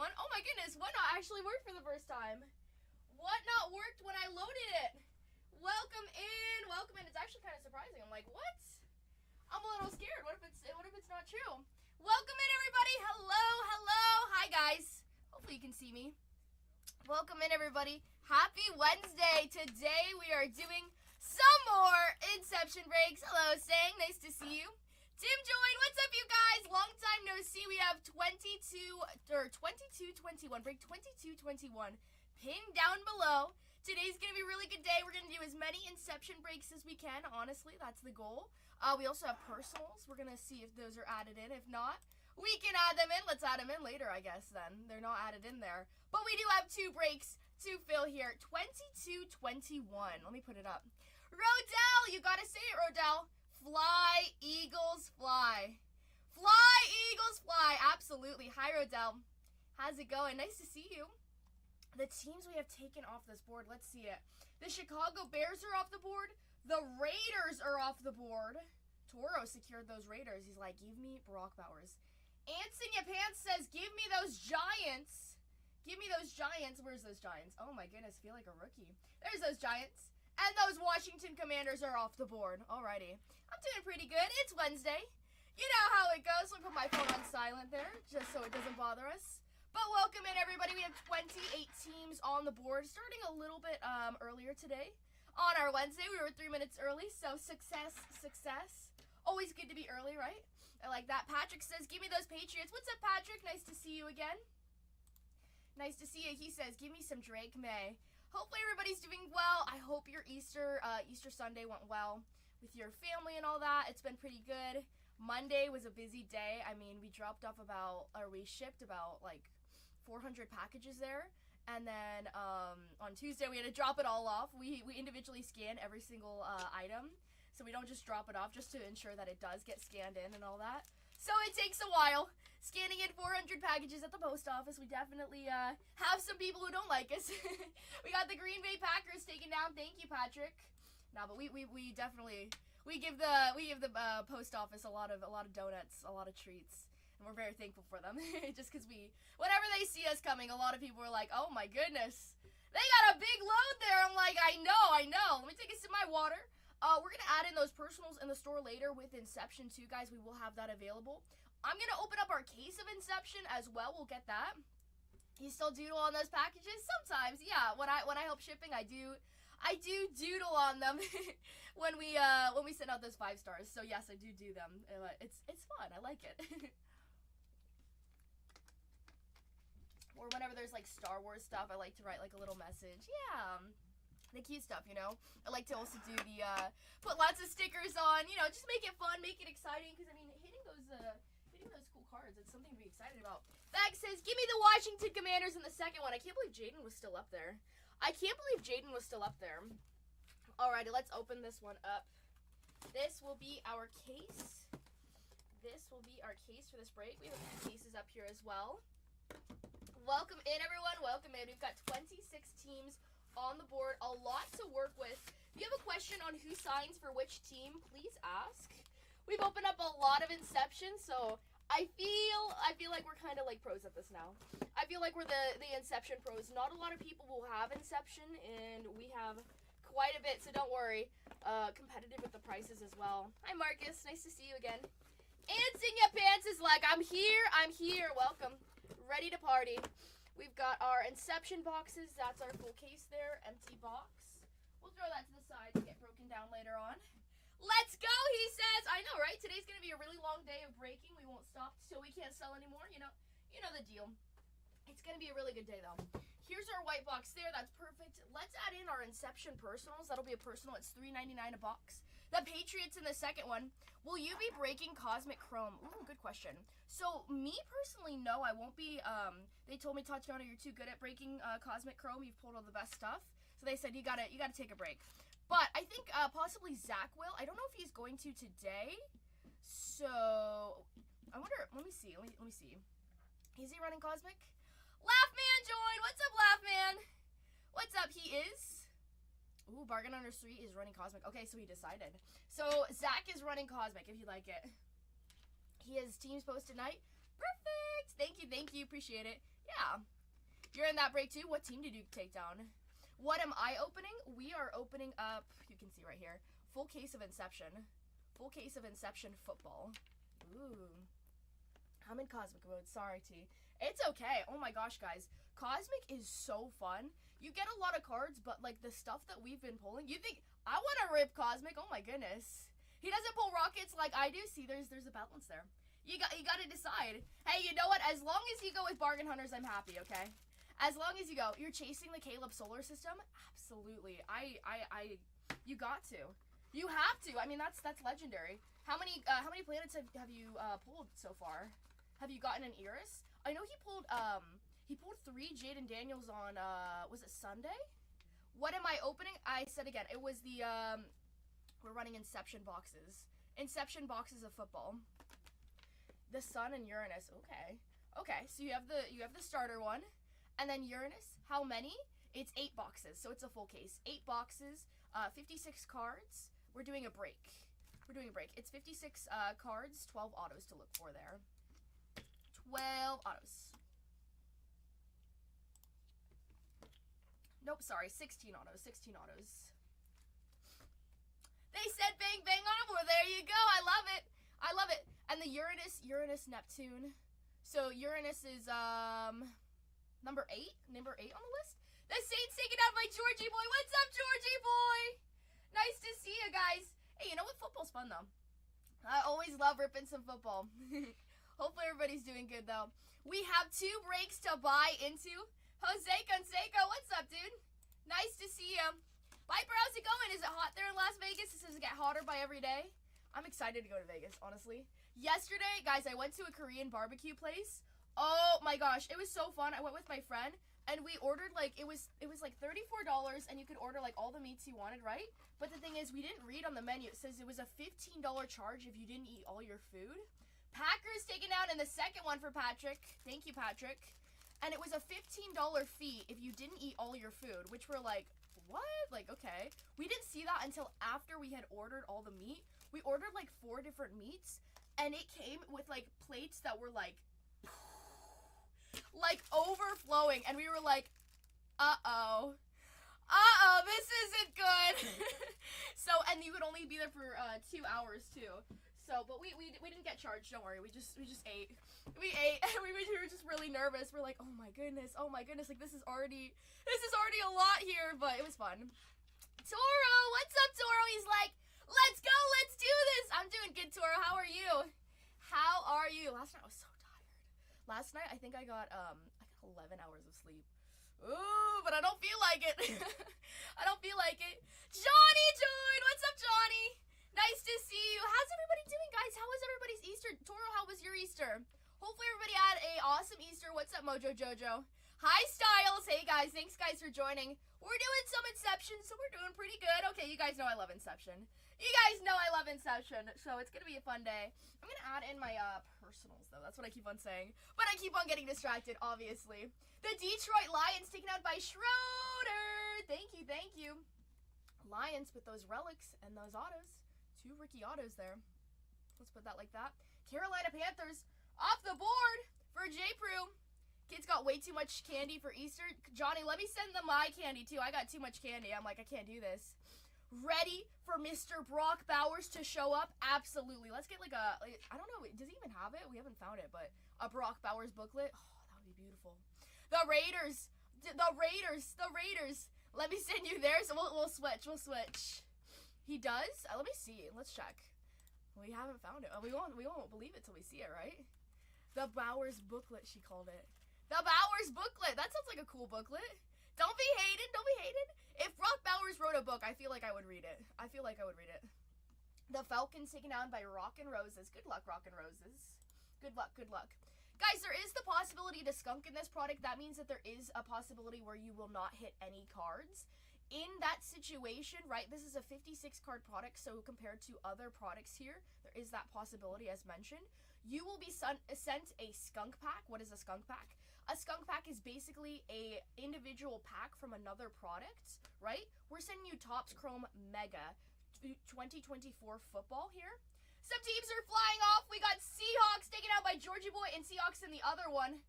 everyone. Oh my goodness, what not actually worked for the first time? What not worked when I loaded it? Welcome in. It's actually kind of surprising. I'm like, what? I'm a little scared. What if it's not true? Welcome in, everybody. Hello. Hi, guys. Hopefully you can see me. Welcome in, everybody. Happy Wednesday. Today we are doing some more Inception breaks. Hello, Sang. Nice to see you. Tim joined. What's up, you guys? Long time no see. We have 2221. Break 2221 pinned down below. Today's going to be a really good day. We're going to do as many Inception breaks as we can. Honestly, that's the goal. We also have personals. We're going to see if those are added in. If not, we can add them in. Let's add them in later, I guess, then. They're not added in there. But we do have 2 breaks to fill here. 2221. Let me put it up. Rodell, you got to say it, Rodell. Fly, Eagles, fly. Fly, Eagles, fly. Absolutely. Hi, Rodell. How's it going? Nice to see you. The teams we have taken off this board, let's see it. The Chicago Bears are off the board. The Raiders are off the board. Toro secured those Raiders. He's like, give me Brock Bowers. Anson Pants says, give me those Giants. Give me those Giants. Where's those Giants? Oh my goodness, feel like a rookie. There's those Giants. And those Washington Commanders are off the board. Alrighty. I'm doing pretty good. It's Wednesday. You know how it goes. Let me put my phone on silent there, just so it doesn't bother us. But welcome in, everybody. We have 28 teams on the board, starting a little bit earlier today. On our Wednesday, we were 3 minutes early, so success. Always good to be early, right? I like that. Patrick says, give me those Patriots. What's up, Patrick? Nice to see you again. Nice to see you. He says, give me some Drake May. Hopefully everybody's doing well. I hope your Easter Sunday went well with your family and all that. It's been pretty good. Monday was a busy day. I mean, we shipped about like 400 packages there, and then on Tuesday we had to drop it all off. We individually scan every single item, so we don't just drop it off, just to ensure that it does get scanned in and all that. So it takes a while scanning in 400 packages at the post office. We definitely have some people who don't like us. We got the Green Bay Packers taken down. Thank you, Patrick. No, but we definitely give the post office a lot of donuts, a lot of treats. And we're very thankful for them. Just because whenever they see us coming, a lot of people are like, oh my goodness, they got a big load there. I'm like, I know. Let me take a sip of my water. We're going to add in those personals in the store later with Inception too, guys. We will have that available. I'm going to open up our case of Inception as well. We'll get that. You still doodle on those packages? Sometimes, yeah. When I help shipping, I do doodle on them when we send out those 5 stars. So yes, I do them. It's fun. I like it. Or whenever there's like Star Wars stuff, I like to write like a little message. Yeah. The cute stuff, you know. I like to also do the put lots of stickers on, you know, just make it fun, make it exciting. Because I mean, hitting those cool cards, it's something to be excited about. Bag says, give me the Washington Commanders in the second one. I can't believe Jaden was still up there. Alrighty, let's open this one up. This will be our case. For this break. We have a few cases up here as well. Welcome in, everyone. Welcome in. We've got 26 teams on the board, a lot to work with. If you have a question on who signs for which team, please ask. We've opened up a lot of Inception, so I feel like we're kind of like pros at this now. I feel like we're the Inception pros. Not a lot of people will have Inception, and we have quite a bit, so don't worry. Competitive with the prices as well. Hi, Marcus. Nice to see you again. And Singya Pants is like, I'm here. Welcome. Ready to party. We've got our Inception boxes. That's our full case there. Empty box. We'll throw that to the side to get broken down later on. Let's go, he says. I know, right? Today's going to be a really long day of breaking. We won't stop till we can't sell anymore. You know the deal. It's going to be a really good day, though. Here's our white box there. That's perfect. Let's add in our Inception personals. That'll be a personal. It's $3.99 a box. The Patriots in the second one. Will you be breaking Cosmic Chrome? Ooh, good question. So, me personally, no, I won't be. They told me, Tatianna, you're too good at breaking Cosmic Chrome. You've pulled all the best stuff. So they said, you gotta take a break. But I think possibly Zach will. I don't know if he's going to today. So, I wonder, let me see. Is he running Cosmic? Laughman joined. What's up, Laughman? What's up? He is. Ooh, Bargain Under Street is running Cosmic. Okay, so he decided. So, Zach is running Cosmic, if you like it. He has teams posted tonight. Perfect! Thank you, appreciate it. Yeah. You're in that break too? What team did you take down? What am I opening? We are opening up, you can see right here, full case of Inception. Full case of Inception football. Ooh. I'm in Cosmic mode. Sorry, T. It's okay. Oh my gosh, guys. Cosmic is so fun. You get a lot of cards, but like the stuff that we've been pulling, you think, I want to rip Cosmic. Oh my goodness. He doesn't pull rockets like I do. See, there's a balance there. You got to decide. Hey, you know what? As long as you go with Bargain Hunters, I'm happy, okay? As long as you go. You're chasing the Caleb solar system? Absolutely. You got to. You have to. I mean, that's legendary. How many planets have you pulled so far? Have you gotten an Iris? I know he pulled 3 Jaden Daniels on was it Sunday? What am I opening? I said again, it was the we're running Inception boxes. Inception boxes of football. The Sun and Uranus. Okay. Okay, so you have the starter one. And then Uranus, how many? It's 8 boxes, so it's a full case. 8 boxes, 56 cards. We're doing a break. It's 56 cards, 12 autos to look for there. 12 autos. Nope, sorry, 16 autos, 16 autos. They said bang bang on them. Well, there you go. I love it. I love it. And the Uranus, Neptune. So Uranus is number 8 on the list. The Saints taken out by Georgie Boy. What's up, Georgie Boy? Nice to see you guys. Hey, you know what? Football's fun though. I always love ripping some football. Hopefully everybody's doing good though. We have 2 breaks to buy into. Jose Canseco, what's up, dude? Nice to see you. Viper, how's it going? Is it hot there in Las Vegas? Does it get hotter by every day? I'm excited to go to Vegas, honestly. Yesterday, guys, I went to a Korean barbecue place. Oh my gosh, it was so fun. I went with my friend, and we ordered like, it was like $34, and you could order like all the meats you wanted, right? But the thing is, we didn't read on the menu. It says it was a $15 charge if you didn't eat all your food. Packers taken out in the second one for Patrick. Thank you, Patrick. And it was a $15 fee if you didn't eat all your food, which we're like, what? Like, okay. We didn't see that until after we had ordered all the meat. We ordered like 4 different meats, and it came with like plates that were like overflowing, and we were like, uh-oh, this isn't good. So, and you could only be there for 2 hours too. So, but we didn't get charged. Don't worry. We just ate. We ate, and we were just really nervous. We're like, oh my goodness. Like this is already a lot here, but it was fun. Toro, what's up, Toro? He's like, let's go, let's do this. I'm doing good, Toro. How are you? Last night I was so tired. Last night I think I got 11 hours of sleep. Ooh, but I don't feel like it. I don't feel like it. Johnny joined. What's up, Johnny? Nice to see you. How's everybody doing, guys? How was everybody's Easter? Toro, how was your Easter? Hopefully everybody had a awesome Easter. What's up, Mojo Jojo? Hi, Styles. Hey, guys. Thanks, guys, for joining. We're doing some Inception, so we're doing pretty good. Okay, you guys know I love Inception. You guys know I love Inception, so it's going to be a fun day. I'm going to add in my personals, though. That's what I keep on saying. But I keep on getting distracted, obviously. The Detroit Lions taken out by Schroeder. Thank you. Lions with those relics and those autos. 2 Ricky autos there. Let's put that like that. Carolina Panthers off the board for J. Prue. Kids got way too much candy for Easter. Johnny, let me send them my candy too. I got too much candy. I'm like, I can't do this. Ready for Mr. Brock Bowers to show up? Absolutely. Let's get like I don't know. Does he even have it? We haven't found it, but a Brock Bowers booklet. Oh, that would be beautiful. The Raiders. Let me send you theirs. We'll switch. He does? Let me see. Let's check. We haven't found it. We won't believe it till we see it, right? The Bowers booklet, she called it. The Bowers booklet. That sounds like a cool booklet. Don't be hated. If Brock Bowers wrote a book, I feel like I would read it. The Falcons taken down by Rock and Roses. Good luck, Rock and Roses. Good luck. Guys, there is the possibility to skunk in this product. That means that there is a possibility where you will not hit any cards. In that situation, right, this is a 56 card product, so compared to other products here, there is that possibility as mentioned. You will be sent a skunk pack. What is a skunk pack? A skunk pack is basically a individual pack from another product, right? We're sending you Topps Chrome Mega 2024 football here. Some teams are flying off. We got Seahawks taken out by Georgie Boy and Seahawks in the other one.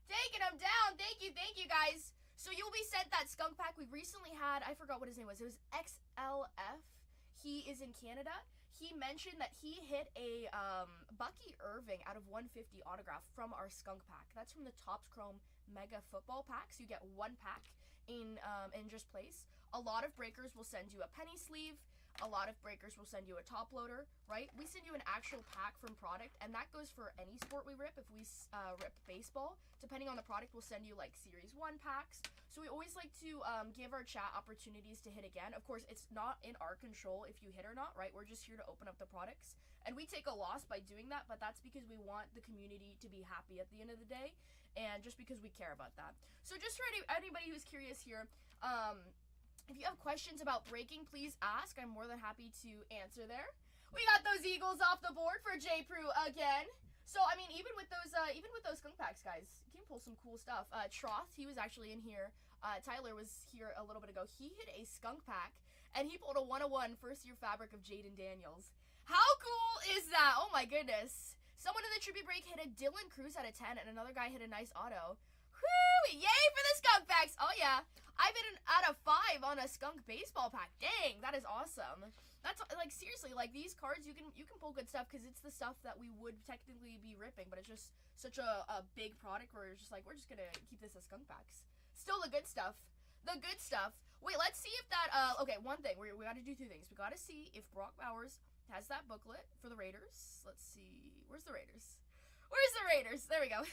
Taking him down. Thank you, guys. So you'll be sent that skunk pack. We recently had, I forgot what his name was. It was XLF. He is in Canada. He mentioned that he hit a Bucky Irving out of 150 autograph from our skunk pack. That's from the Topps Chrome Mega Football pack. So you get one pack in just place. A lot of breakers will send you a penny sleeve. A lot of breakers will send you a top loader, right? We send you an actual pack from product, and that goes for any sport we rip. If we rip baseball, depending on the product, we'll send you like Series 1 packs. So we always like to give our chat opportunities to hit again. Of course, it's not in our control if you hit or not, right? We're just here to open up the products. And we take a loss by doing that, but that's because we want the community to be happy at the end of the day, and just because we care about that. So just for anybody who's curious here, if you have questions about breaking, please ask. I'm more than happy to answer there. We got those Eagles off the board for J. Prue again. So, I mean, even with those skunk packs, guys, you can pull some cool stuff. Troth, he was actually in here. Tyler was here a little bit ago. He hit a skunk pack, and he pulled a 101 first-year fabric of Jaden Daniels. How cool is that? Oh, my goodness. Someone in the tribute break hit a Dylan Cruz out of 10, and another guy hit a nice auto. Woo! Yay for the skunk packs! Oh, yeah. I've hit an out of 5 on a skunk baseball pack. Dang, that is awesome. That's like, seriously, like these cards, you can pull good stuff because it's the stuff that we would technically be ripping, but it's just such a big product where it's just like, we're just gonna keep this as skunk packs. Still the good stuff. The good stuff. Wait, let's see if that, okay, one thing. We gotta do 2 things. We gotta see if Brock Bowers has that booklet for the Raiders. Let's see. Where's the Raiders? Where's the Raiders? There we go.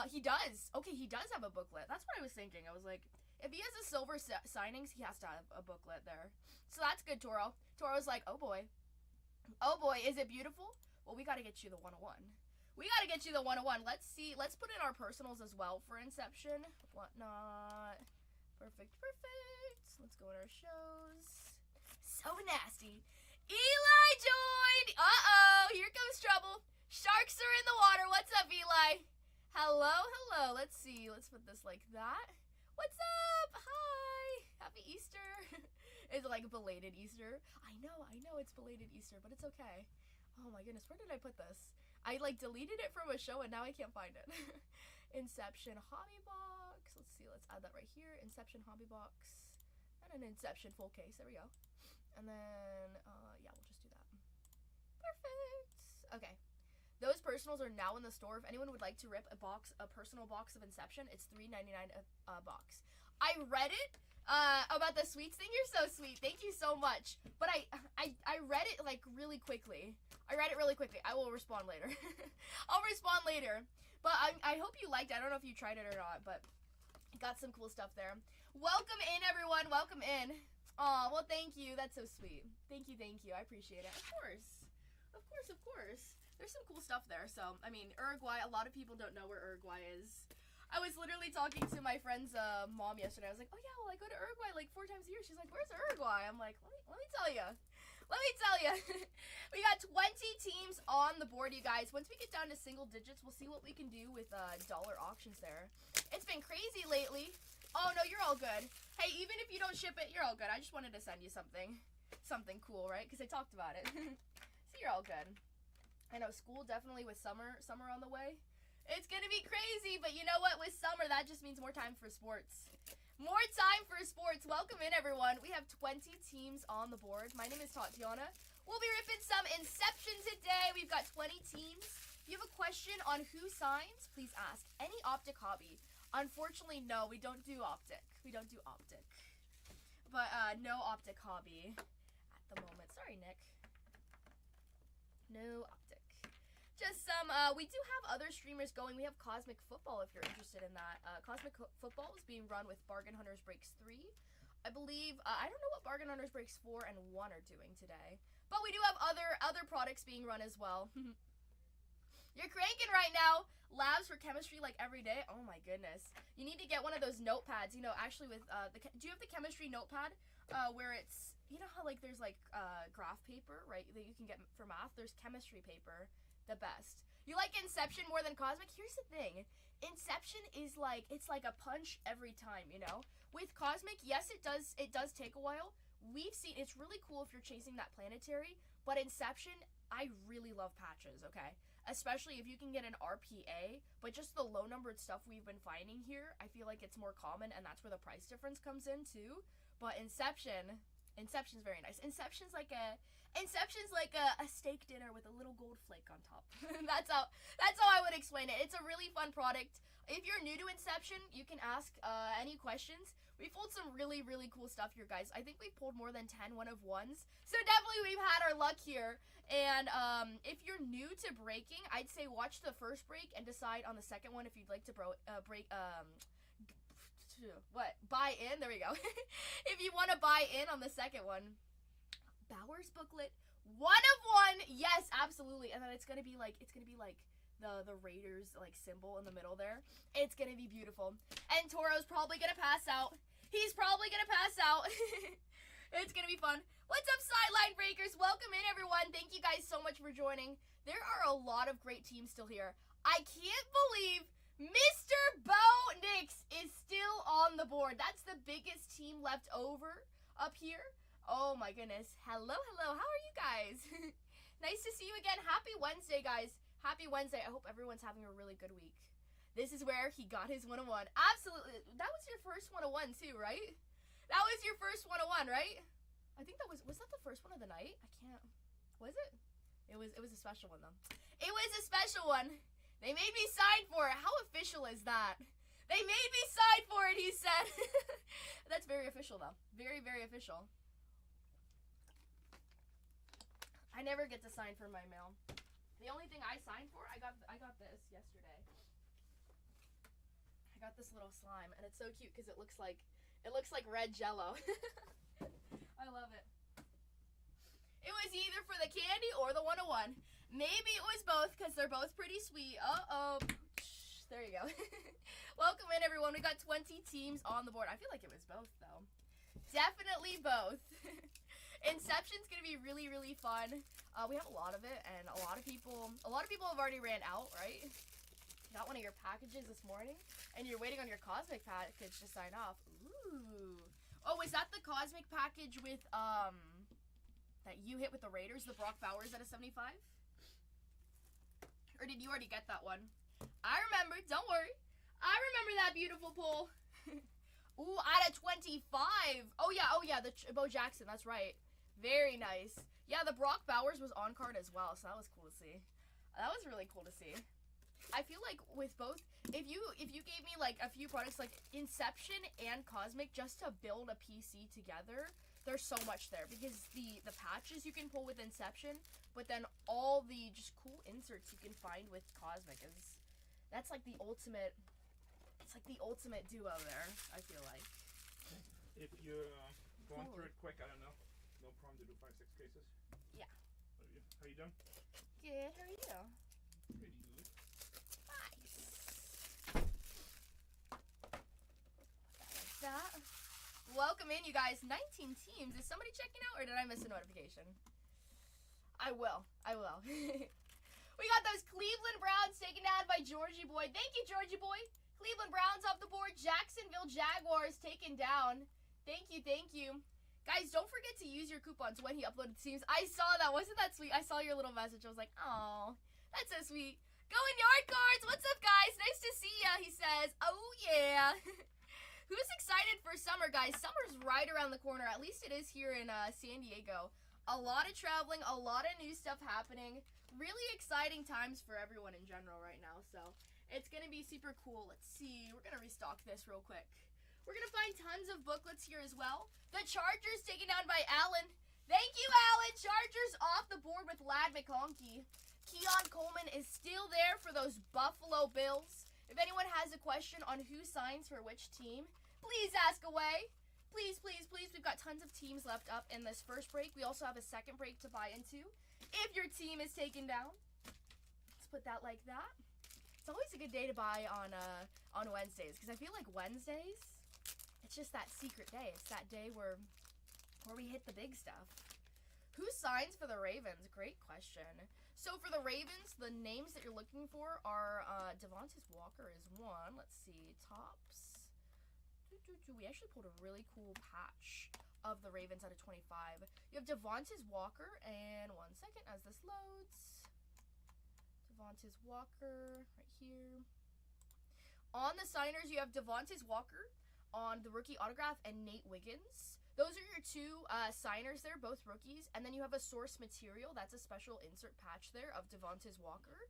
He does. Okay, he does have a booklet. That's what I was thinking. I was like, if he has a silver signings, he has to have a booklet there. So that's good, Toro. Toro's like, oh boy. Oh boy, is it beautiful? Well, we gotta get you the 101. We gotta get you the 101. Let's see. Let's put in our personals as well for Inception. Whatnot. Perfect, perfect. Let's go in our shows. So nasty. Eli joined. Uh-oh, here comes trouble. Sharks are in the water. What's up, Eli? Hello, hello. Let's see. Let's put this like that. What's up? Hi. Happy Easter. Is it like belated Easter? I know it's belated Easter, but it's okay. Oh my goodness, where did I put this? I like deleted it from a show and now I can't find it. Inception hobby box. Let's see, let's add that right here. Inception hobby box. And an Inception full case. There we go. And then, yeah, we'll just do that. Perfect. Okay. Those personals are now in the store. If anyone would like to rip a personal box of Inception, it's $3.99 a box. I read it about the sweets thing. You're so sweet. Thank you so much. But I read it like really quickly. I will respond later. I'll respond later. But I hope you liked it. I don't know if you tried it or not, but got some cool stuff there. Welcome in, everyone. Welcome in. Aw, well, thank you. That's so sweet. Thank you. I appreciate it. Of course. There's some cool stuff there. So, I mean, Uruguay, a lot of people don't know where Uruguay is. I was literally talking to my friend's mom yesterday. I was like, oh yeah, well, I go to Uruguay like 4 times a year. She's like, where's Uruguay? I'm like, let me tell you. We got 20 teams on the board, you guys. Once we get down to single digits, we'll see what we can do with dollar auctions there. It's been crazy lately. Oh, no, you're all good. Hey, even if you don't ship it, you're all good. I just wanted to send you something cool, right? Because I talked about it. So you're all good. I know, school definitely with summer on the way. It's gonna be crazy, but you know what? With summer, that just means more time for sports. More time for sports. Welcome in, everyone. We have 20 teams on the board. My name is Tatianna. We'll be ripping some Inception today. We've got 20 teams. If you have a question on who signs, please ask. Any optic hobby? Unfortunately, no, we don't do optic. But no optic hobby at the moment. Sorry, Nick. No optic. Just some, we do have other streamers going. We have Cosmic Football if you're interested in that. Cosmic Football is being run with Bargain Hunters Breaks 3. I believe, I don't know what Bargain Hunters Breaks 4 and 1 are doing today. But we do have other products being run as well. You're cranking right now. Labs for chemistry like every day. Oh my goodness. You need to get one of those notepads. You know, actually with, do you have the chemistry notepad? Where it's, you know how like there's like graph paper, right, that you can get for math? There's chemistry paper, the best. You like Inception more than Cosmic? Here's the thing. Inception is like, it's like a punch every time, you know? With Cosmic, yes, it does take a while. We've seen, it's really cool if you're chasing that planetary, but Inception, I really love patches, okay? especially if you can get an RPA, but just the low numbered stuff we've been finding here, I feel like it's more common, and that's where the price difference comes in too. But Inception's very nice. Inception's like a steak dinner with a little gold flake on top. that's how I would explain it. It's a really fun product. If you're new to Inception, you can ask any questions. We pulled some really, really cool stuff here, guys. I think we pulled more than 10 one-of-ones. So definitely we've had our luck here. And if you're new to breaking, I'd say watch the first break and decide on the second one if you'd like to buy in. There we go. If you want to buy in on the second one. Bauer's booklet, 1-of-1. Yes, absolutely. And then it's gonna be like the Raiders like symbol in the middle there. It's gonna be beautiful. And Toro's probably gonna pass out. He's probably gonna pass out. It's gonna be fun. What's up, Sideline Breakers? Welcome in, everyone. Thank you guys so much for joining. There are a lot of great teams still here. I can't believe Mr. Bo Nix is still on the board. That's the biggest team left over up here. Oh my goodness. Hello. How are you guys? Nice to see you again. Happy Wednesday, guys. Happy Wednesday. I hope everyone's having a really good week. This is where he got his 1-of-1. Absolutely. That was your first 1-of-1 too, right? That was your first 1-of-1, right? I think that was that the first one of the night? I can't. Was it? It was a special one though. It was a special one. They made me sign for it. How official is that? They made me sign for it, he said. That's very official though. Very, very official. I never get to sign for my mail. The only thing I signed for, I got this yesterday. I got this little slime, and it's so cute because it looks like red Jello. I love it. It was either for the candy or the 1-of-1. Maybe it was both because they're both pretty sweet. There you go. Welcome in, everyone. We got 20 teams on the board. I feel like it was both though. Definitely both. Inception's gonna be really, really fun. We have a lot of it, and a lot of people have already ran out, right? Got one of your packages this morning, and you're waiting on your cosmic package to sign off. Ooh. Oh, is that the cosmic package with that you hit with the Raiders, the Brock Bowers at a 75? Or did you already get that one? I remember. Don't worry. I remember that beautiful pull. Ooh, out of 25. Oh yeah, the Bo Jackson. That's right. Very nice. Yeah, the Brock Bowers was on card as well, so that was cool to see. That was really cool to see. I feel like with both, if you gave me like a few products like Inception and Cosmic just to build a PC together, there's so much there because the patches you can pull with Inception, but then all the just cool inserts you can find with Cosmic that's like the ultimate. It's like the ultimate duo there, I feel like. If you're going through it quick, I don't know. No problem to do 5-6 cases. Yeah. How you doing? Good, how are you? Pretty good. Nice. Like that. Welcome in, you guys. 19 teams. Is somebody checking out, or did I miss a notification? I will. We got those Cleveland Browns taken down by Georgie Boy. Thank you, Georgie Boy. Cleveland Browns off the board. Jacksonville Jaguars taken down. Thank you. Guys, don't forget to use your coupons when he uploaded teams. I saw that. Wasn't that sweet? I saw your little message. I was like, oh, that's so sweet. Going Yard Cards. What's up, guys? Nice to see ya, he says. Oh, yeah. Who's excited for summer, guys? Summer's right around the corner. At least it is here in San Diego. A lot of traveling, a lot of new stuff happening. Really exciting times for everyone in general right now, so it's going to be super cool. Let's see. We're going to restock this real quick. We're going to find tons of booklets here as well. The Chargers taken down by Allen. Thank you, Allen. Chargers off the board with Lad McConkey. Keon Coleman is still there for those Buffalo Bills. If anyone has a question on who signs for which team, please ask away. Please. We've got tons of teams left up in this first break. We also have a second break to buy into if your team is taken down. Let's put that like that. It's always a good day to buy on Wednesdays because I feel like Wednesdays, it's just that secret day. It's that day where we hit the big stuff. Who signs for the Ravens? Great question. So for the Ravens, the names that you're looking for are Devontae Walker is one. Let's see, tops. We actually pulled a really cool patch of the Ravens out of 25. You have Devontae Walker, and 1 second as this loads. Devontae Walker right here. On the signers, you have Devontae Walker on the rookie autograph and Nate Wiggins. Those are your two signers there, both rookies. And then you have a source material. That's a special insert patch there of Devontae Walker.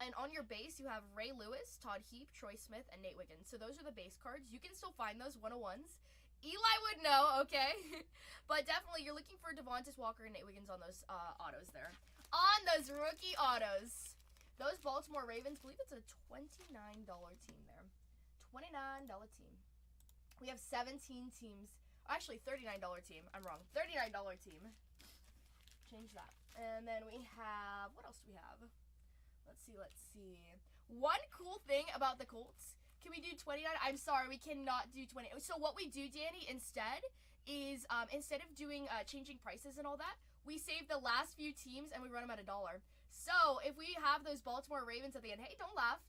And on your base, you have Ray Lewis, Todd Heap, Troy Smith, and Nate Wiggins. So those are the base cards. You can still find those 101s. Eli would know, okay? But definitely, you're looking for Devontae Walker and Nate Wiggins on those autos there. On those rookie autos. Those Baltimore Ravens, I believe it's a $29 team there. $29 team. We have 17 teams. Actually, $39 team. I'm wrong. $39 team. Change that. And then we have, what else do we have? Let's see. One cool thing about the Colts. Can we do 29? I'm sorry, we cannot do 20. So what we do, Danny, instead is, instead of doing, changing prices and all that, we save the last few teams and we run them at $1. So if we have those Baltimore Ravens at the end, hey, don't laugh.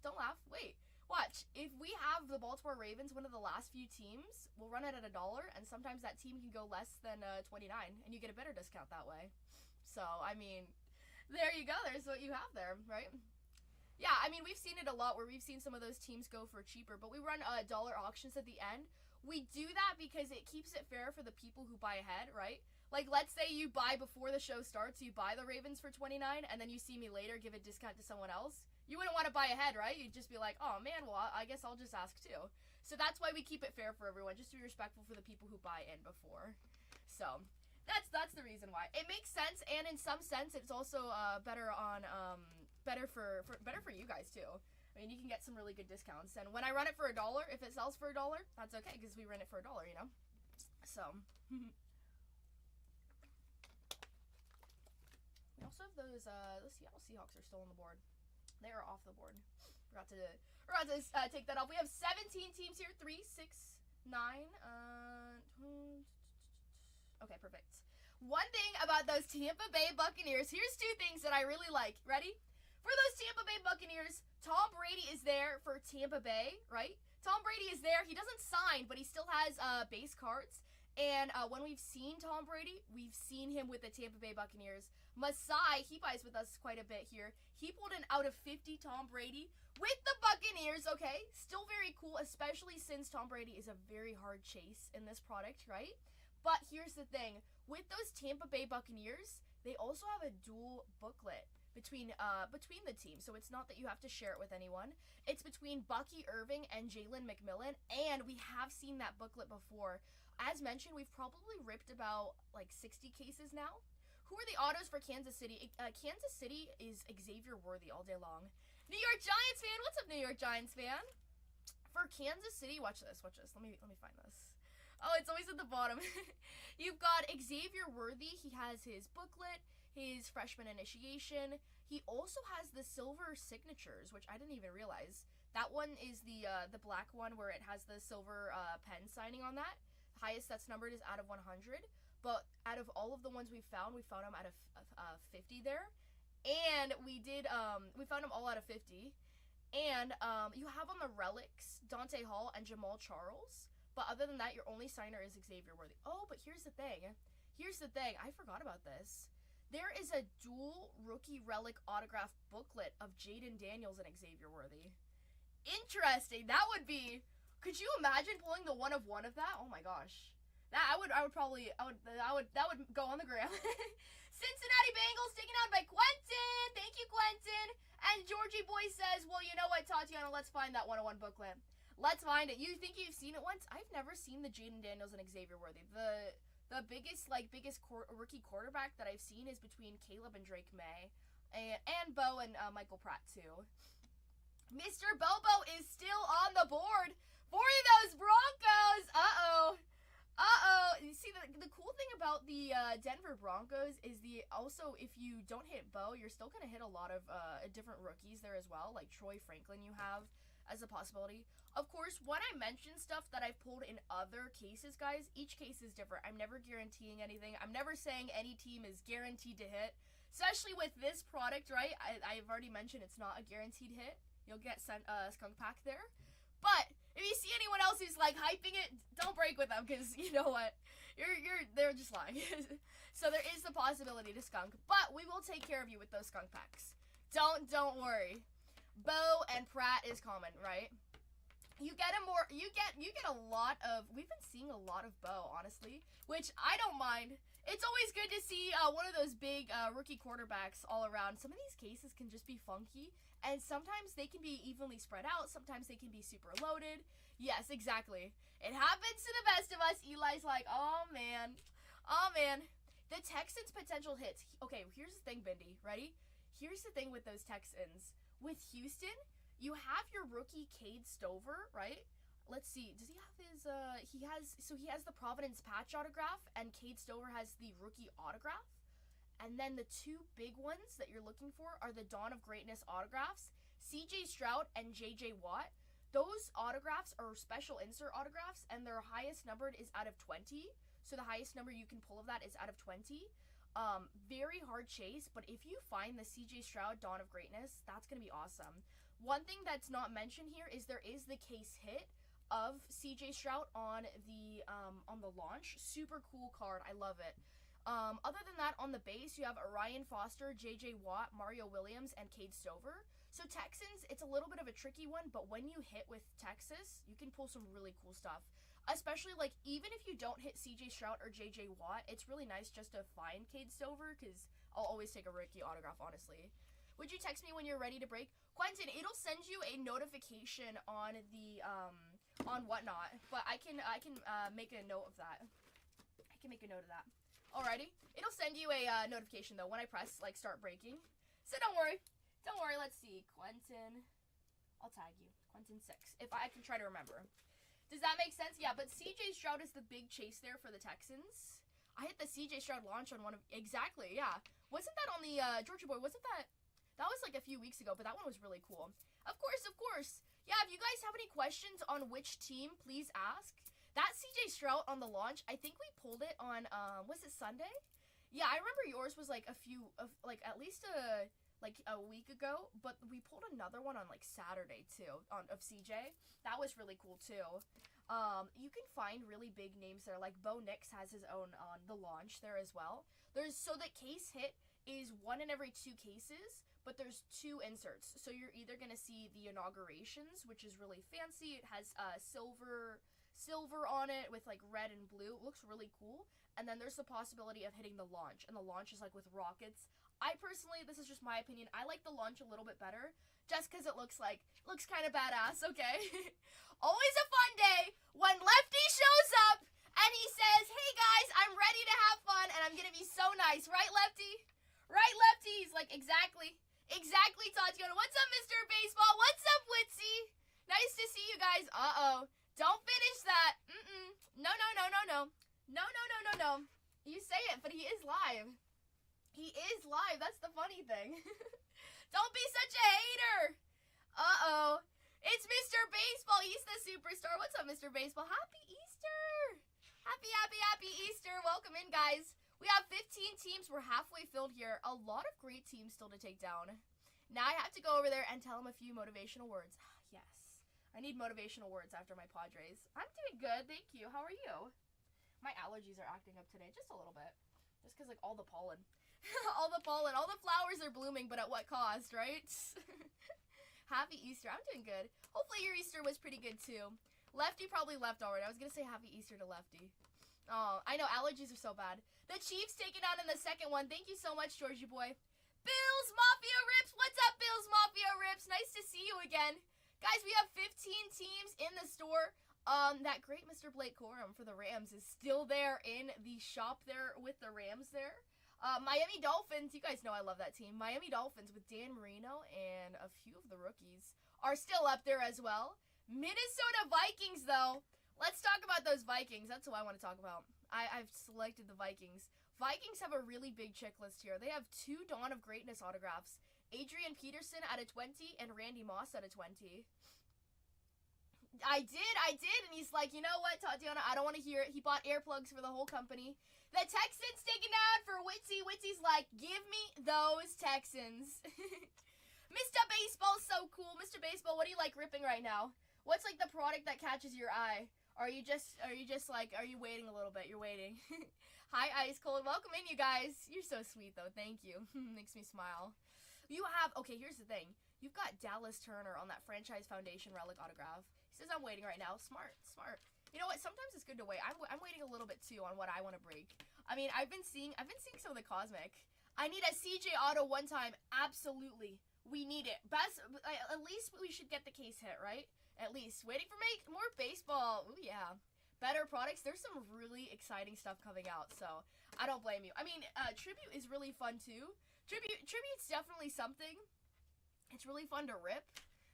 Wait. Watch, if we have the Baltimore Ravens, one of the last few teams, we'll run it at $1, and sometimes that team can go less than 29, and you get a better discount that way. So, I mean, there you go. There's what you have there, right? Yeah, I mean, we've seen it a lot where we've seen some of those teams go for cheaper, but we run $1 auctions at the end. We do that because it keeps it fair for the people who buy ahead, right? Like, let's say you buy before the show starts, you buy the Ravens for $29, and then you see me later give a discount to someone else. You wouldn't want to buy ahead, right? You'd just be like, oh man, well, I guess I'll just ask too. So that's why we keep it fair for everyone, just to be respectful for the people who buy in before. So that's the reason why. It makes sense, and in some sense, it's also better on better for you guys too. I mean, you can get some really good discounts. And when I run it for $1, if it sells for $1, that's okay because we run it for $1, you know. So. We also have those Seattle Seahawks are still on the board. They are off the board. Forgot to take that off. We have 17 teams here. 3, 6, 9. Okay, perfect. One thing about those Tampa Bay Buccaneers. Here's two things that I really like. Ready? For those Tampa Bay Buccaneers, Tom Brady is there for Tampa Bay, right? Tom Brady is there. He doesn't sign, but he still has base cards. And when we've seen Tom Brady, we've seen him with the Tampa Bay Buccaneers. Masai, he buys with us quite a bit here. He pulled an out of 50 Tom Brady with the Buccaneers, okay? Still very cool, especially since Tom Brady is a very hard chase in this product, right? But here's the thing. With those Tampa Bay Buccaneers, they also have a dual booklet between the teams. So it's not that you have to share it with anyone. It's between Bucky Irving and Jalen McMillan, and we have seen that booklet before. As mentioned, we've probably ripped about like 60 cases now. Who are the autos for Kansas City? Kansas City is Xavier Worthy all day long. New York Giants fan, what's up, New York Giants fan? For Kansas City, watch this. Let me find this. Oh, it's always at the bottom. You've got Xavier Worthy. He has his booklet, his freshman initiation. He also has the silver signatures, which I didn't even realize. That one is the black one where it has the silver pen signing on that. Highest that's numbered is out of 100, but out of all of the ones we found them out of 50 there, and we found them all out of 50, and you have on the relics Dante Hall and Jamal Charles, but other than that, your only signer is Xavier Worthy. Oh, but here's the thing, I forgot about this. There is a dual rookie relic autograph booklet of Jaden Daniels and Xavier Worthy. Interesting. That would be. Could you imagine pulling the one of that? Oh my gosh. That would go on the gram. Cincinnati Bengals taken out by Quentin. Thank you, Quentin. And Georgie Boy says, well, you know what, Tatiana, let's find that 101 booklet. Let's find it. You think you've seen it once? I've never seen the Jaden Daniels and Xavier Worthy. The biggest rookie quarterback that I've seen is between Caleb and Drake May. And Bo and Michael Pratt, too. Mr. Bobo is still on the board for those Broncos. You see, the cool thing about the Denver Broncos is also if you don't hit Bo, you're still going to hit a lot of different rookies there as well, like Troy Franklin you have as a possibility. Of course, when I mention stuff that I've pulled in other cases, guys, each case is different. I'm never guaranteeing anything. I'm never saying any team is guaranteed to hit, especially with this product, right? I've already mentioned it's not a guaranteed hit. You'll get sent a skunk pack there. But if you see anyone else who's like hyping it, don't break with them because you know what, they're just lying. So there is the possibility to skunk, but we will take care of you with those skunk packs. Don't worry. Bo and Pratt is common, right? You get a lot of, we've been seeing a lot of Bo, honestly, which I don't mind. It's always good to see one of those big rookie quarterbacks all around. Some of these cases can just be funky, and sometimes they can be evenly spread out, sometimes they can be super loaded. Yes, exactly. It happens to the best of us. Eli's like, oh man. The Texans' potential hits. Okay, here's the thing, Bindi. Ready? Here's the thing with those Texans. With Houston, you have your rookie Cade Stover, right? Let's see. Does he have his he has the Providence patch autograph, and Cade Stover has the rookie autograph. And then the two big ones that you're looking for are the Dawn of Greatness autographs, CJ Stroud and JJ Watt. Those autographs are special insert autographs, and their highest numbered is out of 20. So the highest number you can pull of that is out of 20. Very hard chase, but if you find the CJ Stroud Dawn of Greatness, that's going to be awesome. One thing that's not mentioned here is there is the case hit of CJ Stroud on the launch. Super cool card. I love it. Other than that, on the base, you have Ryan Foster, JJ Watt, Mario Williams, and Cade Stover. So Texans, it's a little bit of a tricky one, but when you hit with Texas, you can pull some really cool stuff. Especially, like, even if you don't hit CJ Stroud or JJ Watt, it's really nice just to find Cade Stover, because I'll always take a rookie autograph, honestly. Would you text me when you're ready to break? Quentin, it'll send you a notification on the, on whatnot, but I can make a note of that. I can make a note of that. Alrighty. It'll send you a notification, though, when I press, like, start breaking. So don't worry. Don't worry. Let's see. Quentin. I'll tag you. Quentin6. If I can try to remember. Does that make sense? Yeah, but CJ Stroud is the big chase there for the Texans. I hit the CJ Stroud launch on one of... Exactly, yeah. Wasn't that on the Georgia Boy? Wasn't that... That was like a few weeks ago, but that one was really cool. Of course. Yeah, if you guys have any questions on which team, please ask. That CJ Stroud on the launch, I think we pulled it on, was it Sunday? Yeah, I remember yours was like at least a week ago, but we pulled another one on like Saturday too, of CJ. That was really cool too. You can find really big names there, like Bo Nix has his own on the launch there as well. So the case hit is 1 in every 2 cases, but there's 2 inserts. So you're either gonna see the inaugurations, which is really fancy. It has silver on it with like red and blue. It looks really cool. And then there's the possibility of hitting the launch, and the launch is like with rockets. I personally, this is just my opinion, I like the launch a little bit better, just because it looks kind of badass, okay? Always a fun day when Lefty shows up and he says, hey guys, I'm ready to have fun and I'm gonna be so nice, right Lefty? Right Lefty? He's like, exactly, Tatianna. What's up, Mr. Baseball? What's up, Witsy? Nice to see you guys. Uh-oh. Don't finish that. No. No. You say it, but he is live. He is live. That's the funny thing. Don't be such a hater. Uh-oh. It's Mr. Baseball. He's the superstar. What's up, Mr. Baseball? Happy Easter. Happy Easter. Welcome in, guys. We have 15 teams. We're halfway filled here. A lot of great teams still to take down. Now I have to go over there and tell them a few motivational words. Yes. I need motivational words after my Padres. I'm doing good, thank you. How are you? My allergies are acting up today, just a little bit. Just because, like, all the pollen. all the flowers are blooming, but at what cost, right? Happy Easter. I'm doing good. Hopefully your Easter was pretty good, too. Lefty probably left already. I was going to say happy Easter to Lefty. Oh, I know, allergies are so bad. The Chiefs take it out in the second one. Thank you so much, Georgie boy. Bills Mafia Rips. What's up, Bills Mafia Rips? Nice to see you again. Guys, we have 15 teams in the store. That great Mr. Blake Corum for the Rams is still there in the shop there with the Rams there. Miami Dolphins, you guys know I love that team. Miami Dolphins with Dan Marino and a few of the rookies are still up there as well. Minnesota Vikings, though. Let's talk about those Vikings. That's who I want to talk about. I've selected the Vikings. Vikings have a really big checklist here. They have 2 Dawn of Greatness autographs. Adrian Peterson out of 20 and Randy Moss out of 20. I did, and he's like, you know what, Tatianna, I don't want to hear it. He bought earplugs for the whole company. The Texans taking out for Witsy. Witsy's like, give me those Texans. Mr. Baseball's so cool. Mr. Baseball, what do you like ripping right now? What's like the product that catches your eye? Are you waiting a little bit? You're waiting. Hi, Ice Cold. Welcome in, you guys. You're so sweet, though. Thank you. Makes me smile. You have, okay, here's the thing. You've got Dallas Turner on that Franchise Foundation relic autograph. He says I'm waiting right now. Smart. You know what? Sometimes it's good to wait. I'm waiting a little bit too on what I want to break. I mean, I've been seeing some of the Cosmic. I need a CJ auto one time. Absolutely. We need it. At least we should get the case hit, right? At least. Waiting for more baseball. Ooh, yeah. Better products. There's some really exciting stuff coming out, so I don't blame you. I mean, Tribute is really fun too. Tribute's definitely something. It's really fun to rip.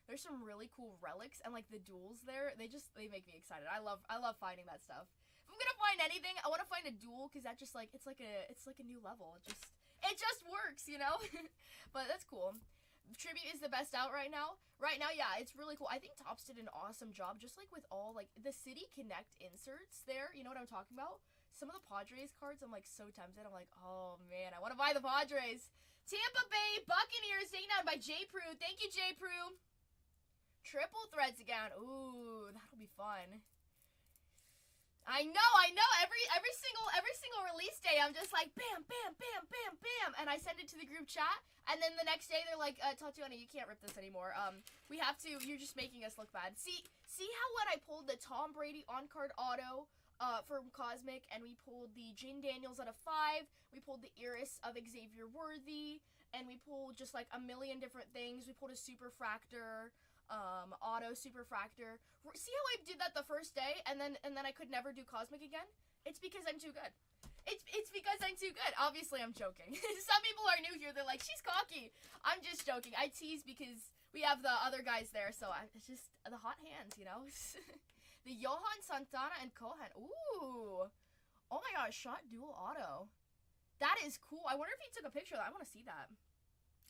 There's some really cool relics and like the duels there. They make me excited. I love finding that stuff. If I'm gonna find anything, I want to find a duel because that just like it's like a new level. It just works, you know. But that's cool. Tribute is the best out right now. Right now, yeah, it's really cool. I think Topps did an awesome job, just like with all like the City Connect inserts there. You know what I'm talking about? Some of the Padres cards, I'm like so tempted. I'm like, oh man, I want to buy the Padres. Tampa Bay Buccaneers taken out by J. Prue. Thank you, J. Prue. Triple threads again. Ooh, that'll be fun. I know. Every single release day, I'm just like bam, bam, bam, bam, bam, and I send it to the group chat, and then the next day they're like, Tatianna, you can't rip this anymore. We have to. You're just making us look bad. See how when I pulled the Tom Brady on card auto, from Cosmic, and we pulled the Jane Daniels out of 5. We pulled the Iris of Xavier Worthy, and we pulled just like a million different things. We pulled a Superfractor. Auto Superfractor. See how I did that the first day and then I could never do Cosmic again? It's because I'm too good. It's because I'm too good. Obviously, I'm joking. Some people are new here. They're like, she's cocky. I'm just joking. I tease because we have the other guys there, so it's just the hot hands, you know? The Johan Santana and Cohen. Ooh. Oh my gosh, shot dual auto. That is cool. I wonder if he took a picture of that. I want to see that.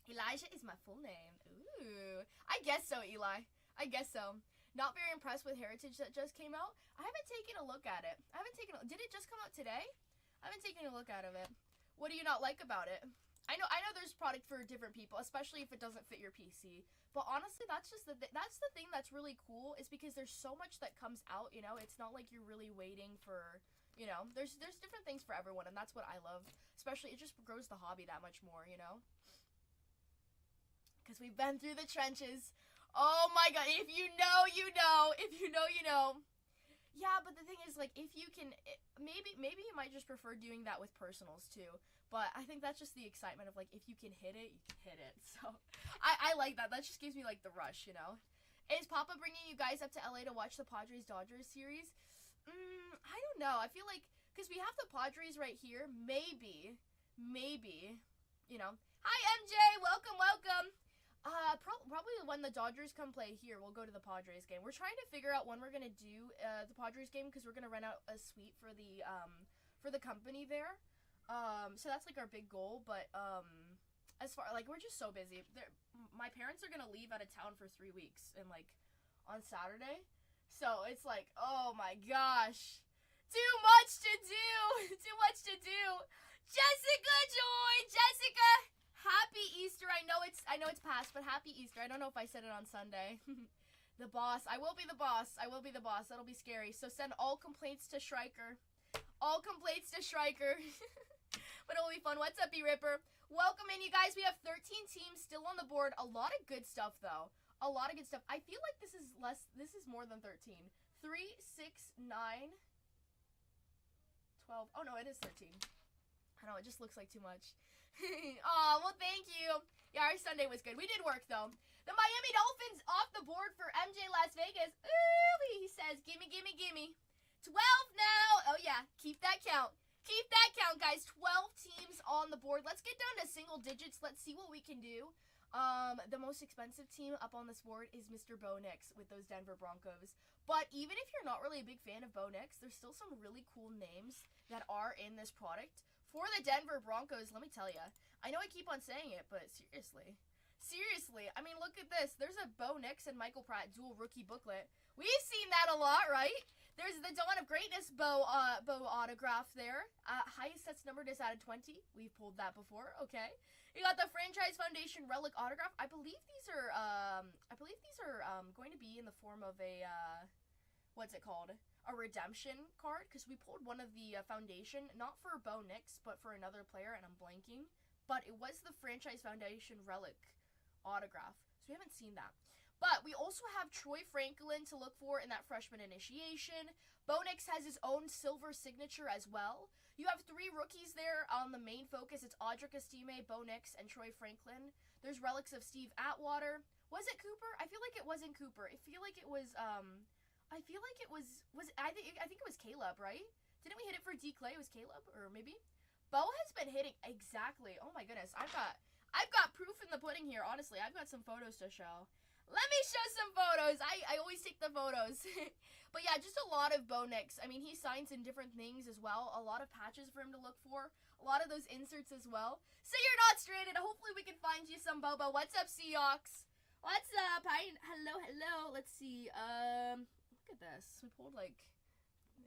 Elijah is my full name. Ooh. I guess so, Eli. I guess so. Not very impressed with Heritage that just came out. I haven't taken a look at it. Did it just come out today? I haven't taken a look at it. What do you not like about it? I know there's product for different people, especially if it doesn't fit your PC. But honestly, that's the thing that's really cool is because there's so much that comes out, you know? It's not like you're really waiting for, you know, there's different things for everyone, and that's what I love. Especially, it just grows the hobby that much more, you know? Because we've been through the trenches. Oh my god, if you know, you know. If you know, you know. Yeah, but the thing is, like, if you can, maybe you might just prefer doing that with personals, too. But I think that's just the excitement of, like, if you can hit it, you can hit it. So, I like that. That just gives me, like, the rush, you know? Is Papa bringing you guys up to LA to watch the Padres-Dodgers series? I don't know. I feel like, because we have the Padres right here, maybe, you know. Hi, MJ! Welcome! Probably when the Dodgers come play here, we'll go to the Padres game. We're trying to figure out when we're gonna do the Padres game because we're gonna rent out a suite for the company there. So that's like our big goal. But as far like we're just so busy. My parents are gonna leave out of town for 3 weeks and like on Saturday, so it's like oh my gosh, too much to do. Jessica joined. Jessica. Happy Easter. I know it's past, but happy Easter. I don't know if I said it on Sunday. The boss. I will be the boss. That'll be scary. So send all complaints to Schreiker. But it'll be fun. What's up, B-Ripper? Welcome in, you guys. We have 13 teams still on the board. A lot of good stuff, though. I feel like this is more than 13. 3, 6, 9, 12. Oh, no, it is 13. I know, it just looks like too much. Aw, well, thank you. Yeah, our Sunday was good. We did work, though. The Miami Dolphins off the board for MJ Las Vegas. Ooh, he says, gimme. 12 now. Oh, yeah. Keep that count, guys. 12 teams on the board. Let's get down to single digits. Let's see what we can do. The most expensive team up on this board is Mr. Bo Nix with those Denver Broncos. But even if you're not really a big fan of Bo Nix, there's still some really cool names that are in this product. For the Denver Broncos, let me tell you. I know I keep on saying it, but seriously. I mean, look at this. There's a Bo Nix and Michael Pratt dual rookie booklet. We've seen that a lot, right? There's the Dawn of Greatness Bo autograph there. Highest sets numbered is out of 20. We've pulled that before. Okay. You got the Franchise Foundation relic autograph. I believe these are going to be in the form of a what's it called? A redemption card, because we pulled one of the foundation, not for Bo Nix, but for another player, and I'm blanking. but it was the Franchise Foundation relic autograph. So we haven't seen that. But we also have Troy Franklin to look for in that freshman initiation. Bo Nix has his own silver signature as well. You have 3 rookies there on the main focus. It's Audric Estime, Bo Nix, and Troy Franklin. There's relics of Steve Atwater. Was it Cooper? I feel like it wasn't Cooper. I feel like it was I think it was Caleb, right? Didn't we hit it for D Clay? It was Caleb, or maybe? Bo has been hitting exactly. Oh my goodness. I've got proof in the pudding here, honestly. I've got some photos to show. Let me show some photos. I always take the photos. But yeah, just a lot of Bo Nix. I mean, he signs in different things as well. A lot of patches for him to look for. A lot of those inserts as well. So you're not stranded. Hopefully we can find you some Bobo. What's up, Seahawks? What's up? Hi. Hello. Let's see. Look at this. We pulled like...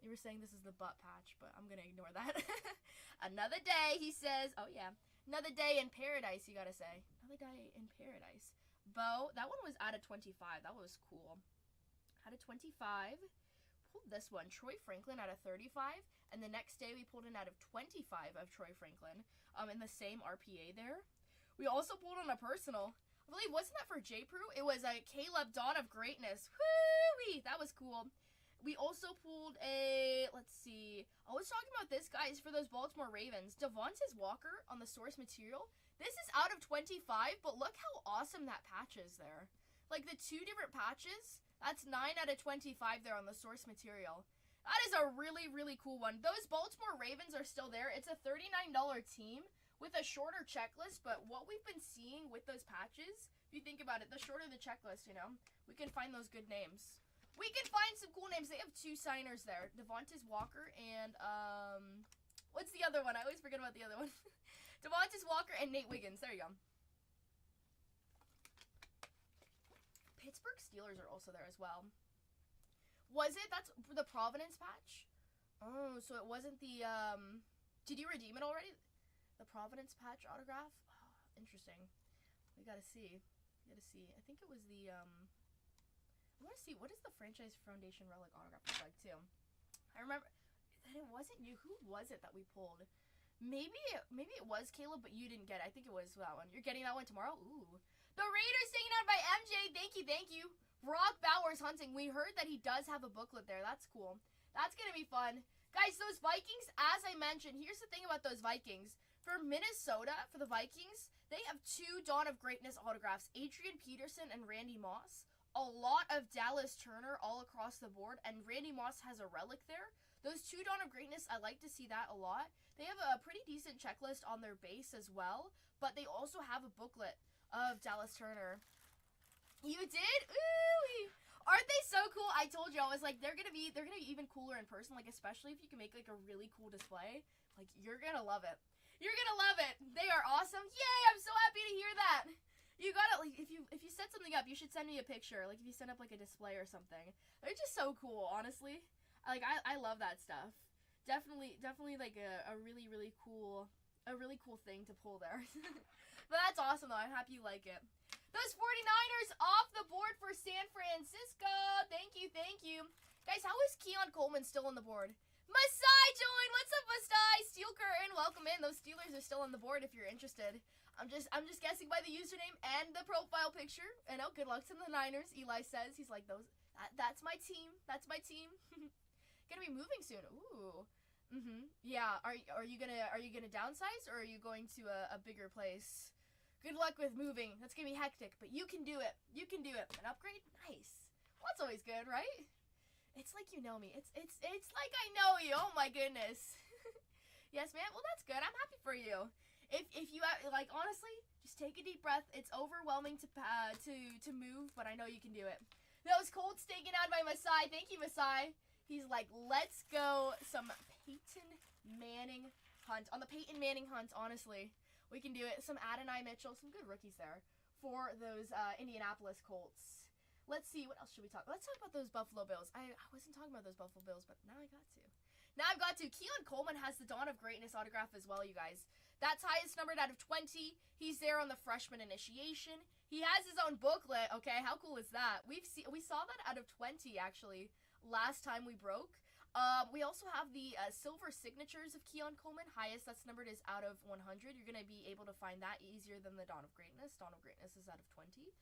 You were saying this is the butt patch, but I'm going to ignore that. Another day, he says. Oh, yeah. Another day in paradise, you got to say. Another day in paradise. Bo, that one was out of 25. That was cool. Out of 25. Pulled this one. Troy Franklin out of 35. And the next day, we pulled an out of 25 of Troy Franklin. In the same RPA there. We also pulled on a personal. I believe, wasn't that for J-Pru? It was a Caleb Dawn of Greatness. Woo-wee! That was cool. We also pulled a, let's see, I was talking about this, guys, for those Baltimore Ravens. Devontae Walker on the source material. This is out of 25, but look how awesome that patch is there. Like, the 2 different patches, that's 9 out of 25 there on the source material. That is a really, really cool one. Those Baltimore Ravens are still there. It's a $39 team with a shorter checklist, but what we've been seeing with those patches, if you think about it, the shorter the checklist, you know, we can find those good names. We can find some cool names. They have 2 signers there. Devontae Walker and, what's the other one? I always forget about the other one. Devontae Walker and Nate Wiggins. There you go. Pittsburgh Steelers are also there as well. Was it? That's the Providence patch? Oh, so it wasn't the, did you redeem it already? The Providence patch autograph? Oh, interesting. We gotta see. I think it was the, I want to see, what does the Franchise Foundation relic autograph look like, too? I remember that it wasn't you. Who was it that we pulled? Maybe it was Caleb, but you didn't get it. I think it was that one. You're getting that one tomorrow? Ooh. The Raiders taken out by MJ. Thank you. Brock Bowers hunting. We heard that he does have a booklet there. That's cool. That's going to be fun. Guys, those Vikings, as I mentioned, here's the thing about those Vikings. For Minnesota, for the Vikings, they have 2 Dawn of Greatness autographs. Adrian Peterson and Randy Moss. A lot of Dallas Turner all across the board, and Randy Moss has a relic there. Those 2 Dawn of Greatness, I like to see that a lot. They have a pretty decent checklist on their base as well, but they also have a booklet of Dallas Turner. You did? Ooh! Aren't they so cool? I told you, I was like, they're gonna be even cooler in person, like, especially if you can make, like, a really cool display. Like, you're gonna love it. You're gonna love it. They are awesome. Yay! I'm so happy to hear that. You gotta, like, if you set something up, you should send me a picture. Like, if you set up, like, a display or something. They're just so cool, honestly. Like, I love that stuff. Definitely, like, a really, really cool thing to pull there. But that's awesome, though. I'm happy you like it. Those 49ers off the board for San Francisco. Thank you. Guys, how is Keon Coleman still on the board? Masai joined! What's up, Masai? Steel Curtain, welcome in. Those Steelers are still on the board if you're interested. I'm just guessing by the username and the profile picture. And oh, good luck to the Niners. Eli says he's like that's my team. That's my team. Gonna be moving soon. Ooh. Yeah. Are you gonna downsize, or are you going to a bigger place? Good luck with moving. That's gonna be hectic, but you can do it. An upgrade? Nice. Well, that's always good, right? It's like you know me. It's like I know you. Oh my goodness. Yes, man. Well, that's good. I'm happy for you. If you like, honestly, just take a deep breath. It's overwhelming to move, but I know you can do it. Those Colts taken out by Masai. Thank you, Masai. He's like, let's go some Peyton Manning hunt. On the Peyton Manning hunt, honestly, we can do it. Some Adonai Mitchell, some good rookies there for those Indianapolis Colts. Let's see, what else should we talk about? Let's talk about those Buffalo Bills. I wasn't talking about those Buffalo Bills, but now I got to. Keon Coleman has the Dawn of Greatness autograph as well, you guys. That's highest numbered out of 20. He's there on the freshman initiation. He has his own booklet. Okay, how cool is that? We saw that out of 20 actually last time we broke. We also have the silver signatures of Keon Coleman. Highest that's numbered is out of 100. You're going to be able to find that easier than the Dawn of Greatness. Dawn of Greatness is out of 20.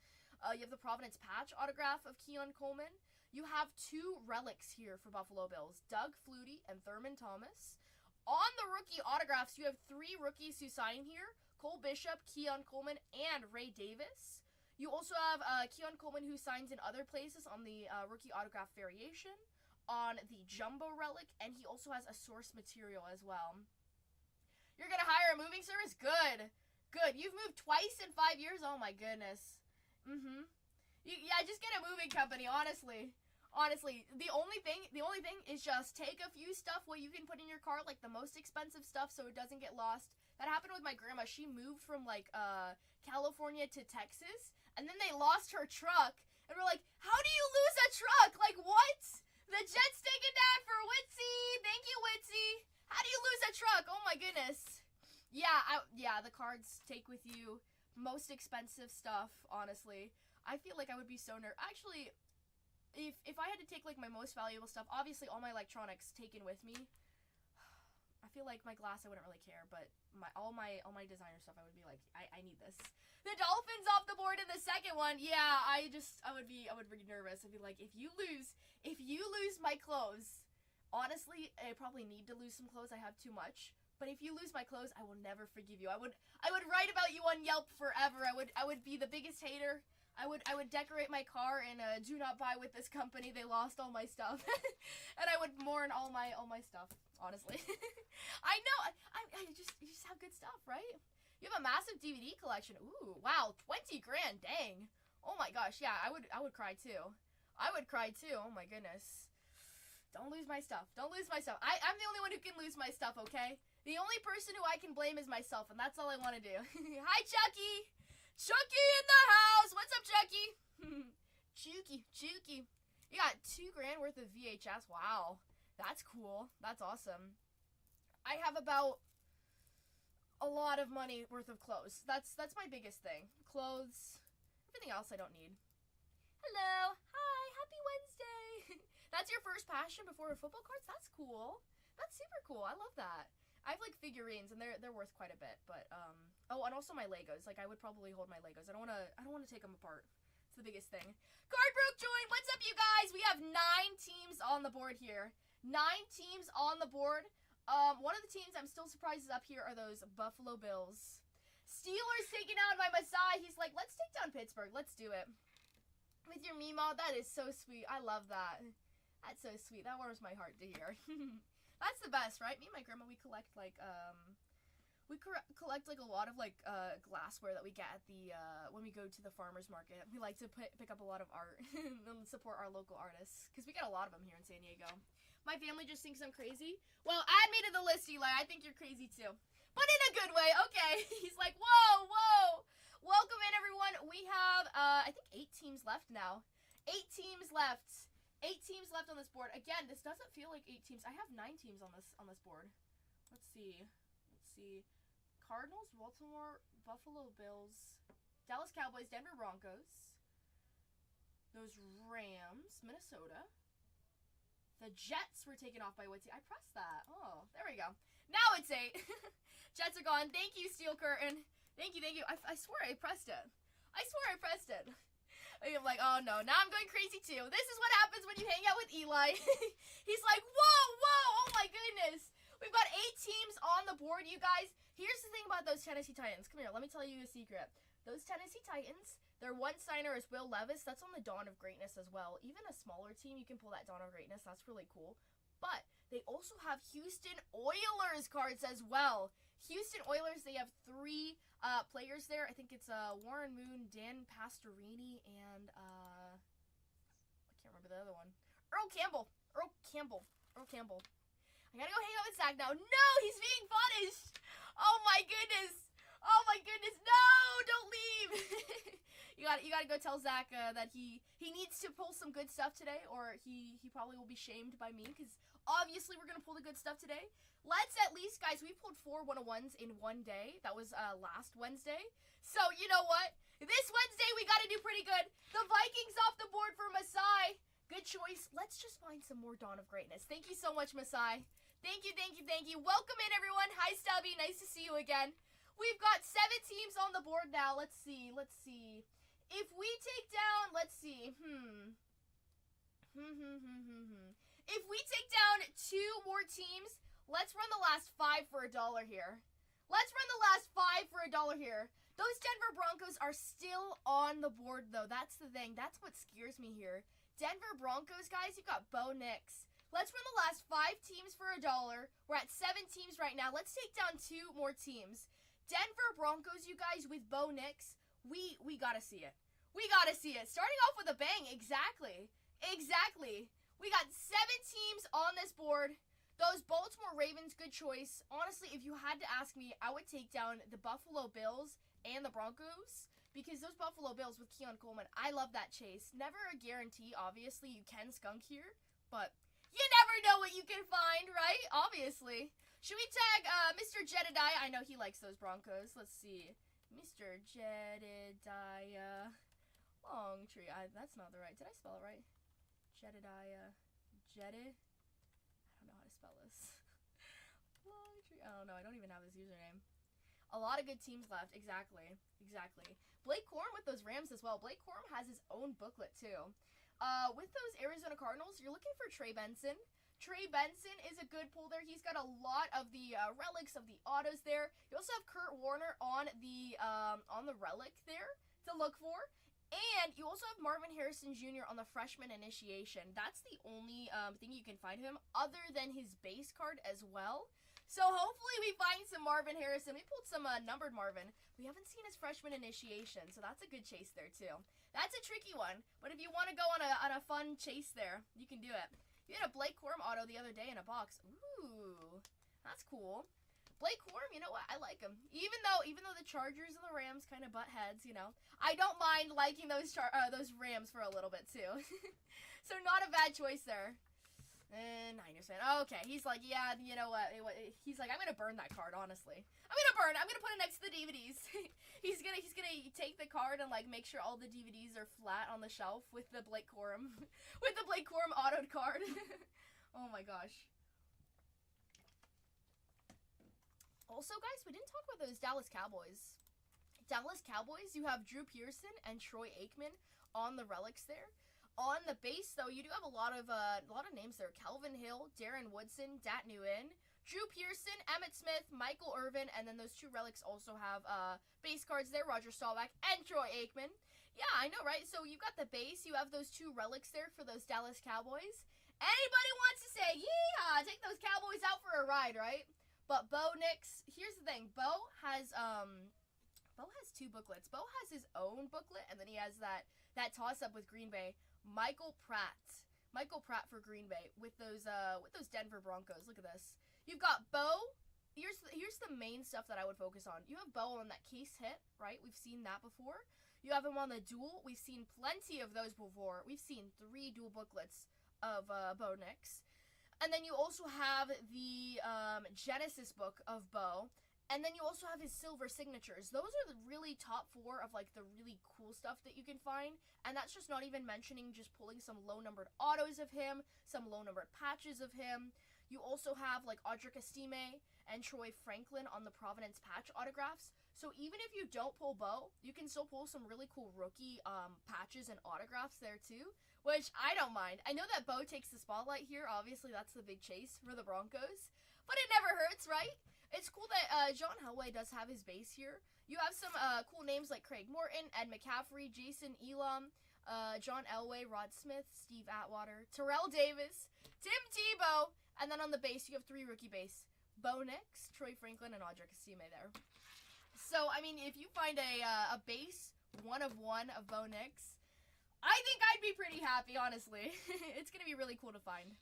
You have the Providence Patch autograph of Keon Coleman. You have 2 relics here for Buffalo Bills, Doug Flutie and Thurman Thomas. On the rookie autographs, you have 3 rookies who sign here, Cole Bishop, Keon Coleman, and Ray Davis. You also have Keon Coleman who signs in other places on the rookie autograph variation, on the Jumbo relic, and he also has a source material as well. You're going to hire a moving service? Good. Good. You've moved twice in 5 years? Oh my goodness. Yeah, just get a moving company, honestly. Honestly, the only thing is just take a few stuff what you can put in your car, like the most expensive stuff so it doesn't get lost. That happened with my grandma. She moved from like California to Texas, and then they lost her truck. And we're like, how do you lose a truck? Like, what? The jet's taken down for Witsy. Thank you, Witsy. How do you lose a truck? Oh my goodness. Yeah, the cards take with you most expensive stuff, honestly. I feel like I would be so Actually, if I had to take like my most valuable stuff, obviously all my electronics taken with me. I feel like my glass I wouldn't really care, but all my designer stuff I would be like, I need this. The Dolphins off the board in the second one. Yeah, I would be nervous. I'd be like, if you lose my clothes, honestly, I probably need to lose some clothes. I have too much. But if you lose my clothes, I will never forgive you. I would write about you on Yelp forever. I would be the biggest hater. I would decorate my car and do not buy with this company. They lost all my stuff. And I would mourn all my stuff, honestly. I know. You just have good stuff, right? You have a massive DVD collection. Ooh, wow, 20 grand, dang. Oh my gosh, yeah, I would cry too. I would cry too. Oh my goodness. Don't lose my stuff. Don't lose my stuff. I'm the only one who can lose my stuff, okay? The only person who I can blame is myself, and that's all I want to do. Hi, Chucky. Chucky in the house. What's up, Chucky? Chucky. You got 2 grand worth of VHS. Wow. That's cool. That's awesome. I have about a lot of money worth of clothes. That's my biggest thing. Clothes. Everything else I don't need. Hello. Hi. Happy Wednesday. That's your first passion before football cards? That's cool. That's super cool. I love that. I have like figurines and they're worth quite a bit, but oh, and also my Legos. Like I would probably hold my Legos. I don't want to take them apart. It's the biggest thing. Card broke join. What's up, you guys? We have 9 teams on the board here. 9 teams on the board. One of the teams I'm still surprised is up here are those Buffalo Bills. Steelers taken out by Masai. He's like, let's take down Pittsburgh. Let's do it. With your Mima, that is so sweet. I love that. That's so sweet. That warms my heart to hear. That's the best, right? Me and my grandma, we collect like collect like a lot of like glassware that we get at the when we go to the farmers market. We like to pick up a lot of art and support our local artists because we get a lot of them here in San Diego. My family just thinks I'm crazy. Well, add me to the list, Eli. I think you're crazy too, but in a good way. Okay. He's like, whoa. Welcome in, everyone. We have I think 8 teams left now. 8 teams left. 8 teams left on this board. Again, this doesn't feel like 8 teams. I have 9 teams on this board. Let's see. Cardinals, Baltimore, Buffalo Bills, Dallas Cowboys, Denver Broncos, those Rams, Minnesota. The Jets were taken off by Witsy. I pressed that. Oh, there we go. Now it's 8. Jets are gone. Thank you, Steel Curtain. Thank you. I swear I pressed it. I'm like, oh no, now I'm going crazy too. This is what happens when you hang out with Eli. He's like, whoa, oh my goodness. We've got 8 teams on the board, you guys. Here's the thing about those Tennessee Titans. Come here, let me tell you a secret. Those Tennessee Titans, their one signer is Will Levis. That's on the Dawn of Greatness as well. Even a smaller team, you can pull that Dawn of Greatness. That's really cool. But they also have Houston Oilers cards as well. Houston Oilers, they have 3 players there. I think it's Warren Moon, Dan Pastorini, and I can't remember the other one. Earl Campbell. I gotta go hang out with Zach now. No, he's being punished. Oh my goodness. No, don't leave. You gotta go tell Zach that he needs to pull some good stuff today, or he probably will be shamed by me, because obviously we're gonna pull the good stuff today. Let's at least, guys, we pulled 4 101s in one day. That was last Wednesday. So you know what? This Wednesday we gotta do pretty good. The Vikings off the board for Masai. Good choice. Let's just find some more Dawn of Greatness. Thank you so much, Masai. Thank you, thank you, thank you. Welcome in, everyone. Hi, Stubby. Nice to see you again. We've got 7 teams on the board now. Let's see. If we take down, let's see. If we take down 2 more teams, let's run the last 5 for $1 here. Let's run the last 5 for $1 here. Those Denver Broncos are still on the board, though. That's the thing. That's what scares me here. Denver Broncos, guys, you got Bo Nix. Let's run the last 5 teams for $1. We're at 7 teams right now. Let's take down 2 more teams. Denver Broncos, you guys, with Bo Nix, we gotta see it. We gotta see it. Starting off with a bang. Exactly. We got 7 teams on this board. Those Baltimore Ravens, good choice. Honestly, if you had to ask me, I would take down the Buffalo Bills and the Broncos. Because those Buffalo Bills with Keon Coleman, I love that chase. Never a guarantee, obviously. You can skunk here, but you never know what you can find, right? Obviously. Should we tag Mr. Jedediah? I know he likes those Broncos. Let's see. Mr. Jedediah Longtree. That's not the right. Did I spell it right? Jedediah. I don't know how to spell this. Longtree. Oh, no, I don't even have his username. A lot of good teams left. Exactly. Blake Corum with those Rams as well. Blake Corum has his own booklet too. With those Arizona Cardinals, you're looking for Trey Benson. Trey Benson is a good pull there. He's got a lot of the relics of the autos there. You also have Kurt Warner on the relic there to look for. And you also have Marvin Harrison Jr. on the freshman initiation. That's the only thing you can find him other than his base card as well. So hopefully we find some Marvin Harrison. We pulled some numbered Marvin. We haven't seen his freshman initiation, so that's a good chase there too. That's a tricky one, but if you want to go on a fun chase there, you can do it. You had a Blake Corum auto the other day in a box. Ooh, that's cool. Blake Corum, you know what? I like him. Even though the Chargers and the Rams kind of butt heads, you know, I don't mind liking those Rams for a little bit too. So not a bad choice there. And Niners fan. Okay, he's like, yeah, you know what? He's like, I'm gonna burn that card. Honestly, I'm gonna put it next to the DVDs. he's gonna take the card and like make sure all the DVDs are flat on the shelf with the Blake Corum, autoed card. Oh my gosh. Also, guys, we didn't talk about those Dallas Cowboys. You have Drew Pearson and Troy Aikman on the relics there. On the base, though, you do have a lot of names there. Calvin Hill, Darren Woodson, Dat Nguyen, Drew Pearson, Emmitt Smith, Michael Irvin, and then those 2 relics also have base cards there, Roger Staubach and Troy Aikman. Yeah, I know, right? So you got the base, you have those 2 relics there for those Dallas Cowboys. Anybody wants to say, yeehaw, take those Cowboys out for a ride, right? But Bo Nix, here's the thing. Bo has 2 booklets. Bo has his own booklet, and then he has that toss-up with Green Bay. Michael Pratt for Green Bay with those Denver Broncos. Look at this. You've got Bo. Here's the main stuff that I would focus on. You have Bo on that case hit, right? We've seen that before. You have him on the duel. We've seen plenty of those before. We've seen 3 dual booklets of Bo Nix. And then you also have the Genesis book of Bo. And then you also have his silver signatures. Those are the really top 4 of like the really cool stuff that you can find. And that's just not even mentioning just pulling some low-numbered autos of him, some low-numbered patches of him. You also have like Audric Estime and Troy Franklin on the Providence patch autographs. So even if you don't pull Bo, you can still pull some really cool rookie patches and autographs there too, which I don't mind. I know that Bo takes the spotlight here. Obviously, that's the big chase for the Broncos. But it never hurts, right? It's cool that John Elway does have his base here. You have some cool names like Craig Morton, Ed McCaffrey, Jason Elam, John Elway, Rod Smith, Steve Atwater, Terrell Davis, Tim Tebow, and then on the base you have 3 rookie base. Bo Nix, Troy Franklin, and Audric Estime there. So, I mean, if you find a base 1 of 1 of Bo Nix, I think I'd be pretty happy, honestly. It's going to be really cool to find.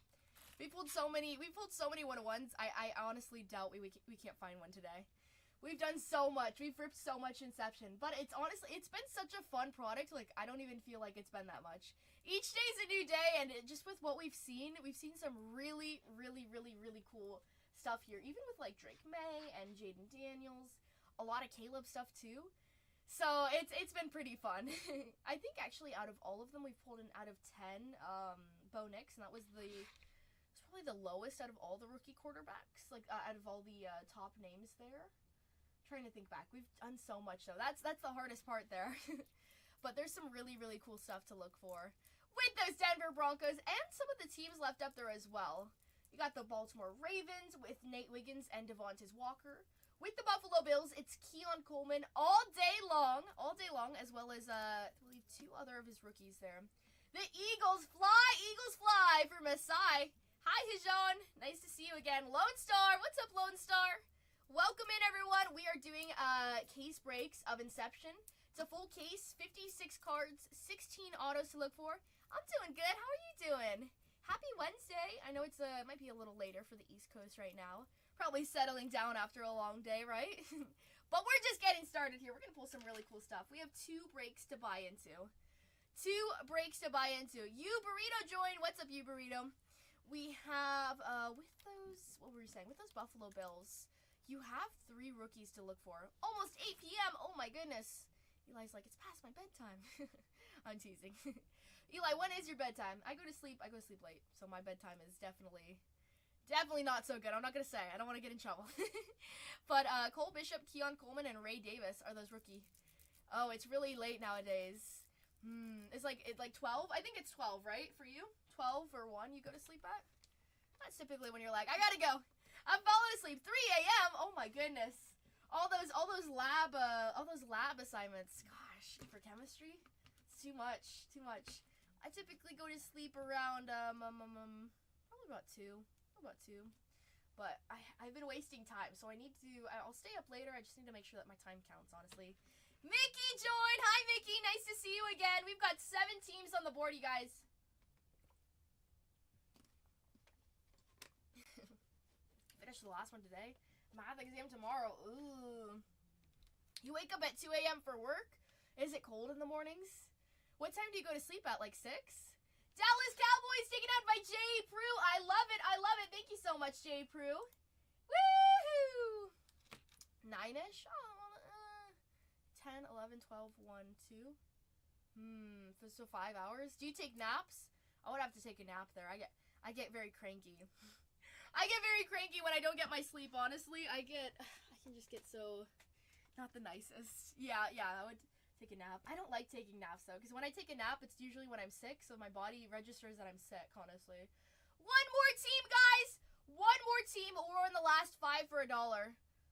We pulled so many 1-of-1s. I honestly doubt we can't find one today. We've done so much. We've ripped so much Inception. But it's been such a fun product. Like, I don't even feel like it's been that much. Each day's a new day, and just with what we've seen some really, really, really, really cool stuff here. Even with, like, Drake May and Jaden Daniels. A lot of Caleb stuff, too. So, it's been pretty fun. I think, actually, out of all of them, we've pulled an out of 10, Bo Nix, and that was probably the lowest out of all the rookie quarterbacks, like out of all the top names there. Trying to think back. We've done so much though. That's the hardest part there. But there's some really, really cool stuff to look for with those Denver Broncos and some of the teams left up there as well. You got the Baltimore Ravens with Nate Wiggins and Devontae Walker. With the Buffalo Bills, it's Keon Coleman all day long, as well as I believe 2 other of his rookies there. The Eagles fly for Masai. Hi, Hijon. Nice to see you again. Lone Star, what's up, Lone Star? Welcome in, everyone. We are doing case breaks of Inception. It's a full case, 56 cards, 16 autos to look for. I'm doing good. How are you doing? Happy Wednesday. I know it might be a little later for the East Coast right now. Probably settling down after a long day, right? But we're just getting started here. We're going to pull some really cool stuff. We have 2 breaks to buy into. You Burrito joined. What's up, you Burrito? We have, with those, what were you saying? With those Buffalo Bills, you have 3 rookies to look for. Almost 8 p.m. Oh my goodness. Eli's like, it's past my bedtime. I'm teasing. Eli, when is your bedtime? I go to sleep late. So my bedtime is definitely not so good. I'm not going to say. I don't want to get in trouble. But Cole Bishop, Keon Coleman, and Ray Davis are those rookie. Oh, it's really late nowadays. It's like 12? I think it's 12, right? For you? 12 or 1 you go to sleep at? That's typically when you're like, I gotta go. I'm falling asleep. 3 a.m. Oh my goodness. All those lab assignments. Gosh, for chemistry, it's too much. I typically go to sleep around probably about 2. But I've been wasting time, so I'll stay up later. I just need to make sure that my time counts, honestly. Mickey joined. Hi, Mickey. Nice to see you again. We've got 7 teams on the board, you guys. Finish the last one today. Math exam tomorrow. Ooh. You wake up at 2 a.m. for work? Is it cold in the mornings? What time do you go to sleep at? Like 6? Dallas Cowboys taken out by Jay Prue. I love it. Thank you so much, Jay Prue. Woohoo! 9-ish? 10, 11, 12, 1, 2. So 5 hours. Do you take naps? I would have to take a nap there. I get very cranky. I get very cranky when I don't get my sleep, honestly. I can just get so not the nicest. Yeah, I would take a nap. I don't like taking naps though, because when I take a nap, it's usually when I'm sick, so my body registers that I'm sick, honestly. One more team, guys! One more team, but we're in the last 5 for $1.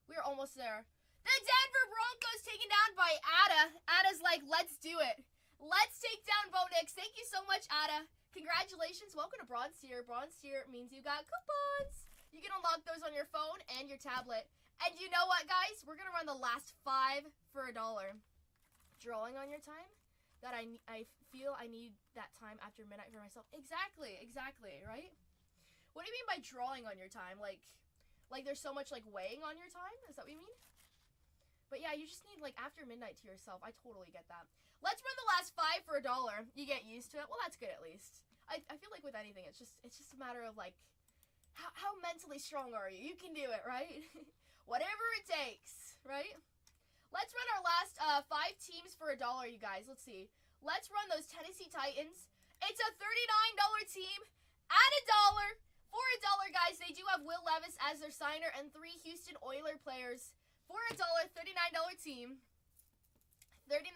We're almost there. The Denver Broncos taken down by Ada. Ada's like, let's do it. Let's take down Bo Nix. Thank you so much, Ada. Congratulations. Welcome to Bronze Tier. Bronze Tier means you got coupons. You can unlock those on your phone and your tablet. And you know what, guys? We're going to run the last 5 for $1. Drawing on your time? That I feel I need that time after midnight for myself. Exactly, right? What do you mean by drawing on your time? Like there's so much like weighing on your time? Is that what you mean? But yeah, you just need like after midnight to yourself. I totally get that. Let's run the last 5 for $1. You get used to it. Well, that's good at least. I feel like with anything, it's just a matter of like, how mentally strong are you? You can do it, right? Whatever it takes, right? Let's run our last 5 teams for $1, you guys. Let's see. Let's run those Tennessee Titans. It's a $39 team at $1. For $1, guys, they do have Will Levis as their signer and 3 Houston Oilers players. For $1, $39 team. $39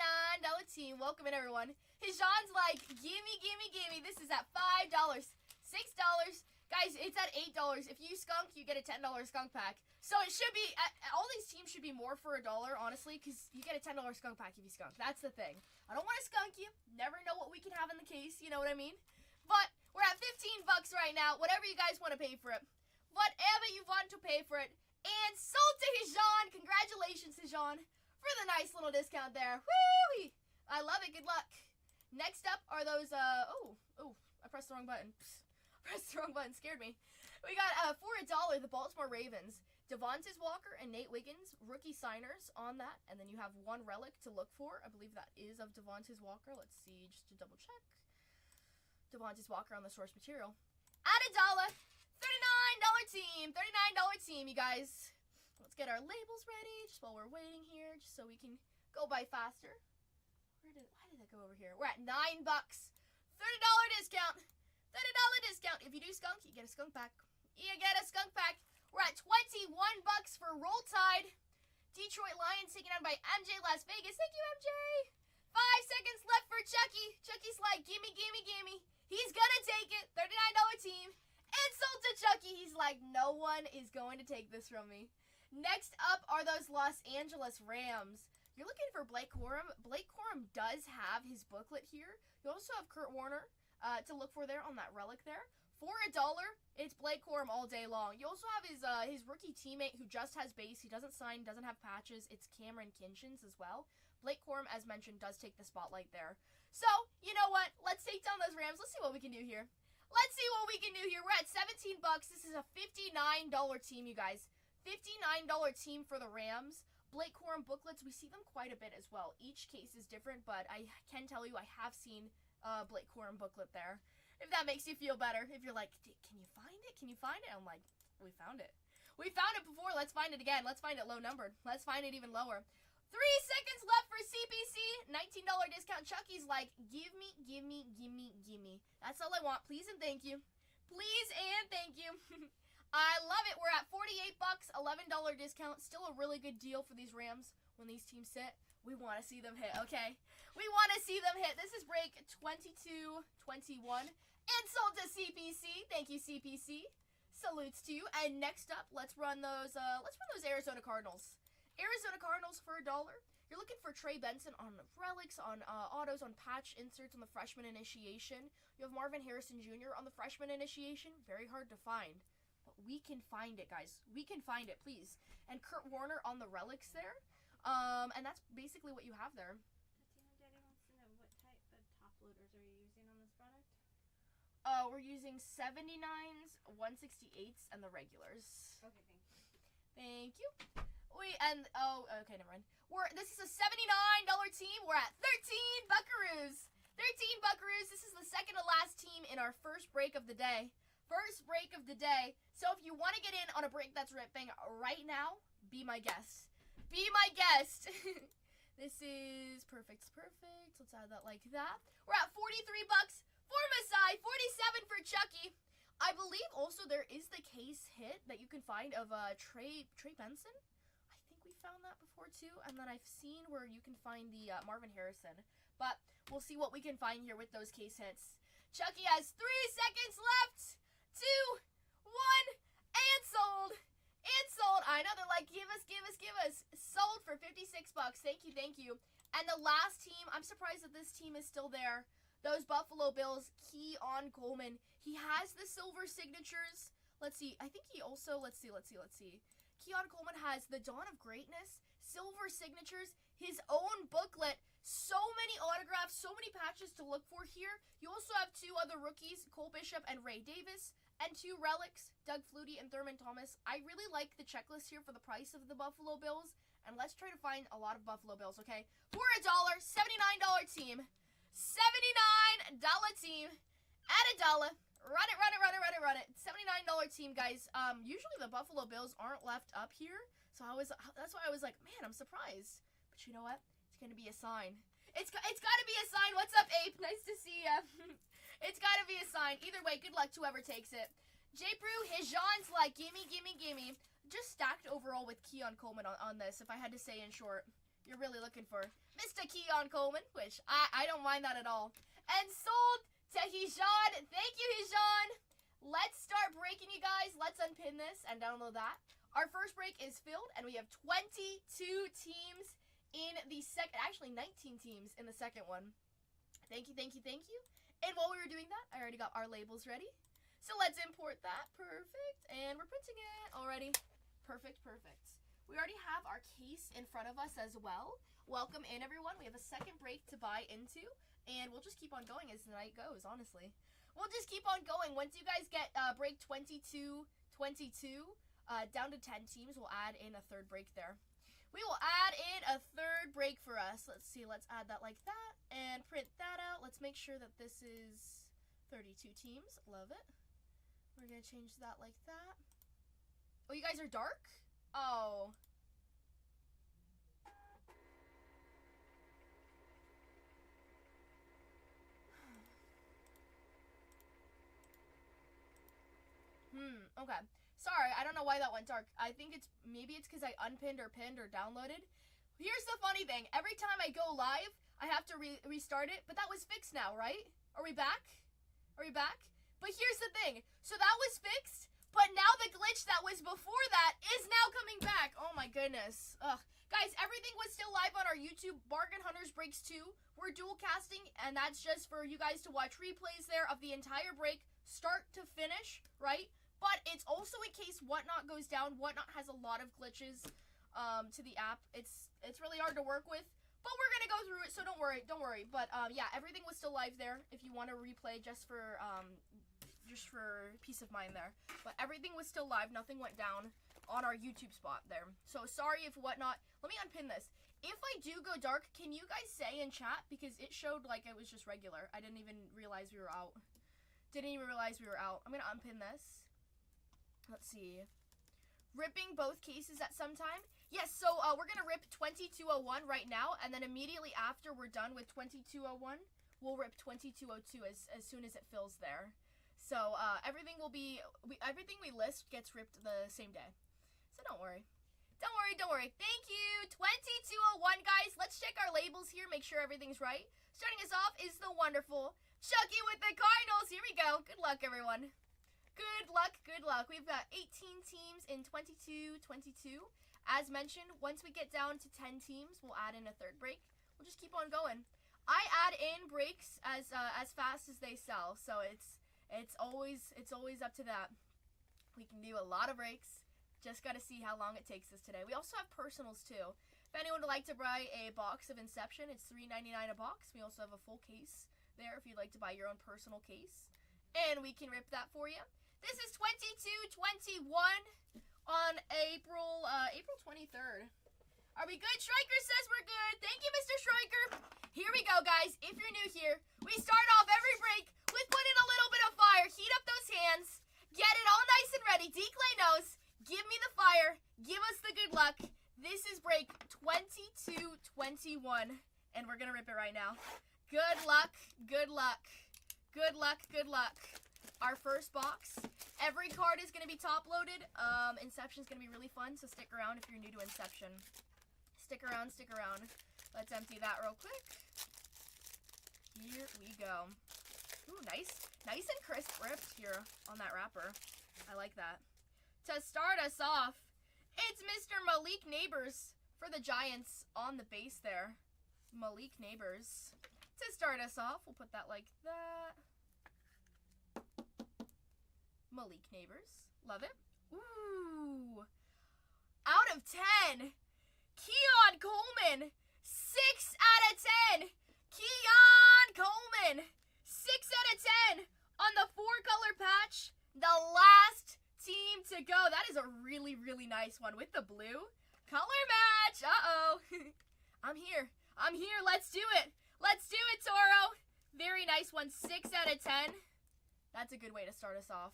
team. Welcome in, everyone. Hijan's like, gimme. This is at $5. $6. Guys, it's at $8. If you skunk, you get a $10 skunk pack. So it should be, all these teams should be more for $1, honestly, because you get a $10 skunk pack if you skunk. That's the thing. I don't want to skunk you. Never know what we can have in the case, you know what I mean? But we're at $15 right now. Whatever you guys want to pay for it. Whatever you want to pay for it. And sold to Hijan. Congratulations, Hijan, for the nice little discount there. Woo-wee. I love it. Good luck. Next up are those, oh, I pressed the wrong button. Scared me. We got, for $1, the Baltimore Ravens. Devontae Walker and Nate Wiggins, rookie signers on that. And then you have 1 relic to look for. I believe that is of Devontae Walker. Let's see, just to double check. Devontae Walker on the source material. At $1. $39 team, you guys. Let's get our labels ready just while we're waiting here, just so we can go by faster. Why did that go over here? We're at $9. $30 discount. $30 $30 discount. If you do skunk, you get a skunk pack. You get a skunk pack. We're at $21 for Roll Tide. Detroit Lions taken on by MJ Las Vegas. Thank you, MJ. 5 seconds left for Chucky. Chucky's like, gimme, gimme, gimme. He's gonna take it. $39 team. Insult to Chucky. He's like, no one is going to take this from me. Next up are those Los Angeles Rams. You're looking for Blake Corum. Blake Corum does have his booklet here. You also have Kurt Warner to look for there on that relic there. For $1, it's Blake Corum all day long. You also have his rookie teammate who just has base. He doesn't sign, doesn't have patches. It's Cameron Kinchins as well. Blake Corum, as mentioned, does take the spotlight there. So, you know what? Let's take down those Rams. Let's see what we can do here. Let's see what we can do here. We're at $17. This is a $59 team, you guys. $59 team for the Rams. Blake Corum booklets, we see them quite a bit as well. Each case is different, but I can tell you I have seen Blake Corum booklet there. If that makes you feel better. If you're like, can you find it? Can you find it? I'm like, we found it. We found it before. Let's find it again. Let's find it low numbered. Let's find it even lower. 3 seconds left for CPC. $19 discount. Chucky's like, give me, give me, give me, give me. That's all I want. Please and thank you. Please and thank you. I love it. We're at $48. $11 discount. Still a really good deal for these Rams when these teams sit. We want to see them hit, okay? We want to see them hit. This is break 22-21. Insult to CPC. Thank you, CPC. Salutes to you. And next up, let's run those Arizona Cardinals. Arizona Cardinals for $1. You're looking for Trey Benson on relics, on autos, on patch inserts on the freshman initiation. You have Marvin Harrison Jr. on the freshman initiation. Very hard to find. But we can find it, guys. We can find it, please. And Kurt Warner on the relics there. And that's basically what you have there. Tatianna, Daddy wants to know what type of top loaders are you using on this product? We're using 79s, 168s, and the regulars. Okay, thank you. Thank you. Okay, never mind. This is a $79 team. We're at 13 Buckaroos. 13 Buckaroos. This is the second to last team in our first break of the day. First break of the day. So if you want to get in on a break that's ripping right now, be my guest. Be my guest. This is perfect. Perfect. Let's add that like that. We're at $43 for Masai. 47 for Chucky. I believe also there is the case hit that you can find of Trey Benson. I think we found that before too. And then I've seen where you can find the Marvin Harrison. But we'll see what we can find here with those case hits. Chucky has 3 seconds left. 2, 1, and sold. And sold. I know they're like, give us. Sold for $56. Thank you. And the last team, I'm surprised that this team is still there. Those Buffalo Bills, Keon Coleman. He has the silver signatures. Let's see. I think he also, let's see. Keon Coleman has the Dawn of Greatness, silver signatures, his own booklet, so many autographs, so many patches to look for here. You also have 2 other rookies, Cole Bishop and Ray Davis. And 2 relics, Doug Flutie and Thurman Thomas. I really like the checklist here for the price of the Buffalo Bills. And let's try to find a lot of Buffalo Bills, okay? For $1, $79 team. $79 team. At $1. Run it. $79 team, guys. Usually the Buffalo Bills aren't left up here. So that's why I was like, man, I'm surprised. But you know what? It's going to be a sign. It's got to be a sign. What's up, Ape? Nice to see ya. It's got to be a sign. Either way, good luck to whoever takes it. J. Brew, his Jean's like, gimme. Just stacked overall with Keon Coleman on this, if I had to say in short. You're really looking for Mr. Keon Coleman, which I don't mind that at all. And sold to Hijan. Thank you, Hijan. Let's start breaking, you guys. Let's unpin this and download that. Our first break is filled, and we have 22 teams in the second. Actually, 19 teams in the second one. Thank you. And while we were doing that, I already got our labels ready. So let's import that. Perfect. And we're printing it already. Perfect. We already have our case in front of us as well. Welcome in, everyone. We have a second break to buy into, and we'll just keep on going as the night goes, honestly. We'll just keep on going. Once you guys get break 22, down to 10 teams, we'll add in a third break there. We will add in a third break for us. Let's see. Let's add that like that and print that out. Let's make sure that this is 32 teams. Love it. We're going to change that like that. Oh, you guys are dark? Oh. Okay. Sorry, I don't know why that went dark. I think maybe it's because I unpinned or pinned or downloaded. Here's the funny thing. Every time I go live, I have to restart it. But that was fixed now, right? Are we back? Are we back? But here's the thing. So that was fixed, but now the glitch that was before that is now coming back. Oh my goodness. Ugh. Guys, everything was still live on our YouTube. Bargain Hunters Breaks 2. We're dual casting, and that's just for you guys to watch replays there of the entire break, start to finish, right? But it's also in case Whatnot goes down. Whatnot has a lot of glitches to the app. It's really hard to work with, but we're gonna go through it, so don't worry. But yeah, everything was still live there if you want to replay just for peace of mind there. But everything was still live. Nothing went down on our YouTube spot there. So sorry if Whatnot. Let me unpin this. If I do go dark, can you guys say in chat, because it showed like it was just regular. I didn't even realize we were out. I'm gonna unpin this. Let's see. Ripping both cases at some time. Yes, so we're gonna rip 2201 right now, and then immediately after we're done with 2201, we'll rip 2202 as soon as it fills there. So everything we list gets ripped the same day. So don't worry. Thank you. 2201, guys. Let's check our labels here, make sure everything's right. Starting us off is the wonderful Chucky with the Cardinals. Here we go. Good luck, everyone. Good luck. We've got 18 teams in 22-22. As mentioned, once we get down to 10 teams, we'll add in a third break. We'll just keep on going. I add in breaks as fast as they sell, so it's always up to that. We can do a lot of breaks. Just got to see how long it takes us today. We also have personals too. If anyone would like to buy a box of Inception, it's $3.99 a box. We also have a full case there if you'd like to buy your own personal case. And we can rip that for you. This is 22-21 on April 23rd. Are we good? Striker says we're good. Thank you, Mr. Striker. Here we go, guys. If you're new here, we start off every break with putting a little bit of fire. Heat up those hands. Get it all nice and ready. D-Clay knows. Give me the fire. Give us the good luck. This is break 22-21, and we're going to rip it right now. Good luck. Our first box. Every card is going to be top-loaded. Inception is going to be really fun, so stick around if you're new to Inception. Stick around. Let's empty that real quick. Here we go. Ooh, nice and crisp ripped here on that wrapper. I like that. To start us off, it's Mr. Malik Neighbors for the Giants on the base there. Malik Neighbors. To start us off, we'll put that like that. Malik Neighbors. Love it. Ooh. Out of 10. Keon Coleman. 6 out of 10. Keon Coleman. 6 out of 10 on the 4-color patch. The last team to go. That is a really, really nice one with the blue. Color match. Uh-oh. I'm here. Let's do it. Toro. Very nice one. 6 out of 10. That's a good way to start us off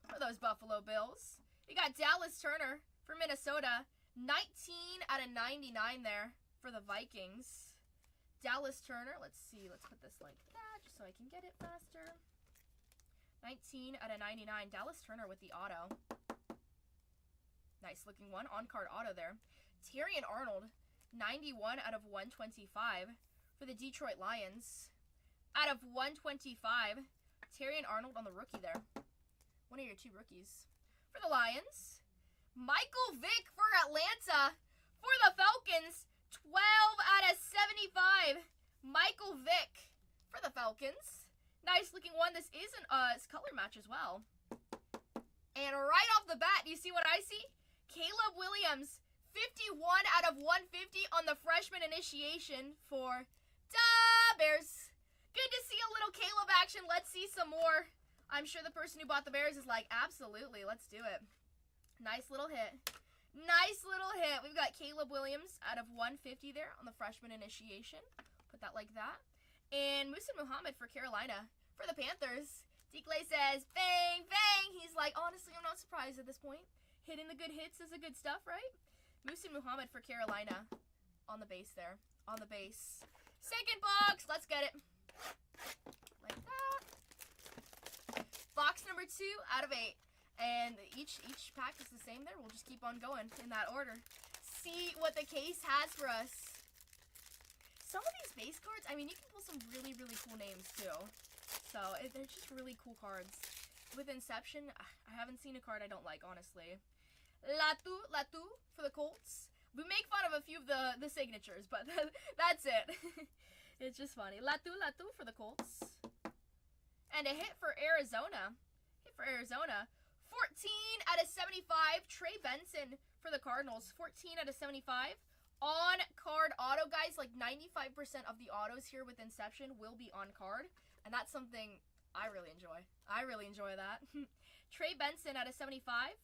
for those Buffalo Bills. We got Dallas Turner for Minnesota. 19 out of 99 there for the Vikings. Dallas Turner. Let's see. Let's put this like that just so I can get it faster. 19 out of 99. Dallas Turner with the auto. Nice looking one. On-card auto there. Tatianna Arnold. 91 out of 125 for the Detroit Lions. Out of 125. Tatianna Arnold on the rookie there. One of your two rookies. For the Lions. Michael Vick for Atlanta. For the Falcons. 12 out of 75. Michael Vick for the Falcons. Nice looking one. This is it's color match as well. And right off the bat, you see what I see? Caleb Williams, 51 out of 150 on the freshman initiation for the Bears. Good to see a little Caleb action. Let's see some more. I'm sure the person who bought the Bears is like, absolutely, let's do it. Nice little hit. We've got Caleb Williams out of 150 there on the freshman initiation. Put that like that. And Musa Muhammad for Carolina. For the Panthers, D-Clay says, bang, bang. He's like, honestly, I'm not surprised at this point. Hitting the good hits is the good stuff, right? Musa Muhammad for Carolina. On the base there. On the base. Second box. Let's get it. Like that. Box number 2 out of 8. And each pack is the same there. We'll just keep on going in that order. See what the case has for us. Some of these base cards, I mean, you can pull some really, really cool names too. So, they're just really cool cards. With Inception, I haven't seen a card I don't like, honestly. Latu for the Colts. We make fun of a few of the signatures, but that's it. It's just funny. Latu for the Colts. And a hit for Arizona. 14 out of 75. Trey Benson for the Cardinals. 14 out of 75. On card auto, guys. Like 95% of the autos here with Inception will be on card. And that's something I really enjoy. I really enjoy that. Trey Benson out of 75.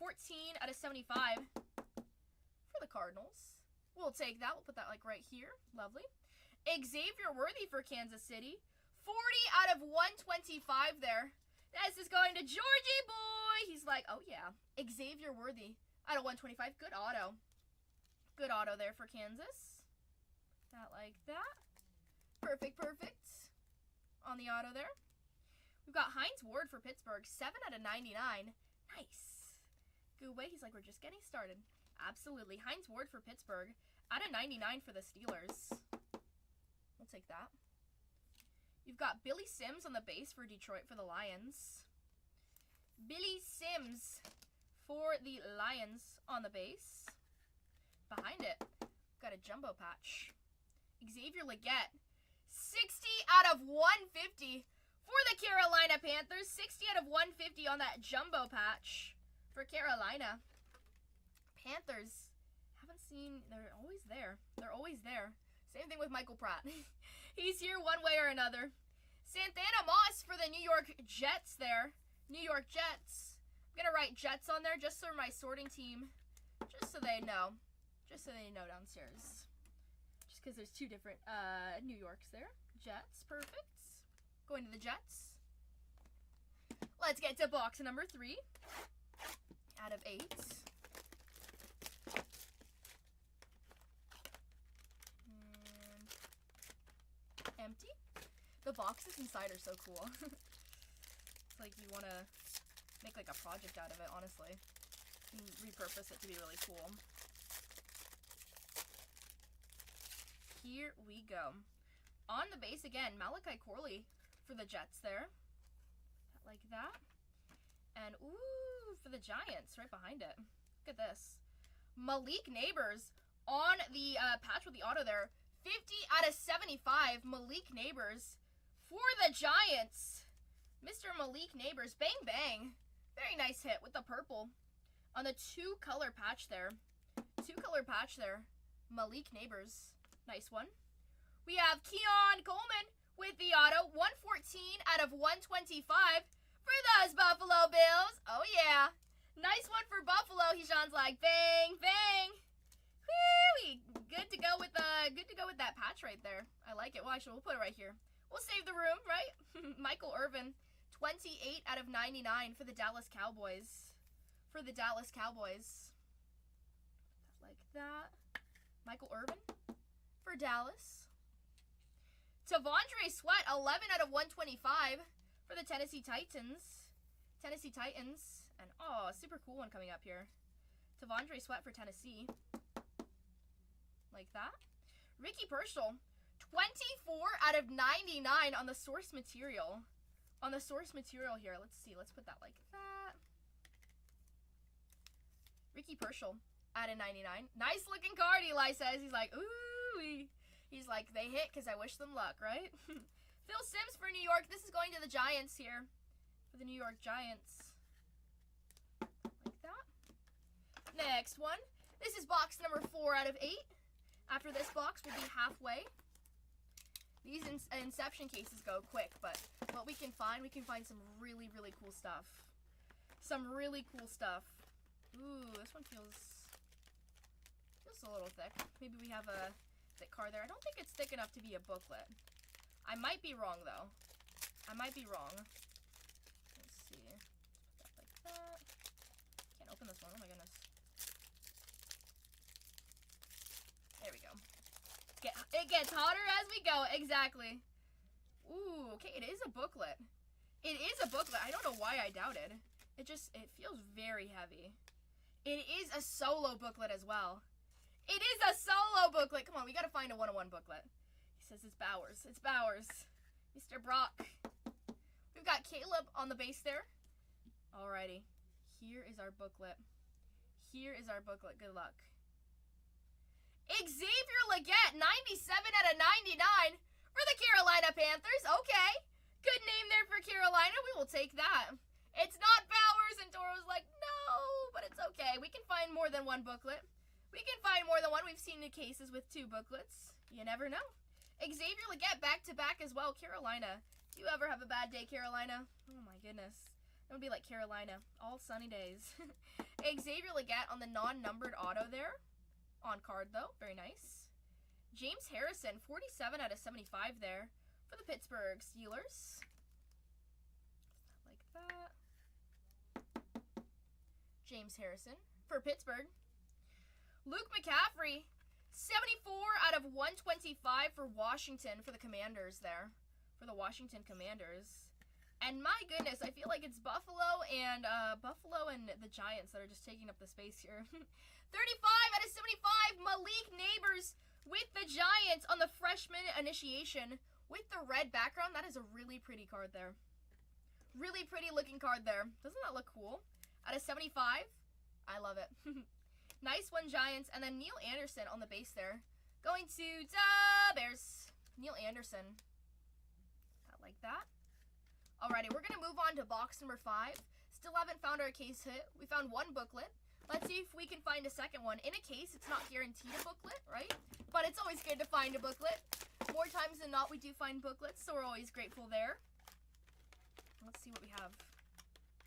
14 out of 75 for the Cardinals. We'll take that. We'll put that like right here. Lovely. Xavier Worthy for Kansas City. 40 out of 125 there. This is going to Georgie boy. He's like, oh yeah. Xavier Worthy out of 125. Good auto. Good auto there for Kansas. That like that. Perfect. On the auto there. We've got Hines Ward for Pittsburgh. 7 out of 99. Nice. Good way. He's like, we're just getting started. Absolutely. Hines Ward for Pittsburgh. Out of 99 for the Steelers. We'll take that. You've got Billy Sims on the base for Detroit for the Lions. Billy Sims for the Lions on the base. Behind it, got a jumbo patch. Xavier Legette. 60 out of 150 for the Carolina Panthers. 60 out of 150 on that jumbo patch for Carolina. Panthers, haven't seen, they're always there. They're always there. Same thing with Michael Pratt. He's here one way or another. Santana Moss for the New York Jets there. New York Jets. I'm going to write Jets on there just for my sorting team. Just so they know. Just so they know downstairs. Just because there's two different New Yorks there. Jets. Perfect. Going to the Jets. Let's get to box number 3. Out of 8. Empty. The boxes inside are so cool. It's like you want to make like a project out of it, honestly. And repurpose it to be really cool. Here we go. On the base again, Malachi Corley for the Jets there. Like that. And ooh, for the Giants, right behind it. Look at this. Malik Neighbors on the patch with the auto there. 50 out of 75, Malik Neighbors for the Giants. Mr. Malik Neighbors, bang, bang. Very nice hit with the purple on the 2-color patch there. 2-color patch there. Malik Neighbors, nice one. We have Keon Coleman with the auto, 114 out of 125 for those Buffalo Bills. Oh, yeah. Nice one for Buffalo. Sean's like, bang, bang. Whee! Good to go with that patch right there. I like it. Well, actually, we'll put it right here. We'll save the room, right? Michael Irvin, 28 out of 99 for the Dallas Cowboys. For the Dallas Cowboys. Like that. Michael Irvin for Dallas. Tavondre Sweat, 11 out of 125 for the Tennessee Titans. Tennessee Titans. And, oh, super cool one coming up here. Tavondre Sweat for Tennessee. Like that. Ricky Pershall, 24 out of 99 on the source material. On the source material here. Let's see. Let's put that like that. Ricky Pershall out of 99. Nice looking card, Eli says. He's like, ooh. He's like, they hit because I wish them luck, right? Phil Simms for New York. This is going to the Giants here. For the New York Giants. Like that. Next one. This is box number 4 out of 8. After this box, we'll be halfway. These Inception cases go quick, but what we can find some really, really cool stuff. Some really cool stuff. Ooh, this one feels just a little thick. Maybe we have a thick card there. I don't think it's thick enough to be a booklet. I might be wrong, though. I might be wrong. Let's see. Put that like that. Can't open this one. Oh, my goodness. There we go. It gets hotter as we go. Exactly. Ooh, okay. It is a booklet. It is a booklet. I don't know why I doubted. It feels very heavy. It is a solo booklet as well. It is a solo booklet. Come on, we gotta find a 101 booklet. He says it's Bowers. It's Bowers. Mr. Brock. We've got Caleb on the base there. Alrighty. Here is our booklet. Here is our booklet. Good luck. Xavier Legette, 97 out of 99 for the Carolina Panthers. Okay. Good name there for Carolina. We will take that. It's not Bowers, and Toro's like, no, but it's okay. We can find more than one booklet. We can find more than one. We've seen the cases with 2 booklets. You never know. Xavier Legette back-to-back as well. Carolina. Do you ever have a bad day, Carolina? Oh, my goodness. It would be like Carolina. All sunny days. Xavier Legette on the non-numbered auto there. On card, though. Very nice. James Harrison, 47 out of 75 there for the Pittsburgh Steelers. Like that. James Harrison for Pittsburgh. Luke McCaffrey, 74 out of 125 for Washington for the Commanders there. For the Washington Commanders. And my goodness, I feel like it's Buffalo and the Giants that are just taking up the space here. 35 out of 75, Malik Neighbors with the Giants on the freshman initiation with the red background. That is a really pretty card there. Really pretty looking card there. Doesn't that look cool? Out of 75, I love it. Nice one, Giants. And then Neil Anderson on the base there. Going to the Bears. Neil Anderson. Like that. Alrighty, we're going to move on to box number 5. Still haven't found our case hit. We found 1 booklet. Let's see if we can find a second one. In a case, it's not guaranteed a booklet, right? But it's always good to find a booklet. More times than not, we do find booklets, so we're always grateful there. Let's see what we have.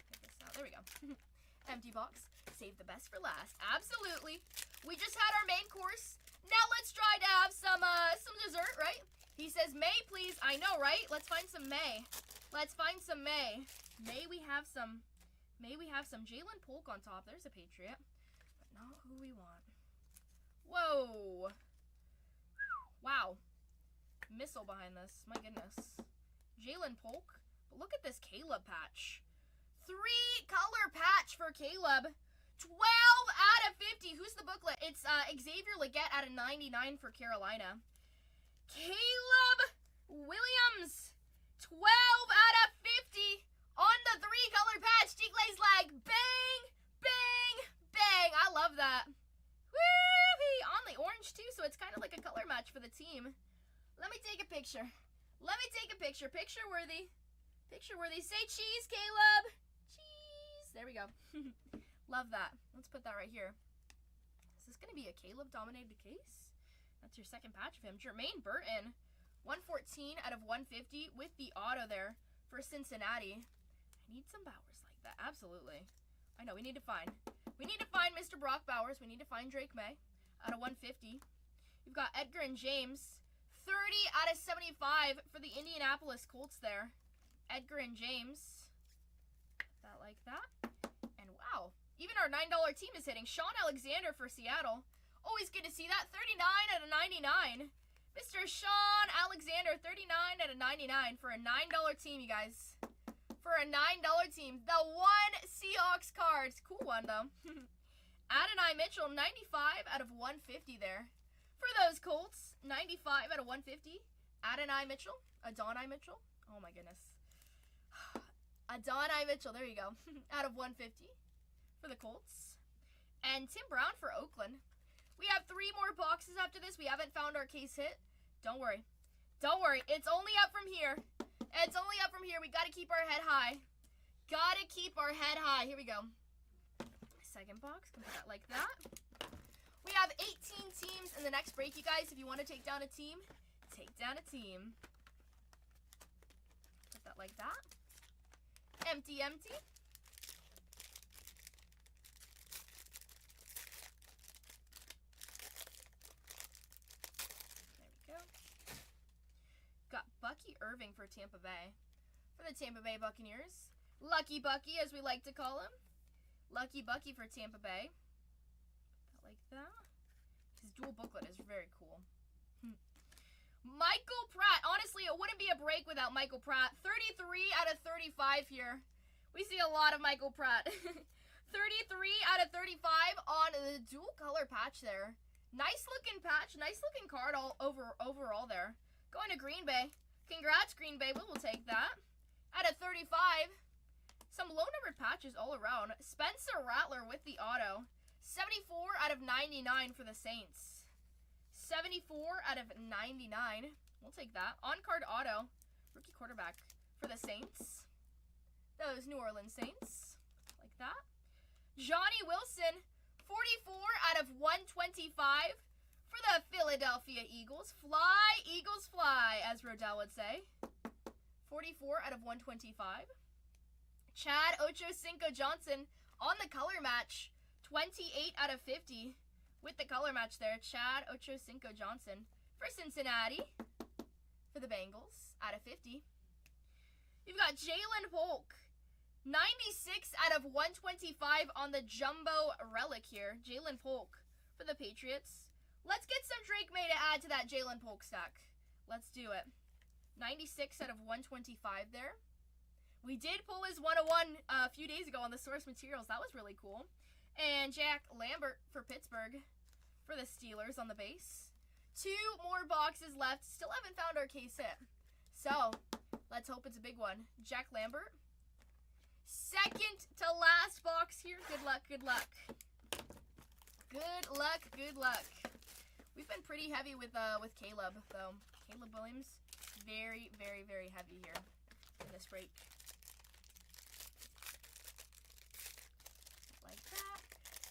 Get this out. There we go. Empty box. Save the best for last. Absolutely. We just had our main course. Now let's try to have some dessert, right? He says, May, please. I know, right? Let's find some May. Let's find some May. May we have some Jalen Polk on top. There's a Patriot. But not who we want. Whoa. Wow. Missile behind this. My goodness. Jalen Polk. But look at this Caleb patch. 3-color patch for Caleb. 12 out of 50. Who's the booklet? It's Xavier Legette out of 99 for Carolina. Caleb Williams. 12 out of 50 on the 3-color patch. G-Glaze like bang, bang, bang. I love that. Woo-hee. On the orange too, so it's kind of like a color match for the team. Let me take a picture. Let me take a picture. Picture worthy. Picture worthy. Say cheese, Caleb. Cheese. There we go. Love that. Let's put that right here. Is this going to be a Caleb-dominated case? That's your second patch of him. Jermaine Burton, 114 out of 150 with the auto there for Cincinnati. I need some Bowers like that. Absolutely. I know. We need to find Mr. Brock Bowers. We need to find Drake May out of 150. We've got Edgar and James, 30 out of 75 for the Indianapolis Colts there. Edgar and James. Put that like that. And wow. Even our $9 team is hitting. Sean Alexander for Seattle. Always good to see that. 39 out of 99. Mr. Sean Alexander, 39 out of 99 for a $9 team, you guys. For a $9 team. The 1 Seahawks cards. Cool one, though. Adonai Mitchell, 95 out of 150 there. For those Colts, 95 out of 150. Adonai Mitchell. Adonai Mitchell. Oh, my goodness. Adonai Mitchell, there you go. Out of 150 for the Colts. And Tim Brown for Oakland. We have 3 more boxes after this. We haven't found our case hit. Don't worry. Don't worry. It's only up from here. It's only up from here. We got to keep our head high. Got to keep our head high. Here we go. Second box. Can put that like that. We have 18 teams in the next break, you guys. If you want to take down a team, take down a team. Put that like that. Empty, empty. Got Bucky Irving for Tampa Bay. For the Tampa Bay Buccaneers. Lucky Bucky, as we like to call him. Lucky Bucky for Tampa Bay. Like that. His dual booklet is very cool. Michael Pratt. Honestly, it wouldn't be a break without Michael Pratt. 33 out of 35 here We see a lot of Michael Pratt. 33 out of 35 on the dual color patch there. Nice looking patch, nice looking card overall there. Going to Green Bay. Congrats, Green Bay. We will take that. Out of 35, some low numbered patches all around. Spencer Rattler with the auto. 74 out of 99 for the Saints. 74 out of 99. We'll take that. On-card auto. Rookie quarterback for the Saints. Those New Orleans Saints. Like that. Johnny Wilson. 44 out of 125 for the Philadelphia Eagles. Fly, Eagles, fly, as Rodell would say. 44 out of 125. Chad Ochocinco Johnson on the color match. 28 out of 50 with the color match there. Chad Ochocinco Johnson for Cincinnati. For the Bengals, out of 50. You've got Jalen Polk. 96 out of 125 on the jumbo relic here. Jalen Polk for the Patriots. Let's get some Drake May to add to that Jalen Polk stack. Let's do it. 96 out of 125 there. We did pull his 101 a few days ago on the source materials. That was really cool. And Jack Lambert for Pittsburgh for the Steelers on the base. 2 more boxes left. Still haven't found our case hit. So, let's hope it's a big one. Jack Lambert. Second to last box here. Good luck, good luck. Good luck, good luck. We've been pretty heavy with Caleb, though. Caleb Williams, very, very, very heavy here in this break. Like that.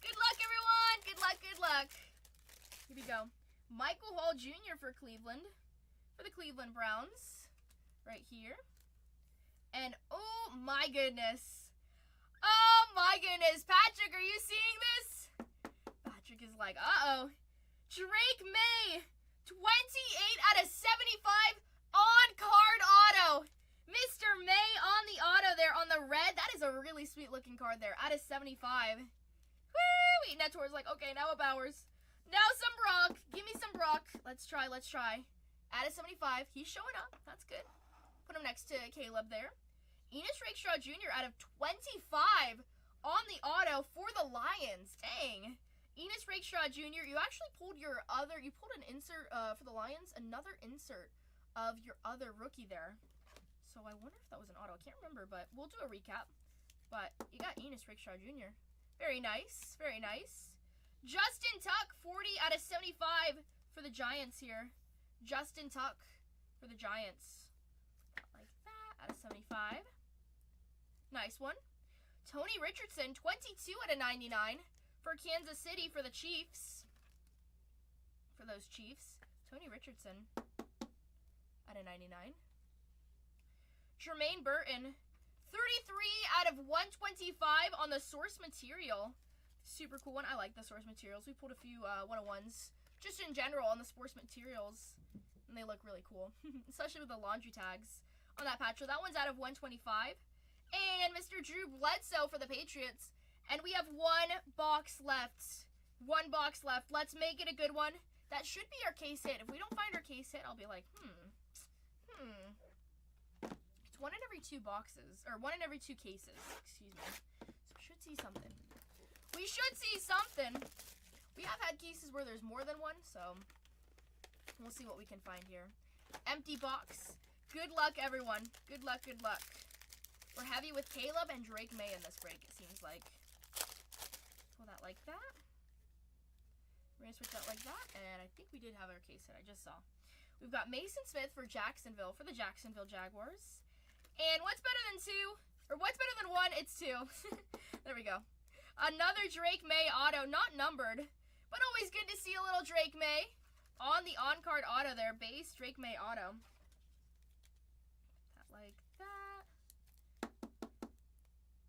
Good luck, everyone. Good luck, good luck. Here we go. Michael Hall Jr. for Cleveland. For the Cleveland Browns. Right here. And oh my goodness. Oh my goodness. Patrick, are you seeing this? Patrick is like, uh-oh. Drake May. 28 out of 75 on card auto. Mr. May on the auto there on the red. That is a really sweet looking card there. Out of 75. Woo! Netor's like, okay, now a Bowers. Now some Brock. Give me some Brock. Let's try, let's try. Out of 75. He's showing up. That's good. Put him next to Caleb there. Enos Rakestraw Jr. out of 25 on the auto for the Lions. Dang. Enos Rakestraw Jr., you actually pulled you pulled an insert for the Lions, another insert of your other rookie there. So I wonder if that was an auto. I can't remember, but we'll do a recap. But you got Enos Rakestraw Jr. Very nice, very nice. Justin Tuck, 40 out of 75 for the Giants here. Justin Tuck for the Giants. Like that, out of 75. Nice one. Tony Richardson, 22 out of 99 for Kansas City for the Chiefs. For those Chiefs. Tony Richardson out of 99. Jermaine Burton, 33 out of 125 on the source material. Super cool one. I like the source materials. We pulled a few 101s just in general on the sports materials. And they look really cool. Especially with the laundry tags on that patch. So that one's out of 125. And Mr. Drew Bledsoe for the Patriots. And we have 1 box left. 1 box left. Let's make it a good one. That should be our case hit. If we don't find our case hit, I'll be like, It's 1 in every 2 boxes. Or 1 in every 2 cases. Excuse me. So we should see something. We should see something. We have had cases where there's more than 1, so we'll see what we can find here. Empty box. Good luck, everyone. Good luck, good luck. We're heavy with Caleb and Drake May in this break, it seems like. Pull that like that. We're going to switch that like that. And I think we did have our case hit. I just saw. We've got Mason Smith for Jacksonville, for the Jacksonville Jaguars. And what's better than 2? Or what's better than 1? It's 2. There we go. Another Drake May auto. Not numbered, but always good to see a little Drake May. On the on-card auto there. Base Drake May auto. That like that.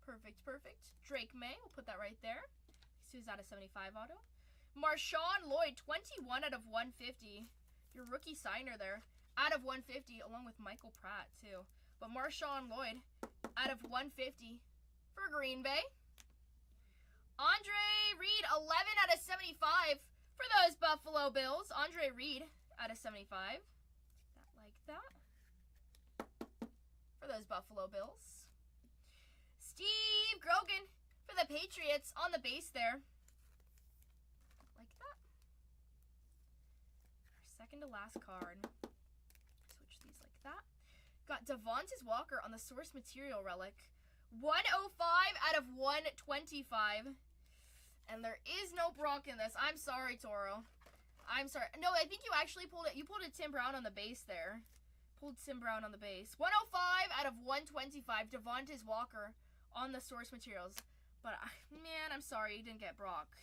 Perfect, perfect. Drake May, we'll put that right there. Who's out of 75 auto. Marshawn Lloyd, 21 out of 150. Your rookie signer there. Out of 150, along with Michael Pratt, too. But Marshawn Lloyd, out of 150 for Green Bay. Andre Reed, 11 out of 75 for those Buffalo Bills. Andre Reed, out of 75. That like that. For those Buffalo Bills. Steve Grogan for the Patriots on the base there. Like that. Our second to last card. Switch these like that. Got Devontae Walker on the source material relic. 105 out of 125. And there is no Brock in this. I'm sorry, Toro. I'm sorry. No, I think you actually pulled it. You pulled a Tim Brown on the base there. Pulled Tim Brown on the base. 105 out of 125. Devontae Walker on the source materials. But, man, I'm sorry you didn't get Brock.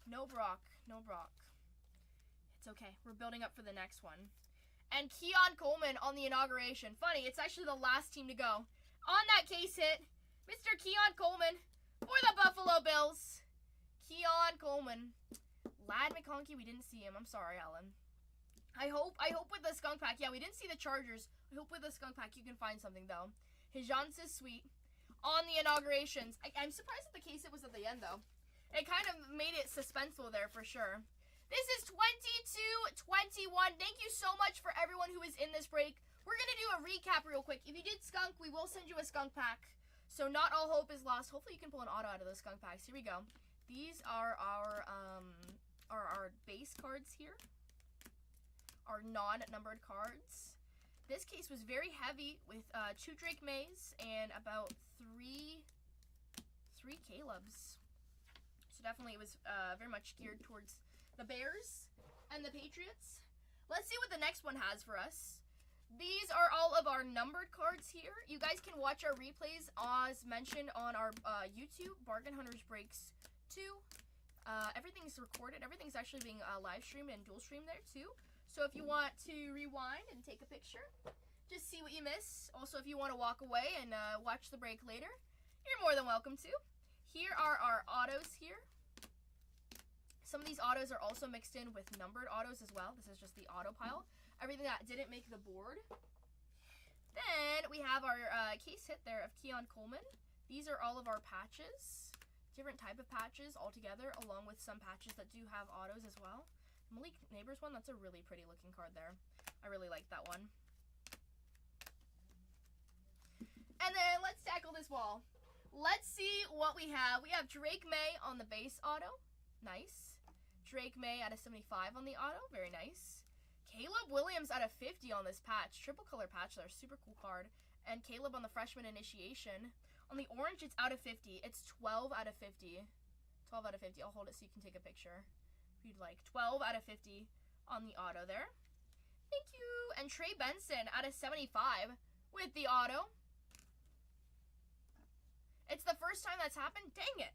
No Brock. No Brock. It's okay. We're building up for the next one. And Keon Coleman on the inauguration. Funny, it's actually the last team to go. On that case hit, Mr. Keon Coleman for the Buffalo Bills. Keon Coleman. Lad McConkey, we didn't see him. I'm sorry, Alan. I hope with the skunk pack, yeah, we didn't see the Chargers. I hope with the skunk pack you can find something, though. Hijan's sweet. On the inaugurations. I'm surprised at the case it was at the end, though. It kind of made it suspenseful there, for sure. This is 22-21. Thank you so much for everyone who is in this break. We're going to do a recap real quick. If you did skunk, we will send you a skunk pack. So not all hope is lost. Hopefully you can pull an auto out of those skunk packs. Here we go. These are our base cards here. Our non-numbered cards. This case was very heavy with 2 Drake Mays and about 3 Calebs. So definitely it was very much geared towards the Bears and the Patriots. Let's see what the next one has for us. These are all of our numbered cards here. You guys can watch our replays as mentioned on our YouTube, Bargain Hunters Breaks 2. Everything's recorded. Everything's actually being live streamed and dual streamed there too. So if you want to rewind and take a picture, just see what you missed. Also, if you want to walk away and watch the break later, you're more than welcome to. Here are our autos here. Some of these autos are also mixed in with numbered autos as well. This is just the auto pile. Everything that didn't make the board. Then we have our case hit there of Keon Coleman. These are all of our patches. Different type of patches all together, along with some patches that do have autos as well. Malik Neighbors one, that's a really pretty looking card there. I really like that one. And then let's tackle this wall. Let's see what we have. We have Drake May on the base auto. Nice. Drake May out of 75 on the auto. Very nice. Caleb Williams out of 50 on this patch. Triple color patch there. Super cool card. And Caleb on the freshman initiation. On the orange, it's out of 50. It's 12 out of 50. 12 out of 50. I'll hold it so you can take a picture if you'd like. 12 out of 50 on the auto there. Thank you. And Trey Benson out of 75 with the auto. It's the first time that's happened. Dang it.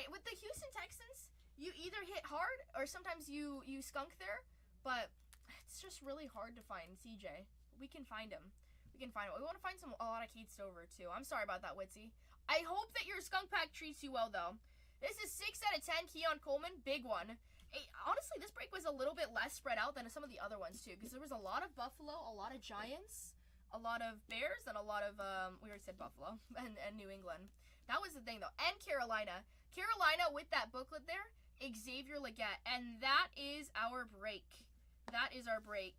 With the Houston Texans, you either hit hard or sometimes you skunk there, but it's just really hard to find CJ. We can find him. We can find him. We want to find a lot of Kate Stover too. I'm sorry about that, Witsy. I hope that your skunk pack treats you well though. This is 6 out of 10 Keon Coleman, big one. Honestly, this break was a little bit less spread out than some of the other ones too, because there was a lot of Buffalo, a lot of Giants, a lot of Bears, and a lot of we already said Buffalo and New England. That was the thing though, and Carolina. Carolina with that booklet there. Xavier Legette, and that is our break. That is our break.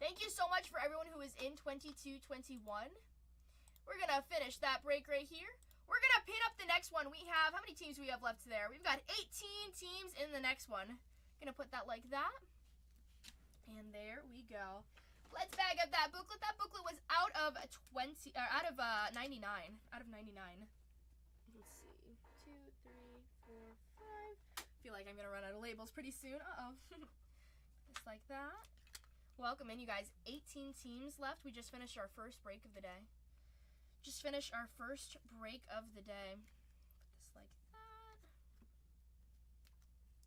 Thank you so much for everyone who is in 22-21. We're gonna finish that break right here. We're gonna pin up the next one. We have, how many teams do we have left there? We've got 18 teams in the next one. Gonna put that like that. And there we go. Let's bag up that booklet. That booklet was out of 99. Out of 99. Let's see. 2, 3, 4, 5. Feel like I'm gonna run out of labels pretty soon. Just like that. Welcome in, you guys. 18 teams left. We just finished our first break of the day. Just finished our first break of the day. Put this like that.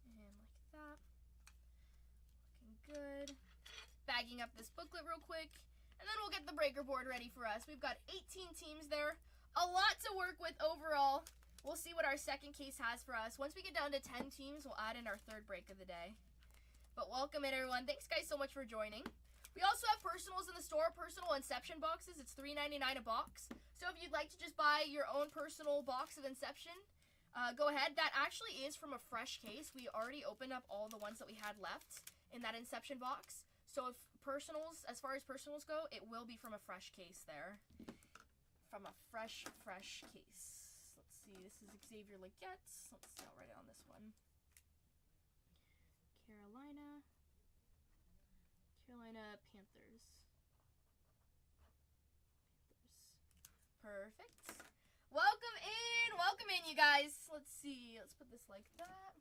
And like that. Looking good. Bagging up this booklet real quick. And then we'll get the breaker board ready for us. We've got 18 teams there. A lot to work with overall. We'll see what our second case has for us. Once we get down to 10 teams, we'll add in our third break of the day. But welcome in, everyone. Thanks, guys, so much for joining. We also have personals in the store, personal Inception boxes. It's $3.99 a box. So if you'd like to just buy your own personal box of Inception, go ahead. That actually is from a fresh case. We already opened up all the ones that we had left in that Inception box. So if personals, as far as personals go, it will be from a fresh case there. from a fresh case. Let's see, this is Xavier Leggett. Let's see, I'll write it on this one. Carolina Panthers. Perfect. Welcome in, you guys. Let's see, let's put this like that.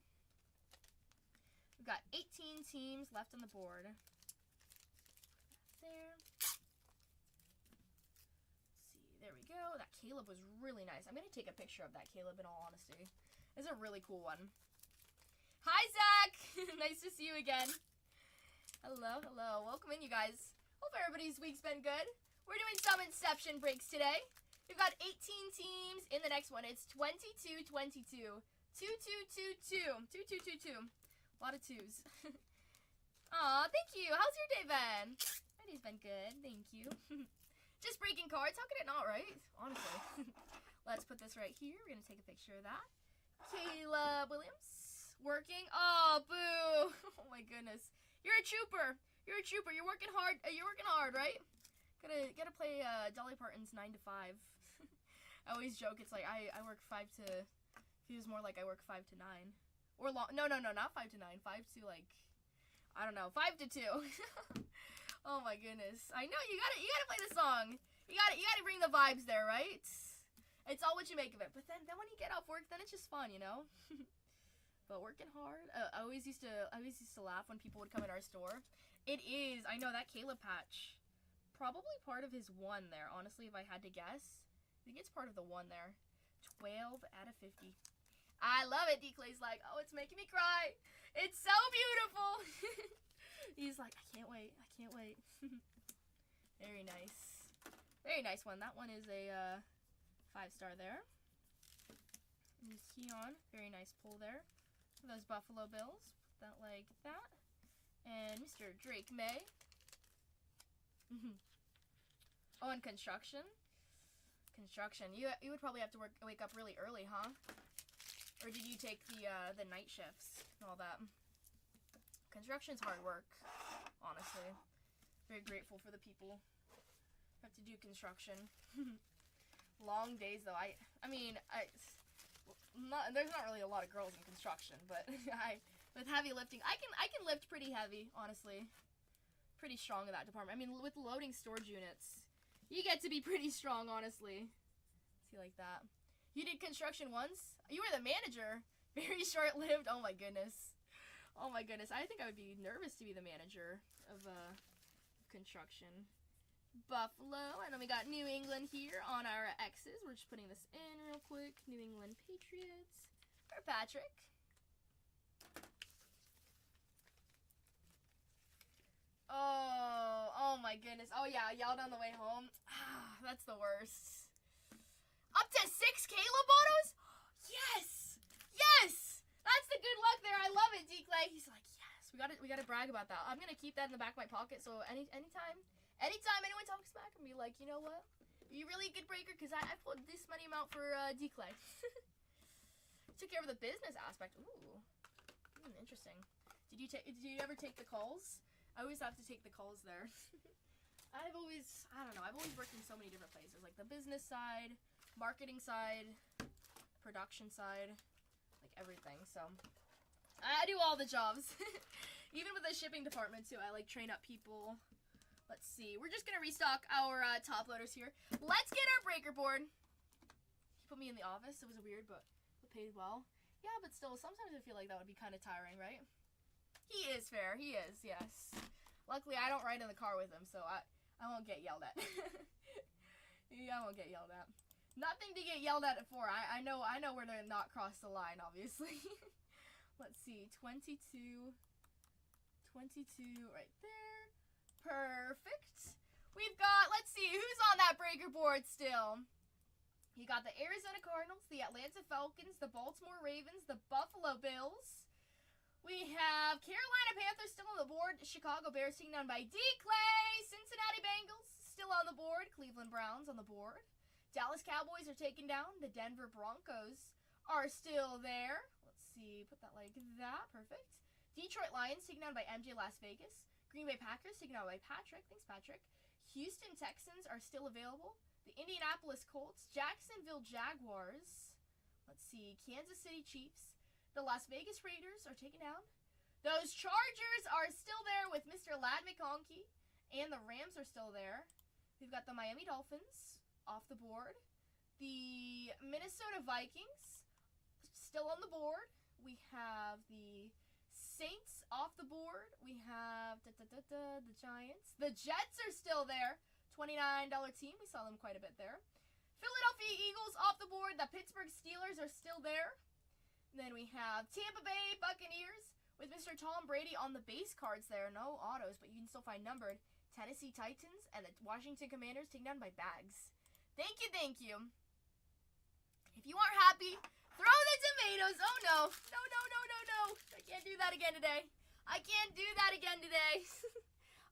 We've got 18 teams left on the board. There. There we go. That Caleb was really nice. I'm going to take a picture of that Caleb in all honesty. It's a really cool one. Hi, Zach. Nice to see you again. Hello. Welcome in, you guys. Hope everybody's week's been good. We're doing some Inception breaks today. We've got 18 teams in the next one. It's 22-22. 2222. 2222. A lot of twos. Aw, thank you. How's your day been? My day's been good. Thank you. Just breaking cards. How could it not, right? Honestly. Let's put this right here. We're going to take a picture of that. Caleb Williams. Working. Oh, boo. Oh, my goodness. You're a trooper. You're working hard. You're working hard, right? Gotta play Dolly Parton's 9 to 5. I always joke. It's like I work 5 to... Feels more like I work 5 to 9. Or long... No, not 5 to 9. 5 to, like... I don't know. 5 to 2. Oh my goodness. I know, you gotta play the song. You gotta bring the vibes there, right? It's all what you make of it. But then when you get off work, then it's just fun, you know? But working hard. I always used to laugh when people would come in our store. It is, I know, that Caleb patch. Probably part of his 1 there, honestly, if I had to guess. I think it's part of the 1 there. 12 out of 50. I love it. D-Clay's like, oh, it's making me cry. It's so beautiful. He's like, I can't wait. Very nice. Very nice one. That one is a 5-star there. Ms. Keon. Very nice pull there. For those Buffalo Bills. Put that like that. And Mr. Drake May. Oh, and construction. You would probably have to wake up really early, huh? Or did you take the night shifts and all that? Construction's hard work, honestly. Very grateful for the people who have to do construction. Long days, though. There's not really a lot of girls in construction, but with heavy lifting, I can lift pretty heavy, honestly. Pretty strong in that department. I mean, with loading storage units, you get to be pretty strong, honestly. See, like that. You did construction once? You were the manager. Very short-lived. Oh my goodness. I think I would be nervous to be the manager of construction. Buffalo. And then we got New England here on our X's. We're just putting this in real quick. New England Patriots. For Patrick. Oh my goodness. Oh yeah, I yelled on the way home. That's the worst. Up to 6 Caleb autos? Yes! That's the good luck there. I love it, D-Clay. He's like, yes. We gotta brag about that. I'm gonna keep that in the back of my pocket, so anytime anyone talks back, I'm gonna be like, you know what? Are you really a good breaker? Because I pulled this money amount for D-Clay. Took care of the business aspect. Ooh. Interesting. Did you ever take the calls? I always have to take the calls there. I've always worked in so many different places, like the business side, marketing side, production side, like everything. So I do all the jobs. Even with the shipping department too, I like train up people. Let's see. We're just gonna restock our top loaders here. Let's get our breaker board. He put me in the office. It was weird, but it paid well. Yeah, but still, sometimes I feel like that would be kind of tiring, right? He is fair. He is, yes. Luckily, I don't ride in the car with him, so I won't get yelled at. Yeah, I won't get yelled at. Nothing to get yelled at for. I know where to not cross the line, obviously. Let's see. 22 right there. Perfect. We've got, let's see, who's on that breaker board still? You got the Arizona Cardinals, the Atlanta Falcons, the Baltimore Ravens, the Buffalo Bills. We have Carolina Panthers still on the board. Chicago Bears taken down by D-Clay. Cincinnati Bengals still on the board. Cleveland Browns on the board. Dallas Cowboys are taken down. The Denver Broncos are still there. Let's see. Put that like that. Perfect. Detroit Lions taken down by MJ Las Vegas. Green Bay Packers taken out by Patrick. Thanks, Patrick. Houston Texans are still available. The Indianapolis Colts, Jacksonville Jaguars. Let's see, Kansas City Chiefs. The Las Vegas Raiders are taken down. Those Chargers are still there with Mr. Ladd McConkey. And the Rams are still there. We've got the Miami Dolphins off the board. The Minnesota Vikings still on the board. We have the Saints off the board. We have the Giants. The Jets are still there. $29 team. We saw them quite a bit there. Philadelphia Eagles off the board. The Pittsburgh Steelers are still there. And then we have Tampa Bay Buccaneers with Mr. Tom Brady on the base cards there. No autos, but you can still find numbered. Tennessee Titans and the Washington Commanders taken down by Bags. Thank you, thank you. If you aren't happy, throw the tomatoes. Oh, no. No, no, no, no, no. I can't do that again today. I can't do that again today.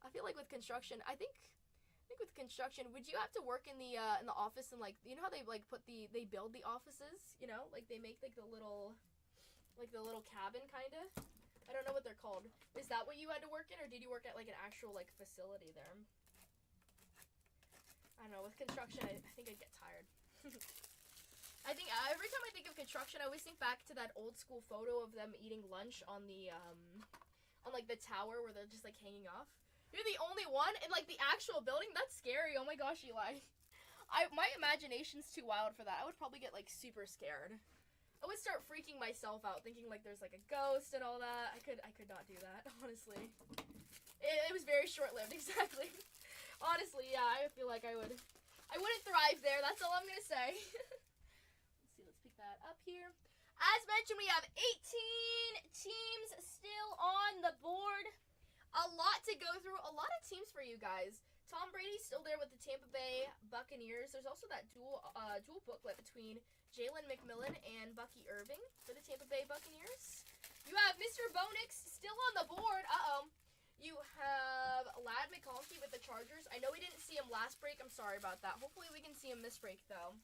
I feel like with construction, I think with construction, would you have to work in the office and, like, you know how they, like, they build the offices, you know? Like, they make, like, the little cabin, kind of? I don't know what they're called. Is that what you had to work in, or did you work at, like, an actual, like, facility there? I don't know. With construction, I think I'd get tired. I think every time I think of construction, I always think back to that old school photo of them eating lunch on the, on, like, the tower where they're just, like, hanging off. You're the only one in, like, the actual building? That's scary. Oh, my gosh, Eli. My imagination's too wild for that. I would probably get, like, super scared. I would start freaking myself out, thinking like there's like a ghost and all that. I could not do that, honestly. It was very short-lived, exactly. Honestly, yeah, I feel like I wouldn't thrive there. That's all I'm gonna say. Let's pick that up here. As mentioned, we have 18 teams still on the board. A lot to go through. A lot of teams for you guys. Tom Brady's still there with the Tampa Bay Buccaneers. There's also that dual booklet between Jalen McMillan and Bucky Irving for the Tampa Bay Buccaneers. You have Mr. Bonix still on the board. You have Ladd McConkey with the Chargers. I know we didn't see him last break. I'm sorry about that. Hopefully we can see him this break, though.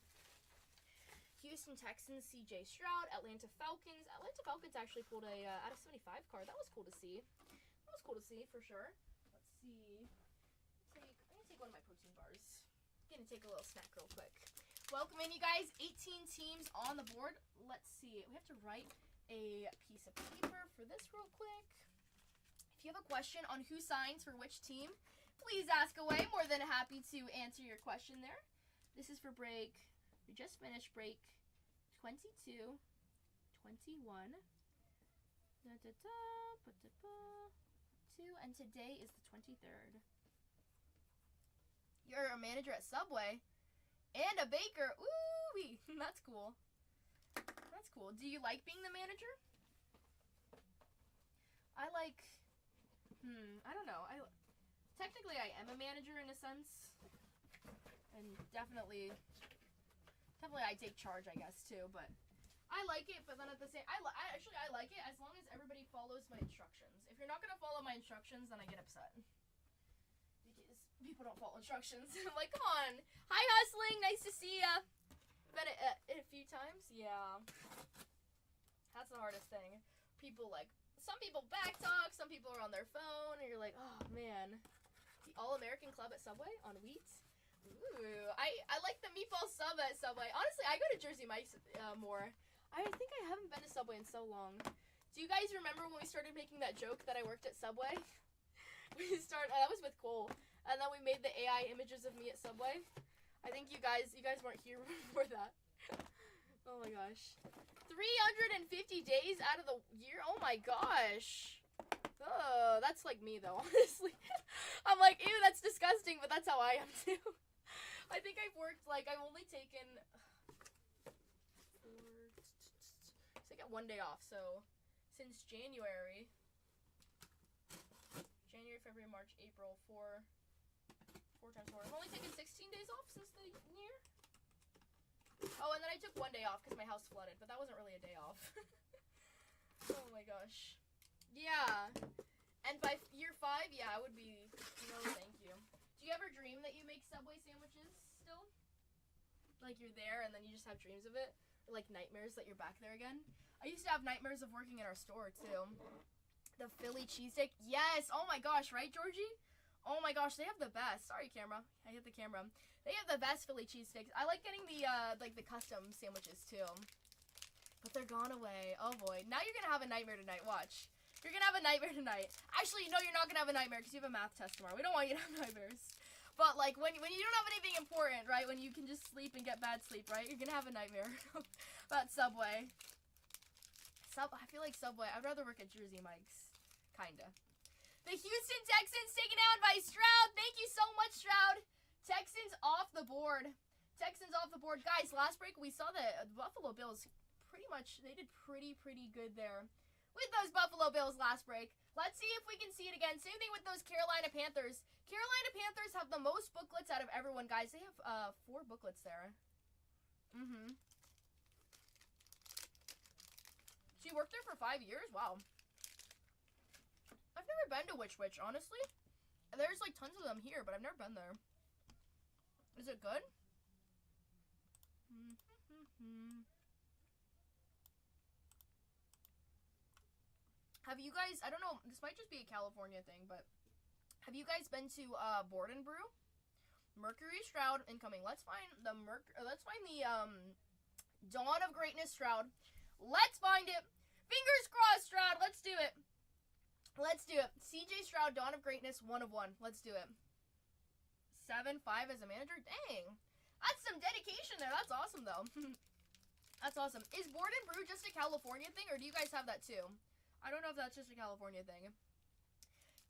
Houston Texans, C.J. Stroud. Atlanta Falcons. Atlanta Falcons actually pulled a out of 75 card. That was cool to see. That was cool to see, for sure. Let's see. I'm going to take one of my protein bars. I'm going to take a little snack real quick. Welcome in, you guys. 18 teams on the board. Let's see. We have to write a piece of paper for this real quick. If you have a question on who signs for which team, please ask away. More than happy to answer your question there. This is for break. We just finished break 22, 21. And today is the 23rd. You're a manager at Subway. And a baker. Ooh-wee. That's cool. That's cool. Do you like being the manager? I don't know. Technically, I am a manager in a sense. And definitely I take charge, I guess, too. But I like it, but then at the same... I like it as long as everybody follows my instructions. If you're not going to follow my instructions, then I get upset. Because people don't follow instructions. I'm like, come on. Hi, Hustling. Nice to see ya. Been a few times. Yeah. That's the hardest thing. Some people backtalk. Some people are on their phone. And you're like, oh, man. The All-American Club at Subway on wheat. Ooh. I like the meatball sub at Subway. Honestly, I go to Jersey Mike's more. I think I haven't been to Subway in so long. Do you guys remember when we started making that joke that I worked at Subway? That was with Cole. And then we made the AI images of me at Subway. I think you guys weren't here for that. Oh my gosh. 350 days out of the year? Oh my gosh. Oh, that's like me though, honestly. I'm like, ew, that's disgusting, but that's how I am too. I think I've worked, I've only taken... I got 1 day off, so since January, February, March, April, 4 times 4. I've only taken 16 days off since the year. Oh, and then I took 1 day off because my house flooded, but that wasn't really a day off. Oh my gosh. Yeah. And by year 5, yeah, I would be, no thank you. Do you ever dream that you make Subway sandwiches still? Like you're there and then you just have dreams of it? Or like nightmares that you're back there again? I used to have nightmares of working in our store too. The Philly cheesesteak. Yes. Oh my gosh, right, Georgie? Oh my gosh, they have the best. Sorry, camera. I hit the camera. They have the best Philly cheesesteaks. I like getting the, like, the custom sandwiches, too. But they're gone away. Oh, boy. Now you're gonna have a nightmare tonight. Watch. You're gonna have a nightmare tonight. Actually, no, you're not gonna have a nightmare because you have a math test tomorrow. We don't want you to have nightmares. But, like, when you don't have anything important, right? When you can just sleep and get bad sleep, right? You're gonna have a nightmare about Subway. I feel like Subway. I'd rather work at Jersey Mike's. Kinda. The Houston Texans taken down by Stroud. Thank you so much, Stroud. Texans off the board. Texans off the board. Guys, last break we saw the Buffalo Bills pretty much, they did pretty good there with those Buffalo Bills last break. Let's see if we can see it again. Same thing with those Carolina Panthers. Carolina Panthers have the most booklets out of everyone, guys. They have 4 booklets there. She worked there for 5 years? Wow. I've never been to Witch Witch, honestly. There's like tons of them here, but I've never been there. Is it good? Have you guys, I don't know, this might just be a California thing, but have you guys been to Board and Brew? Mercury Stroud incoming. Let's find the Dawn of Greatness Stroud. Let's find it. Fingers crossed, Stroud. Let's do it. Let's do it. CJ Stroud, Dawn of Greatness, 1 of 1. Let's do it. 7-5 as a manager? Dang. That's some dedication there. That's awesome, though. That's awesome. Is Board and Brew just a California thing, or do you guys have that, too? I don't know if that's just a California thing.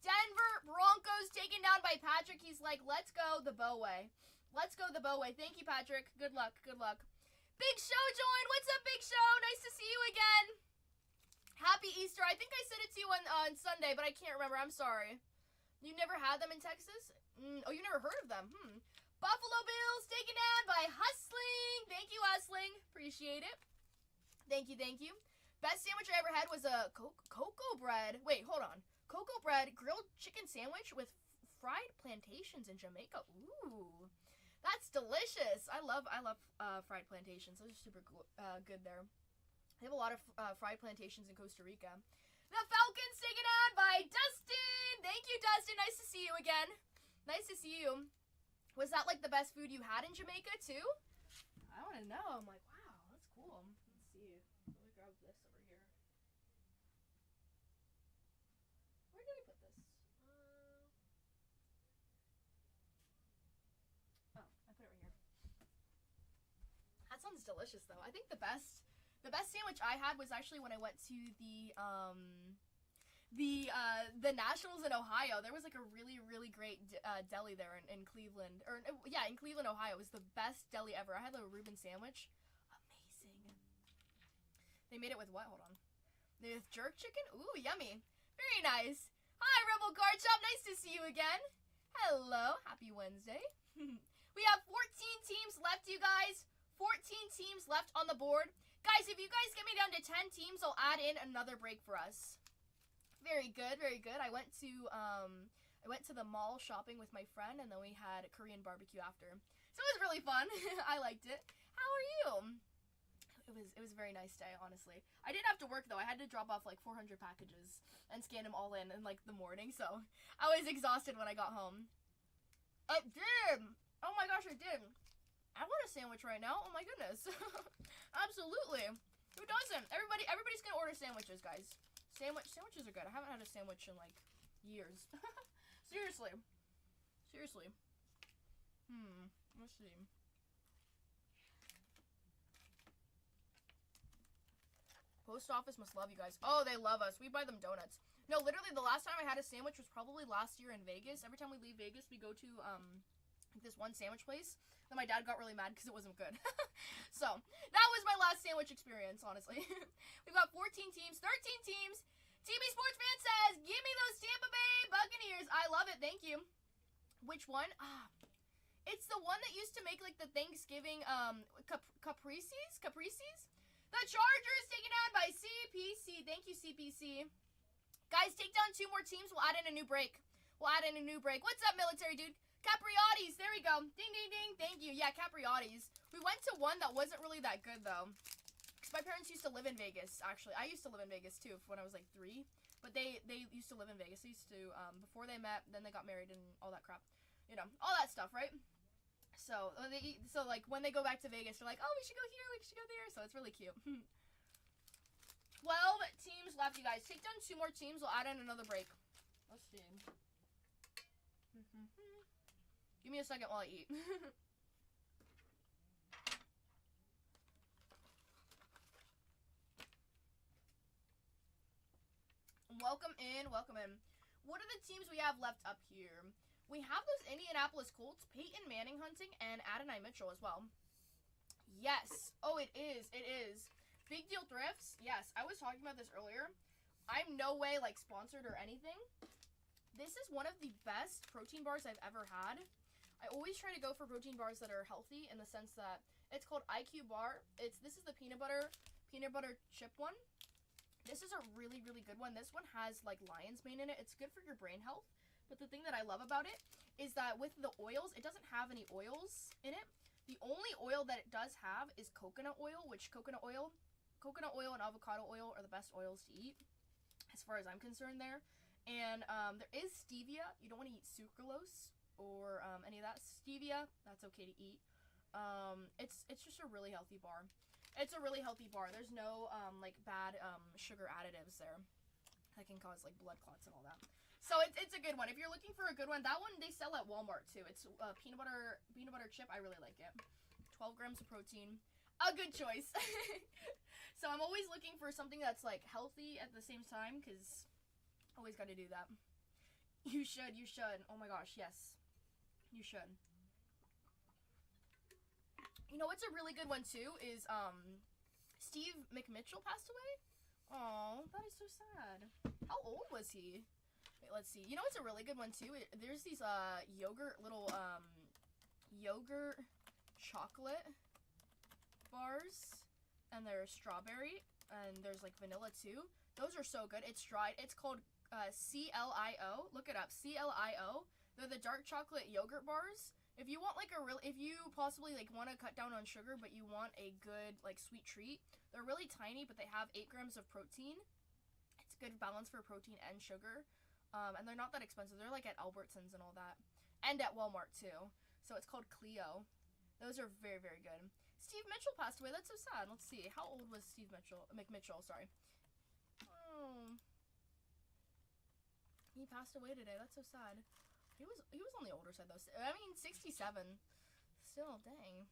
Denver Broncos taken down by Patrick. He's like, let's go the Bow way. Let's go the Bow way. Thank you, Patrick. Good luck. Good luck. Big Show joined. What's up, Big Show? Nice to see you again. Happy Easter. I think I said it to you on Sunday, but I can't remember. I'm sorry. You never had them in Texas? Oh, you never heard of them? Buffalo Bills taken down by Hustling. Thank you, Hustling. Appreciate it. Thank you, thank you. Best sandwich I ever had was a cocoa bread. Wait, hold on. Cocoa bread grilled chicken sandwich with fried plantations in Jamaica. Ooh, that's delicious. I love fried plantains. Those are super cool, good there. They have a lot of fried plantations in Costa Rica. The Falcons taken on by Dustin. Thank you, Dustin. Nice to see you again. Nice to see you. Was that like the best food you had in Jamaica too? I want to know. I'm like, wow, that's cool. Let's see. Let me grab this over here. Where did I put this? Oh, I put it right here. That sounds delicious though. I think the best sandwich I had was actually when I went to the Nationals in Ohio. There was like a really great deli there in Cleveland, in Cleveland, Ohio. It was the best deli ever. I had a Reuben sandwich. Amazing. They made it with what? Hold on. With jerk chicken? Ooh, yummy. Very nice. Hi, Rebel Card Shop. Nice to see you again. Hello. Happy Wednesday. We have 14 teams left, you guys. 14 teams left on the board. Guys, if you guys get me down to 10 teams, I'll add in another break for us. Very good, very good. I went to the mall shopping with my friend, and then we had Korean barbecue after. So it was really fun. I liked it. How are you? It was a very nice day, honestly. I didn't have to work though. I had to drop off like 400 packages and scan them all in like the morning, so I was exhausted when I got home. I did. Oh my gosh, I did. I want a sandwich right now. Oh my goodness. Absolutely. Who doesn't? Everybody's gonna order sandwiches, guys. Sandwiches are good. I haven't had a sandwich in like years. Seriously. Let's see. Post office must love you guys. Oh, they love us. We buy them donuts. No, literally the last time I had a sandwich was probably last year in Vegas. Every time we leave Vegas, we go to this one sandwich place. Then my dad got really mad because it wasn't good. So that was my last sandwich experience, honestly. We've got 14 teams, 13 teams. TB Sports Fan says, give me those Tampa Bay Buccaneers. I love it. Thank you. Which one? It's the one that used to make like the Thanksgiving caprices. The Chargers taken down by CPC. Thank you, CPC. Guys, take down 2 more teams. We'll add in a new break. What's up, military dude? Capriotti's. There we go. Ding, ding, ding. Thank you. Yeah, Capriotti's. We went to one that wasn't really that good, though. Because my parents used to live in Vegas, actually. I used to live in Vegas, too, when I was, like, 3. But they used to live in Vegas. They used to, before they met, then they got married and all that crap. You know, all that stuff, right? So, like, when they go back to Vegas, they're like, oh, we should go here, we should go there. So, it's really cute. 12 teams left, you guys. Take down 2 more teams. We'll add in another break. Let's see. Give me a second while I eat. Welcome in, welcome in. What are the teams we have left up here? We have those Indianapolis Colts, Peyton Manning hunting, and Adonai Mitchell as well. Yes. Oh, it is. It is. Big Deal Thrifts. Yes, I was talking about this earlier. I'm no way, like, sponsored or anything. This is one of the best protein bars I've ever had. I always try to go for protein bars that are healthy in the sense that it's called IQ Bar. This is the peanut butter chip one. This is a really, really good one. This one has, like, lion's mane in it. It's good for your brain health. But the thing that I love about it is that with the oils, it doesn't have any oils in it. The only oil that it does have is coconut oil, which coconut oil and avocado oil are the best oils to eat, as far as I'm concerned there. And there is stevia. You don't want to eat sucralose or any of that. Stevia, that's okay to eat. It's just a really healthy bar. It's a really healthy bar. There's no, like, bad sugar additives there that can cause, like, blood clots and all that. So it's a good one. If you're looking for a good one, that one they sell at Walmart, too. It's peanut butter chip. I really like it. 12 grams of protein. A good choice. So I'm always looking for something that's, like, healthy at the same time, because always got to do that. You should. Oh, my gosh, yes. You should. You know what's a really good one, too, is, Steve McMitchell passed away? Oh, that is so sad. How old was he? Wait, let's see. You know what's a really good one, too? There's these, yogurt chocolate bars, and they're strawberry, and there's, like, vanilla, too. Those are so good. It's dried. It's called, CLIO. Look it up. CLIO. They're the dark chocolate yogurt bars. If you want, like, if you possibly, like, want to cut down on sugar, but you want a good, like, sweet treat, they're really tiny, but they have 8 grams of protein. It's good balance for protein and sugar. And they're not that expensive. They're, like, at Albertsons and all that. And at Walmart, too. So it's called Clio. Those are very, very good. Steve Mitchell passed away. That's so sad. Let's see. How old was Steve McMitchell, sorry. Oh. He passed away today. That's so sad. He was on the older side, though. I mean, 67. Still, dang.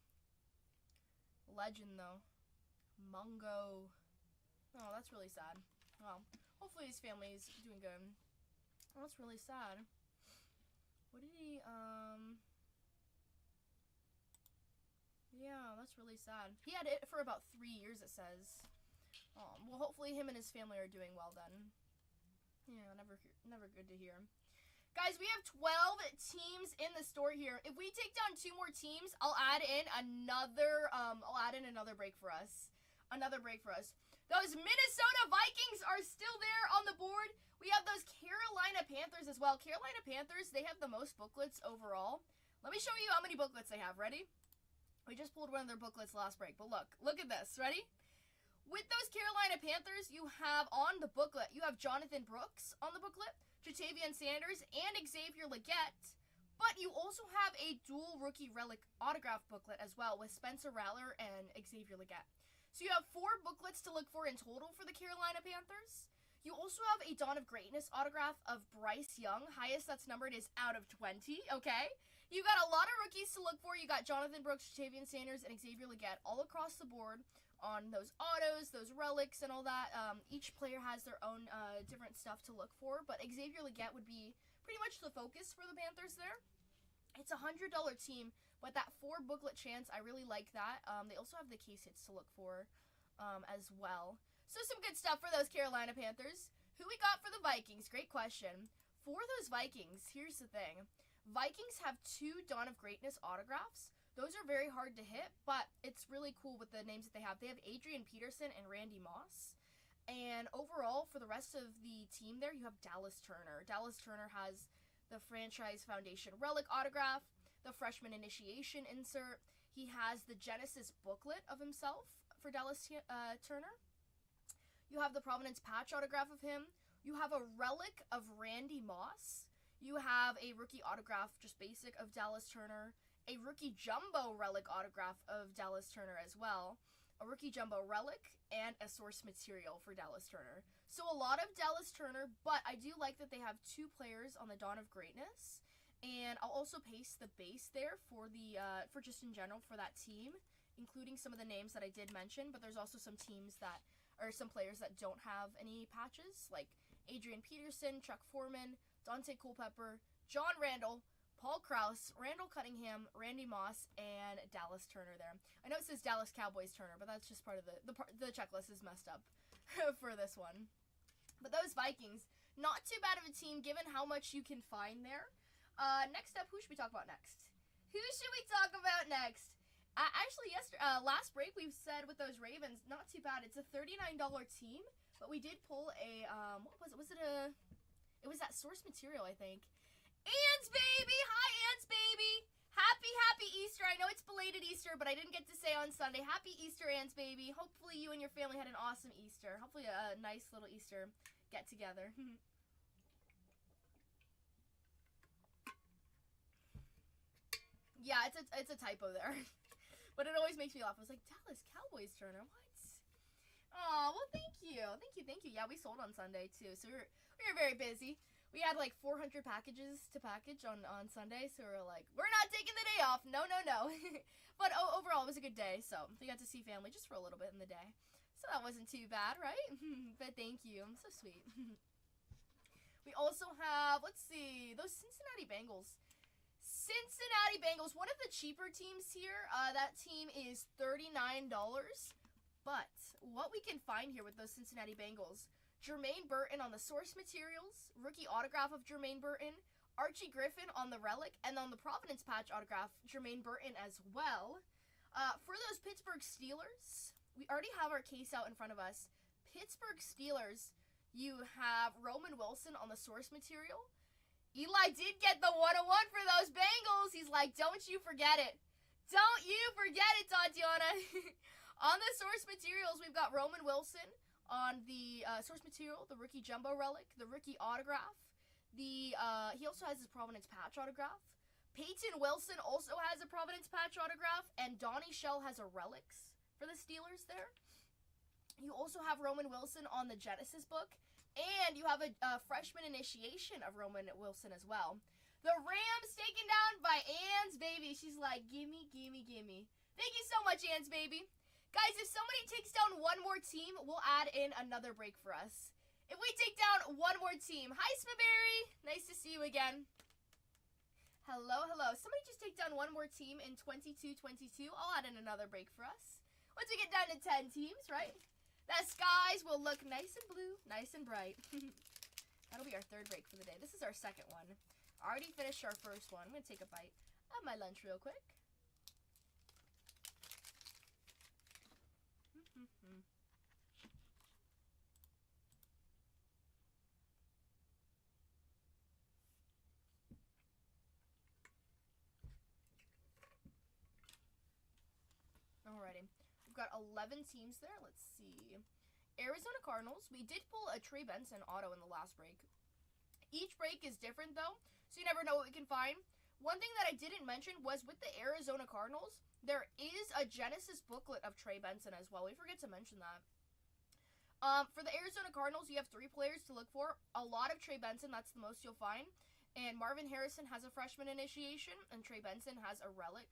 Legend, though. Mungo. Oh, that's really sad. Well, hopefully his family's doing good. Oh, that's really sad. What did he, Yeah, that's really sad. He had it for about 3 years, it says. Oh, well, hopefully him and his family are doing well, then. Yeah, never good to hear. Guys, we have 12 teams in the store here. If we take down 2 more teams, I'll add in another break for us. Those Minnesota Vikings are still there on the board. We have those Carolina Panthers as well. Carolina Panthers, they have the most booklets overall. Let me show you how many booklets they have. Ready? We just pulled one of their booklets last break, but look at this. Ready? With those Carolina Panthers, you have on the booklet, you have Jonathan Brooks on the booklet, Jatavian Sanders, and Xavier Legette. But you also have a dual rookie relic autograph booklet as well with Spencer Rattler and Xavier Legette. So you have 4 booklets to look for in total for the Carolina Panthers. You also have a Dawn of Greatness autograph of Bryce Young. Highest that's numbered is out of 20, okay? You got a lot of rookies to look for. You got Jonathan Brooks, Jatavian Sanders, and Xavier Legette all across the board on those autos, those relics, and all that. Each player has their own different stuff to look for, but Xavier Legette would be pretty much the focus for the Panthers there. It's a $100 team, but that 4 booklet chance, I really like that. They also have the case hits to look for as well. So some good stuff for those Carolina Panthers. Who we got for the Vikings? Great question. For those Vikings, here's the thing. Vikings have 2 Dawn of Greatness autographs. Those are very hard to hit, but it's really cool with the names that they have. They have Adrian Peterson and Randy Moss. And overall, for the rest of the team there, you have Dallas Turner. Dallas Turner has the Franchise Foundation Relic autograph, the Freshman Initiation insert. He has the Genesis booklet of himself for Dallas Turner. You have the Providence patch autograph of him, You have a relic of Randy Moss. You have a rookie autograph, just basic, of Dallas Turner. A rookie jumbo relic autograph of Dallas Turner as well. A rookie jumbo relic, and a source material for Dallas Turner. So a lot of Dallas Turner, but I do like that they have 2 players on the Dawn of Greatness. And I'll also paste the base there for the for just in general for that team, including some of the names that I did mention. But there's also some teams that, or some players that don't have any patches, like Adrian Peterson, Chuck Foreman, Dante Culpepper, John Randall, Paul Krause, Randall Cunningham, Randy Moss, and Dallas Turner there. I know it says Dallas Cowboys Turner, but that's just part of the checklist is messed up for this one. But those Vikings, not too bad of a team given how much you can find there. Next up, who should we talk about next? Actually, last break we said with those Ravens, not too bad. It's a $39 team, but we did pull a, what was it? It was that source material, I think. Ants, baby! Hi, Ants, baby! Happy Easter. I know it's belated Easter, but I didn't get to say on Sunday. Happy Easter, Ants, baby. Hopefully you and your family had an awesome Easter. Hopefully a nice little Easter get-together. Yeah, it's a typo there. But it always makes me laugh. I was like, Dallas Cowboys Turner, what? Oh, well, thank you. Yeah, we sold on Sunday, too. So we were very busy. We had like 400 packages to package on Sunday, so we were like, we're not taking the day off. No. But overall, it was a good day, so we got to see family just for a little bit in the day. So that wasn't too bad, right? But thank you. So sweet. We also have, let's see, those Cincinnati Bengals. One of the cheaper teams here. That team is $39. But what we can find here with those Cincinnati Bengals, Jermaine Burton on the source materials, rookie autograph of Jermaine Burton, Archie Griffin on the relic, and on the Providence patch autograph, Jermaine Burton as well. For those Pittsburgh Steelers, we already have our case out in front of us. Pittsburgh Steelers, you have Roman Wilson on the source material. Eli did get the 101 for those Bengals. He's like, don't you forget it. Don't you forget it, Tatianna. On the source materials, we've got Roman Wilson on the source material, the rookie jumbo relic, the rookie autograph. He also has his Providence patch autograph. Peyton Wilson also has a Providence patch autograph, and Donnie Shell has a relics for the Steelers there. You also have Roman Wilson on the Genesis book, and you have a freshman initiation of Roman Wilson as well. The Rams taken down by Ann's baby. She's like, gimme. Thank you so much, Ann's baby. Guys, if somebody takes down one more team, we'll add in another break for us. If we take down one more team. Hi, Smaberry. Nice to see you again. Hello. Somebody just take down one more team in 22-22. I'll add in another break for us. Once we get down to 10 teams, right? The skies will look nice and blue, nice and bright. That'll be our third break for the day. This is our second one. Already finished our first one. I'm going to take a bite of my lunch real quick. Alrighty. We've got 11 teams there. Let's see. Arizona Cardinals. We did pull a Trey Benson auto in the last break. Each break is different, though, so you never know what we can find. One thing that I didn't mention was with the Arizona Cardinals, there is a Genesis booklet of Trey Benson as well. We forget to mention that. For the Arizona Cardinals, you have 3 players to look for. A lot of Trey Benson, that's the most you'll find. And Marvin Harrison has a freshman initiation, and Trey Benson has a relic,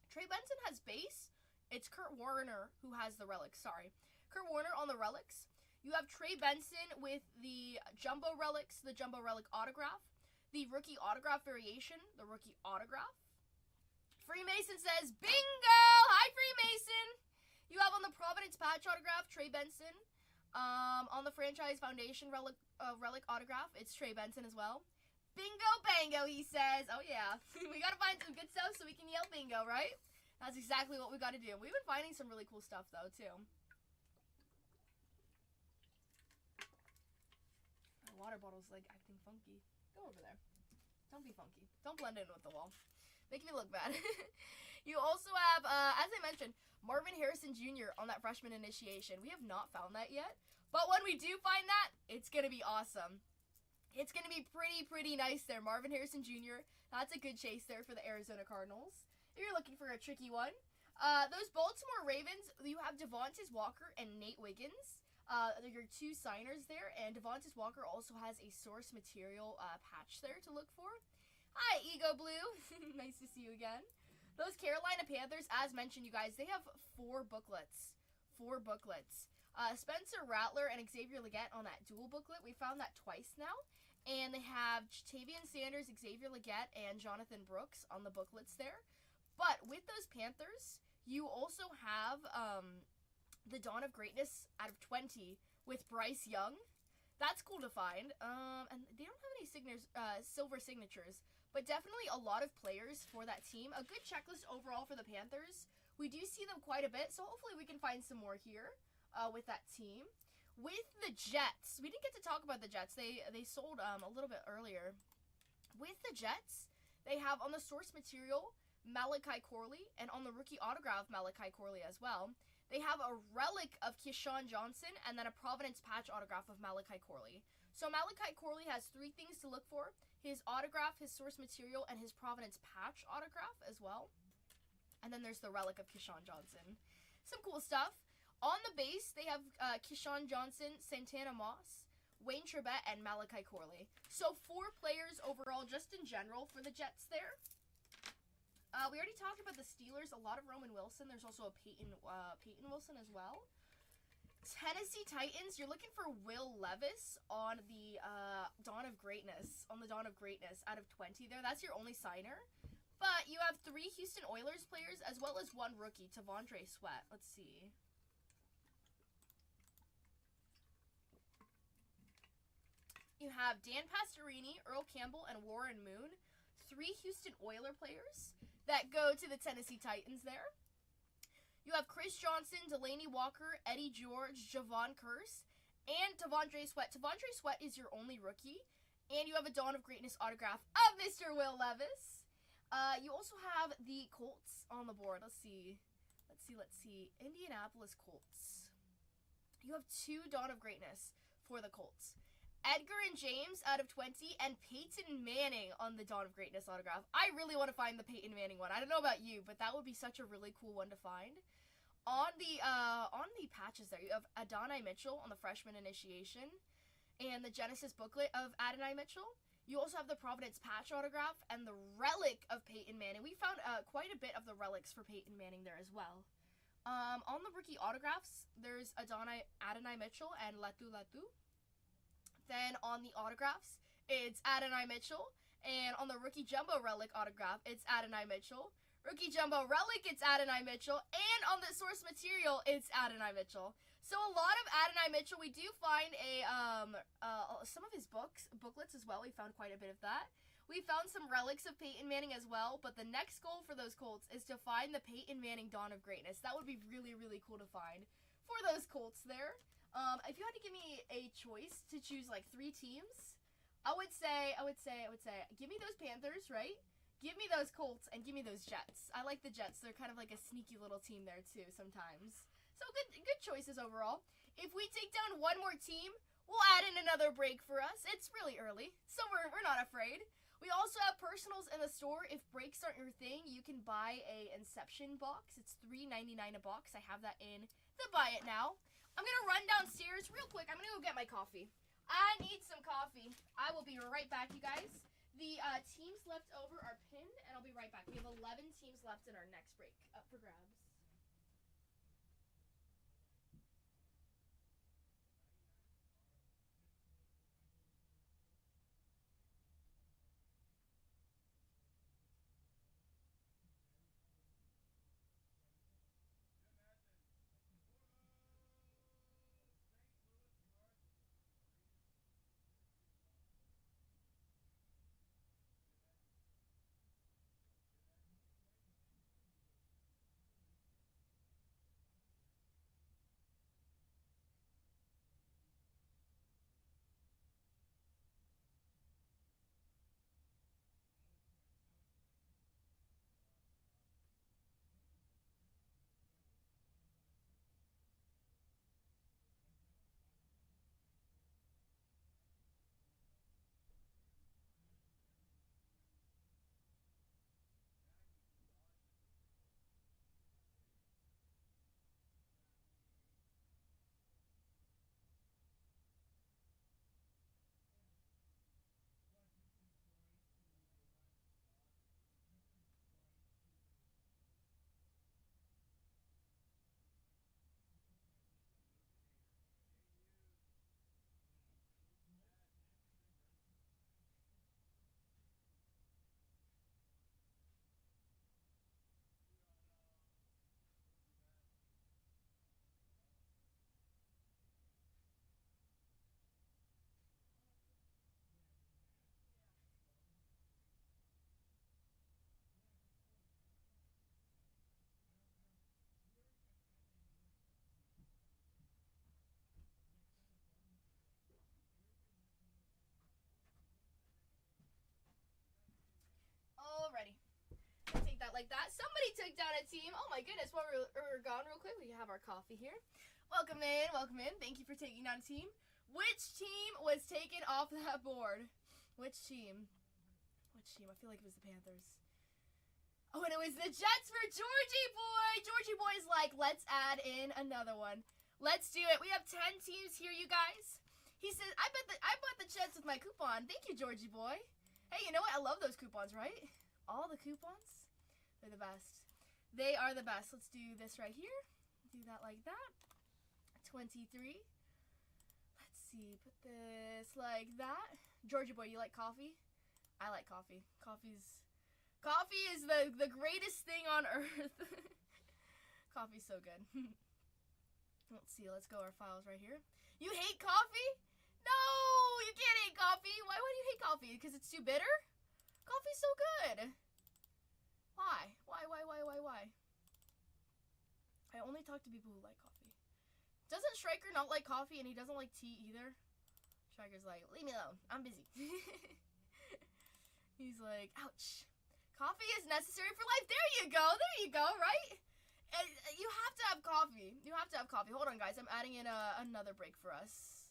Trey Benson has base. It's Kurt Warner who has the relics, sorry. Kurt Warner on the relics. You have Trey Benson with the jumbo relics, the jumbo relic autograph, the rookie autograph variation, the rookie autograph. Freemason says, bingo! Hi, Freemason! You have on the Providence patch autograph, Trey Benson. On the Franchise Foundation relic autograph, it's Trey Benson as well. Bingo bango, he says. Oh, yeah. We got to find some good stuff so we can yell bingo, right? That's exactly what we got to do. We've been finding some really cool stuff, though, too. My water bottle's, like, acting funky. Go over there. Don't be funky. Don't blend in with the wall. Make me look bad. You also have, as I mentioned, Marvin Harrison Jr. on that freshman initiation. We have not found that yet. But when we do find that, it's going to be awesome. It's going to be pretty nice there. Marvin Harrison Jr., that's a good chase there for the Arizona Cardinals. If you're looking for a tricky one. Those Baltimore Ravens, you have Devontae Walker and Nate Wiggins. They're your two signers there, and Devontae Walker also has a source material patch there to look for. Hi, Ego Blue. Nice to see you again. Those Carolina Panthers, as mentioned, you guys, they have 4 booklets. 4 booklets. Spencer Rattler and Xavier Legette on that dual booklet. We found that twice now. And they have Tavian Sanders, Xavier Legette, and Jonathan Brooks on the booklets there. But with those Panthers, you also have the Dawn of Greatness out of 20 with Bryce Young. That's cool to find. And they don't have any silver signatures, but definitely a lot of players for that team. A good checklist overall for the Panthers. We do see them quite a bit, so hopefully we can find some more here with that team. With the Jets, we didn't get to talk about the Jets. They sold a little bit earlier. With the Jets, they have on the source material Malachi Corley, and on the rookie autograph Malachi Corley as well. They have a relic of Keyshawn Johnson and then a Providence patch autograph of Malachi Corley. So Malachi Corley has 3 things to look for: his autograph, his source material, and his Providence patch autograph as well. And then there's the relic of Keyshawn Johnson. Some cool stuff. On the base, they have Keyshawn Johnson, Santana Moss, Wayne Chrebet, and Malachi Corley. So 4 players overall, just in general, for the Jets there. We already talked about the Steelers. A lot of Roman Wilson. There's also a Peyton Wilson as well. Tennessee Titans, you're looking for Will Levis on the Dawn of Greatness. On the Dawn of Greatness out of 20 there. That's your only signer. But you have 3 Houston Oilers players as well as 1 rookie, Tavondre Sweat. Let's see. You have Dan Pastorini, Earl Campbell, and Warren Moon. 3 Houston Oiler players that go to the Tennessee Titans there. You have Chris Johnson, Delaney Walker, Eddie George, Javon Curse, and Tavondre Sweat. Tavondre Sweat is your only rookie. And you have a Dawn of Greatness autograph of Mr. Will Levis. You also have the Colts on the board. Let's see. Indianapolis Colts. You have 2 Dawn of Greatness for the Colts. Edgar and James out of 20, and Peyton Manning on the Dawn of Greatness autograph. I really want to find the Peyton Manning one. I don't know about you, but that would be such a really cool one to find. On the patches there, you have Adonai Mitchell on the freshman initiation, and the Genesis booklet of Adonai Mitchell. You also have the Providence patch autograph and the relic of Peyton Manning. We found quite a bit of the relics for Peyton Manning there as well. On the rookie autographs, there's Adonai Mitchell and Latu. Then on the autographs, it's Adonai Mitchell. And on the rookie jumbo relic autograph, it's Adonai Mitchell. Rookie jumbo relic, it's Adonai Mitchell. And on the source material, it's Adonai Mitchell. So a lot of Adonai Mitchell. We do find some of his booklets as well. We found quite a bit of that. We found some relics of Peyton Manning as well. But the next goal for those Colts is to find the Peyton Manning Dawn of Greatness. That would be really cool to find for those Colts there. If you had to give me a choice to choose like 3 teams, I would say, give me those Panthers, right? Give me those Colts and give me those Jets. I like the Jets. They're kind of like a sneaky little team there too sometimes. So good choices overall. If we take down 1 more team, we'll add in another break for us. It's really early, so we're not afraid. We also have personals in the store. If breaks aren't your thing, you can buy a Inception box. It's $3.99 a box. I have that in the buy it now. I'm going to run downstairs real quick. I'm going to go get my coffee. I need some coffee. I will be right back, you guys. The teams left over are pinned, and I'll be right back. We have 11 teams left in our next break up for grabs. like that. Somebody took down a team. Oh my goodness, while we're gone real quick, we have our coffee here. Welcome in, welcome in. Thank you for taking down a team. Which team was taken off that board? Which team? Which team? I feel like it was the Panthers. Oh, and it was the Jets for Georgie Boy. Georgie Boy's like, let's add in another one. Let's do it. We have 10 teams here, you guys. He says, I bought the Jets with my coupon. Thank you, Georgie Boy. Hey, you know what? I love those coupons, right? All the coupons, they're the best. They are the best. Let's do this right here. Do that like that. 23. Let's see. Put this like that. Georgie Boy, you like coffee? I like coffee. Coffee is the greatest thing on earth. Coffee's so good. Let's see. Let's go our files right here. You hate coffee? No, you can't hate coffee. Why would you hate coffee? Because it's too bitter? Coffee's so good. Why? Why? I only talk to people who like coffee. Doesn't Striker not like coffee and he doesn't like tea either? Striker's like, leave me alone. I'm busy. He's like, ouch. Coffee is necessary for life. There you go, right? And you have to have coffee. You have to have coffee. Hold on, guys. I'm adding in another break for us.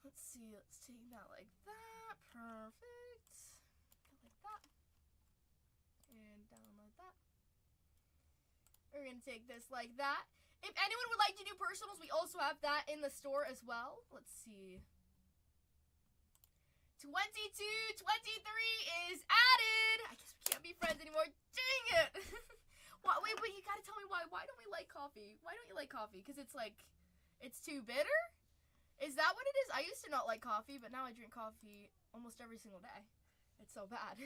Let's see. Let's take that like that. Perfect. Like that. And download that. We're going to take this like that. If anyone would like to do personals, we also have that in the store as well. Let's see. 2223 is added. I guess we can't be friends anymore. Dang it. Wait, you gotta tell me why. Why don't we like coffee? Why don't you like coffee? Because it's like, it's too bitter? Is that what it is? I used to not like coffee, but now I drink coffee almost every single day. It's so bad.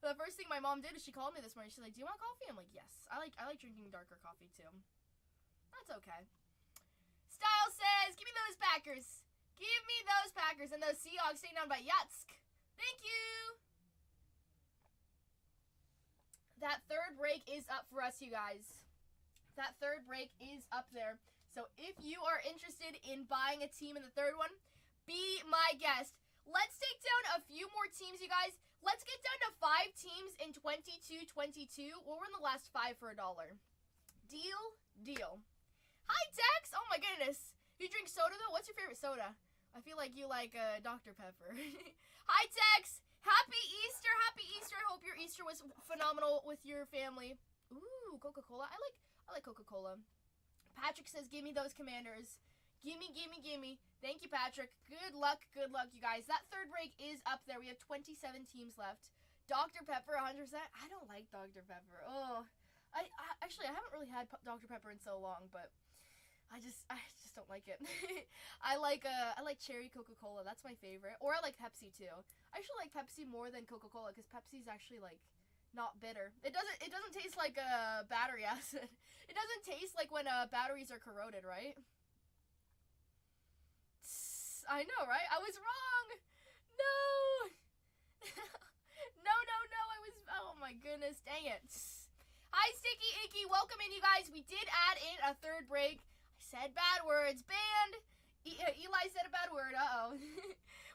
The first thing my mom did is she called me this morning. She's like, do you want coffee? I'm like, yes. I like drinking darker coffee too. That's okay. Style says, give me those Packers. Give me those Packers and those Seahawks taken down by Yatsk. Thank you. That third break is up for us, you guys. That third break is up there. So if you are interested in buying a team in the third one, be my guest. Let's take down a few more teams, you guys. Let's get down to 5 teams in 22-22. Well, we're in the last 5 for $1. Deal. Hi, Tex. Oh, my goodness. You drink soda, though? What's your favorite soda? I feel like you like Dr. Pepper. Hi, Tex. Happy Easter. I hope your Easter was phenomenal with your family. Ooh, Coca-Cola. I like Coca-Cola. Patrick says, give me those Commanders. Gimme. Thank you, Patrick. Good luck, you guys. That third break is up there. We have 27 teams left. Dr. Pepper, 100%. I don't like Dr. Pepper. Oh, I haven't really had Dr. Pepper in so long, but I just don't like it. I like cherry Coca-Cola. That's my favorite. Or I like Pepsi too. I actually like Pepsi more than Coca-Cola because Pepsi's actually like not bitter. It doesn't taste like battery acid. It doesn't taste like when batteries are corroded, right? I know, right? I was wrong. No. No. I was. Oh my goodness, dang it. Hi, Sticky Icky. Welcome in, you guys. We did add in a third break. I said bad words. Banned. Eli said a bad word. Uh-oh.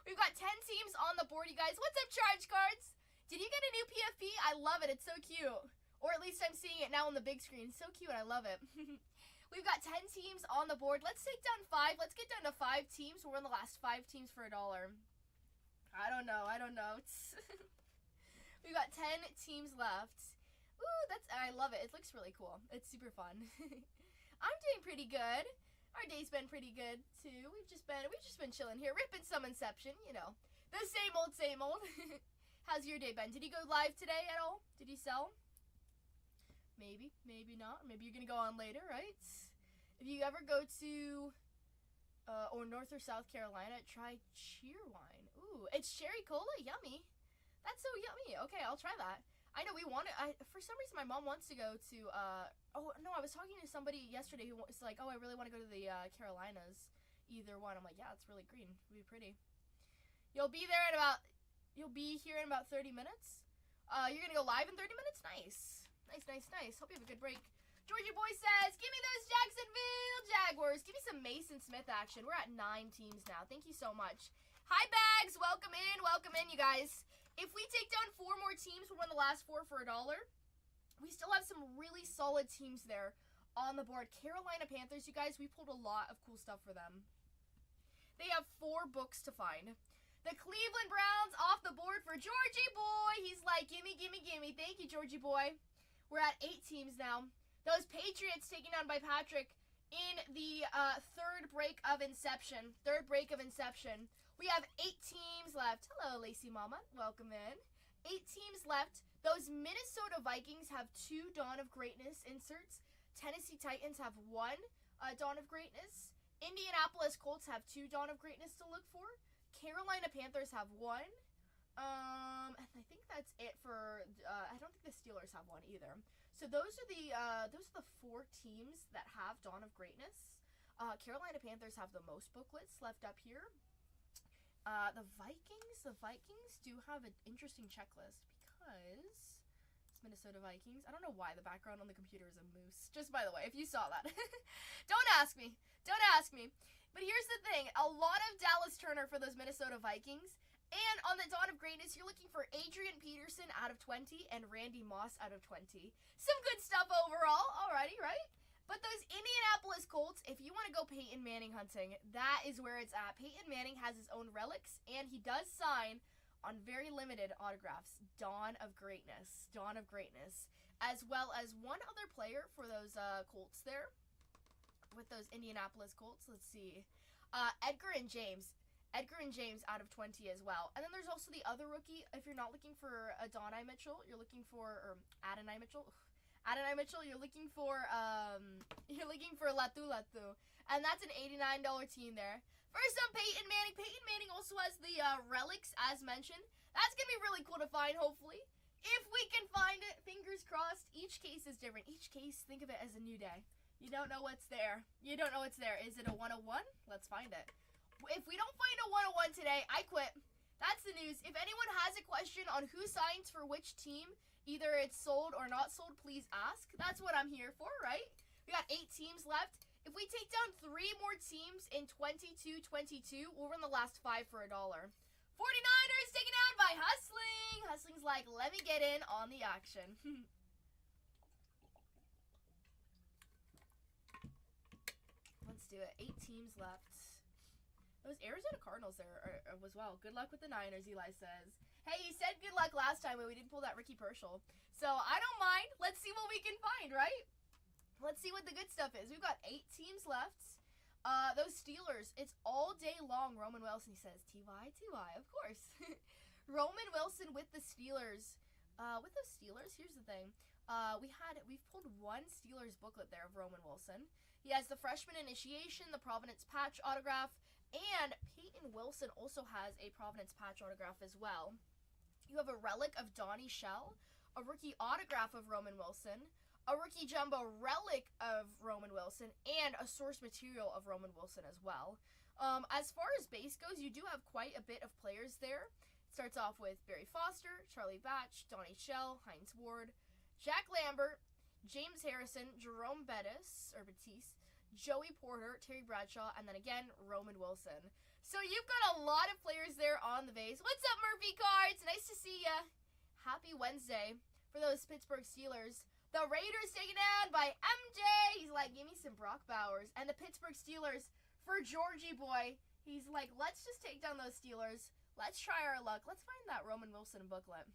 We've got 10 teams on the board, you guys. What's up, Charge Cards? Did you get a new PFP? I love it. It's so cute. Or at least I'm seeing it now on the big screen. So cute. I love it. We've got 10 teams on the board. Let's take down 5. Let's get down to 5 teams. We're in the last 5 teams for $1. I don't know. We've got 10 teams left. Ooh, I love it. It looks really cool. It's super fun. I'm doing pretty good. Our day's been pretty good too. We've just been chilling here, ripping some Inception, you know. The same old. How's your day been? Did you go live today at all? Did you sell? Maybe not. Maybe you're gonna go on later, right? If you ever go to or North or South Carolina, try Cheerwine. Ooh, it's cherry cola, yummy. That's so yummy. Okay, I'll try that. I know we want it. For some reason, my mom wants to go to. Oh no, I was talking to somebody yesterday who was like, "Oh, I really want to go to the Carolinas." Either one. I'm like, "Yeah, it's really green. It'll be pretty." You'll be here in about 30 minutes. You're gonna go live in 30 minutes. Nice. Hope you have a good break. Georgia Boy says, "Give me those Jacksonville Jaguars. Give me some Mason Smith action." We're at 9 teams now. Thank you so much. Hi, Bags. Welcome in, you guys. If we take down 4 more teams, we'll run the last 4 for $1. We still have some really solid teams there on the board. Carolina Panthers, you guys, we pulled a lot of cool stuff for them. They have 4 books to find. The Cleveland Browns off the board for Georgie Boy. He's like, gimme, gimme, gimme. Thank you, Georgie Boy. We're at 8 teams now. Those Patriots taken down by Patrick in the third break of Inception. We have 8 teams left. Hello, Lacey Mama. Welcome in. 8 teams left. Those Minnesota Vikings have 2 Dawn of Greatness inserts. Tennessee Titans have 1 Dawn of Greatness. Indianapolis Colts have 2 Dawn of Greatness to look for. Carolina Panthers have 1. And I think that's it for. I don't think the Steelers have 1 either. So those are the 4 teams that have Dawn of Greatness. Carolina Panthers have the most booklets left up here. The Vikings do have an interesting checklist because Minnesota Vikings. I don't know why the background on the computer is a moose. Just by the way, if you saw that. Don't ask me. But here's the thing. A lot of Dallas Turner for those Minnesota Vikings. And on the Dawn of Greatness, you're looking for Adrian Peterson out of 20 and Randy Moss out of 20. Some good stuff overall. Alrighty, right? But those Indianapolis Colts, if you want to go Peyton Manning hunting, that is where it's at. Peyton Manning has his own relics, and he does sign on very limited autographs. Dawn of Greatness, as well as 1 other player for those Colts there, with those Indianapolis Colts. Let's see, Edgar and James out of 20 as well. And then there's also the other rookie. If you're not looking for Adonai Mitchell, you're looking for Adonai Mitchell. You're looking for Latu, and that's an $89 team there. First up, Peyton Manning. Peyton Manning also has the relics, as mentioned. That's going to be really cool to find, hopefully. If we can find it, fingers crossed. Each case is different. Each case, think of it as a new day. You don't know what's there. Is it a 101? Let's find it. If we don't find a 101 today, I quit. That's the news. If anyone has a question on who signs for which team, either it's sold or not sold, please ask. That's what I'm here for, right? We got 8 teams left. If we take down 3 more teams in 22-22, we'll run the last 5 for $1. 49ers taken out by Hustling. Hustling's like, let me get in on the action. Let's do it. 8 teams left. Those Arizona Cardinals there are as well. Good luck with the Niners, Eli says. Hey, you said good luck last time when we did pull that Ricky Pershall. So, I don't mind. Let's see what we can find, right? Let's see what the good stuff is. We've got 8 teams left. Those Steelers, it's all day long. Roman Wilson, he says. TY, of course. Roman Wilson with the Steelers. With the Steelers, here's the thing. We've pulled 1 Steelers booklet there of Roman Wilson. He has the freshman initiation, the Providence patch autograph, and Peyton Wilson also has a Providence patch autograph as well. You have a relic of Donnie Shell, a rookie autograph of Roman Wilson, a rookie jumbo relic of Roman Wilson, and a source material of Roman Wilson as well. As far as base goes, you do have quite a bit of players there. It starts off with Barry Foster, Charlie Batch, Donnie Shell, Heinz Ward, Jack Lambert, James Harrison, Jerome Bettis, Joey Porter, Terry Bradshaw, and then again, Roman Wilson. So you've got a lot of players there on the base. What's up, Murphy Cards? Nice to see ya. Happy Wednesday for those Pittsburgh Steelers. The Raiders taken down by MJ. He's like, give me some Brock Bowers. And the Pittsburgh Steelers for Georgie Boy. He's like, let's just take down those Steelers. Let's try our luck. Let's find that Roman Wilson booklet.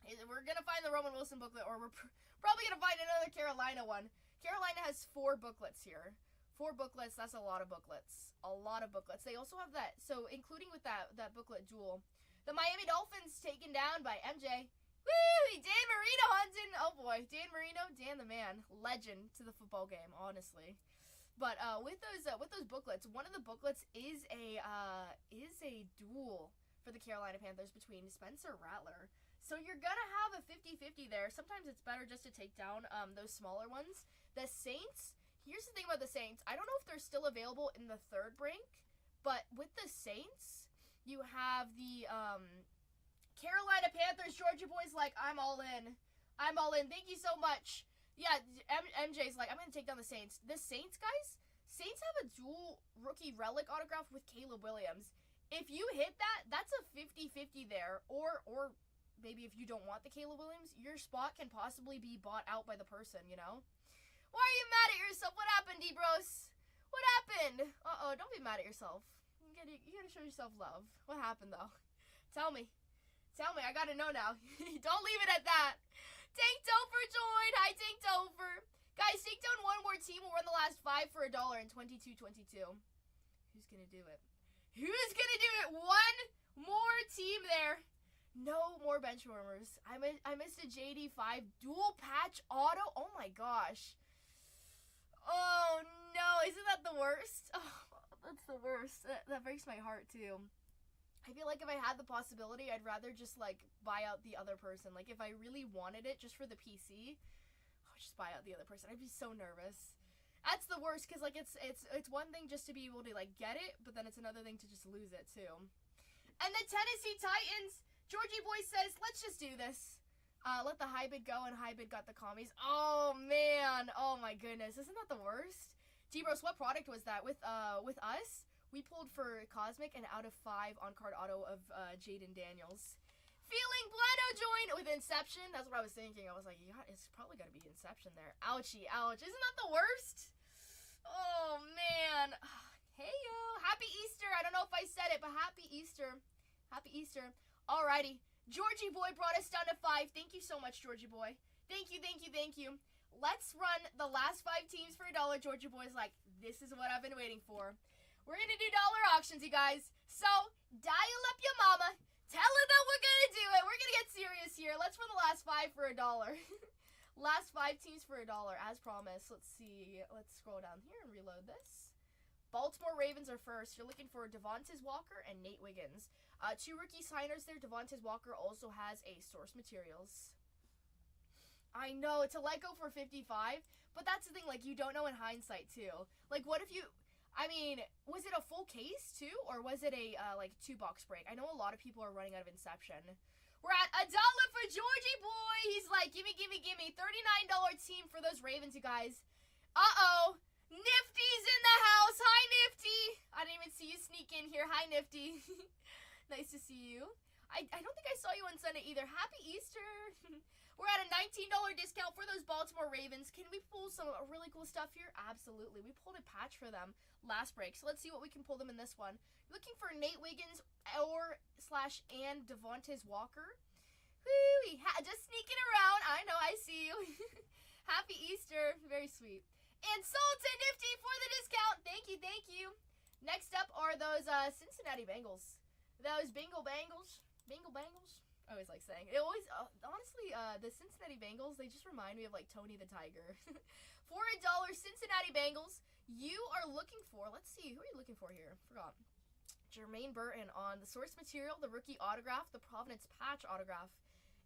We're going to find the Roman Wilson booklet, or we're probably going to find another Carolina one. Carolina has 4 booklets here. 4 booklets, that's a lot of booklets. They also have that, so including with that booklet duel. The Miami Dolphins taken down by MJ. Woo! Dan Marino hunting. Oh boy, Dan Marino, Dan the man. Legend to the football game, honestly. But with those booklets, one of the booklets is a duel for the Carolina Panthers between Spencer Rattler. So you're gonna have a 50-50 there. Sometimes it's better just to take down those smaller ones. The Saints, here's the thing about the Saints. I don't know if they're still available in the 3rd rank, but with the Saints, you have the Carolina Panthers. Georgia Boy's like, I'm all in. Thank you so much. Yeah, MJ's like, I'm going to take down the Saints. The Saints, guys, Saints have a dual rookie relic autograph with Caleb Williams. If you hit that, that's a 50-50 there. Or maybe if you don't want the Caleb Williams, your spot can possibly be bought out by the person, you know? Why are you mad at yourself? What happened, D-Bros? What happened? Uh-oh, don't be mad at yourself. You gotta show yourself love. What happened, though? Tell me. Tell me, I gotta know now. Don't leave it at that. Tank Topher joined. Hi, Tank Topher. Guys, take down one more team. We'll run the last 5 for $1 in 22-22. Who's gonna do it? Who's gonna do it? One more team there. No more bench warmers. I missed a JD5 dual patch auto. Oh my gosh. Oh no, isn't that the worst? Oh, that's the worst. That breaks my heart too. I feel like if I had the possibility, I'd rather just like buy out the other person. Like if I really wanted it just for the PC, I'll just buy out the other person. I'd be so nervous. That's the worst because like it's one thing just to be able to like get it, but then it's another thing to just lose it too. And the Tennessee Titans, Georgie Boy says, let's just do this. Let the high bid go, and high bid got the commies. Oh man, oh my goodness, isn't that the worst? D-Bros, what product was that? With us, we pulled for Cosmic and out of 5 on-card auto of Jaden Daniels. Feeling Blendo joined with Inception. That's what I was thinking. I was like, yeah, it's probably got to be Inception there. Ouchie, ouch. Isn't that the worst? Oh man. Hey yo, happy Easter. I don't know if I said it, but happy Easter. Happy Easter. Alrighty. Georgie Boy brought us down to 5. Thank you so much, Georgie Boy. Thank you, thank you, thank you. Let's run the last 5 teams for $1. Georgie Boy's like, this is what I've been waiting for. We're going to do dollar auctions, you guys. So, dial up your mama. Tell her that we're going to do it. We're going to get serious here. Let's run the last 5 for $1. Last 5 teams for $1, as promised. Let's see. Let's scroll down here and reload this. Baltimore Ravens are first. You're looking for Devontae Walker and Nate Wiggins. 2 rookie signers there. Devontae Walker also has a source materials. I know, to let go for 55, but that's the thing, like, you don't know in hindsight, too. Like, what if you, I mean, was it a full case, too, or was it a, like, 2-box break? I know a lot of people are running out of Inception. We're at $1 for Georgie Boy. He's like, gimme, gimme, gimme. $39 team for those Ravens, you guys. Uh-oh. Nifty's in the house. Hi, Nifty. I didn't even see you sneak in here. Hi, Nifty. Nice to see you. I don't think I saw you on Sunday either. Happy Easter. We're at a $19 discount for those Baltimore Ravens. Can we pull some really cool stuff here? Absolutely. We pulled a patch for them last break. So let's see what we can pull them in this one. Looking for Nate Wiggins and Devontae Walker. Woo! Just sneaking around. I know, I see you. Happy Easter. Very sweet. And Sultan Nifty for the discount. Thank you, thank you. Next up are those Cincinnati Bengals. Those Bingle Bangles. Bingle Bangles. I always like saying it. Always, honestly, the Cincinnati Bengals, they just remind me of like Tony the Tiger. For $1, Cincinnati Bengals, you are looking for, let's see, who are you looking for here? Forgot. Jermaine Burton on the source material, the rookie autograph, the Providence patch autograph,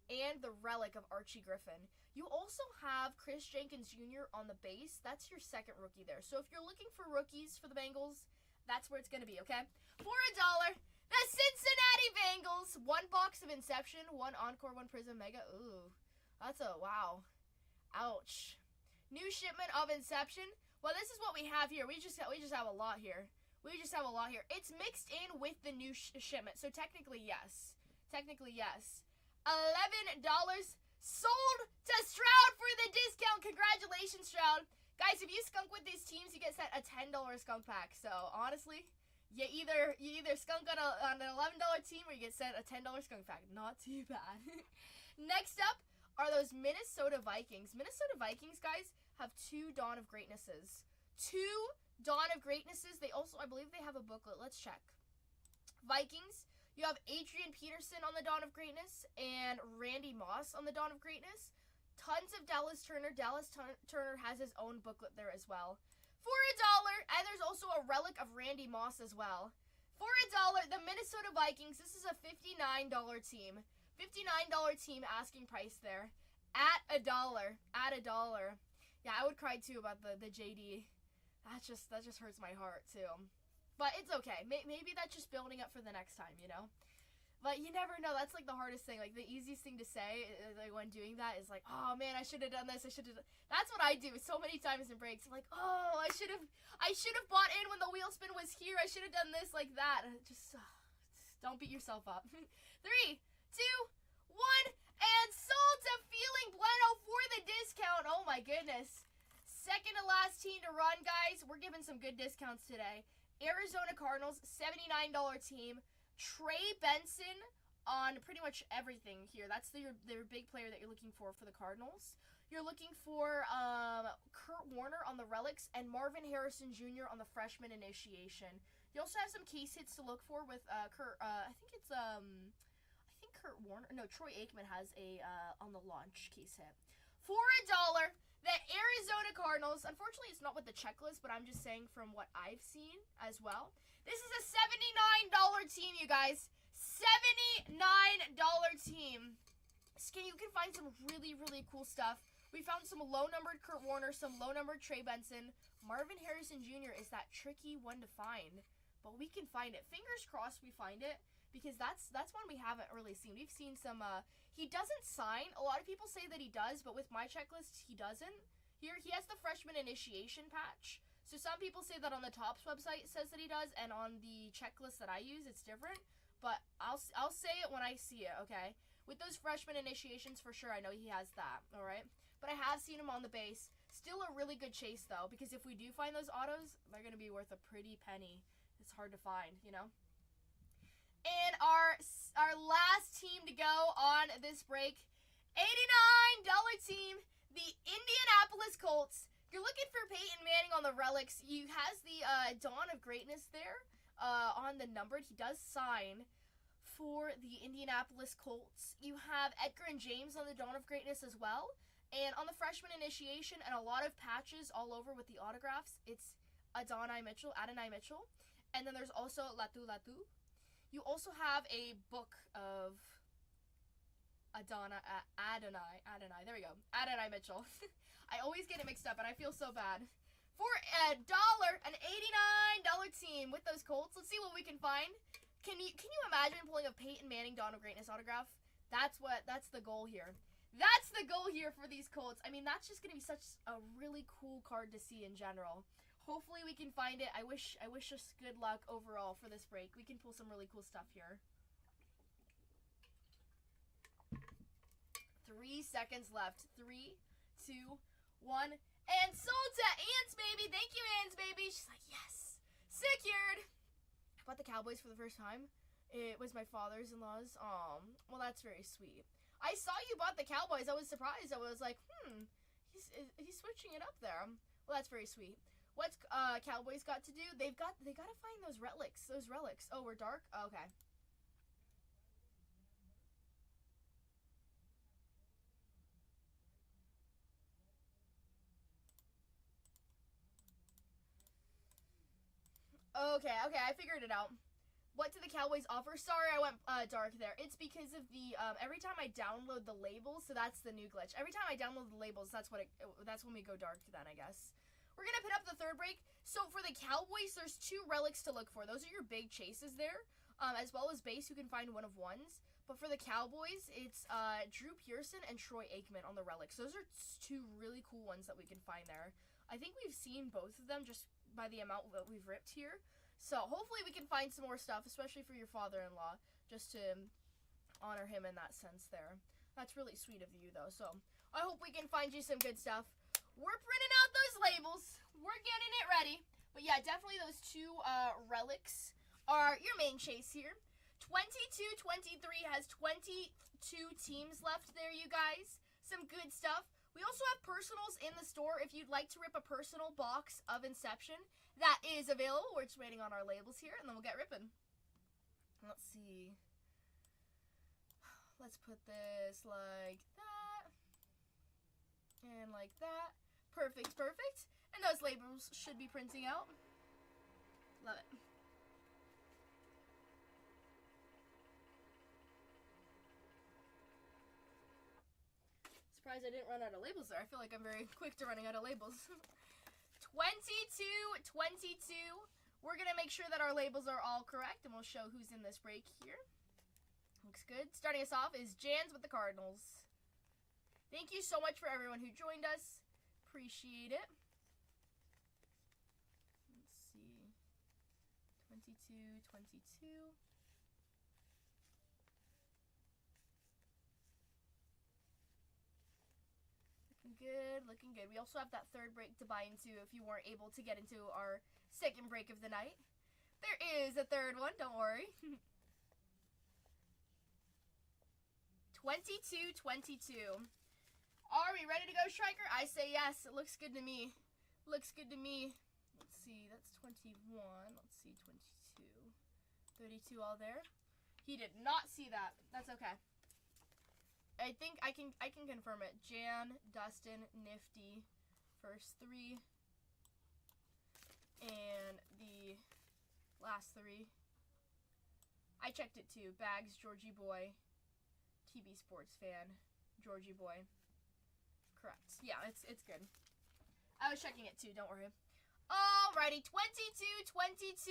and the relic of Archie Griffin. You also have Chris Jenkins Jr. on the base. That's your second rookie there. So if you're looking for rookies for the Bengals, that's where it's going to be, okay? For $1, the Cincinnati Bengals. 1 box of Inception, 1 Encore, 1 Prism Mega. Ooh, that's a wow. Ouch. New shipment of Inception. Well, this is what we have here. We just have a lot here. We just have a lot here. It's mixed in with the new shipment, so technically yes. Technically yes. $11 sold to Stroud for the discount. Congratulations, Stroud. Guys, if you skunk with these teams, you get sent a $10 skunk pack. So honestly, you either skunk on an $11 team or you get sent a $10 skunk pack. Not too bad. Next up are those Minnesota Vikings. Minnesota Vikings, guys, have 2 Dawn of Greatnesses. 2 Dawn of Greatnesses. They also, I believe they have a booklet. Let's check. Vikings, you have Adrian Peterson on the Dawn of Greatness and Randy Moss on the Dawn of Greatness. Tons of Dallas Turner. Dallas Turner has his own booklet there as well. For $1, and there's also a relic of Randy Moss as well. For $1, the Minnesota Vikings. This is a $59 team. $59 team asking price there. At $1. At $1. Yeah, I would cry too about the JD. That just hurts my heart too. But it's okay. Maybe that's just building up for the next time, you know? But you never know. That's like the hardest thing. Like the easiest thing to say like when doing that is like, oh man, I should have done this. I should have. That's what I do so many times in breaks. I'm like, oh, I should have bought in when the wheel spin was here. I should have done this like that. Just don't beat yourself up. 3, 2, 1. last team to run, guys. We're giving some good discounts today. Arizona Cardinals, $79 team. Trey Benson on pretty much everything here. That's their big player that you're looking for the Cardinals. You're looking for Kurt Warner on the Relics and Marvin Harrison Jr. on the freshman initiation. You also have some case hits to look for with Kurt. I think Kurt Warner. No, Troy Aikman has a on the launch case hit. For $1, the Arizona Cardinals. Unfortunately, it's not with the checklist, but I'm just saying from what I've seen as well. This is a $79 team, you guys. $79 team. You can find some really, really cool stuff. We found some low-numbered Kurt Warner, some low-numbered Trey Benson. Marvin Harrison Jr. is that tricky one to find, but we can find it. Fingers crossed we find it, because that's one we haven't really seen. We've seen some, he doesn't sign. A lot of people say that he does, but with my checklist, he doesn't. Here, he has the freshman initiation patch. So some people say that on the Topps website it says that he does, and on the checklist that I use, it's different. But I'll say it when I see it, okay? With those freshman initiations, for sure, I know he has that, all right? But I have seen him on the base. Still a really good chase, though, because if we do find those autos, they're going to be worth a pretty penny. It's hard to find, you know? And our last team to go on this break, $89 team, the Indianapolis Colts. You're looking for Peyton Manning on the Relics. He has the Dawn of Greatness there on the numbered. He does sign for the Indianapolis Colts. You have Edgar and James on the Dawn of Greatness as well. And on the freshman initiation and a lot of patches all over with the autographs, it's Adonai Mitchell. And then there's also Latu. You also have a book of Adonai, there we go, Adonai Mitchell. I always get it mixed up, and I feel so bad. For $1, an $89 team with those Colts. Let's see what we can find. Can you imagine pulling a Peyton Manning Dawn of Greatness autograph? That's the goal here. That's the goal here for these Colts. I mean, that's just going to be such a really cool card to see in general. Hopefully we can find it. I wish us good luck overall for this break. We can pull some really cool stuff here. 3 seconds left. 3, 2, 1. And sold to Ants, baby. Thank you, Ants, baby. She's like, yes. Secured. I bought the Cowboys for the first time. It was my father's-in-law's. Well, that's very sweet. I saw you bought the Cowboys. I was surprised. I was like, he's switching it up there. Well, that's very sweet. What's Cowboys got to do? They got to find those relics. Oh, we're dark? Okay. Okay, I figured it out. What do the Cowboys offer? Sorry, I went dark there. It's because of the every time I download the labels, so that's the new glitch. Every time I download the labels, that's when we go dark then, I guess. We're going to put up the third break. So for the Cowboys, there's 2 relics to look for. Those are your big chases there, as well as base who can find one of ones. But for the Cowboys, it's Drew Pearson and Troy Aikman on the relics. Those are 2 really cool ones that we can find there. I think we've seen both of them just by the amount that we've ripped here. So hopefully we can find some more stuff, especially for your father-in-law, just to honor him in that sense there. That's really sweet of you, though. So I hope we can find you some good stuff. We're printing out those labels. We're getting it ready. But yeah, definitely those 2 relics are your main chase here. 22-23 has 22 teams left there, you guys. Some good stuff. We also have personals in the store. If you'd like to rip a personal box of Inception, that is available. We're just waiting on our labels here, and then we'll get ripping. Let's see. Let's put this like that. And like that. Perfect. And those labels should be printing out. Love it. Surprised I didn't run out of labels there. I feel like I'm very quick to running out of labels. 22-22. We're going to make sure that our labels are all correct, and we'll show who's in this break here. Looks good. Starting us off is Jans with the Cardinals. Thank you so much for everyone who joined us. Appreciate it. Let's see. 22-22. good, looking good. We also have that third break to buy into if you weren't able to get into our second break of the night. There is a third one, don't worry. 22-22. Are we ready to go, Striker? I say yes. It looks good to me. Looks good to me. Let's see. That's 21. Let's see. 22. 32 all there. He did not see that. That's okay. I think I can confirm it. Jan, Dustin, Nifty, first three. And the last three. I checked it too. Bags, Georgie Boy, TB Sports Fan, Georgie Boy. Correct. Yeah, it's good. I was checking it too, don't worry. Alrighty, 22-22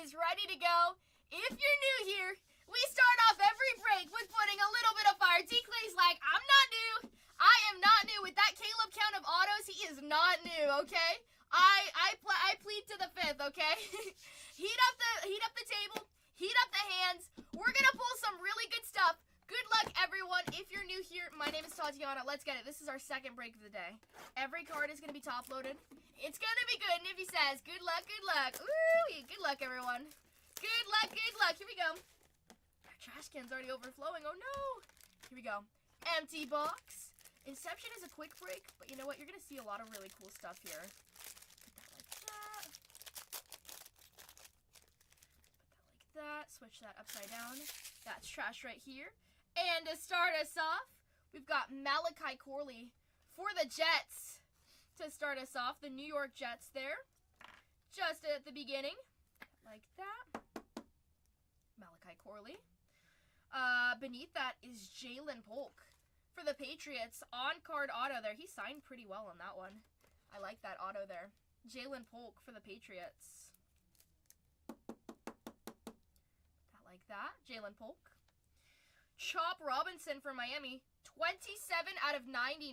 is ready to go. If you're new here, we start off every break with putting a little bit of fire. D-Clay's like, I'm not new. I am not new. With that Caleb count of autos, he is not new, okay? I plead to the fifth, okay? heat up the table, heat up the hands. We're gonna pull some really good stuff. Good luck, everyone. If you're new here, my name is Tatianna. Let's get it. This is our second break of the day. Every card is gonna be top loaded. It's gonna be good. Nifty says, good luck, good luck. Ooh, good luck, everyone. Good luck, good luck. Here we go. Our trash can's already overflowing. Oh no. Here we go. Empty box. Inception is a quick break, but you know what? You're gonna see a lot of really cool stuff here. Put that like that. Put that like that. Switch that upside down. That's trash right here. And to start us off, we've got Malachi Corley for the Jets. To start us off, the New York Jets there. Just at the beginning. Like that. Malachi Corley. Beneath that is Jalen Polk for the Patriots. On-card auto there. He signed pretty well on that one. I like that auto there. Jalen Polk for the Patriots. Like that. Jalen Polk. Chop Robinson for Miami. 27 out of 99.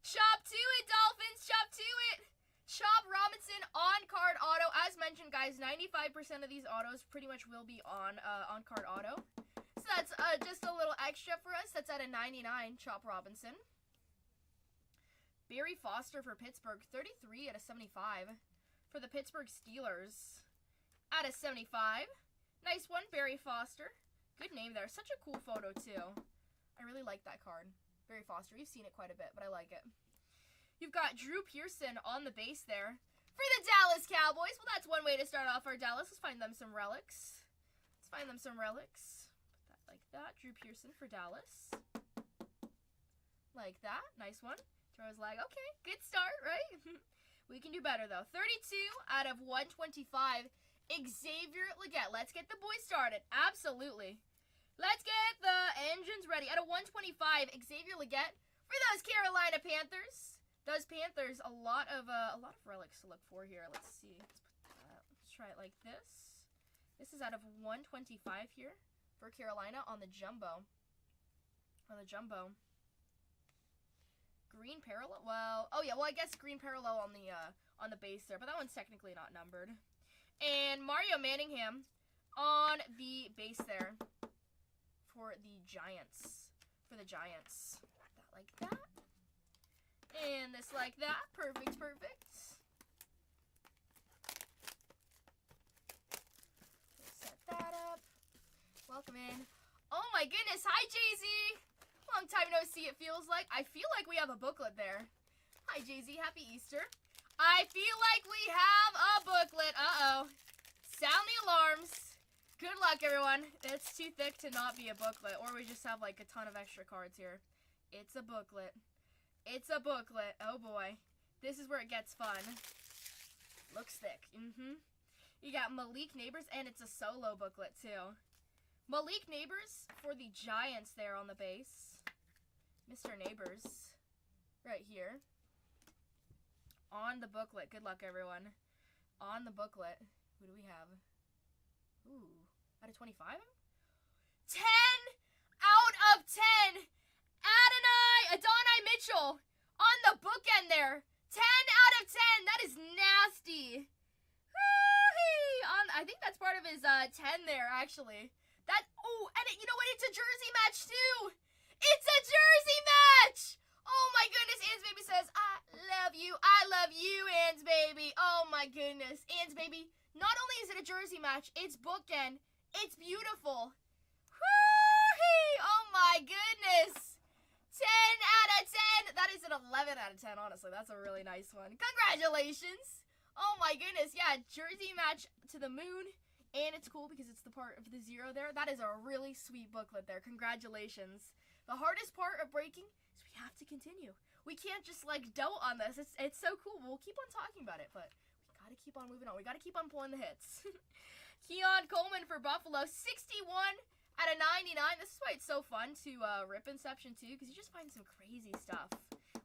Chop to it, Dolphins. Chop to it. Chop Robinson on-card auto. As mentioned, guys, 95% of these autos pretty much will be on-card auto. So that's just a little extra for us. That's at a 99. Chop Robinson. Barry Foster for Pittsburgh. 33 out of 75. For the Pittsburgh Steelers. Out of 75. Nice one, Barry Foster. Good name there. Such a cool photo, too. I really like that card. Barry Foster. You've seen it quite a bit, but I like it. You've got Drew Pearson on the base there. For the Dallas Cowboys. Well, that's one way to start off our Dallas. Let's find them some relics. Let's find them some relics. Put that like that. Drew Pearson for Dallas. Like that. Nice one. Throw his leg. Okay, good start, right? We can do better, though. 32 out of 125. Xavier Legette. Let's get the boys started. Absolutely. Let's get the engines ready. Out of 125, Xavier Legette for those Carolina Panthers. Those Panthers, a lot of relics to look for here. Let's see. Let's try it like this. This is out of 125 here for Carolina on the jumbo. On the jumbo. Green parallel. Well, oh yeah. Well, I guess green parallel on the base there, but that one's technically not numbered. And Mario Manningham on the base there for the Giants. For the Giants. That like that. And this like that. Perfect, perfect. Set that up. Welcome in. Oh my goodness. Hi, Jay-Z. Long time no see, it feels like. I feel like we have a booklet there. Hi, Jay-Z. Happy Easter. I feel like we have a booklet. Uh-oh. Sound the alarms. Good luck, everyone. It's too thick to not be a booklet, or we just have, like, a ton of extra cards here. It's a booklet. It's a booklet. Oh, boy. This is where it gets fun. Looks thick. You got Malik Neighbors, and it's a solo booklet, too. Malik Neighbors for the Giants there on the base. Mr. Neighbors. Right here. On the booklet. Good luck, everyone. On the booklet. Who do we have? Ooh. Out of 25? 10 out of 10. Adonai Mitchell. On the bookend there. 10 out of 10. That is nasty. I think that's part of his 10 there, actually. And you know what? It's a jersey match, too. It's a jersey match. Oh, my goodness. It's jersey match. It's bookend. It's beautiful. Whee! Oh my goodness. 10 out of 10. That is an 11 out of 10, honestly. That's a really nice one. Congratulations. Oh my goodness. Yeah, jersey match to the moon. And it's cool because it's the part of the 0 there. That is a really sweet booklet there. Congratulations. The hardest part of breaking is we have to continue. We can't just like dote on this. It's so cool. We'll keep on talking about it, but we gotta keep on moving on. We gotta keep on pulling the hits. Keon Coleman for Buffalo, 61 out of 99. This is why it's so fun to rip Inception too, because you just find some crazy stuff.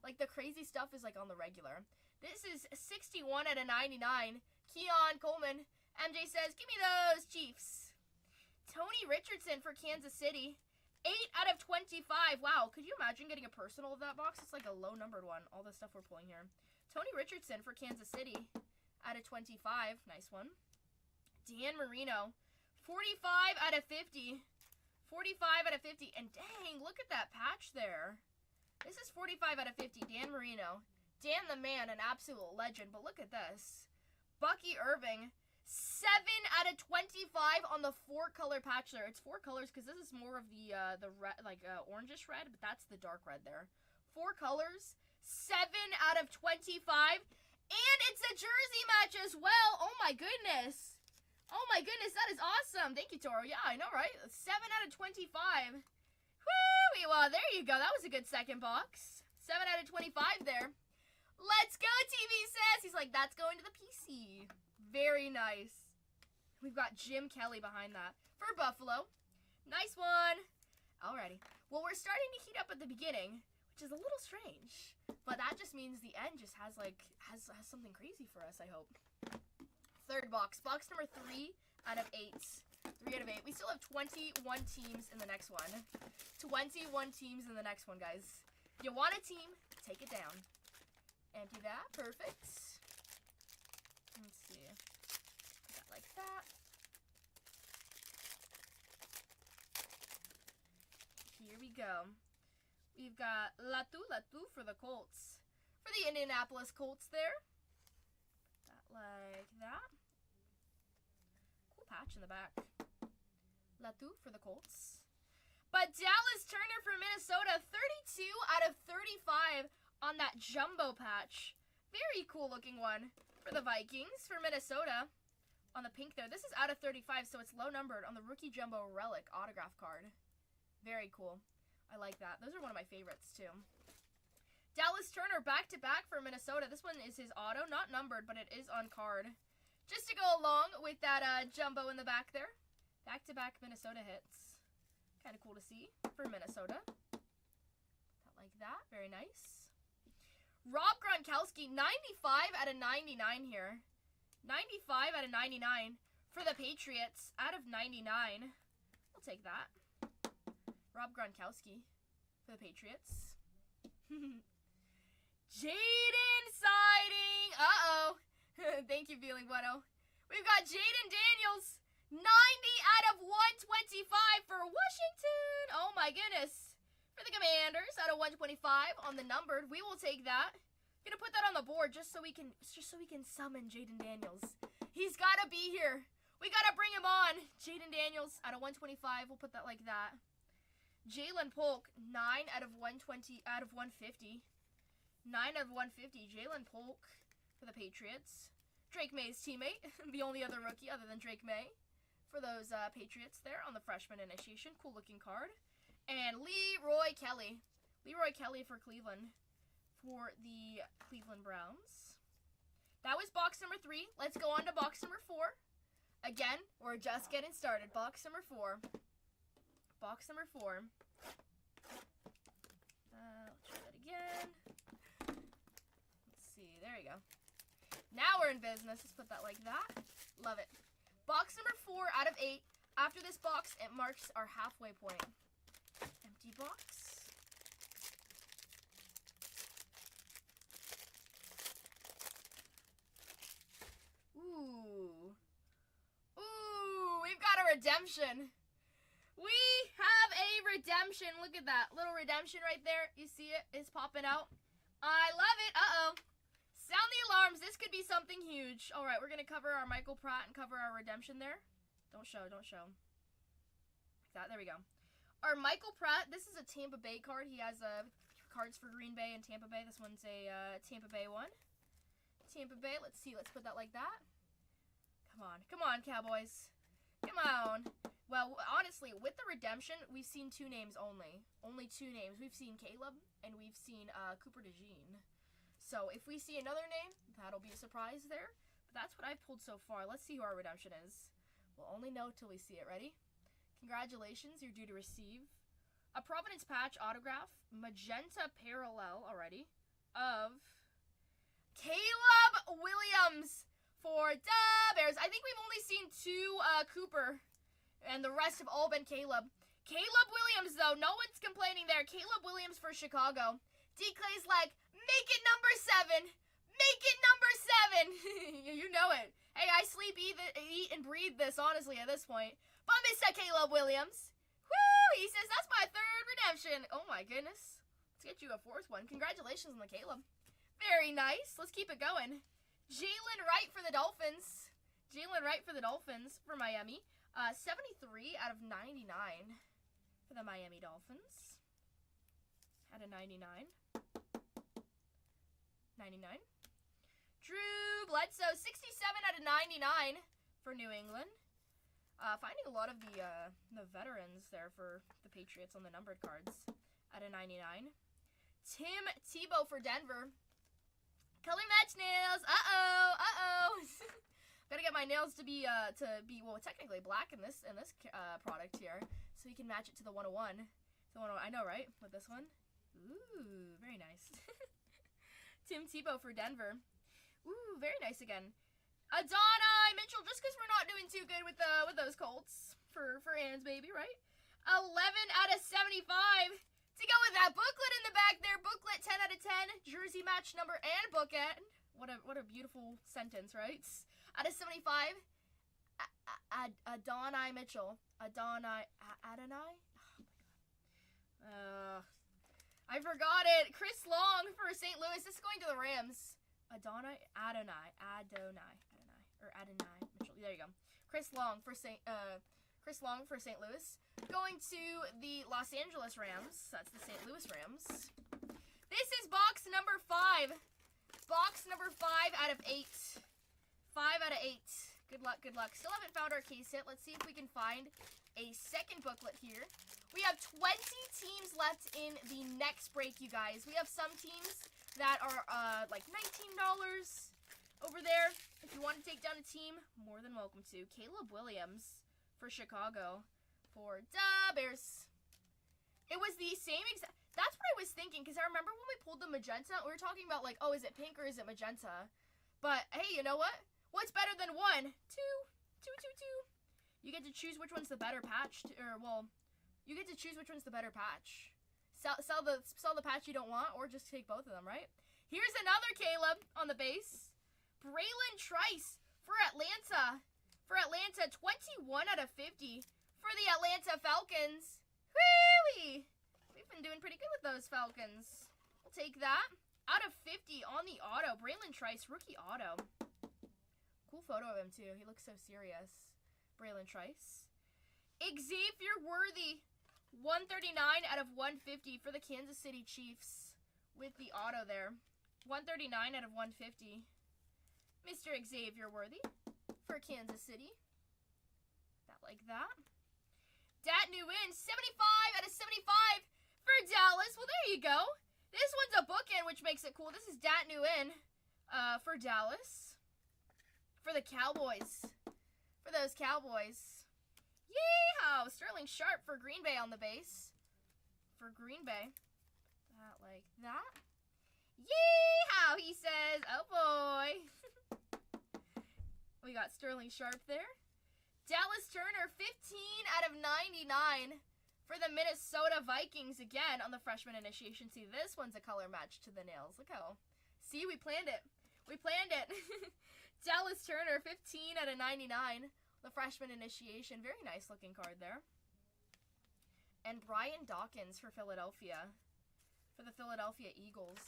Like the crazy stuff is like on the regular. This is 61 out of 99. Keon Coleman. MJ says, give me those Chiefs. Tony Richardson for Kansas City. 8 out of 25. Wow, could you imagine getting a personal of that box? It's like a low numbered one. All the stuff we're pulling here. Tony Richardson for Kansas City. Out of 25. Nice one. Dan Marino. 45 out of 50. 45 out of 50. And dang, look at that patch there. This is 45 out of 50. Dan Marino. Dan the man, an absolute legend. But look at this. Bucky Irving. 7 out of 25 on the 4-color patch there. It's 4 colors because this is more of the red, like orangish red, but that's the dark red there. 4 colors, 7 out of 25, and it's a jersey match as well. Oh my goodness. Oh my goodness, that is awesome. Thank you, Toro. Yeah, I know, right? 7 out of 25. Woo! Well, there you go. That was a good second box. 7 out of 25 there. Let's go, TV says. He's like, that's going to the PC. Very nice. We've got Jim Kelly behind that for Buffalo. Nice one. Alrighty. Well, we're starting to heat up at the beginning, which is a little strange. But that just means the end just has something crazy for us, I hope. Third box. Box number 3 out of 8. 3 out of 8. We still have 21 teams in the next one. 21 teams in the next one, guys. You want a team? Take it down. Empty that. Perfect. Let's see. Put that like that. Here we go. We've got Latu for the Colts. For the Indianapolis Colts there. Put that like that. Cool patch in the back. Latu for the Colts. But Dallas Turner for Minnesota. 32 out of 35 on that jumbo patch. Very cool looking one. For the Vikings, for Minnesota, on the pink there. This is out of 35, so it's low numbered on the rookie jumbo relic autograph card. Very cool. I like that. Those are one of my favorites, too. Dallas Turner back-to-back for Minnesota. This one is his auto, not numbered, but it is on card. Just to go along with that jumbo in the back there. Back-to-back Minnesota hits. Kind of cool to see for Minnesota. That like that. Very nice. Rob Gronkowski, 95 out of 99 here. 95 out of 99 for the Patriots. Out of 99. We'll take that. Rob Gronkowski for the Patriots. Jaden sighting. Uh-oh. Thank you, Feeling Bueno. We've got Jaden Daniels. 90 out of 125 for Washington. Oh, my goodness. For the Commanders, out of 125 on the numbered. We will take that. Gonna put that on the board just so we can summon Jaden Daniels. He's gotta be here. We gotta bring him on. Jaden Daniels out of 125. We'll put that like that. Jalen Polk, 9 out of 120 out of 150. 9 out of 150. Jalen Polk for the Patriots. Drake May's teammate, the only other rookie other than Drake May for those Patriots there on the freshman initiation. Cool looking card. And Leroy Kelly. Leroy Kelly for Cleveland. For the Cleveland Browns. That was box number 3. Let's go on to box number 4. Again, we're just getting started. Box number 4. Box number 4. Let's try that again. Let's see. There you go. Now we're in business. Let's put that like that. Love it. Box number 4 out of 8. After this box, it marks our halfway point. Empty box. Ooh. Ooh, we've got a redemption. We have a redemption. Look at that. Little redemption right there. You see it? It's popping out. I love it. Uh-oh. Sound the alarms. This could be something huge. All right, we're going to cover our Michael Pratt and cover our redemption there. Don't show. Like that. There we go. Our Michael Pratt, this is a Tampa Bay card. He has cards for Green Bay and Tampa Bay. This one's a Tampa Bay one. Tampa Bay, let's see. Let's put that like that. Come on, Cowboys. Come on. Well, honestly, with the redemption, we've seen 2 names only. Only 2 names. We've seen Caleb and we've seen Cooper DeJean. So if we see another name, that'll be a surprise there. But that's what I've pulled so far. Let's see who our redemption is. We'll only know till we see it. Ready? Congratulations, you're due to receive a Providence patch autograph, magenta parallel already, of Caleb Williams for the Bears. I think we've only seen 2 Cooper, and the rest have all been Caleb. Caleb Williams, though, no one's complaining there. Caleb Williams for Chicago. D. Clay's like, make it number 7. Make it number 7. You know it. Hey, I sleep, eat, and breathe this, honestly, at this point. But Mr. Caleb Williams. Woo! He says, that's my 3rd redemption. Oh, my goodness. Let's get you a 4th one. Congratulations on the Caleb. Very nice. Let's keep it going. Jalen Wright for the Dolphins. Jalen Wright for the Dolphins for Miami. 73 out of 99 for the Miami Dolphins. Out of 99. 99. Drew Bledsoe, 67 out of 99 for New England. Finding a lot of the veterans there for the Patriots on the numbered cards. Out of 99. Tim Tebow for Denver. Color match nails. Gotta get my nails to be well, technically black in this product here, so you can match it to the 101. The 101, I know, right? With this one. Ooh, very nice. Tim Tebow for Denver. Ooh, very nice again. Adonai Mitchell, just because we're not doing too good with those Colts for Ann's baby, right? 11 out of 75. To go with that booklet in the back there, booklet 10 out of 10, jersey match number and bookend. What a beautiful sentence, right? Out of 75, Adonai Mitchell. Adonai? Oh my god. I forgot it. Chris Long for St. Louis. This is going to the Rams. Adonai Mitchell. There you go. Chris Long for St. Louis. Going to the Los Angeles Rams. That's the St. Louis Rams. This is box number 5. Box number 5 out of 8. 5 out of 8. Good luck, good luck. Still haven't found our case hit. Let's see if we can find a second booklet here. We have 20 teams left in the next break, you guys. We have some teams that are like $19 over there. If you want to take down a team, more than welcome to. Caleb Williams for Chicago for the Bears. It was the same exact. That's what I was thinking, because I remember when we pulled the magenta, we were talking about like, oh, is it pink or is it magenta? But hey, you know what? What's better than 1? 2. You get to choose which one's the better patch, you get to choose which one's the better patch. Sell the patch you don't want, or just take both of them, right? Here's another Caleb on the base. Braylon Trice for Atlanta. 21 out of 50 for the Atlanta Falcons. Whee! We've been doing pretty good with those Falcons. We'll take that. Out of 50 on the auto. Braylon Trice, rookie auto. Cool photo of him, too. He looks so serious. Braylon Trice. Xavier Worthy. 139 out of 150 for the Kansas City Chiefs. With the auto there. 139 out of 150. Mr. Xavier Worthy for Kansas City. That like that. Dat Nguyen, 75 out of 75 for Dallas. Well, there you go. This one's a bookend, which makes it cool. This is Dat Nguyen for Dallas. For the Cowboys. For those Cowboys. Yeehaw! Sterling Sharp for Green Bay on the base. For Green Bay. That like that. Yeehaw! He says, oh boy. We got Sterling Sharp there. Dallas Turner, 15 out of 99 for the Minnesota Vikings again on the freshman initiation. See, this one's a color match to the nails. Look how. See, we planned it. We planned it. Dallas Turner, 15 out of 99. The freshman initiation. Very nice looking card there. And Brian Dawkins for Philadelphia. For the Philadelphia Eagles.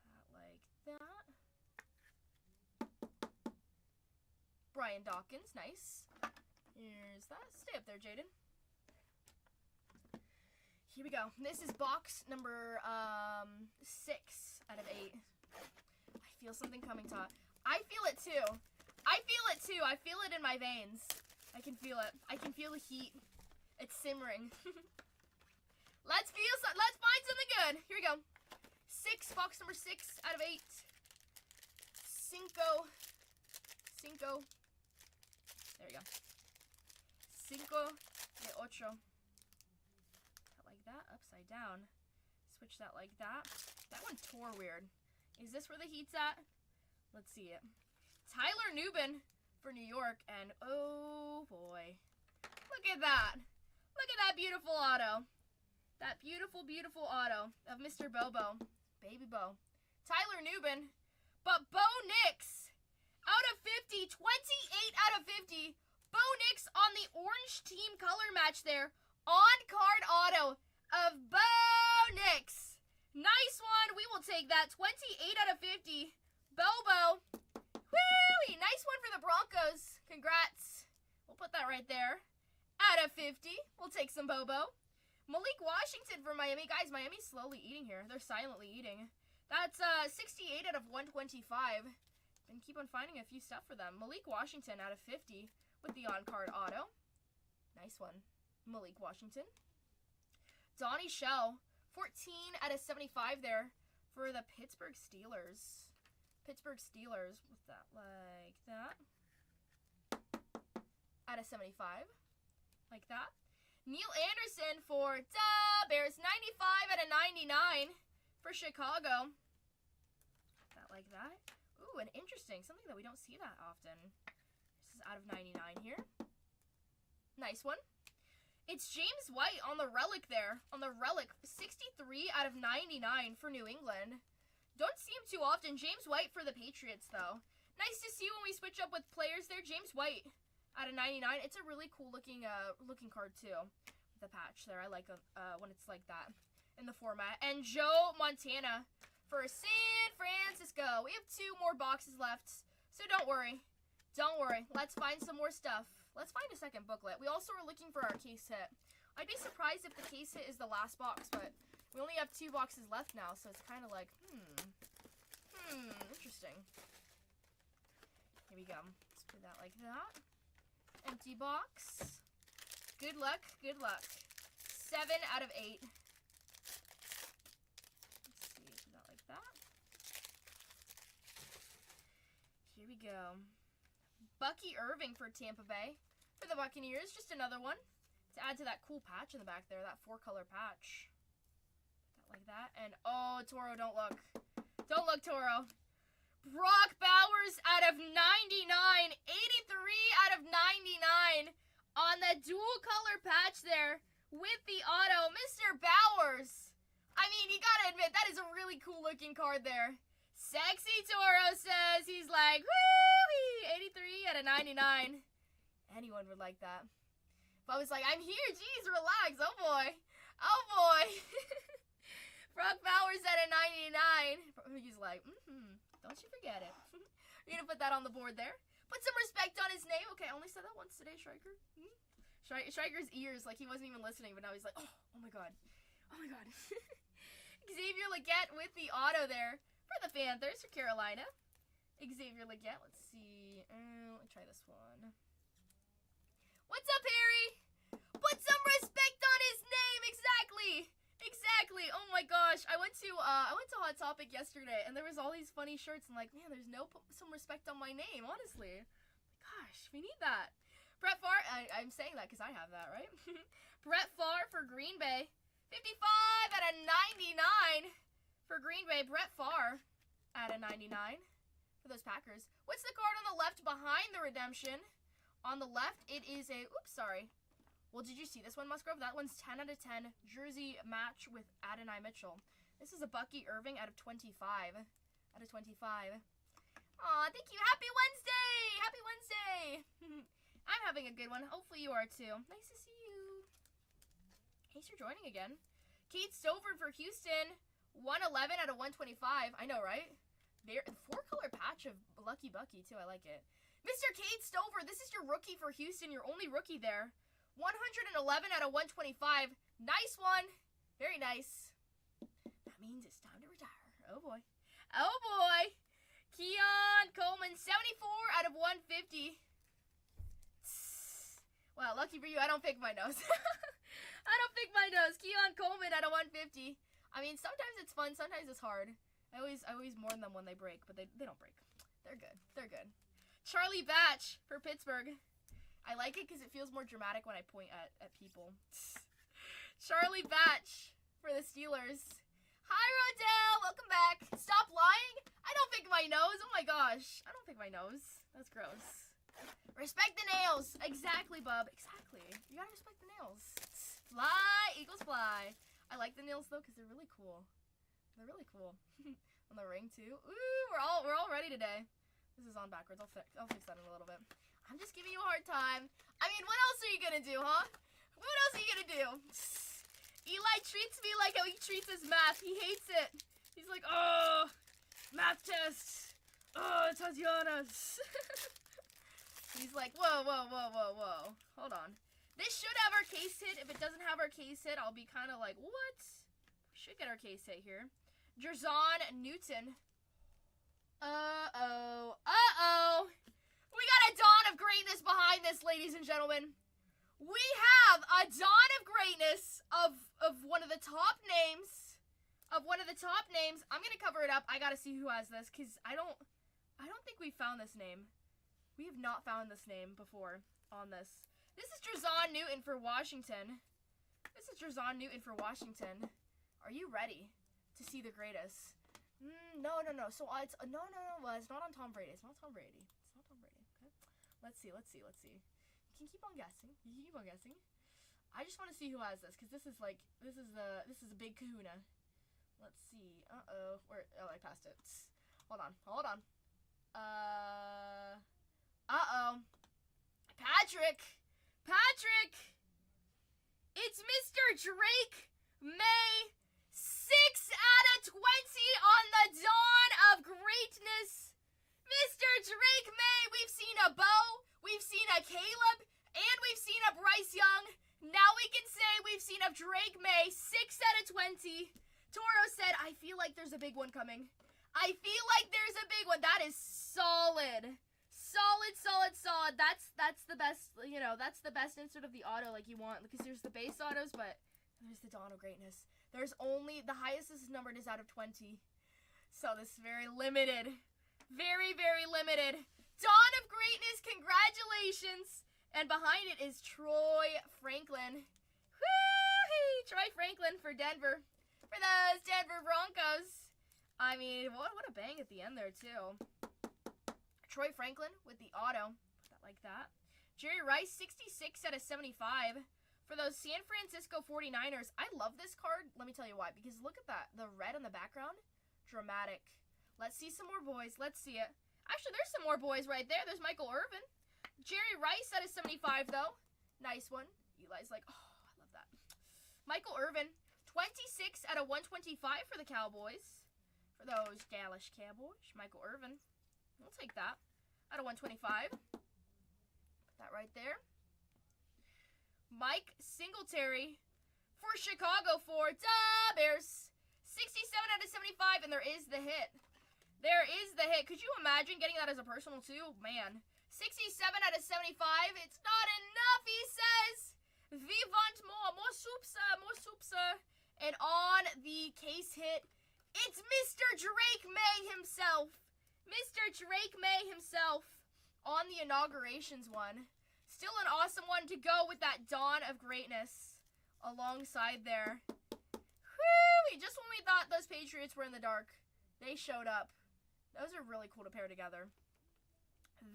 That like that. Brian Dawkins, nice. Here's that. Stay up there, Jaden. Here we go. This is box number 6 out of 8. I feel something coming, Todd. I feel it too. I feel it too. I feel it in my veins. I can feel it. I can feel the heat. It's simmering. Let's find something good. Here we go. 6, box number 6 out of 8. Cinco. There we go. 5 de 8. Like that, upside down. Switch that like that. That one tore weird. Is this where the heat's at? Let's see it. Tyler Newbin for New York, and oh boy. Look at that. Look at that beautiful auto. That beautiful, beautiful auto of Mr. Bobo. Baby Bo. Tyler Newbin. But Bo Nix, out of 50, 28 out of 50. Bo Nix on the orange team color match there. On-card auto of Bo Nix. Nice one. We will take that. 28 out of 50. Bobo. Woo! Nice one for the Broncos. Congrats. We'll put that right there. Out of 50. We'll take some Bobo. Malik Washington for Miami. Guys, Miami's slowly eating here. They're silently eating. That's 68 out of 125. And keep on finding a few stuff for them. Malik Washington out of 50 with the on-card auto. Nice one. Malik Washington. Donnie Shell, 14 out of 75 there for the Pittsburgh Steelers. Pittsburgh Steelers with that like that. Out of 75. Like that. Neil Anderson for Bears, 95 out of 99 for Chicago. That like that. Ooh, and interesting. Something that we don't see that often. This is out of 99 here. Nice one. It's James White on the relic there. On the relic. 63 out of 99 for New England. Don't see him too often. James White for the Patriots, though. Nice to see when we switch up with players there. James White out of 99. It's a really cool looking card, too. The patch there. I like when it's like that in the format. And Joe Montana for San Francisco. We have 2 more boxes left. So don't worry. Don't worry. Let's find some more stuff. Let's find a second booklet. We also are looking for our case hit. I'd be surprised if the case hit is the last box, but we only have 2 boxes left now, so it's kind of like, interesting. Here we go. Let's do that like that. Empty box. Good luck, good luck. 7 out of 8. Let's see, do that like that. Here we go. Bucky Irving for Tampa Bay. For the Buccaneers, just another one to add to that cool patch in the back there, that 4-color patch. Like that, and oh, Toro, don't look. Don't look, Toro. Brock Bowers out of 99. 83 out of 99 on the dual-color patch there with the auto. Mr. Bowers. I mean, you gotta admit, that is a really cool-looking card there. Sexy Toro says, he's like, woo! 83 out of 99. Anyone would like that. If I was like, I'm here, geez, relax. Oh boy. Oh boy. Brock Bowers at a 99. He's like, don't you forget it. You're gonna put that on the board there. Put some respect on his name. Okay, I only said that once today, Striker. Striker's ears, like he wasn't even listening, but now he's like, oh my god. Oh my god. Xavier Legette with the auto there for the Panthers for Carolina. Xavier Legette, let's see. Let me try this one. What's up, Harry? Put some respect on his name. Exactly. Oh my gosh. I went to Hot Topic yesterday, and there was all these funny shirts. I'm like, man, there's some respect on my name, honestly. Gosh, we need that. Brett Favre. I'm saying that because I have that, right? Brett Favre for Green Bay. 55 out of 99 for Green Bay. Brett Favre out of 99 for those Packers. What's the card on the left behind the redemption? On the left, it is a, oops, sorry. Well, did you see this one, Musgrove? That one's 10 out of 10 jersey match with Adonai Mitchell. This is a Bucky Irving out of 25. Out of 25. Aw, thank you. Happy Wednesday! Happy Wednesday! I'm having a good one. Hopefully you are too. Nice to see you. Thanks for joining again. Kate Stover for Houston. 111 out of 125. I know, right? 4-color patch of Lucky Bucky, too. I like it. Mr. Cade Stover, this is your rookie for Houston. Your only rookie there. 111 out of 125. Nice one. Very nice. That means it's time to retire. Oh, boy. Oh, boy. Keon Coleman, 74 out of 150. Wow, lucky for you, I don't pick my nose. I don't pick my nose. Keon Coleman out of 150. I mean, sometimes it's fun, sometimes it's hard. I always mourn them when they break, but they don't break. They're good. They're good. Charlie Batch for Pittsburgh. I like it because it feels more dramatic when I point at people. Charlie Batch for the Steelers. Hi, Rodell. Welcome back. Stop lying. I don't pick my nose. Oh, my gosh. I don't pick my nose. That's gross. Respect the nails. Exactly, bub. Exactly. You gotta respect the nails. Fly. Eagles fly. I like the nails, though, because they're really cool. They're really cool. On the ring, too. Ooh, we're all ready today. This is on backwards. I'll fix that in a little bit. I'm just giving you a hard time. I mean, what else are you gonna do, huh? What else are you gonna do? Eli treats me like how he treats his math. He hates it. He's like, oh, math test. Oh, Tatianna. He's like, whoa. Hold on. This should have our case hit. If it doesn't have our case hit, I'll be kind of like, what? We should get our case hit here. Jerzon Newton. Uh-oh. We got a dawn of greatness behind this, ladies and gentlemen. We have a dawn of greatness of one of the top names. I'm going to cover it up. I got to see who has this, because I don't think we found this name. We have not found this name before on this. This is Jerzon Newton for Washington. Are you ready to see the greatest? No. So it's no. Well, it's not on Tom Brady. Okay. Let's see. You can keep on guessing. I just want to see who has this, because this is a big kahuna. Let's see. Oh, I passed it. Hold on. Patrick! It's Mr. Drake May. 6 out of 20 on the dawn of greatness. Mr. Drake May. We've seen a Bo, we've seen a Caleb, and we've seen a Bryce Young. Now we can say we've seen a Drake May. 6 out of 20. Toro said, I feel like there's a big one coming. That is solid. Solid. That's the best, that's the best insert of the auto like you want, because there's the base autos, but there's the dawn of greatness. There's only, the highest this is numbered is out of 20. So this is very limited. Very, very limited. Dawn of greatness, congratulations. And behind it is Troy Franklin. Woo-hoo! Troy Franklin for Denver. For those Denver Broncos. I mean, what a bang at the end there, too. Troy Franklin with the auto. Put that like that. Jerry Rice, 66 out of 75. For those San Francisco 49ers. I love this card. Let me tell you why. Because look at that. The red in the background. Dramatic. Let's see some more boys. Let's see it. Actually, there's some more boys right there. There's Michael Irvin. Jerry Rice out of 75, though. Nice one. Eli's like, oh, I love that. Michael Irvin. 26 out of 125 for the Cowboys. For those Dallas Cowboys. Michael Irvin. We'll take that. Out of 125. Put that right there. Mike Singletary for Chicago for the Bears. 67 out of 75, and there is the hit. Could you imagine getting that as a personal, too? Man. 67 out of 75. It's not enough, he says. We want more. More soupsa. And on the case hit, it's Mr. Drake May himself. On the inaugurations one. Still an awesome one to go with that dawn of greatness alongside there. Whoo! Just when we thought those Patriots were in the dark, they showed up. Those are really cool to pair together.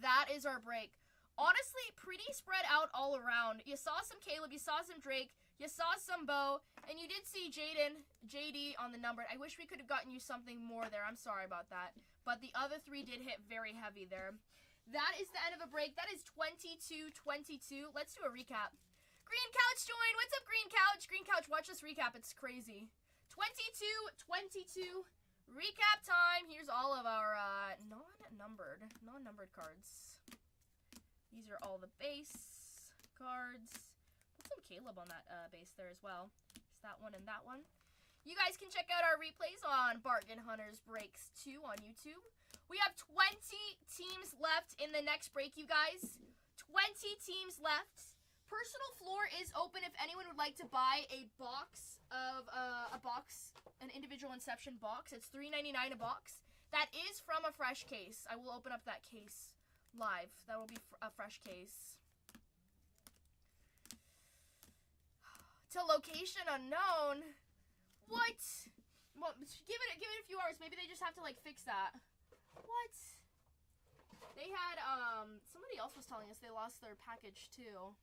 That is our break. Honestly, pretty spread out all around. You saw some Caleb, you saw some Drake, you saw some Bo, and you did see JD on the number. I wish we could have gotten you something more there. I'm sorry about that. But the other three did hit very heavy there. That is the end of a break. That is 22-22. Let's do a recap. Green Couch join. What's up, Green Couch? Green Couch, watch this recap. It's crazy. 22-22. Recap time. Here's all of our non-numbered cards. These are all the base cards. Put some Caleb on that base there as well. Just that one and that one. You guys can check out our replays on Bargain Hunters Breaks 2 on YouTube. We have 20 teams left in the next break, you guys. 20 teams left. Personal floor is open if anyone would like to buy a box of an individual Inception box. It's $3.99 a box. That is from a fresh case. I will open up that case live. That will be a fresh case. To location unknown. What? Well, give it a few hours. Maybe they just have to like fix that. What? They had somebody else was telling us they lost their package too.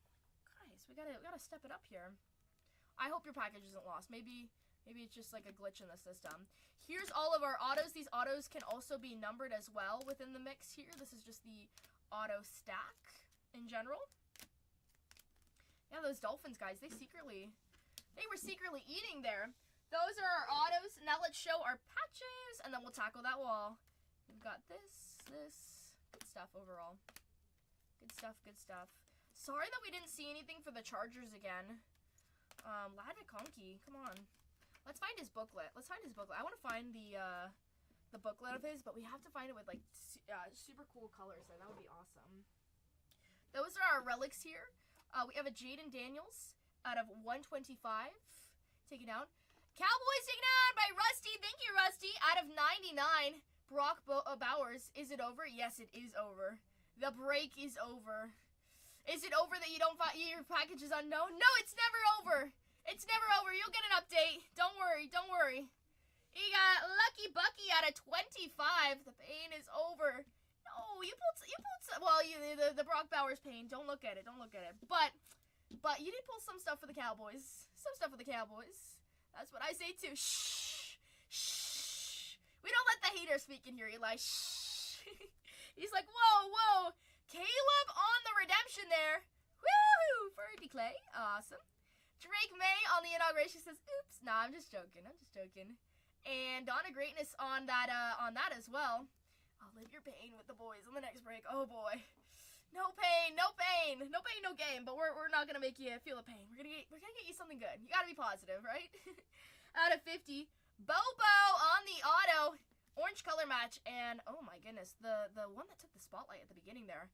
Guys, we gotta step it up here. I hope your package isn't lost. Maybe it's just like a glitch in the system. Here's all of our autos. These autos can also be numbered as well within the mix here. This is just the auto stack in general. Yeah, those dolphins, guys, they were secretly eating there. Those are our autos. Now let's show our patches, and then we'll tackle that wall. We've got this. Good stuff overall. Good stuff. Sorry that we didn't see anything for the Chargers again. Lad McConkey, come on. Let's find his booklet. I want to find the booklet of his, but we have to find it with, like, super cool colors there. That would be awesome. Those are our relics here. We have a Jaden Daniels out of 125. Taken out. Cowboys taken out by Rusty. Thank you, Rusty. Out of 99. Brock Bowers. Is it over? Yes, it is over. The break is over. Is it over that you don't find your package is unknown? No, it's never over. It's never over. You'll get an update. Don't worry. You got Lucky Bucky out of 25. The pain is over. No, you pulled well, the Brock Bowers pain. Don't look at it. But you did pull some stuff for the Cowboys. That's what I say too. Shh. We don't let the haters speak in here, Eli. Shh. He's like, whoa. Caleb on the redemption there. Woo! Ferdy Clay. Awesome. Drake May on the inauguration says, oops. Nah, I'm just joking. And Donna Greatness on that as well. I'll live your pain with the boys on the next break. Oh boy. No pain, no game. But we're not gonna make you feel the pain. We're gonna get you something good. You gotta be positive, right? Out of 50, Bobo on the auto, orange color match, and oh my goodness, the one that took the spotlight at the beginning there.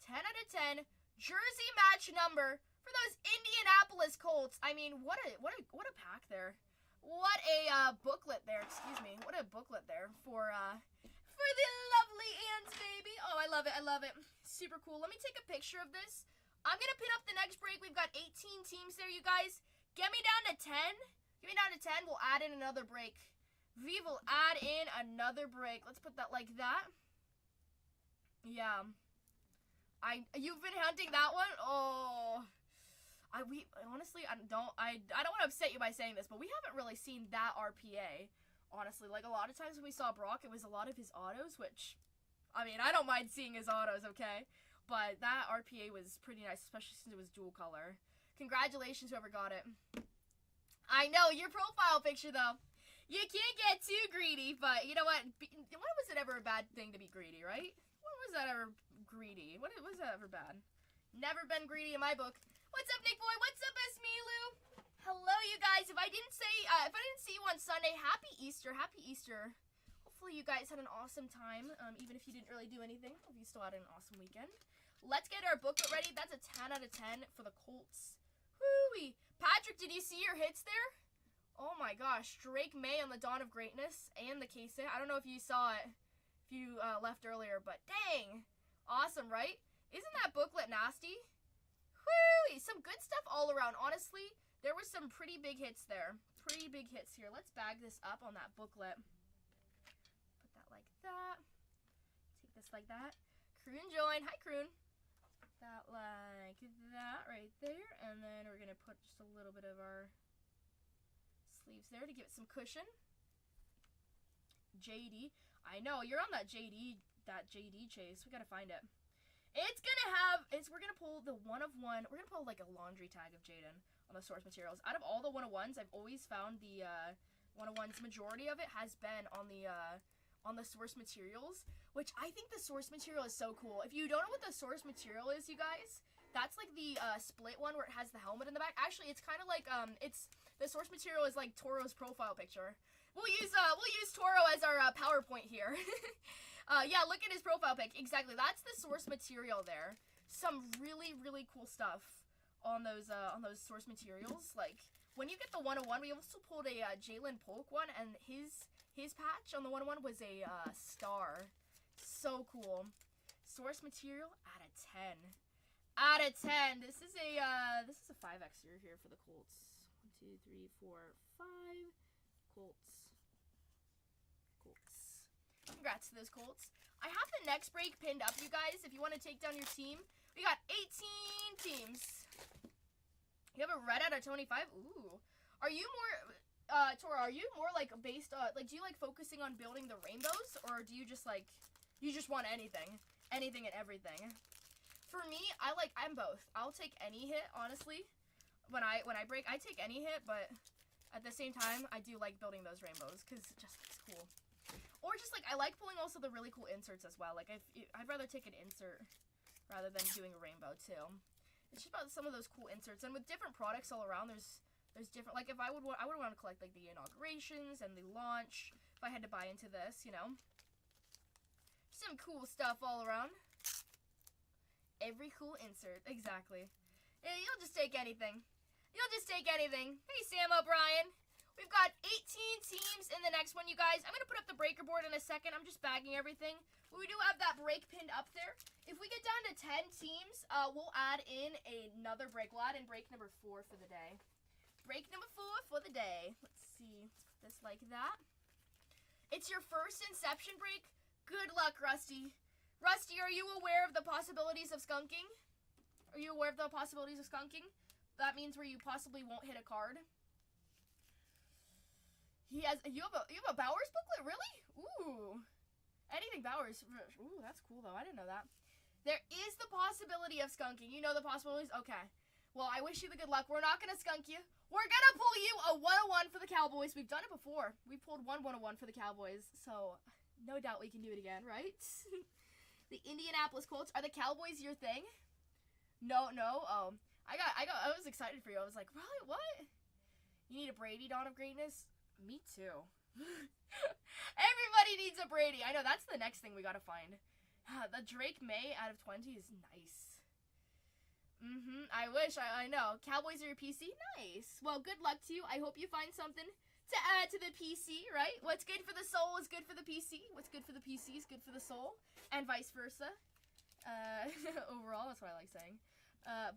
10 out of 10, jersey match number for those Indianapolis Colts. I mean, what a pack there. What a booklet there. Excuse me. What a booklet there for the lovely Ants, baby. Oh, I love it. Super cool. Let me take a picture of this. I'm going to pin up the next break. We've got 18 teams there, you guys. Get me down to 10. We'll add in another break. We will add in another break. Let's put that like that. Yeah. You've been hunting that one? Oh. Honestly, I don't want to upset you by saying this, but we haven't really seen that RPA. Honestly, like a lot of times when we saw Brock, it was a lot of his autos, which, I mean, I don't mind seeing his autos, okay? But that RPA was pretty nice, especially since it was dual color. Congratulations, whoever got it. I know, your profile picture, though. You can't get too greedy, but you know what? When was it ever a bad thing to be greedy, right? When was that ever greedy? When was that ever bad? Never been greedy in my book. What's up, Nick Boy? What's up, Esmilu? Hello, you guys. If I didn't see you on Sunday, happy Easter. Hopefully you guys had an awesome time, even if you didn't really do anything. Hope you still had an awesome weekend. Let's get our booklet ready. That's a 10 out of 10 for the Colts. Whoo-wee. Patrick, did you see your hits there? Oh my gosh. Drake May on the Dawn of Greatness and the case hit. I don't know if you saw it, if you left earlier, but dang. Awesome, right? Isn't that booklet nasty? Whoo-wee. Some good stuff all around. Honestly, there were some pretty big hits there. Pretty big hits here. Let's bag this up on that booklet. Put that like that. Take this like that. Croon join. Hi, Croon. That like that right there. And then we're going to put just a little bit of our sleeves there to give it some cushion. JD. I know, you're on that JD chase. We got to find it. It's going to have, we're going to pull the one of one. We're going to pull like a laundry tag of Jaden on the source materials. Out of all the 101s, I've always found the 101s, majority of it has been on on the source materials, which I think the source material is so cool. If you don't know what the source material is, you guys, that's like the split one where it has the helmet in the back. Actually, it's kind of like it's the source material is like Toro's profile picture. We'll use Toro as our PowerPoint here. Yeah, look at his profile pic. Exactly, that's the source material there. Some really cool stuff on those source materials. Like when you get the 101, we also pulled a Jalen Polk one, and his patch on the 101 was a star. So cool. Source material out of 10. Out of 10. This is a 5X here for the Colts. 1, 2, 3, 4, 5. Colts. Congrats to those Colts. I have the next break pinned up, you guys, if you want to take down your team. We got 18 teams. You have a red out of 25. Ooh. Are you more, Tora, are you more, like, based on, like, do you like focusing on building the rainbows? Or do you just, like, you just want anything? Anything and everything? For me, I'm both. I'll take any hit, honestly. When I break, I take any hit, but at the same time, I do like building those rainbows, because it just looks cool. Or just, like, I like pulling also the really cool inserts as well. Like, I'd rather take an insert rather than doing a rainbow, too. It's just about some of those cool inserts. And with different products all around, there's different, like, if I would want to collect, like, the inaugurations and the launch, if I had to buy into this, you know. Some cool stuff all around. Every cool insert, exactly. Yeah, you'll just take anything. You'll just take anything. Hey, Sam O'Brien. We've got 18 teams in the next one, you guys. I'm going to put up the breaker board in a second. I'm just bagging everything. But we do have that break pinned up there. If we get down to 10 teams, we'll add in another break. We'll add in break number 4 for the day. Break number 4 for the day. Let's see. Let's put this like that. It's your first Inception break. Good luck, Rusty. Rusty, are you aware of the possibilities of skunking? Are you aware of the possibilities of skunking? That means where you possibly won't hit a card. You have a Bowers booklet, really? Ooh. Anything Bowers. Ooh, that's cool though. I didn't know that. There is the possibility of skunking. You know the possibilities? Okay. Well, I wish you the good luck. We're not gonna skunk you. We're gonna pull you a 101 for the Cowboys. We've done it before. We pulled 101 for the Cowboys, so no doubt we can do it again, right? The Indianapolis Colts. Are the Cowboys your thing? No. Oh, I was excited for you. I was like, really? What? You need a Brady Dawn of Greatness? Me too. Everybody needs a Brady. I know, that's the next thing we gotta find. The Drake May out of 20 is nice. I wish. I know. Cowboys are your PC? Nice. Well, good luck to you. I hope you find something to add to the PC, right? What's good for the soul is good for the PC. What's good for the PC is good for the soul. And vice versa. Overall, that's what I like saying.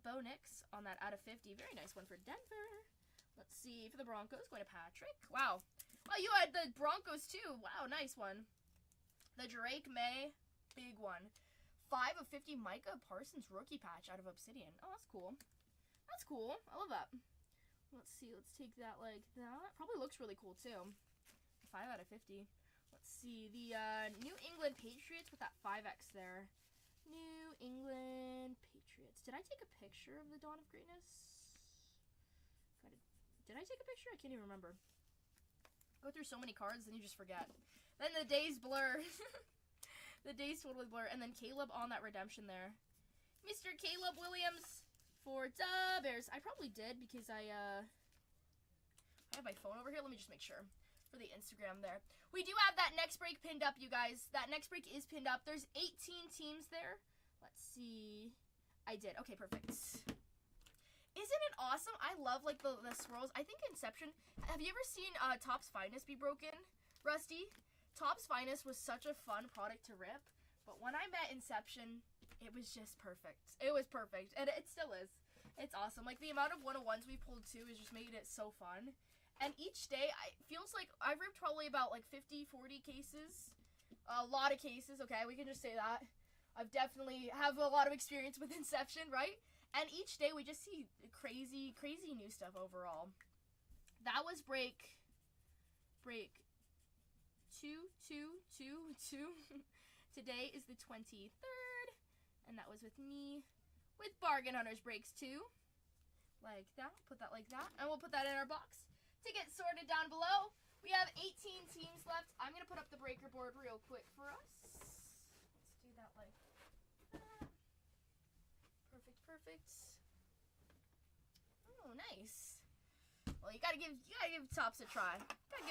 Bo Nix on that out of 50. Very nice one for Denver. Let's see, for the Broncos, going to Patrick. Wow. Well, you had the Broncos, too. Wow, nice one. The Drake May, big one. 5 of 50 Micah Parsons rookie patch out of Obsidian. Oh, that's cool. That's cool. I love that. Let's see, let's take that like that. Probably looks really cool, too. 5 out of 50. Let's see, the New England Patriots with that 5X there. New England Patriots. Did I take a picture of the Dawn of Greatness? Did I take a picture? I can't even remember. Go through so many cards, then you just forget. Then the days blur. The days totally blur. And then Caleb on that redemption there. Mr. Caleb Williams for Bears. I probably did because I have my phone over here. Let me just make sure. For the Instagram there. We do have that next break pinned up, you guys. That next break is pinned up. There's 18 teams there. Let's see. I did. Okay, perfect. Isn't it awesome? I love, like, the swirls. I think Inception... Have you ever seen Topps Finest be broken, Rusty? Topps Finest was such a fun product to rip. But when I met Inception, it was just perfect. It was perfect. And it still is. It's awesome. Like, the amount of 101s we pulled, too, has just made it so fun. And each day, it feels like I've ripped probably about, like, 50, 40 cases. A lot of cases, okay? We can just say that. I've definitely have a lot of experience with Inception, right? And each day we just see crazy, crazy new stuff overall. That was break 2. Today is the 23rd. And that was with me with Bargain Hunters breaks 2. Like that. Put that like that. And we'll put that in our box to get sorted down below. We have 18 teams left. I'm going to put up the breaker board real quick for us. Let's do that like that. Perfect. Oh, nice. Well, you gotta give tops a try. Right?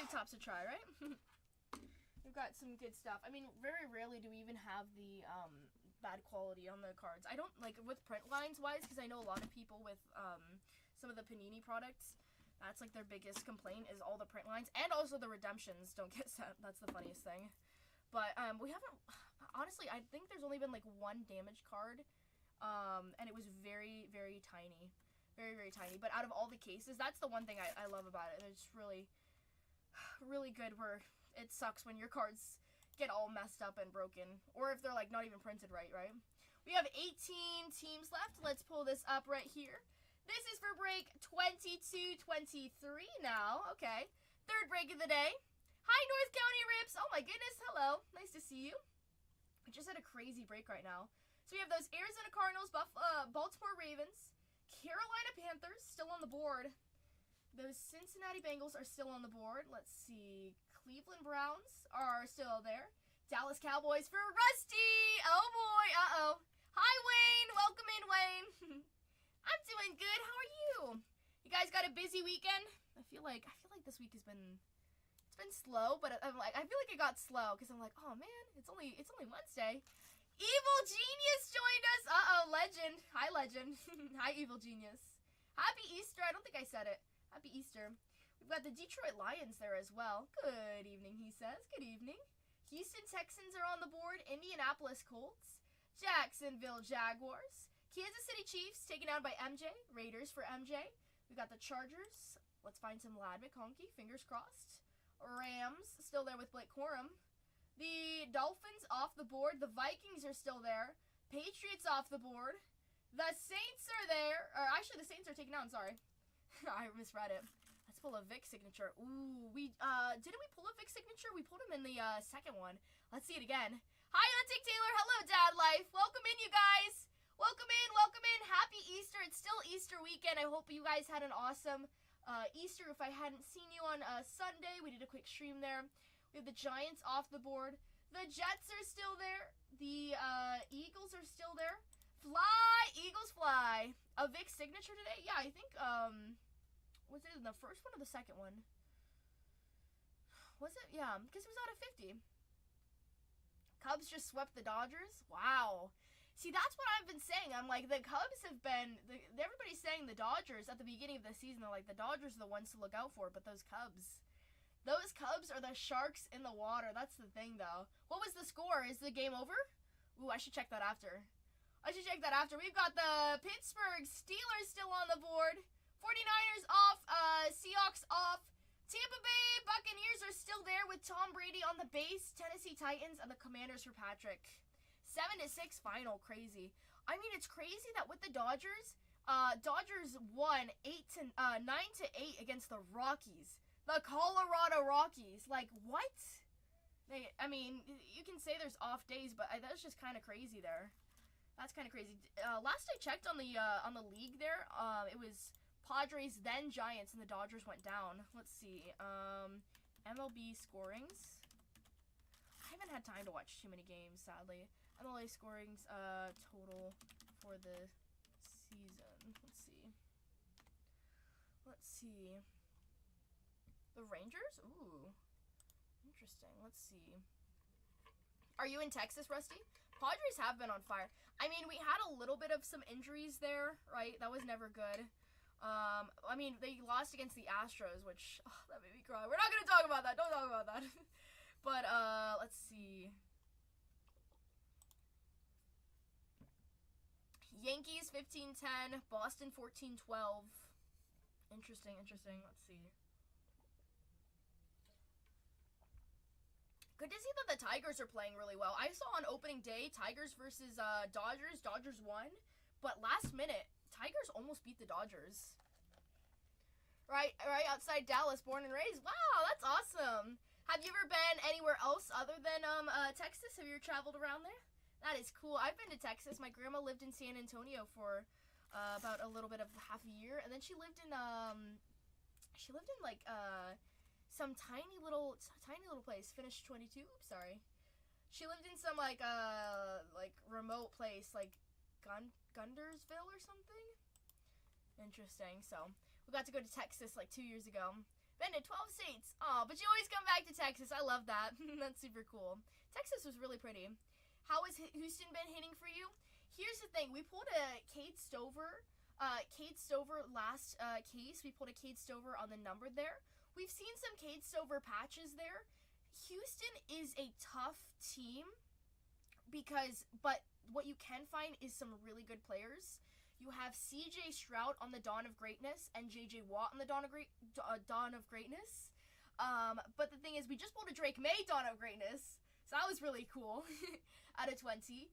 We've got some good stuff. I mean, very rarely do we even have the bad quality on the cards. I don't like with print lines wise, because I know a lot of people with some of the Panini products. That's like their biggest complaint is all the print lines, and also the redemptions don't get sent. That's the funniest thing. But we haven't, honestly, I think there's only been like one damaged card, and it was very, very tiny. Very tiny. But out of all the cases, that's the one thing I love about it. It's really, really good where it sucks when your cards get all messed up and broken, or if they're like not even printed right? We have 18 teams left. Let's pull this up right here. This is for break 22-23 now. Okay. Third break of the day. Hi, North County Rips. Oh my goodness. Hello. Nice to see you. We just had a crazy break right now. So we have those Arizona Cardinals, Baltimore Ravens, Carolina Panthers still on the board. Those Cincinnati Bengals are still on the board. Let's see. Cleveland Browns are still there. Dallas Cowboys for Rusty. Oh boy. Uh-oh. Hi, Wayne. Welcome in, Wayne. I'm doing good. How are you? You guys got a busy weekend? I feel like this week has been slow, but I feel like it got slow because I'm like, oh man, it's only Wednesday. Evil Genius joined us. Uh-oh, Legend. Hi, Legend. Hi, Evil Genius. Happy Easter. I don't think I said it. Happy Easter. We've got the Detroit Lions there as well. Good evening, he says. Good evening. Houston Texans are on the board. Indianapolis Colts. Jacksonville Jaguars. Kansas City Chiefs taken out by MJ. Raiders for MJ. We've got the Chargers. Let's find some Lad McConkey. Fingers crossed. Rams still there with Blake Corum. The Dolphins off the board. The Vikings are still there. Patriots off the board. The Saints are there. Or actually, the Saints are taken out. I'm sorry. I misread it. Let's pull a Vic signature. Ooh, didn't we pull a Vic signature? We pulled him in the second one. Let's see it again. Hi, Hunting Taylor. Hello, Dad Life. Welcome in, you guys. Welcome in. Happy Easter. It's still Easter weekend. I hope you guys had an awesome Easter. If I hadn't seen you on Sunday, we did a quick stream there. We have the Giants off the board. The Jets are still there. The Eagles are still there. Fly, Eagles fly. A Vic signature today? Yeah, I think, was it in the first one or the second one? Was it? Yeah, because it was out of 50. Cubs just swept the Dodgers? Wow. See, that's what I've been saying. I'm like, the Cubs have been, everybody's saying the Dodgers at the beginning of the season, they're like, the Dodgers are the ones to look out for, but those Cubs are the sharks in the water. That's the thing, though. What was the score? Is the game over? Ooh, I should check that after. We've got the Pittsburgh Steelers still on the board. 49ers off. Seahawks off. Tampa Bay Buccaneers are still there with Tom Brady on the base. Tennessee Titans and the Commanders for Patrick. 7-6 final. Crazy. I mean, it's crazy that with the Dodgers, Dodgers won 9-8 against the Rockies. The Colorado Rockies. Like, what? I mean, you can say there's off days, but that's just kind of crazy there. That's kind of crazy. Last I checked on the league there, it was Padres then Giants, and the Dodgers went down. Let's see. MLB scorings. I haven't had time to watch too many games, sadly. MLB scorings total for the season. Let's see. The Rangers? Ooh. Interesting. Let's see. Are you in Texas, Rusty? Padres have been on fire. I mean, we had a little bit of some injuries there, right? That was never good. I mean, they lost against the Astros, which, that made me cry. We're not going to talk about that. Don't talk about that. But, let's see. Yankees 15-10. Boston 14-12. Interesting. Let's see. Good to see that the Tigers are playing really well. I saw on opening day, Tigers versus Dodgers. Dodgers won. But last minute, Tigers almost beat the Dodgers. Right outside Dallas, born and raised. Wow, that's awesome. Have you ever been anywhere else other than Texas? Have you ever traveled around there? That is cool. I've been to Texas. My grandma lived in San Antonio for about a little bit of half a year. And then she lived in like some tiny little place. Finished 22. Oops, sorry. She lived in some like remote place, like Gundersville or something. Interesting. So we got to go to Texas like 2 years ago. Been to 12 states. Oh, but you always come back to Texas. I love that. That's super cool. Texas was really pretty. How has Houston been hitting for you? Here's the thing. We pulled a Kate Stover last case. We pulled a Kate Stover on the number there. We've seen some Kate Stover patches there. Houston is a tough team but what you can find is some really good players. You have C.J. Stroud on the Dawn of Greatness and J.J. Watt on the Dawn of Greatness. But the thing is, we just pulled a Drake May Dawn of Greatness, so that was really cool out of 20.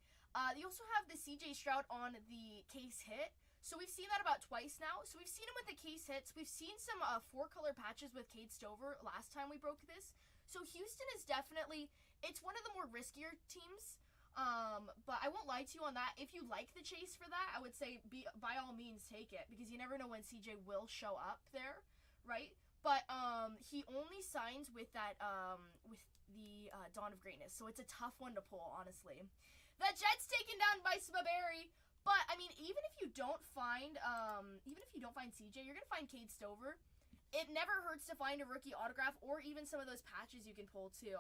You also have the C.J. Stroud on the case hit. So we've seen that about twice now. So we've seen him with the case hits. We've seen some 4-color patches with Kate Stover last time we broke this. So Houston is definitely, it's one of the more riskier teams. But I won't lie to you on that. If you like the chase for that, I would say by all means take it, because you never know when CJ will show up there, right? But he only signs with that with the Dawn of Greatness, so it's a tough one to pull, honestly. The Jets taken down by Smaberry, but I mean, even if you don't find CJ, you're gonna find Kate Stover. It never hurts to find a rookie autograph or even some of those patches you can pull too.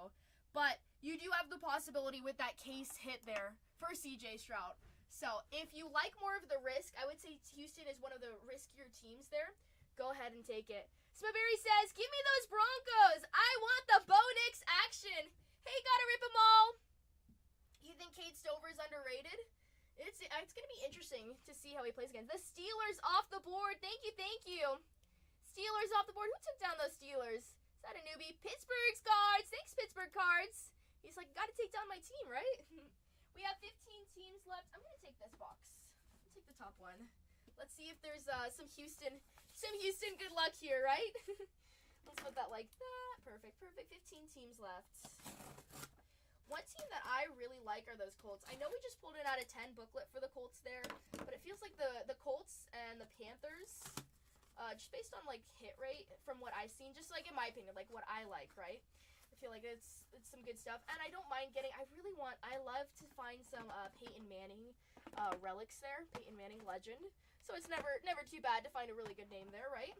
But you do have the possibility with that case hit there for C.J. Stroud. So if you like more of the risk, I would say Houston is one of the riskier teams there. Go ahead and take it. Smaberry says, give me those Broncos. I want the Bo Nix action. Hey, gotta rip them all. You think Kate Stover is underrated? It's going to be interesting to see how he plays against. The Steelers off the board. Thank you, thank you. Steelers off the board. Who took down those Steelers? Is that a newbie? Pittsburgh's cards. Thanks, Pittsburgh cards. He's like, gotta take down my team, right? We have 15 teams left. I'm gonna take this box. I'll take the top one. Let's see if there's some Houston good luck here, right? Let's put that like that. Perfect. 15 teams left. One team that I really like are those Colts. I know we just pulled an out of 10 booklet for the Colts there, but it feels like the Colts and the Panthers, just based on like hit rate from what I've seen, just like in my opinion, like what I like, right? I feel like it's some good stuff, and I don't mind getting. I love to find some Peyton Manning relics there, Peyton Manning legend. So it's never too bad to find a really good name there, right?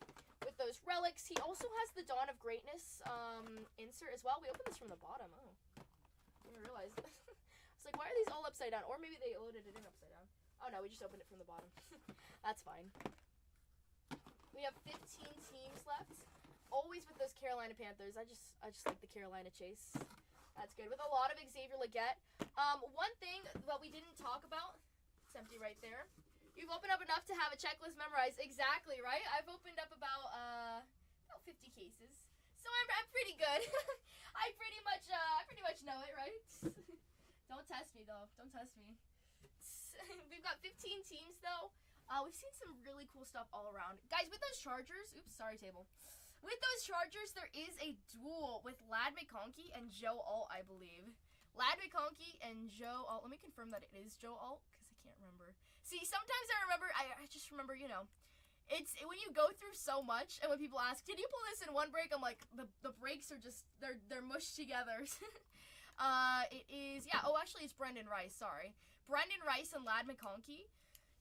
With those relics, he also has the Dawn of Greatness insert as well. We opened this from the bottom. Oh, I didn't realize. It's like, why are these all upside down? Or maybe they loaded it in upside down. Oh no, we just opened it from the bottom. That's fine. We have 15 teams left. Always with those Carolina Panthers. I just like the Carolina chase. That's good. With a lot of Xavier Legette. One thing that we didn't talk about, it's empty right there. You've opened up enough to have a checklist memorized. Exactly, right? I've opened up about 50 cases. So I'm pretty good. I pretty much know it, right? Don't test me though. Don't test me. We've got 15 teams though. We've seen some really cool stuff all around. Guys, with those Chargers, oops, sorry table. With those Chargers, there is a duel with Ladd McConkey and Joe Alt, I believe. Ladd McConkey and Joe Alt. Let me confirm that it is Joe Alt, because I can't remember. See, sometimes I remember, I just remember, you know, it's when you go through so much, and when people ask, did you pull this in one break? I'm like, the breaks are just, they're mushed together. It is, yeah, oh, actually, it's Brendan Rice, sorry. Brendan Rice and Ladd McConkey.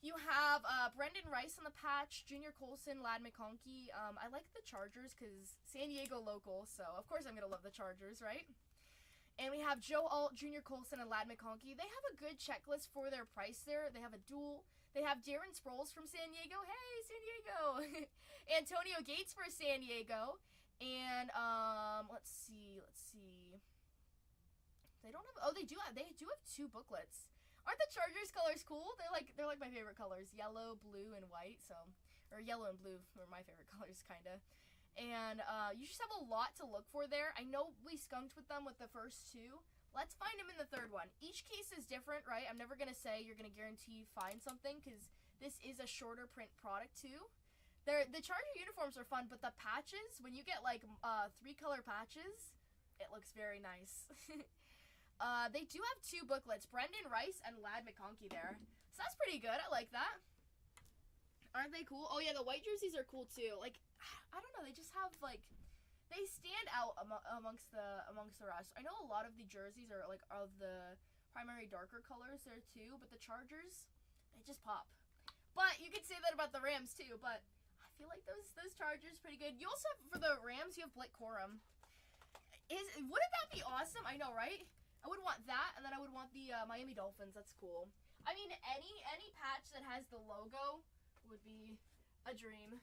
You have Brendan Rice on the patch, Junior Colson, Ladd McConkey. I like the Chargers because San Diego local, so of course I'm going to love the Chargers, right? And we have Joe Alt, Junior Colson, and Ladd McConkey. They have a good checklist for their price there. They have a duel. They have Darren Sproles from San Diego. Hey, San Diego! Antonio Gates for San Diego. And, let's see. They don't have, oh, they do have 2 booklets. Aren't the Chargers colors cool? They're like my favorite colors, yellow, blue, and white. So, or yellow and blue are my favorite colors, kinda. And you just have a lot to look for there. I know we skunked with them with the first 2. Let's find them in the third one. Each case is different, right? I'm never gonna say you're gonna guarantee find something because this is a shorter print product too. The Charger uniforms are fun, but the patches, when you get like 3-color patches, it looks very nice. They do have 2 booklets, Brendan Rice and Ladd McConkey there. So that's pretty good. I like that. Aren't they cool? Oh yeah, the white jerseys are cool too. Like, I don't know, they just have like, they stand out amongst the rest. I know a lot of the jerseys are like of the primary darker colors there too, but the Chargers, they just pop. But you could say that about the Rams too, but I feel like those Chargers pretty good. You also have, for the Rams, you have Blake Corum. Wouldn't that be awesome? I know, right? I would want that, and then I would want the Miami Dolphins. That's cool. I mean, any patch that has the logo would be a dream.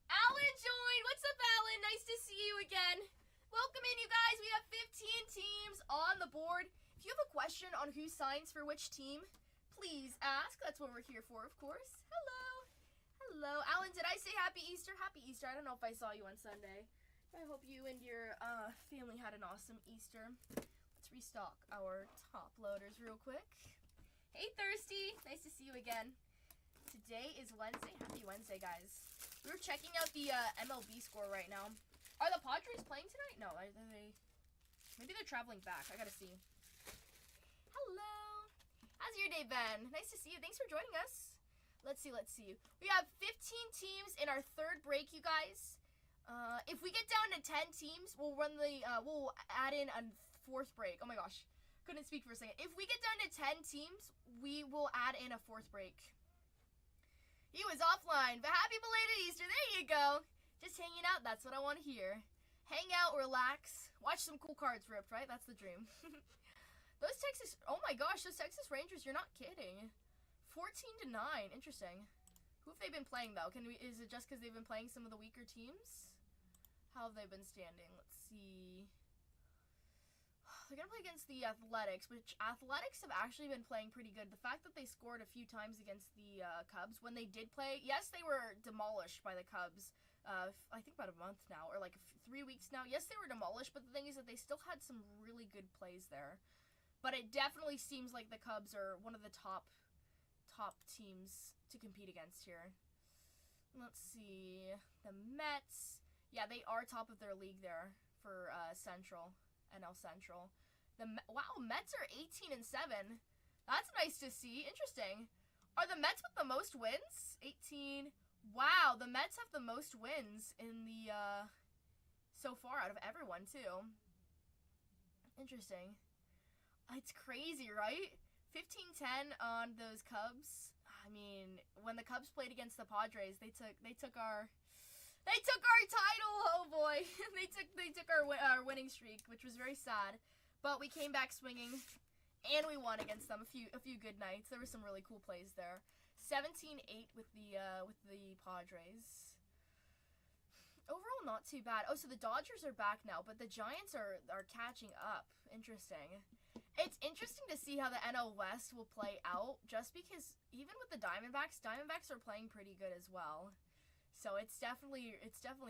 Alan joined. What's up, Alan? Nice to see you again. Welcome in, you guys. We have 15 teams on the board. If you have a question on who signs for which team, please ask. That's what we're here for, of course. Hello. Hello. Alan, did I say Happy Easter? Happy Easter. I don't know if I saw you on Sunday. I hope you and your family had an awesome Easter. Let's restock our top loaders real quick. Hey, Thirsty. Nice to see you again. Today is Wednesday. Happy Wednesday, guys. We were checking out the MLB score right now. Are the Padres playing tonight? No, are they? Maybe they're traveling back. I gotta see. Hello. How's your day been? Nice to see you. Thanks for joining us. Let's see. We have 15 teams in our third break, you guys. If we get down to 10 teams, we'll add in a fourth break. Oh my gosh. Couldn't speak for a second. If we get down to 10 teams, we will add in a fourth break. He was offline, but happy belated Easter. There you go. Just hanging out. That's what I want to hear. Hang out, relax, watch some cool cards ripped, right? That's the dream. Oh my gosh, those Texas Rangers, you're not kidding. 14-9, interesting. Who have they been playing, though? Is it just because they've been playing some of the weaker teams? How have they been standing? Let's see. They're going to play against the Athletics, which Athletics have actually been playing pretty good. The fact that they scored a few times against the Cubs, when they did play, yes, they were demolished by the Cubs, I think about a month now, or like 3 weeks now. Yes, they were demolished, but the thing is that they still had some really good plays there. But it definitely seems like the Cubs are one of the top teams to compete against here. Let's see. The Mets. Yeah, they are top of their league there for Central. NL Central. Wow, Mets are 18-7. That's nice to see. Interesting. Are the Mets with the most wins? 18. Wow, the Mets have the most wins in the so far out of everyone too. Interesting. It's crazy, right? 15-10 on those Cubs. I mean, when the Cubs played against the Padres, they took our title. Oh boy. they took our winning streak, which was very sad, but we came back swinging and we won against them a few good nights. There were some really cool plays there. 17-8 with the Padres. Overall, not too bad. Oh, so the Dodgers are back now, but the Giants are catching up. Interesting. It's interesting to see how the NL West will play out, just because even with the Diamondbacks are playing pretty good as well. So it's definitely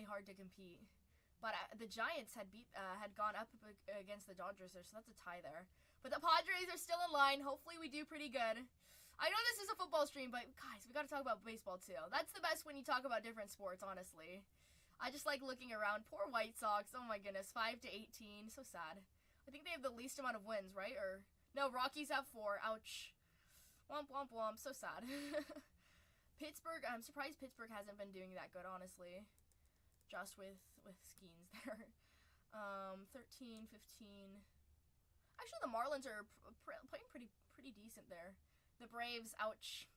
hard to compete. But the Giants had gone up against the Dodgers there, so that's a tie there. But the Padres are still in line. Hopefully we do pretty good. I know this is a football stream, but guys, we got to talk about baseball too. That's the best when you talk about different sports, honestly. I just like looking around. Poor White Sox. Oh my goodness, 5-18. So sad. I think they have the least amount of wins, right? Or no, Rockies have 4. Ouch. Womp womp womp. So sad. Pittsburgh. I'm surprised Pittsburgh hasn't been doing that good, honestly. Just with Skeens there. 13-15. Actually, the Marlins are playing pretty decent there. The Braves, ouch.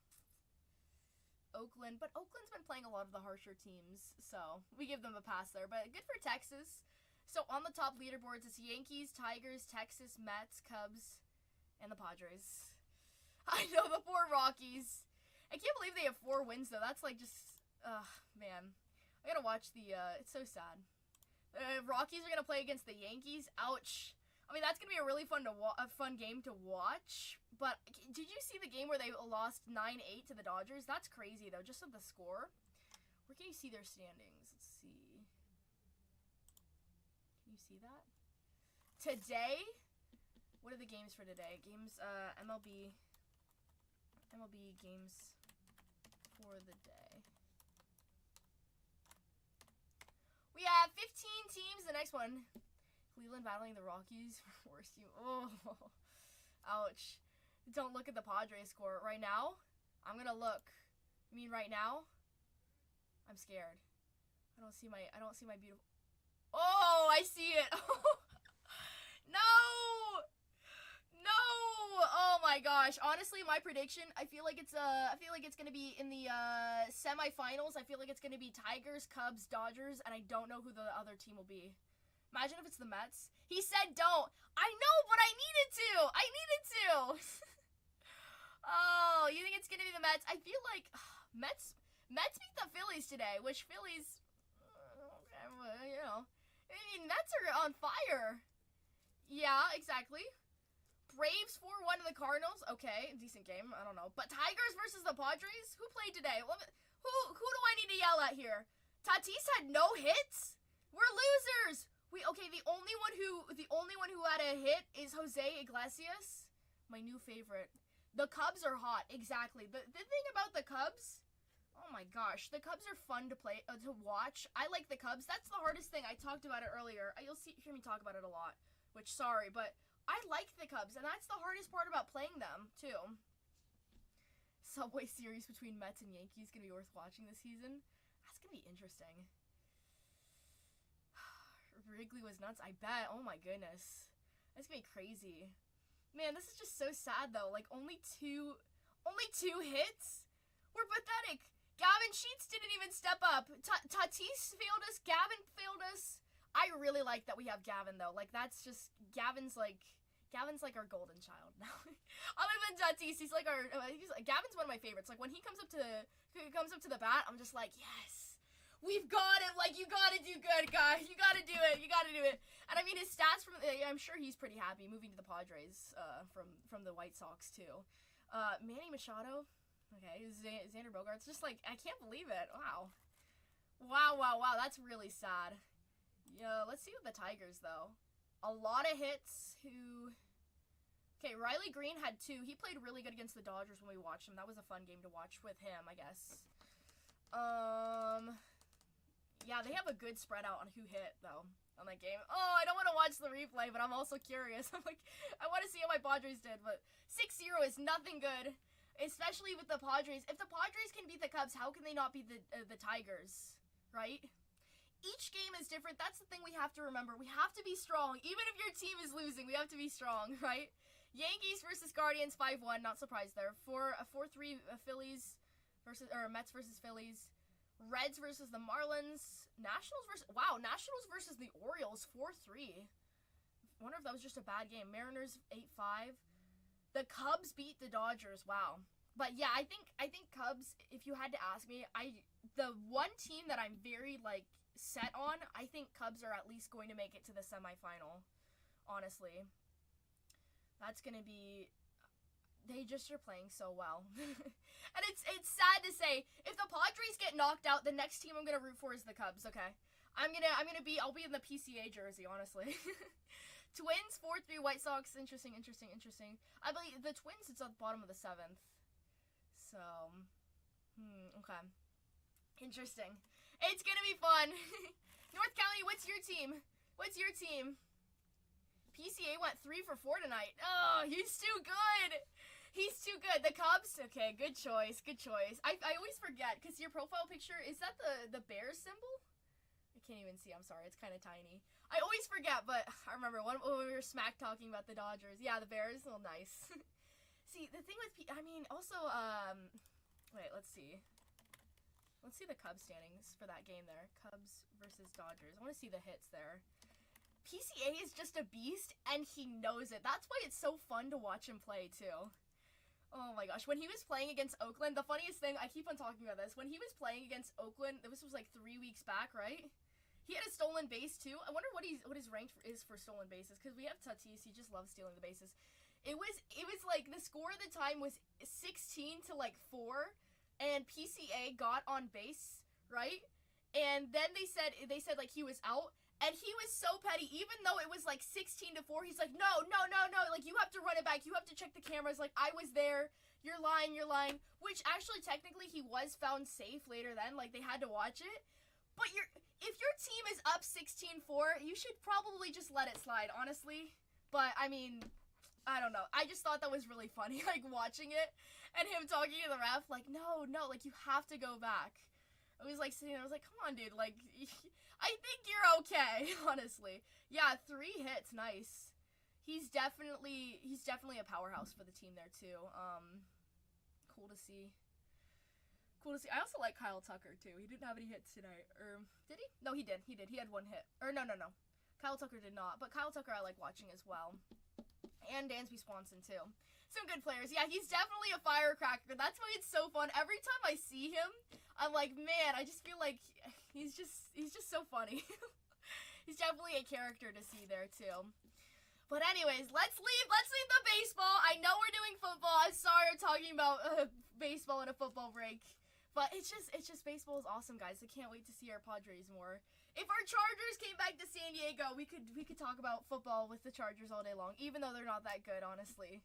Oakland, but Oakland's been playing a lot of the harsher teams, so we give them a pass there. But good for Texas. So on the top leaderboards, it's Yankees, Tigers, Texas, Mets, Cubs, and the Padres. I know, the 4 Rockies. I can't believe they have 4 wins, though. That's like just, man. I gotta watch the, it's so sad. Rockies are gonna play against the Yankees. Ouch. I mean, that's gonna be a really fun game to watch. But did you see the game where they lost 9-8 to the Dodgers? That's crazy, though, just of the score. Where can you see their standings? Let's see. Can you see that? Today, what are the games for today? Games, MLB games for the day. We have 15 teams. The next one, Cleveland battling the Rockies for worst team. Oh, ouch. Don't look at the Padres score right now. I'm gonna look. You mean right now? I'm scared. I don't see my beautiful. Oh, I see it. No! No! Oh my gosh. Honestly, my prediction, I feel like it's gonna be in the semifinals. I feel like it's gonna be Tigers, Cubs, Dodgers, and I don't know who the other team will be. Imagine if it's the Mets. He said don't. I know, but I needed to. Oh, you think it's gonna be the Mets? I feel like Mets beat the Phillies today, which Phillies, you know, I mean, Mets are on fire. Yeah, exactly. Braves 4-1 to the Cardinals. Okay, decent game. I don't know. But Tigers versus the Padres? Who played today? Who do I need to yell at here? Tatis had no hits? We're losers. The only one who had a hit is Jose Iglesias, my new favorite. The Cubs are hot. Exactly. The thing about the Cubs, oh my gosh, the Cubs are fun to play to watch. I like the Cubs. That's the hardest thing. I talked about it earlier. You'll hear me talk about it a lot. Which, sorry, but I like the Cubs, and that's the hardest part about playing them, too. Subway Series between Mets and Yankees gonna be worth watching this season. That's gonna be interesting. Wrigley was nuts, I bet. Oh my goodness. That's gonna be crazy. Man, this is just so sad, though. Like, only two hits? We're pathetic. Gavin Sheets didn't even step up. Tatis failed us. Gavin failed us. I really like that we have Gavin, though. Like, that's just, Gavin's like our golden child now. Other than Tatis, he's like Gavin's one of my favorites. Like, when he comes up to the bat, I'm just like, yes, we've got him. Like, you gotta do good, guy. You gotta do it. And I mean, his stats I'm sure he's pretty happy moving to the Padres, from the White Sox too. Manny Machado, okay, Xander Bogaerts, just like, I can't believe it. Wow. That's really sad. Yeah, let's see with the Tigers, though. A lot of hits. Okay, Riley Green had 2. He played really good against the Dodgers when we watched him. That was a fun game to watch with him, I guess. Yeah, they have a good spread out on who hit, though, on that game. Oh, I don't want to watch the replay, but I'm also curious. I'm like, I want to see how my Padres did, but 6-0 is nothing good, especially with the Padres. If the Padres can beat the Cubs, how can they not beat the Tigers, right? Each game is different. That's the thing we have to remember. We have to be strong. Even if your team is losing, we have to be strong, right? Yankees versus Guardians 5-1. Not surprised there. 4-3 Phillies Mets versus Phillies. Reds versus the Marlins. Nationals versus the Orioles 4-3. Wonder if that was just a bad game. Mariners 8-5. The Cubs beat the Dodgers. Wow. But yeah, I think Cubs, if you had to ask me, the one team that I'm very set on, I think Cubs are at least going to make it to the semifinal. Honestly. That's going to be, they just are playing so well. And it's sad to say, if the Padres get knocked out, the next team I'm going to root for is the Cubs, okay? I'll be in the PCA jersey, honestly. Twins 4-3 White Sox. Interesting. I believe the Twins, it's at the bottom of the 7th. So, okay. Interesting. It's gonna be fun. North County, what's your team? PCA went 3 for 4 tonight. Oh, he's too good. The Cubs? Okay, good choice. I always forget, because your profile picture, is that the Bears symbol? I can't even see, I'm sorry, it's kind of tiny. I always forget, but I remember when we were smack talking about the Dodgers. Yeah, the Bears, well, nice. See, the thing with, also, wait, let's see. Let's see the Cubs standings for that game there. Cubs versus Dodgers. I want to see the hits there. PCA is just a beast, and he knows it. That's why it's so fun to watch him play, too. Oh my gosh. When he was playing against Oakland, the funniest thing, I keep on talking about this. When he was playing against Oakland, this was like 3 weeks back, right? He had a stolen base, too. I wonder what his rank is for stolen bases, because we have Tatis. He just loves stealing the bases. It was like, the score at the time was 16 to 4. And PCA got on base, right? And then they said like he was out, and he was so petty. Even though it was like 16 to 4, he's like, no. Like, you have to run it back. You have to check the cameras. Like, I was there. You're lying. Which actually, technically, he was found safe later then. Like, they had to watch it. But if your team is up 16-4, you should probably just let it slide, honestly. But I mean, I don't know. I just thought that was really funny, like watching it. And him talking to the ref, like, no, like, you have to go back. I was like sitting there, I was like, come on, dude, like, I think you're okay, honestly. Yeah, 3 hits, nice. He's definitely a powerhouse for the team there too. Cool to see. Cool to see. I also like Kyle Tucker too. He didn't have any hits tonight. Or did he? No, he did. He did. He had 1 hit. Or no. Kyle Tucker did not. But Kyle Tucker I like watching as well. And Dansby Swanson too. Some good players. Yeah, he's definitely a firecracker. That's why it's so fun. Every time I see him, I'm like, man, I just feel like he's just so funny. He's definitely a character to see there too. But anyways, let's leave the baseball. I know we're doing football. I'm sorry I'm talking about baseball and a football break. But it's just baseball is awesome, guys. I can't wait to see our Padres more. If our Chargers came back to San Diego, we could talk about football with the Chargers all day long, even though they're not that good, honestly.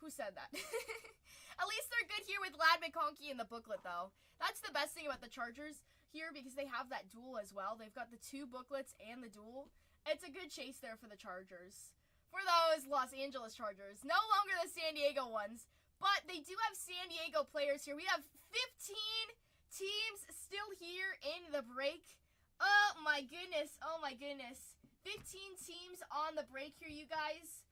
Who said that? At least they're good here with Lad McConkey in the booklet, though. That's the best thing about the Chargers here, because they have that duel as well. They've got the 2 booklets and the duel. It's a good chase there for the Chargers. For those Los Angeles Chargers. No longer the San Diego ones. But they do have San Diego players here. We have 15 teams still here in the break. Oh my goodness. Oh my goodness. 15 teams on the break here, you guys.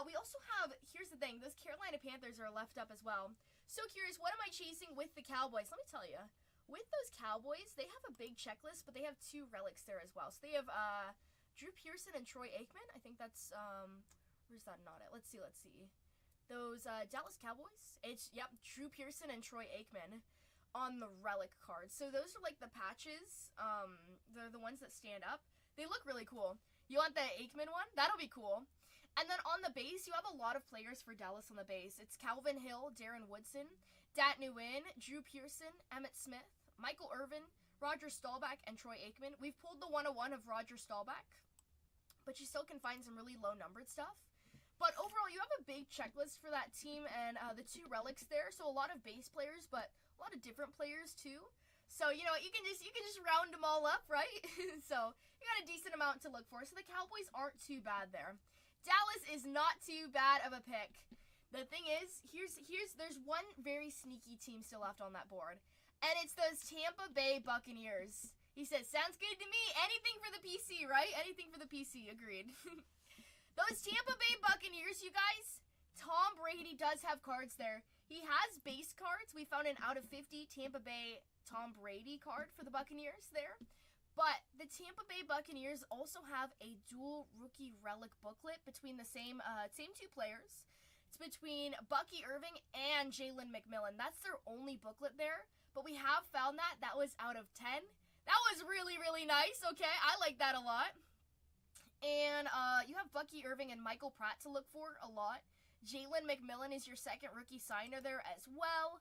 We also have, here's the thing. Those Carolina Panthers are left up as well. So curious, what am I chasing with the Cowboys? Let me tell you. With those Cowboys, they have a big checklist, but they have 2 relics there as well. So they have Drew Pearson and Troy Aikman. I think that's, where's that not at? Let's see. Those Dallas Cowboys, yep, Drew Pearson and Troy Aikman on the relic cards. So those are like the patches. They're the ones that stand up. They look really cool. You want the Aikman one? That'll be cool. And then on the base, you have a lot of players for Dallas on the base. It's Calvin Hill, Darren Woodson, Dat Nguyen, Drew Pearson, Emmitt Smith, Michael Irvin, Roger Staubach, and Troy Aikman. We've pulled the 101 of Roger Staubach, but you still can find some really low-numbered stuff. But overall, you have a big checklist for that team and the 2 relics there. So a lot of base players, but a lot of different players too. So you know what, you can just round them all up, right? So you got a decent amount to look for. So the Cowboys aren't too bad there. Dallas is not too bad of a pick. The thing is, there's one very sneaky team still left on that board, and it's those Tampa Bay Buccaneers. He says, "Sounds good to me. Anything for the PC, right? Anything for the PC. Agreed." Those Tampa Bay Buccaneers, you guys, Tom Brady does have cards there. He has base cards. We found an out of 50 Tampa Bay Tom Brady card for the Buccaneers there. But the Tampa Bay Buccaneers also have a dual rookie relic booklet between the same 2 players. It's between Bucky Irving and Jalen McMillan. That's their only booklet there. But we have found that. That was out of 10. That was really, really nice. Okay, I like that a lot. And you have Bucky Irving and Michael Pratt to look for a lot. Jalen McMillan is your second rookie signer there as well.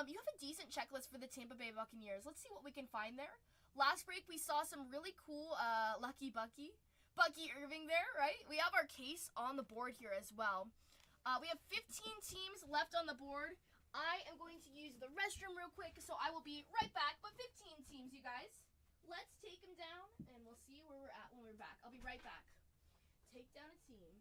You have a decent checklist for the Tampa Bay Buccaneers. Let's see what we can find there. Last break, we saw some really cool Lucky Bucky Irving there, right? We have our case on the board here as well. We have 15 teams left on the board. I am going to use the restroom real quick, so I will be right back. But 15 teams, you guys. Let's take them down, and we'll see where we're at when we're back. I'll be right back. Take down a team.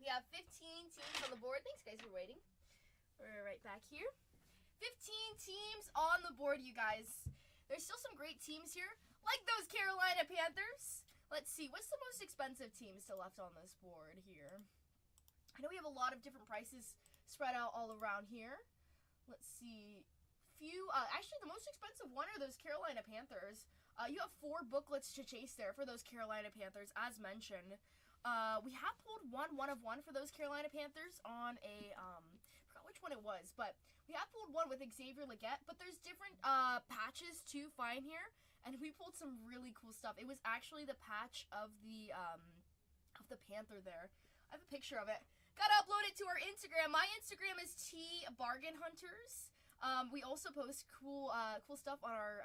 We have 15 teams on the board. Thanks, guys, for waiting. We're right back here. 15 teams on the board, you guys. There's still some great teams here, like those Carolina Panthers. Let's see, what's the most expensive team still left on this board here? I know we have a lot of different prices spread out all around here. Let's see. Actually, the most expensive one are those Carolina Panthers. You have 4 booklets to chase there for those Carolina Panthers, as mentioned. We have pulled one of one for those Carolina Panthers on a, I forgot which one it was, but we have pulled one with Xavier Legette, but there's different patches to find here, and we pulled some really cool stuff. It was actually the patch of the Panther there. I have a picture of it. Gotta upload it to our Instagram. My Instagram is @bargainhunters. We also post cool stuff on our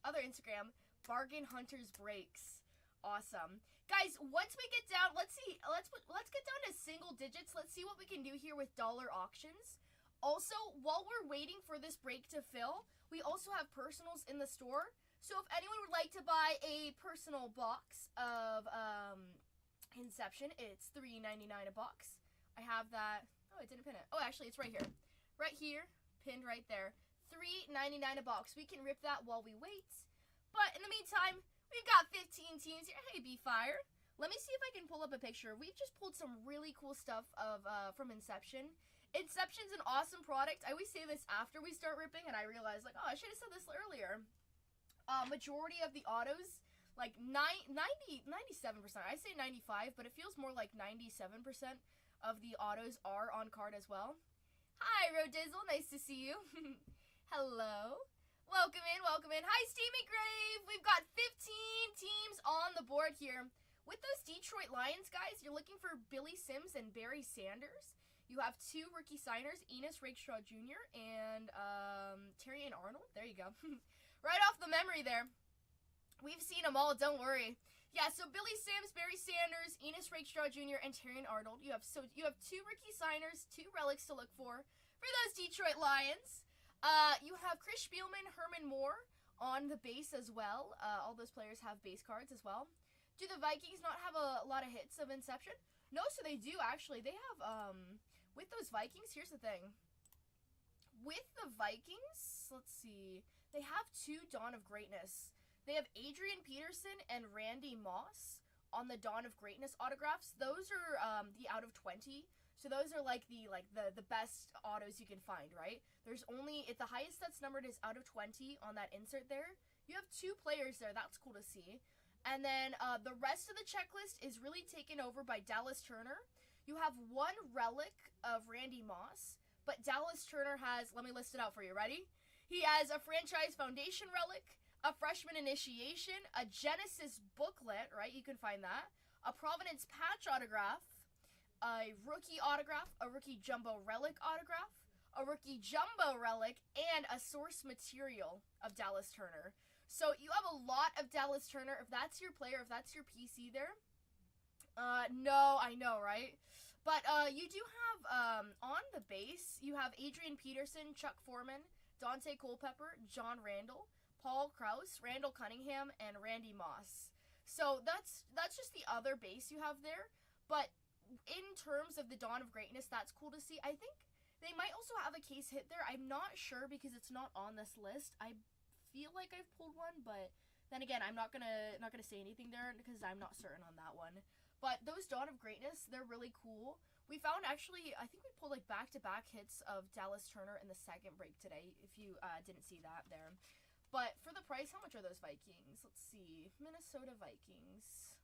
other Instagram, Bargain Hunters Breaks. Awesome, guys. Once we get down, let's get down to single digits. Let's see what we can do here with dollar auctions. Also, while we're waiting for this break to fill, we also have personals in the store. So if anyone would like to buy a personal box of Inception, it's $3.99 a box. I have that. Oh, I didn't pin it. Oh, actually, it's right here. Right here, pinned right there. $3.99 a box. We can rip that while we wait. But in the meantime, we've got 15 teams here. Hey, B-Fire. Let me see if I can pull up a picture. We've just pulled some really cool stuff from Inception. Inception's an awesome product. I always say this after we start ripping, and I realize, like, oh, I should have said this earlier. Majority of the autos, like 97%. I say 95, but it feels more like 97% of the autos are on card as well. Hi, Rodizzle. Nice to see you. Hello. Welcome in, welcome in. Hi, Steamy Grave. We've got 15 teams on the board here. With those Detroit Lions, guys, you're looking for Billy Sims and Barry Sanders. You have 2 rookie signers, Enos Rakestraw Jr. and Tatianna Arnold. There you go. Right off the memory there. We've seen them all, don't worry. Yeah, so Billy Sims, Barry Sanders, Enos Rakestraw Jr., and Tatianna Arnold. You have 2 rookie signers, 2 relics to look for those Detroit Lions. You have Chris Spielman, Herman Moore on the base as well. All those players have base cards as well. Do the Vikings not have a lot of hits of Inception? No, so they do, actually. They have, with those Vikings, here's the thing. With the Vikings, let's see. They have 2 Dawn of Greatness. They have Adrian Peterson and Randy Moss on the Dawn of Greatness autographs. Those are the out of 20. So those are like the best autos you can find, right? There's only, the highest that's numbered is out of 20 on that insert there. You have 2 players there. That's cool to see. And then the rest of the checklist is really taken over by Dallas Turner. You have 1 relic of Randy Moss, but Dallas Turner has, let me list it out for you. Ready? He has a Franchise Foundation relic, a Freshman Initiation, a Genesis booklet, right? You can find that. A Providence patch autograph, a rookie autograph, a rookie jumbo relic autograph, a rookie jumbo relic, and a source material of Dallas Turner. So you have a lot of Dallas Turner. If that's your player, if that's your PC there. No, I know, right? But you do have, on the base, you have Adrian Peterson, Chuck Foreman, Dante Culpepper, John Randall, Paul Krause, Randall Cunningham, and Randy Moss. So that's just the other base you have there. But in terms of the Dawn of Greatness, that's cool to see. I think they might also have a case hit there. I'm not sure because it's not on this list. I feel like I've pulled one, but then again, I'm not gonna say anything there because I'm not certain on that one. But those Dawn of Greatness, they're really cool. We found actually, I think we pulled like back-to-back hits of Dallas Turner in the second break today, if you didn't see that there. But for the price, how much are those Vikings? Let's see. Minnesota Vikings.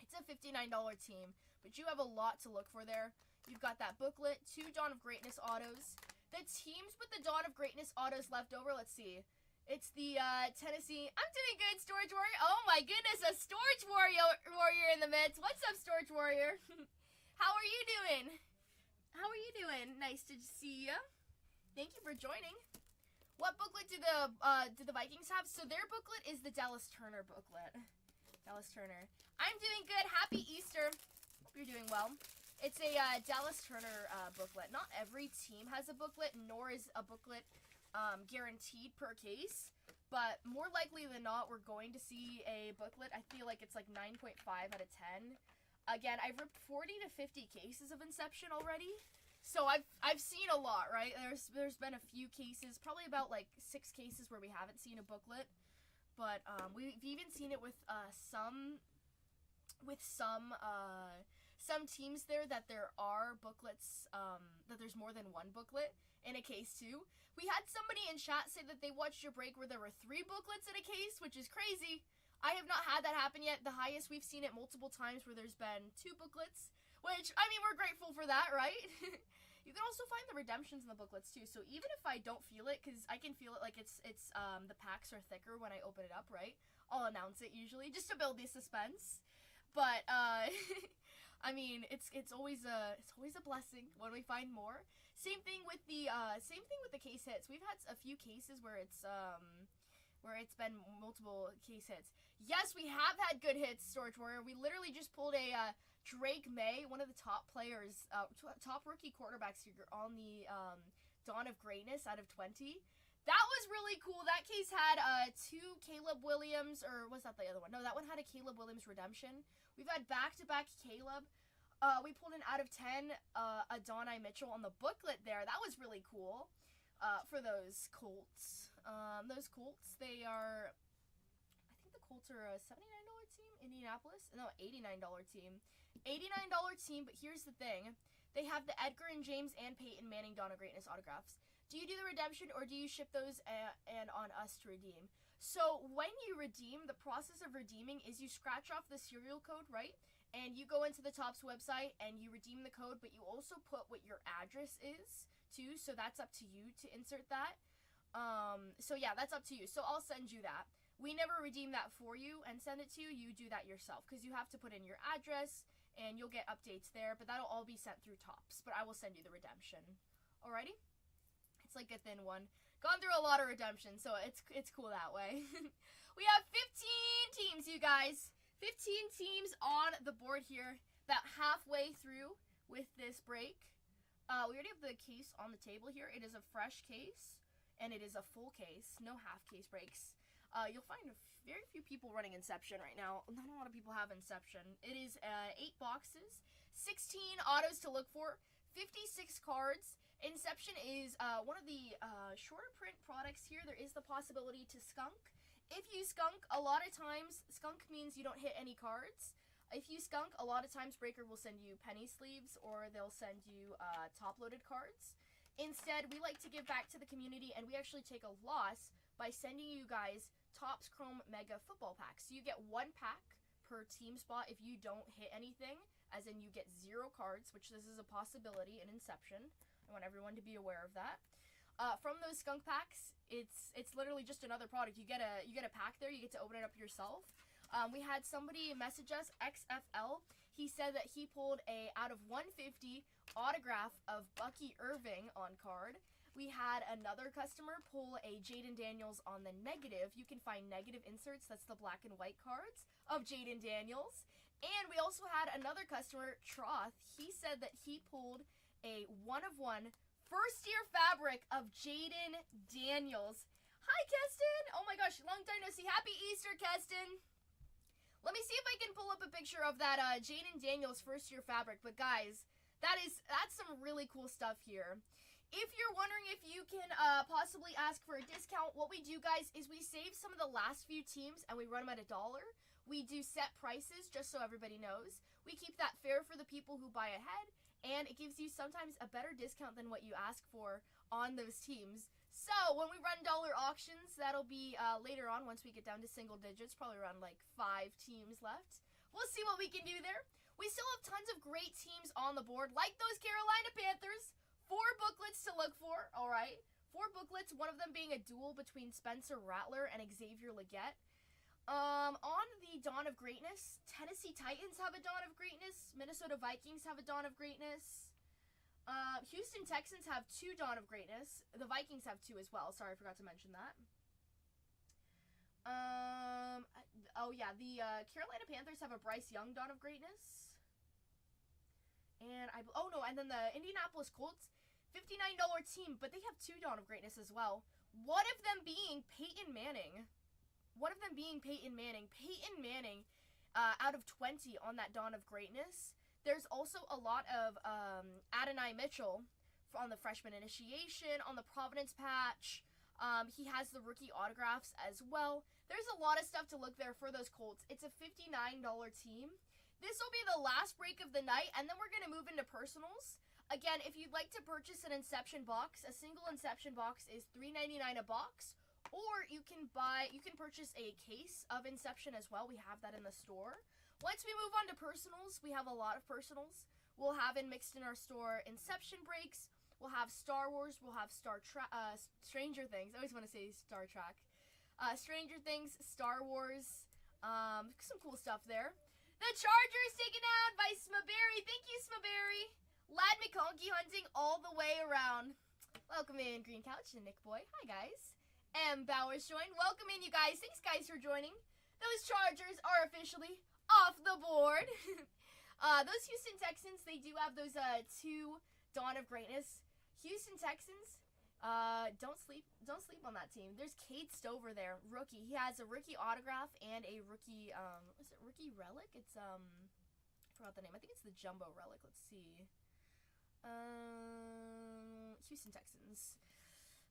It's a $59 team, but you have a lot to look for there. You've got that booklet, 2 Dawn of Greatness autos. The teams with the Dawn of Greatness autos left over, let's see. It's the Tennessee. I'm doing good, Storage Warrior. Oh my goodness, a Storage Warrior in the midst. What's up, Storage Warrior? How are you doing? How are you doing? Nice to see you. Thank you for joining. What booklet do the Vikings have? So their booklet is the Dallas Turner booklet. Dallas Turner. I'm doing good. Happy Easter. Hope you're doing well. It's a Dallas Turner booklet. Not every team has a booklet, nor is a booklet guaranteed per case, but more likely than not, we're going to see a booklet. I feel like it's like 9.5 out of 10. again, I've ripped 40 to 50 cases of Inception already. So I've seen a lot, right? There's been a few cases, probably about like 6 cases where we haven't seen a booklet, but we've even seen it with some teams there that there are booklets, that there's more than one booklet in a case too. We had somebody in chat say that they watched your break where there were 3 booklets in a case, which is crazy. I have not had that happen yet. The highest we've seen it multiple times where there's been 2 booklets, which, I mean, we're grateful for that, right? You can also find the redemptions in the booklets too. So even if I don't feel it, because I can feel it, like it's the packs are thicker when I open it up, right? I'll announce it usually just to build the suspense. But I mean, it's always a blessing when we find more. Same thing with the case hits. We've had a few cases where it's been multiple case hits. Yes, we have had good hits, Storage Warrior. We literally just pulled a Drake May, one of the top players, top rookie quarterbacks here on the Dawn of Greatness out of 20. That was really cool. That case had 2 Caleb Williams, or was that the other one? No, that one had a Caleb Williams redemption. We've had back-to-back Caleb. We pulled an out of 10 Adonai Mitchell on the booklet there. That was really cool for those Colts. Those Colts, they are, I think the Colts are a $79 team. Indianapolis? No, $89 team. $89 team, but here's the thing. They have the Edgar and James and Peyton Manning Dawn of Greatness autographs. Do you do the redemption or do you ship those and on us to redeem? So when you redeem, the process of redeeming is you scratch off the serial code, right? And you go into the Topps website and you redeem the code, but you also put what your address is too. So that's up to you to insert that. So yeah, that's up to you. So I'll send you that. We never redeem that for you and send it to you. You do that yourself because you have to put in your address and you'll get updates there. But that'll all be sent through Topps. But I will send you the redemption. Alrighty? It's like a thin one. Gone through a lot of redemption, so it's cool that way. We have 15 teams, you guys. 15 teams on the board here. About halfway through with this break. We already have the case on the table here. It is a fresh case, and it is a full case. No half case breaks. You'll find very few people running Inception right now. Not a lot of people have Inception. It is 8 boxes, 16 autos to look for, 56 cards. Inception is one of the shorter print products here. There is the possibility to skunk. If you skunk, a lot of times, skunk means you don't hit any cards. If you skunk, a lot of times Breaker will send you penny sleeves or they'll send you top-loaded cards. Instead, we like to give back to the community and we actually take a loss by sending you guys Topps Chrome Mega Football Packs. So you get 1 pack per team spot if you don't hit anything, as in you get 0 cards, which this is a possibility in Inception. I want everyone to be aware of that. From those skunk packs, it's literally just another product. You get a pack there. You get to open it up yourself. We had somebody message us, XFL. He said that he pulled a out of 150 autograph of Bucky Irving on card. We had another customer pull a Jaden Daniels on the negative. You can find negative inserts. That's the black and white cards of Jaden Daniels. And we also had another customer, Troth. He said that he pulled a 1-of-1 first-year fabric of Jaden Daniels. Hi, Keston. Oh my gosh, long time no see. Happy Easter, Keston. Let me see if I can pull up a picture of that Jaden Daniels first-year fabric. But guys, that's some really cool stuff here. If you're wondering if you can possibly ask for a discount, what we do, guys, is we save some of the last few teams and we run them at $1. We do set prices just so everybody knows. We keep that fair for the people who buy ahead, and it gives you sometimes a better discount than what you ask for on those teams. So when we run dollar auctions, that'll be later on once we get down to single digits, probably around like 5 teams left. We'll see what we can do there. We still have tons of great teams on the board, like those Carolina Panthers. 4 booklets to look for, all right? 4 booklets, one of them being a duel between Spencer Rattler and Xavier Legette. On the Dawn of Greatness, Tennessee Titans have a Dawn of Greatness. Minnesota Vikings have a Dawn of Greatness. Houston Texans have 2 Dawn of Greatness. The Vikings have 2 as well. Sorry, I forgot to mention that. Oh yeah, the Carolina Panthers have a Bryce Young Dawn of Greatness. And and then the Indianapolis Colts, $59 team, but they have 2 Dawn of Greatness as well. One of them being Peyton Manning. Peyton Manning, out of 20 on that Dawn of Greatness. There's also a lot of Adonai Mitchell on the freshman initiation, on the Providence patch. He has the rookie autographs as well. There's a lot of stuff to look there for those Colts. It's a $59 team. This will be the last break of the night, and then we're going to move into personals. Again, if you'd like to purchase an Inception box, a single Inception box is $3.99 a box, or you can purchase a case of Inception as well. We have that in the store. Once we move on to personals, we have a lot of personals. We'll have mixed in our store Inception breaks. We'll have Star Wars. We'll have Stranger Things. I always want to say Star Trek. Stranger Things, Star Wars. Some cool stuff there. The Chargers taken out by Smaberry. Thank you, Smaberry. Lad McConkey hunting all the way around. Welcome in, Green Couch and Nick Boy. Hi, guys. M. Bowers joined. Welcome in, you guys. Thanks, guys, for joining. Those Chargers are officially off the board. Those Houston Texans, they do have those 2 Dawn of Greatness. Houston Texans, don't sleep on that team. There's Cade Stover there, rookie. He has a rookie autograph and a rookie, is it rookie relic? It's, I forgot the name. I think it's the Jumbo relic. Let's see. Houston Texans.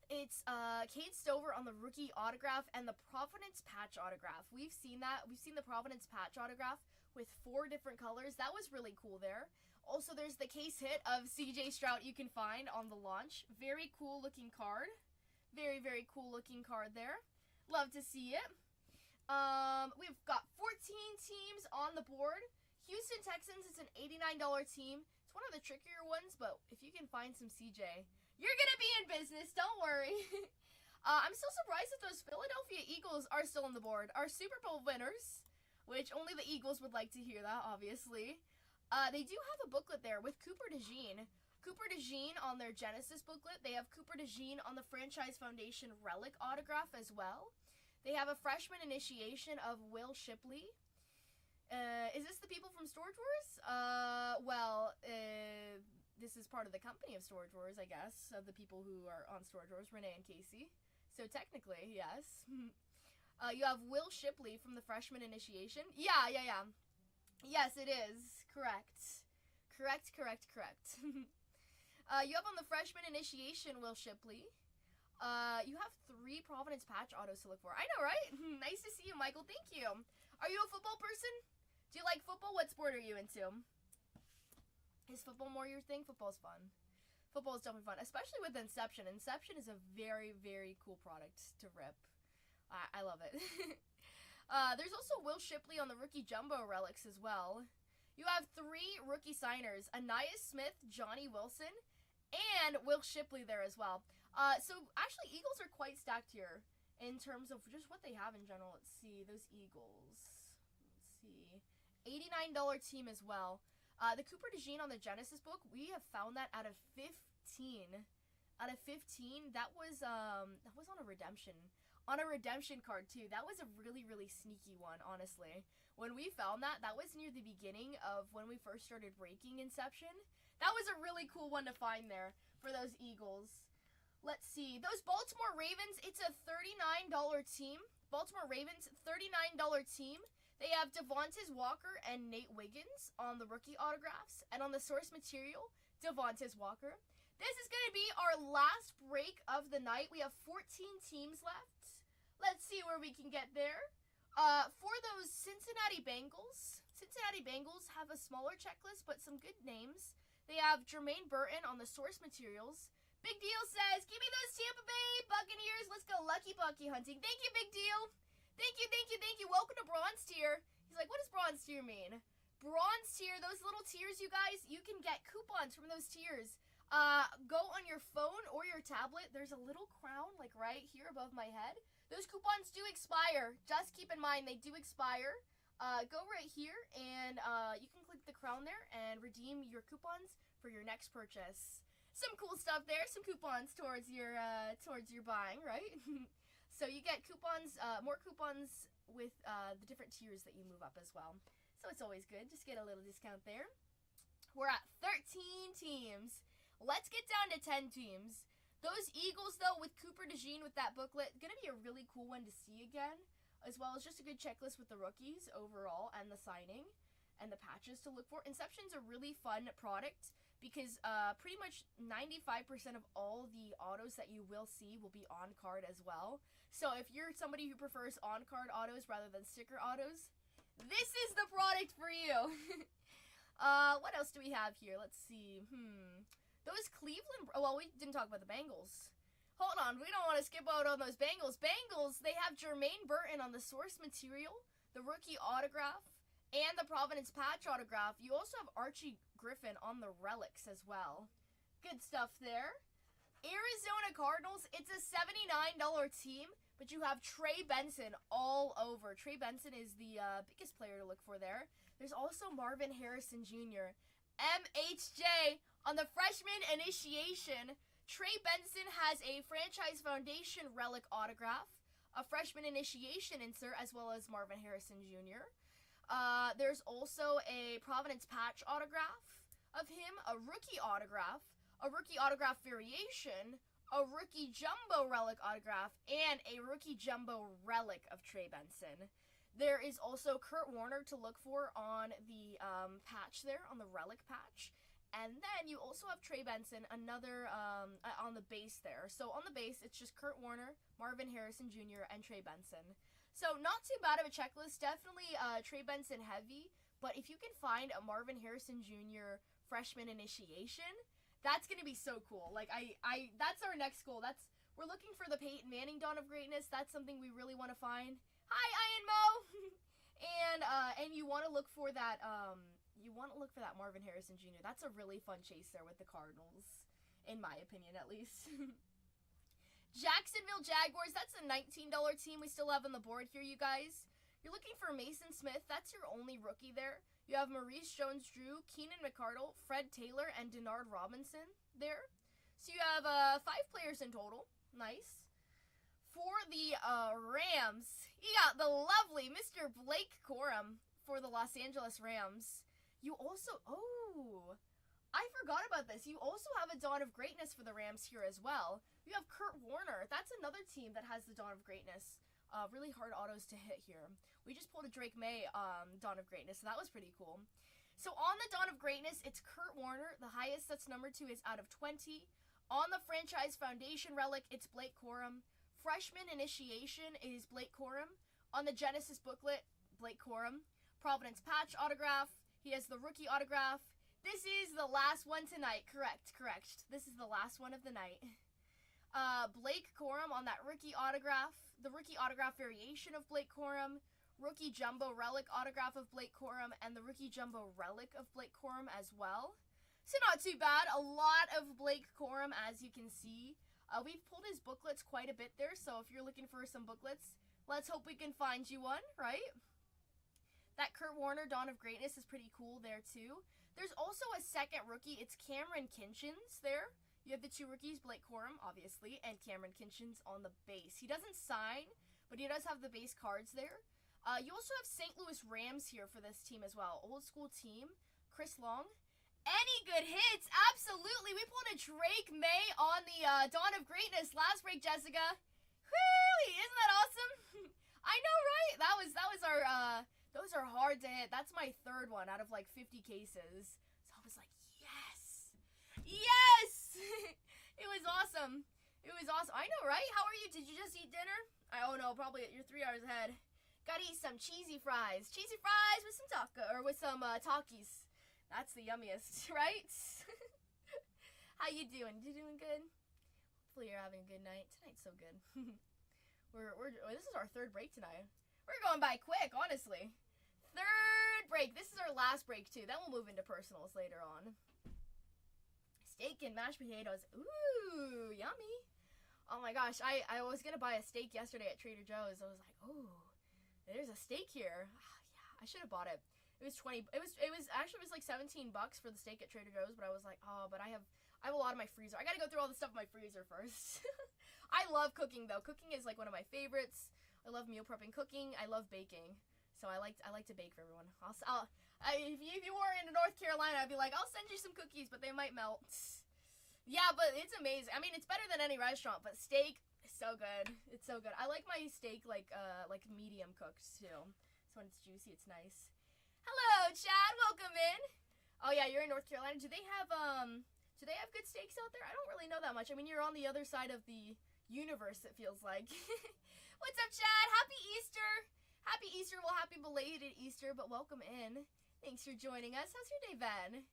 It's Cade Stover on the rookie autograph and the Providence patch autograph. We've seen that. We've seen the Providence patch autograph with 4 different colors. That was really cool there. Also, there's the case hit of CJ Stroud you can find on the launch. Very cool looking card. Very, very cool looking card there. Love to see it. We've got 14 teams on the board. Houston Texans is an $89 team. It's one of the trickier ones, but if you can find some CJ, you're going to be in business. Don't worry. I'm still surprised that those Philadelphia Eagles are still on the board. Our Super Bowl winners, which only the Eagles would like to hear that, obviously. They do have a booklet there with Cooper DeJean. Cooper DeJean on their Genesis booklet. They have Cooper DeJean on the Franchise Foundation relic autograph as well. They have a freshman initiation of Will Shipley. Is this the people from Storage Wars? This is part of the company of Storage Wars, I guess, of the people who are on Storage Wars, Renee and Casey. So technically, yes. You have Will Shipley from the freshman initiation. Yeah. Yes, it is. Correct. You have on the freshman initiation Will Shipley. You have 3 Providence patch autos to look for. I know, right? Nice to see you, Michael. Thank you. Are you a football person? Do you like football? What sport are you into? Is football more your thing? Football's fun. Football is definitely fun, especially with Inception. Inception is a very, very cool product to rip. I love it. There's also Will Shipley on the rookie jumbo relics as well. You have 3 rookie signers, Anais Smith, Johnny Wilson, and Will Shipley there as well. So actually Eagles are quite stacked here in terms of just what they have in general. Let's see, those Eagles. Let's see. $89 team as well. The Cooper DeJean on the Genesis book, we have found that out of 15. Out of 15, that was on a redemption. On a redemption card too. That was a really, really sneaky one, honestly. When we found that was near the beginning of when we first started breaking Inception. That was a really cool one to find there for those Eagles. Let's see. Those Baltimore Ravens, it's a $39 team. Baltimore Ravens, $39 team. They have Devontae Walker and Nate Wiggins on the rookie autographs. And on the source material, Devontae Walker. This is going to be our last break of the night. We have 14 teams left. Let's see where we can get there. For those Cincinnati Bengals have a smaller checklist, but some good names. They have Jermaine Burton on the source materials. Big Deal says, give me those Tampa Bay Buccaneers. Let's go Lucky Bucky hunting. Thank you, Big Deal. Thank you. Welcome to Bronze Tier. He's like, what does Bronze Tier mean? Bronze Tier, those little tiers, you guys, you can get coupons from those tiers. Go on your phone or your tablet. There's a little crown, like right here above my head. Those coupons do expire. Just keep in mind, they do expire. Go right here, and you can click the crown there and redeem your coupons for your next purchase. Some cool stuff there. Some coupons towards your buying, right? So you get coupons, more coupons with the different tiers that you move up as well. So it's always good. Just get a little discount there. We're at 13 teams. Let's get down to 10 teams. Those Eagles, though, with Cooper DeJean with that booklet, going to be a really cool one to see again. as well as just a good checklist with the rookies overall and the signing and the patches to look for. Inception's a really fun product because pretty much 95% of all the autos that you will see will be on card as well. So if you're somebody who prefers on card autos rather than sticker autos, this is the product for you. What else do we have here? Let's see. Those Cleveland... Well, we didn't talk about the Bengals. Hold on, we don't want to skip out on those Bengals. Bengals, they have Jermaine Burton on the source material, the rookie autograph, and the Providence patch autograph. You also have Archie Griffin on the relics as well. Good stuff there. Arizona Cardinals, it's a $79 team, but you have Trey Benson all over. Trey Benson is the biggest player to look for there. There's also Marvin Harrison Jr. MHJ on the freshman initiation. Trey Benson has a Franchise Foundation relic autograph, a freshman initiation insert, as well as Marvin Harrison Jr. There's also a Providence patch autograph of him, a rookie autograph variation, a rookie jumbo relic autograph, and a rookie jumbo relic of Trey Benson. There is also Kurt Warner to look for on the patch there, on the relic patch. And then you also have Trey Benson, another on the base there. So on the base, it's just Kurt Warner, Marvin Harrison Jr., and Trey Benson. So not too bad of a checklist. Definitely Trey Benson heavy. But if you can find a Marvin Harrison Jr. freshman initiation, that's going to be so cool. Like, that's our next goal. We're looking for the Peyton Manning Dawn of Greatness. That's something we really want to find. Hi, Ian Mo! and you want to look for that... Marvin Harrison Jr. That's a really fun chase there with the Cardinals, in my opinion, at least. Jacksonville Jaguars, that's a $19 team we still have on the board here, you guys. You're looking for Mason Smith. That's your only rookie there. You have Maurice Jones-Drew, Keenan McCardle, Fred Taylor, and Denard Robinson there. So you have 5 players in total. Nice. For the Rams, you got the lovely Mr. Blake Corum for the Los Angeles Rams. You also, I forgot about this. You also have a Dawn of Greatness for the Rams here as well. You have Kurt Warner. That's another team that has the Dawn of Greatness. Really hard autos to hit here. We just pulled a Drake May Dawn of Greatness, so that was pretty cool. So on the Dawn of Greatness, it's Kurt Warner. The highest that's number 2 is out of 20. On the Franchise Foundation relic, it's Blake Corum. Freshman Initiation is Blake Corum. On the Genesis booklet, Blake Corum. Providence patch autograph. He has the rookie autograph. This is the last one tonight. Correct. This is the last one of the night. Blake Corum on that rookie autograph. The rookie autograph variation of Blake Corum. Rookie jumbo relic autograph of Blake Corum. And the rookie jumbo relic of Blake Corum as well. So not too bad. A lot of Blake Corum, as you can see. We've pulled his booklets quite a bit there. So if you're looking for some booklets, let's hope we can find you one, right? That Kurt Warner Dawn of Greatness is pretty cool there, too. There's also a second rookie. It's Cameron Kinchins there. You have the 2 rookies, Blake Corum, obviously, and Cameron Kinchins on the base. He doesn't sign, but he does have the base cards there. You also have St. Louis Rams here for this team as well. Old school team. Chris Long. Any good hits? Absolutely. We pulled a Drake May on the Dawn of Greatness last break, Jessica. Whee! Isn't that awesome? I know, right? That was our... Those are hard to hit. That's my 3rd one out of like 50 cases. So I was like, yes! Yes! It was awesome. I know, right? How are you? Did you just eat dinner? Oh no, probably you're 3 hours ahead. Gotta eat some cheesy fries. Cheesy fries with some Takis. That's the yummiest, right? How you doing? You doing good? Hopefully you're having a good night. Tonight's so good. This is our 3rd break tonight. We're going by quick, honestly. 3rd break. This is our last break, too. Then we'll move into personals later on. Steak and mashed potatoes. Ooh, yummy. Oh my gosh, I was going to buy a steak yesterday at Trader Joe's. I was like, ooh, there's a steak here. Yeah, I should have bought it. It was actually like $17 for the steak at Trader Joe's, but I was like, oh, but I have a lot in my freezer. I got to go through all the stuff in my freezer first. I love cooking, though. Cooking is like one of my favorites. I love meal prepping, cooking. I love baking. So I like to bake for everyone. If you were in North Carolina, I'd be like, I'll send you some cookies, but they might melt. Yeah, but it's amazing. I mean, it's better than any restaurant, but steak is so good. It's so good. I like my steak like medium cooked too. So when it's juicy, it's nice. Hello, Chad. Welcome in. Oh yeah, you're in North Carolina. Do they have good steaks out there? I don't really know that much. I mean, you're on the other side of the universe, it feels like. What's up, Chad? Happy Easter. Happy Easter. Well, happy belated Easter, but welcome in. Thanks for joining us. How's your day been?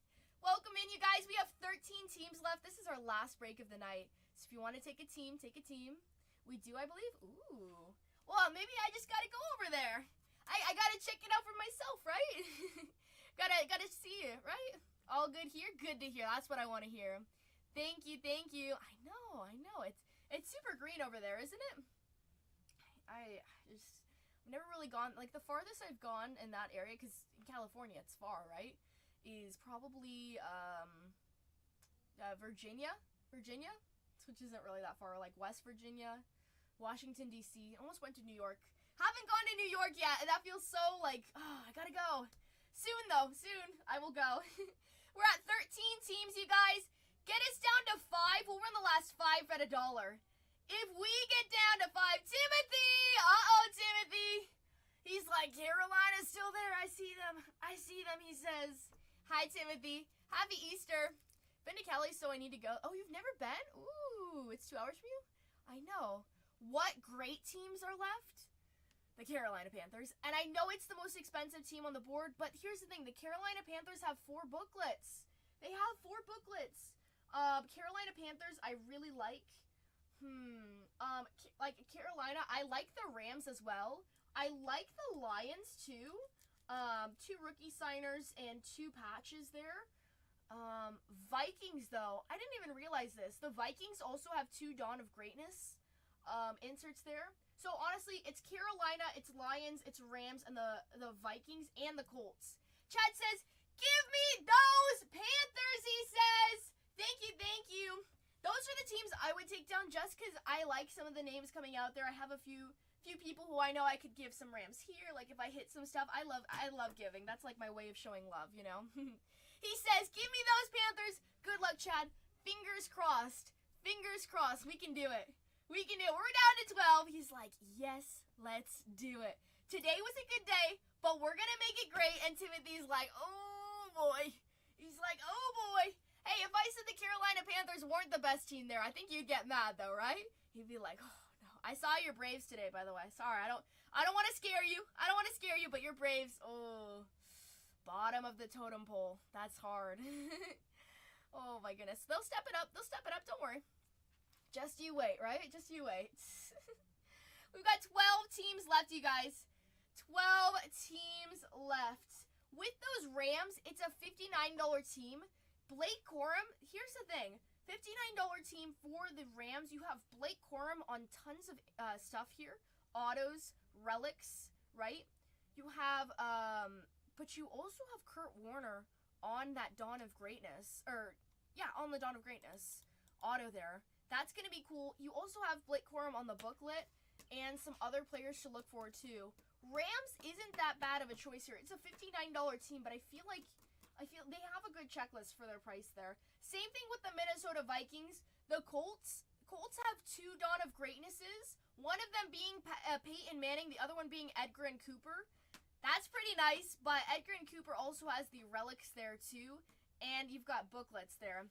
Welcome in, you guys. We have 13 teams left. This is our last break of the night. So if you want to take a team, take a team. We do, I believe. Ooh. Well, maybe I just got to go over there. I got to check it out for myself, right? gotta see it, right? All good here? Good to hear. That's what I want to hear. Thank you, thank you. I know. It's super green over there, isn't it? I've never really gone, like the farthest I've gone in that area, because in California it's far, right? Is probably Virginia, which isn't really that far, like West Virginia, Washington D.C. Almost went to New York. Haven't gone to New York yet, and that feels so like, I gotta go. Soon though, soon I will go. We're at 13 teams, you guys. Get us down to 5. We'll run the last 5 at $1. If we get down to 5, Timothy, Timothy. He's like, Carolina's still there. I see them, he says. Hi, Timothy. Happy Easter. Been to Cali, so I need to go. Oh, you've never been? Ooh, it's 2 hours from you? I know. What great teams are left? The Carolina Panthers. And I know it's the most expensive team on the board, but here's the thing. The Carolina Panthers have 4 booklets. They have 4 booklets. Carolina Panthers, I really like. Like Carolina, I like the Rams as well. I like the Lions too. 2 rookie signers and 2 patches there. Vikings though, I didn't even realize this. The Vikings also have 2 Dawn of Greatness inserts there. So honestly, it's Carolina, it's Lions, it's Rams, and the Vikings and the Colts. Chad says, give me those Panthers, he says. Thank you. Those are the teams I would take down just because I like some of the names coming out there. I have a few people who I know I could give some Rams here. Like if I hit some stuff, I love giving. That's like my way of showing love, you know. He says, give me those Panthers. Good luck, Chad. Fingers crossed. Fingers crossed. We can do it. We can do it. We're down to 12. He's like, yes, let's do it. Today was a good day, but we're going to make it great. And Timothy's like, oh boy. He's like, oh boy. Hey, if I said the Carolina Panthers weren't the best team there, I think you'd get mad though, right? He'd be like, oh no. I saw your Braves today, by the way. Sorry, I don't want to scare you. But your Braves, oh, bottom of the totem pole. That's hard. Oh my goodness. They'll step it up. Don't worry. Just you wait, right? Just you wait. We've got 12 teams left, you guys. 12 teams left. With those Rams, it's a $59 team. Blake Corum, here's the thing. $59 team for the Rams. You have Blake Corum on tons of stuff here. Autos, relics, right? You have, but you also have Kurt Warner on that Dawn of Greatness. On the Dawn of Greatness auto there. That's going to be cool. You also have Blake Corum on the booklet and some other players to look forward to. Rams isn't that bad of a choice here. It's a $59 team, but I feel they have a good checklist for their price there. Same thing with the Minnesota Vikings. The Colts have 2 Dawn of Greatnesses. One of them being Peyton Manning, the other one being Edgar and Cooper. That's pretty nice, but Edgar and Cooper also has the relics there too, and you've got booklets there.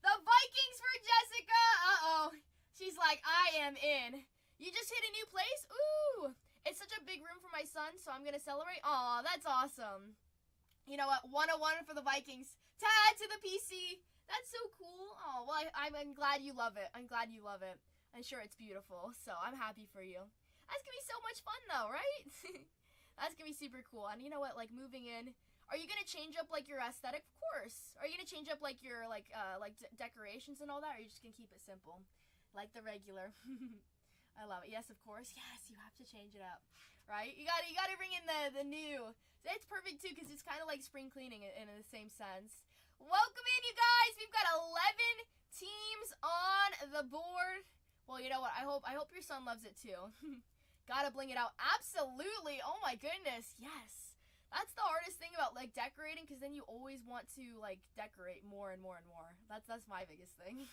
The Vikings for Jessica! Uh-oh. She's like, I am in. You just hit a new place? Ooh! It's such a big room for my son, so I'm going to celebrate. Aw, that's awesome. You know what? 101 for the Vikings. Tad to the PC. That's so cool. Oh, well, I'm glad you love it. I'm sure it's beautiful, so I'm happy for you. That's going to be so much fun, though, right? That's going to be super cool. And you know what? Like, moving in, are you going to change up, like, your aesthetic? Of course. Are you going to change up, like, your, decorations and all that? Or are you just going to keep it simple? Like the regular. I love it. Yes, of course. Yes, you have to change it up, right? You got to bring in the new. It's perfect too because it's kind of like spring cleaning in the same sense. Welcome in, you guys. We've got 11 teams on the board. Well, you know what? I hope your son loves it too. Gotta bling it out. Absolutely. Oh my goodness. Yes. That's the hardest thing about like decorating because then you always want to like decorate more and more and more. That's my biggest thing.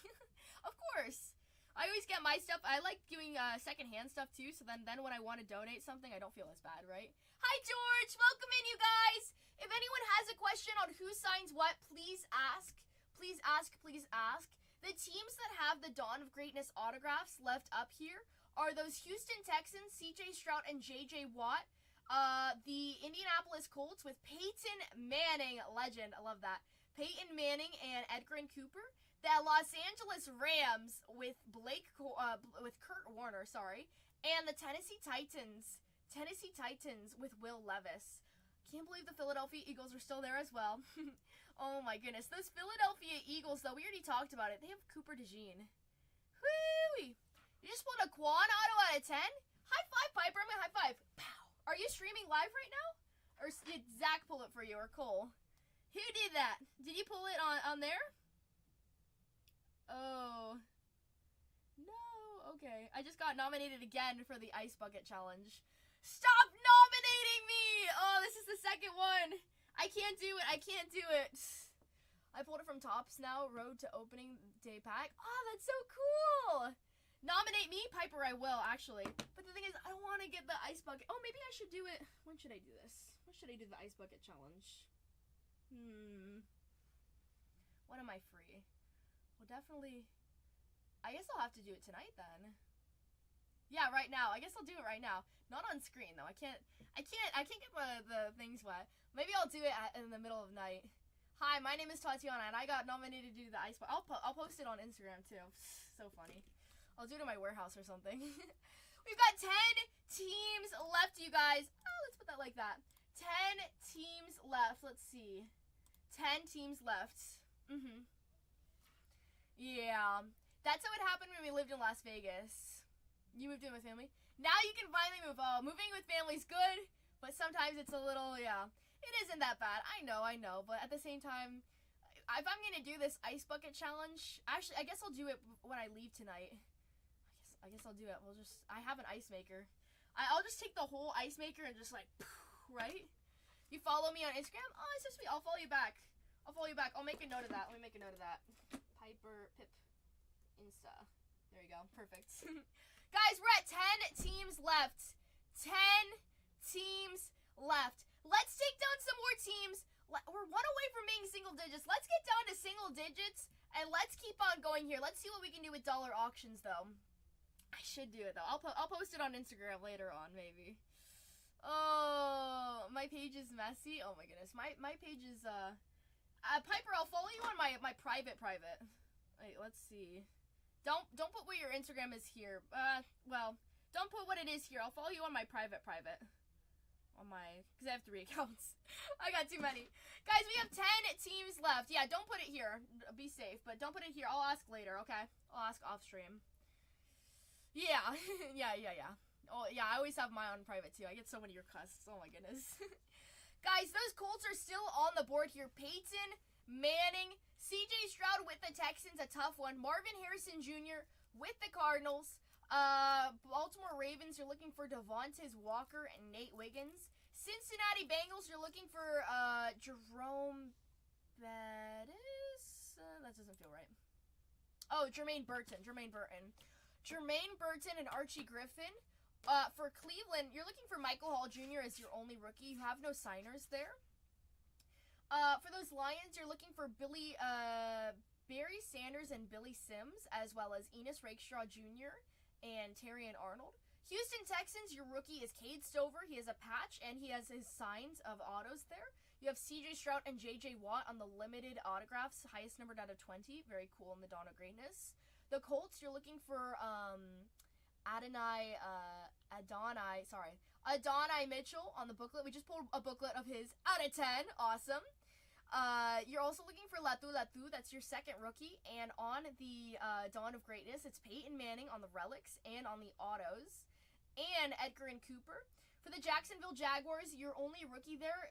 Of course. I always get my stuff. I like doing secondhand stuff too, so then when I want to donate something, I don't feel as bad, right? Hi, George! Welcome in, you guys! If anyone has a question on who signs what, please ask. Please ask, please ask. The teams that have the Dawn of Greatness autographs left up here are those Houston Texans, CJ Stroud and JJ Watt. The Indianapolis Colts with Peyton Manning, legend, I love that. Peyton Manning and Edgar and Cooper. The Los Angeles Rams with with Kurt Warner, and the Tennessee Titans with Will Levis. Can't believe the Philadelphia Eagles are still there as well. Oh my goodness, those Philadelphia Eagles though, we already talked about it. They have Cooper DeJean. Whee! You just pulled a Quan auto out of 10? High five, Piper. I'm gonna high five. Pow. Are you streaming live right now? Or did Zach pull it for you, or Cole? Who did that? Did you pull it on there? Oh. No. Okay. I just got nominated again for the Ice Bucket Challenge. Stop nominating me! Oh, this is the second one. I can't do it. I can't do it. I pulled it from Tops now. Road to opening day pack. Oh, that's so cool. Nominate me, Piper. I will, actually. But the thing is, I want to get the Ice Bucket. Oh, maybe I should do it. When should I do this? When should I do the Ice Bucket Challenge? When am I free? Well, definitely. I guess I'll have to do it tonight then. Yeah, right now. I guess I'll do it right now. Not on screen though. I can't get the things wet. Maybe I'll do it in the middle of night. Hi, my name is Tatianna, and I got nominated to do the Ice Bucket. I'll post it on Instagram too. So funny. I'll do it in my warehouse or something. We've got 10 teams left, you guys. Oh, let's put that like that. 10 teams left. Let's see. 10 teams left. Yeah. That's how it happened when we lived in Las Vegas. You moved in with family? Now you can finally move. Oh, moving with family's good, but sometimes it's a little, yeah. It isn't that bad. I know. But at the same time, if I'm going to do this Ice Bucket Challenge, actually, I guess I'll do it when I leave tonight. I guess I'll do it. I have an ice maker. I'll just take the whole ice maker and just like, right? You follow me on Instagram? Oh, it's so sweet. I'll follow you back. I'll make a note of that. Let me make a note of that. Piper Pip Insta. There you go. Perfect. Guys, we're at 10 teams left. 10 teams left. Let's take down some more teams. We're one away from being single digits. Let's get down to single digits, and let's keep on going here. Let's see what we can do with dollar auctions, though. I should do it, though. I'll post it on Instagram later on, maybe. Oh, my page is messy. Oh, my goodness. My page is, Piper, I'll follow you on my private. Wait, let's see. Don't put what your Instagram is here. Well, don't put what it is here. I'll follow you on my private. Because I have 3 accounts. I got too many. Guys, we have 10 teams left. Yeah, don't put it here. Be safe, but don't put it here. I'll ask later, okay? I'll ask off stream. Yeah. Yeah. Oh, yeah, I always have mine on private, too. I get so many requests. Oh, my goodness. Guys, those Colts are still on the board here. Peyton Manning, CJ Stroud with the Texans, a tough one. Marvin Harrison Jr. with the Cardinals. Baltimore Ravens, you're looking for Devontae Walker and Nate Wiggins. Cincinnati Bengals, you're looking for Jerome Bettis. That doesn't feel right. Oh, Jermaine Burton and Archie Griffin. For Cleveland, you're looking for Michael Hall Jr. as your only rookie. You have no signers there. For those Lions, you're looking for Barry Sanders and Billy Sims, as well as Enos Rakestraw Jr. and Terrion Arnold. Houston Texans, your rookie is Cade Stover. He has a patch, and he has his signs of autos there. You have CJ Stroud and JJ Watt on the limited autographs, highest numbered out of 20. Very cool in the Dawn of Greatness. The Colts, you're looking for Adonai Mitchell on the booklet. We just pulled a booklet of his out of 10. Awesome. You're also looking for Latu. That's your second rookie. And on the Dawn of Greatness, it's Peyton Manning on the relics and on the autos. And Edgar and Cooper. For the Jacksonville Jaguars, your only rookie there.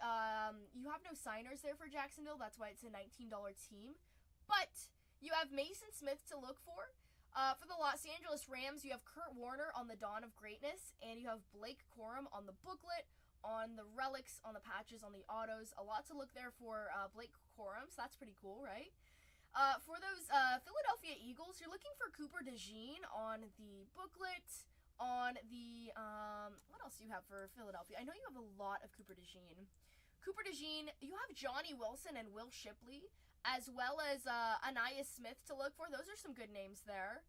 You have no signers there for Jacksonville. That's why it's a $19 team. But you have Mason Smith to look for. For the Los Angeles Rams, you have Kurt Warner on the Dawn of Greatness, and you have Blake Corum on the booklet, on the relics, on the patches, on the autos. A lot to look there for Blake Corum, so that's pretty cool, right? For those Philadelphia Eagles, you're looking for Cooper DeJean on the booklet. On the, what else do you have for Philadelphia? I know you have a lot of Cooper DeJean. Cooper DeJean, you have Johnny Wilson and Will Shipley, as well as Anaya Smith to look for. Those are some good names there.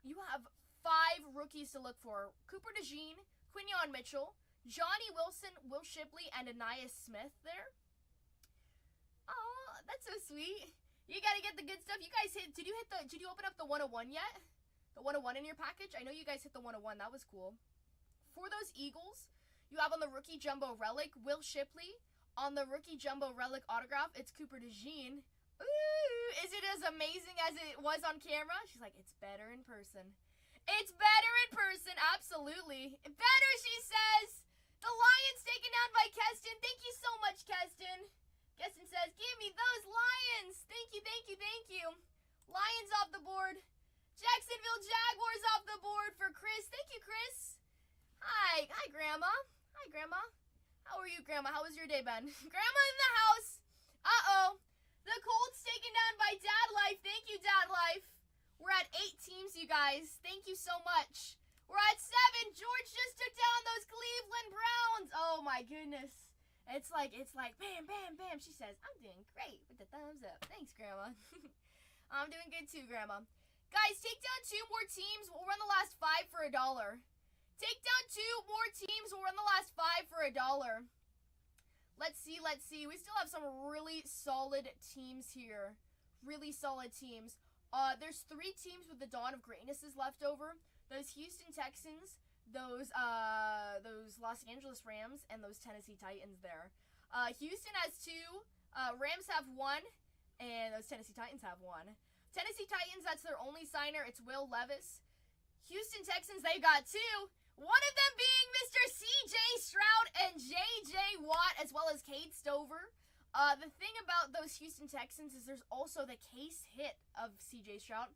You have 5 rookies to look for. Cooper DeJean, Quinyon Mitchell, Johnny Wilson, Will Shipley, and Anaya Smith there. Oh, that's so sweet. You gotta get the good stuff. You guys did you open up the 101 yet? The 101 in your package? I know you guys hit the 101. That was cool. For those Eagles, you have on the rookie jumbo relic, Will Shipley. On the rookie jumbo relic autograph, it's Cooper DeJean. Ooh, is it as amazing as it was on camera? She's like, it's better in person. It's better in person, absolutely. Better, she says. The Lions taken down by Keston. Thank you so much, Keston. Keston says, give me those Lions. Thank you, thank you, thank you. Lions off the board. Jacksonville Jaguars off the board for Chris. Thank you, Chris. Hi. Hi, Grandma. Hi, Grandma. How are you, Grandma? How was your day, Ben? Grandma in the house. Uh-oh. The Colts taken down by Dad Life. Thank you, Dad Life. We're at 8 teams, you guys. Thank you so much. We're at 7. George just took down those Cleveland Browns. Oh, my goodness. It's like, bam, bam, bam. She says, I'm doing great with the thumbs up. Thanks, Grandma. I'm doing good, too, Grandma. Guys, take down 2 more teams. We'll run the last 5 for $1. Take down 2 more teams. We'll run the last 5 for $1. Let's see. We still have some really solid teams here. Really solid teams. There's 3 teams with the Dawn of Greatnesses left over. Those Houston Texans, those Los Angeles Rams, and those Tennessee Titans there. Houston has 2. Rams have 1. And those Tennessee Titans have 1. Tennessee Titans, that's their only signer. It's Will Levis. Houston Texans, they got 2. One of them being Mr. C.J. Stroud and J.J. Watt, as well as Cade Stover. The thing about those Houston Texans is there's also the case hit of C.J. Stroud.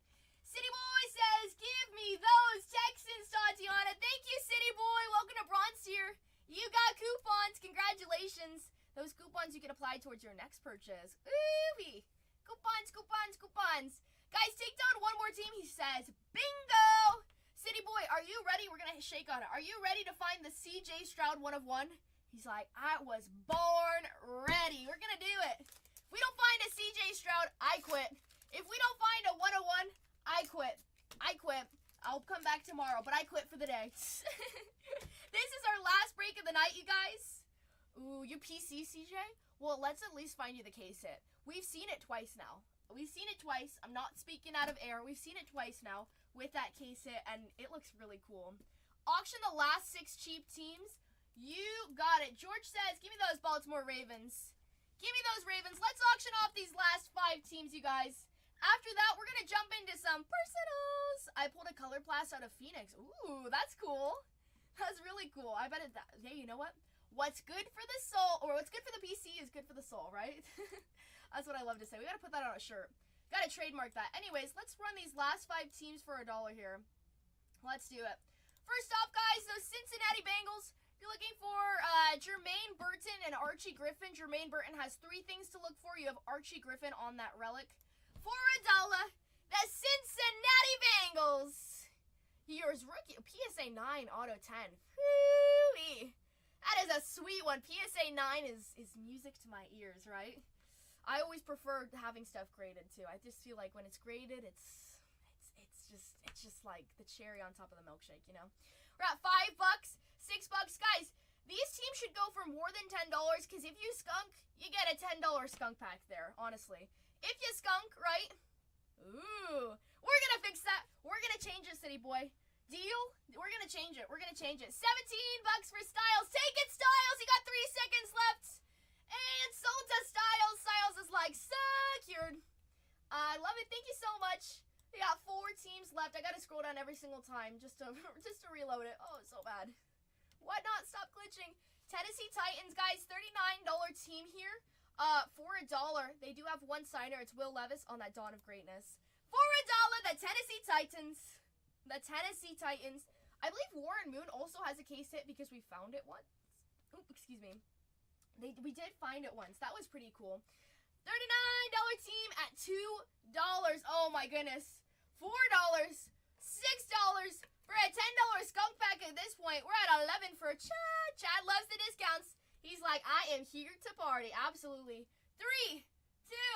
City Boy says, give me those Texans, Tatianna. Thank you, City Boy. Welcome to Bronze Tier. You got coupons. Congratulations. Those coupons you can apply towards your next purchase. Ooh-wee. Coupons, coupons, coupons. Guys, take down 1 more team, he says. Bingo! City Boy, are you ready? We're going to shake on it. Are you ready to find the C.J. Stroud 1 of 1? He's like, I was born ready. We're going to do it. If we don't find a C.J. Stroud, I quit. If we don't find a 101, I quit. I quit. I'll come back tomorrow, but I quit for the day. This is our last break of the night, you guys. Ooh, you PC, CJ? Well, let's at least find you the case hit. We've seen it twice now. We've seen it twice. I'm not speaking out of air. We've seen it twice now with that case hit, and it looks really cool. Auction the last 6 cheap teams. You got it. George says, give me those Baltimore Ravens. Give me those Ravens. Let's auction off these last 5 teams, you guys. After that, we're going to jump into some personals. I pulled a color blast out of Phoenix. Ooh, that's cool. That's really cool. I bet it, hey, you know what? What's good for the soul, or what's good for the PC is good for the soul, right? That's what I love to say. We got to put that on a shirt. Got to trademark that. Anyways, let's run these last 5 teams for $1 here. Let's do it. First off, guys, those Cincinnati Bengals. You're looking for Jermaine Burton and Archie Griffin. Jermaine Burton has 3 things to look for. You have Archie Griffin on that relic. For $1, the Cincinnati Bengals. Here's rookie PSA 9 auto 10. Whoo-wee. That is a sweet one. PSA 9 is music to my ears, right? I always prefer having stuff graded too. I just feel like when it's graded, it's just like the cherry on top of the milkshake, you know? We're at $5, $6. Guys, these teams should go for more than $10 because if you skunk, you get a $10 skunk pack there, honestly. If you skunk, right? Ooh. We're going to fix that. We're going to change it, City Boy. Deal? We're going to change it. We're going to change it. $17 for Styles. Take it, Styles. You got 3 seconds left. And sold to Styles. Styles is like, secured. I love it. Thank you so much. We got 4 teams left. I got to scroll down every single time just to reload it. Oh, it's so bad. Why not? Stop glitching. Tennessee Titans, guys. $39 team here. For $1, they do have 1 signer. It's Will Levis on that Dawn of Greatness. For $1, the Tennessee Titans. The Tennessee Titans. I believe Warren Moon also has a case hit because we found it once. Oh, excuse me. We did find it once. That was pretty cool. $39 team at 2 Oh my goodness. $4. $6 for a $10 skunk pack at this point. We're at 11 for Chad. Chad loves the discounts. He's like, I am here to party. Absolutely. 3,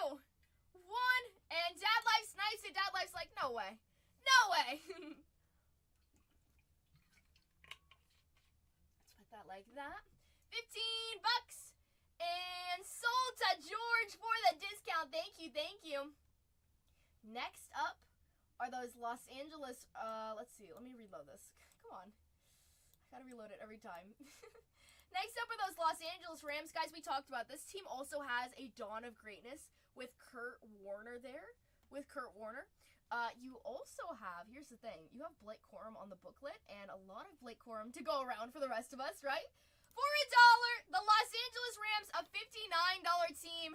2, 1. And Dad Life snipes it. Dad Life's like, no way. No way. Let's put that like that. $15. And sold to George for the discount. Thank you, thank you. Next up are those Los Angeles, let's see, let me reload this. Come on. I gotta reload it every time. Next up are those Los Angeles Rams. Guys, we talked about this team also has a Dawn of Greatness with Kurt Warner there. You also have, here's the thing, you have Blake Corum on the booklet and a lot of Blake Corum to go around for the rest of us, right? For $1, the Los Angeles Rams, a $59 team.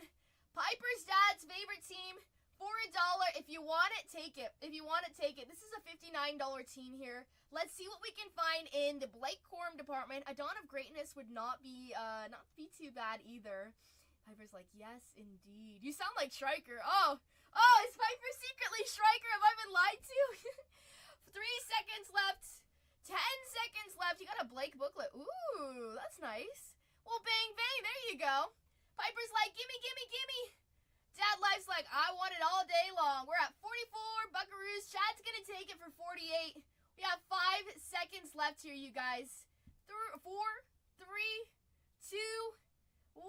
Piper's dad's favorite team. For $1. If you want it, take it. If you want it, take it. This is a $59 team here. Let's see what we can find in the Blake Corum department. A Dawn of Greatness would not be too bad either. Piper's like, yes, indeed. You sound like Striker. Oh, is Piper secretly Striker? Have I been lied to? 3 seconds left. 10 seconds left. You got a Blake booklet. Ooh, that's nice. Well, bang, bang. There you go. Piper's like, gimme, gimme, gimme. Dad Life's like, I want it all day long. We're at 44 buckaroos. Chad's going to take it for 48. We have 5 seconds left here, you guys. 4, 3, 2, 1.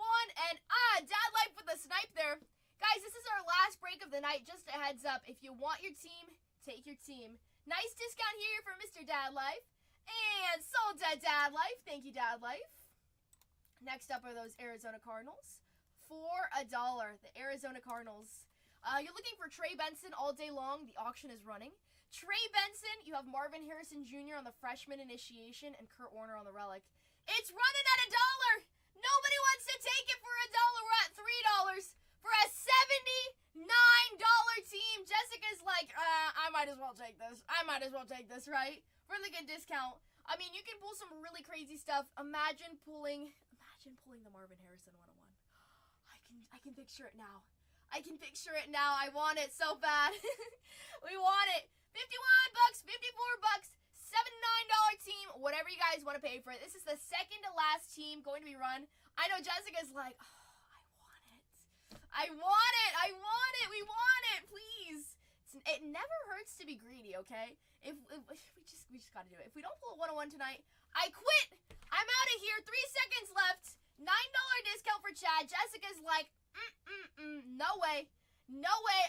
And, Dad Life with a snipe there. Guys, this is our last break of the night. Just a heads up. If you want your team, take your team. Nice discount here for Mr. Dad Life. And sold to Dad Life. Thank you, Dad Life. Next up are those Arizona Cardinals. For $1, the Arizona Cardinals. You're looking for Trey Benson all day long. The auction is running. Trey Benson, you have Marvin Harrison Jr. on the freshman initiation and Kurt Warner on the relic. It's running at $1. Nobody wants to take it for $1. We're at $3 for a $79 team. Jessica's like, I might as well take this. Right? For the good discount. I mean, you can pull some really crazy stuff. Imagine pulling the Marvin Harrison 101. I can picture it now. I want it so bad. We want it. $51, $54, $79 team. Whatever you guys want to pay for it. This is the second to last team going to be run. I know Jessica's like, I want it. We want it, please. It never hurts to be greedy, okay? If we just gotta do it. If we don't pull a 101 tonight, I quit. I'm out of here. 3 seconds left. $9 discount for Chad. Jessica's like, no way.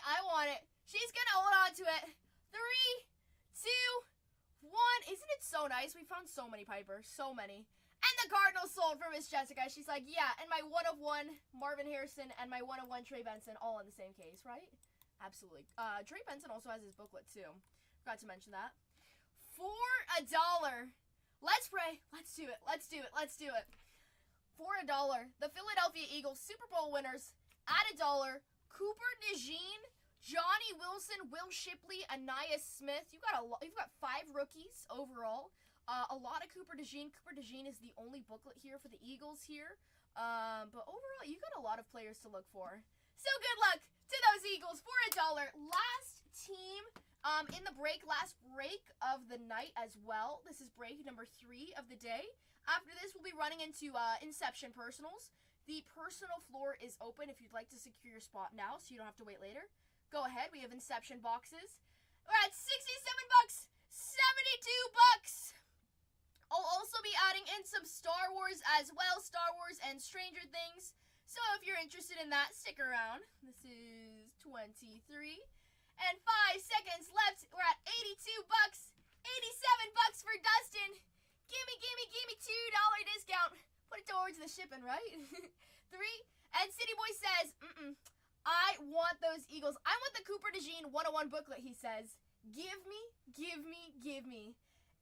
I want it. She's gonna hold on to it. 3, 2, 1. Isn't it so nice? We found so many Piper. So many. And the Cardinals sold for Miss Jessica. She's like, yeah, and my 1 of 1 Marvin Harrison and my 1 of 1 Trey Benson all in the same case, right? Absolutely. Trey Benson also has his booklet too. Forgot to mention that. For $1. Let's pray. Let's do it. For $1. The Philadelphia Eagles Super Bowl winners at $1. Cooper DeJean, Johnny Wilson, Will Shipley, Anaya Smith. You've got 5 rookies overall. A lot of Cooper DeJean. Cooper DeJean is the only booklet here for the Eagles here. But overall, you got a lot of players to look for. So good luck to those Eagles for $1. Last team in the break, last break of the night as well. This is break number 3 of the day. After this, we'll be running into Inception Personals. The personal floor is open if you'd like to secure your spot now so you don't have to wait later. Go ahead. We have Inception boxes. We're at $67. $72. I'll also be adding in some Star Wars as well. Star Wars and Stranger Things. So if you're interested in that, stick around. This is 23. And 5 seconds left. We're at $82. $87 for Dustin. Gimme $2 discount. Put it towards the shipping, right? 3. And City Boy says, I want those Eagles. I want the Cooper DeJean 101 booklet, he says. Give me.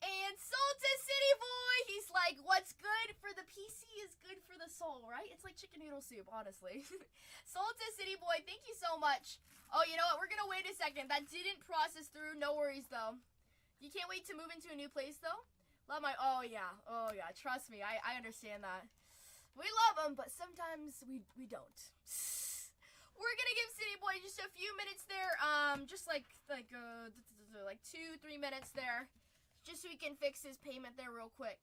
And sold to City Boy. He's like, what's good for the PC is good for the soul, right? It's like chicken noodle soup, honestly. Sold to City Boy. Thank you so much. Oh, you know what? We're going to wait a second. That didn't process through. No worries, though. You can't wait to move into a new place, though? Love my, oh yeah, trust me, I understand that. We love them, but sometimes we don't. we're gonna give City Boy just a few minutes there, just like 2-3 minutes there, just so we can fix his payment there real quick.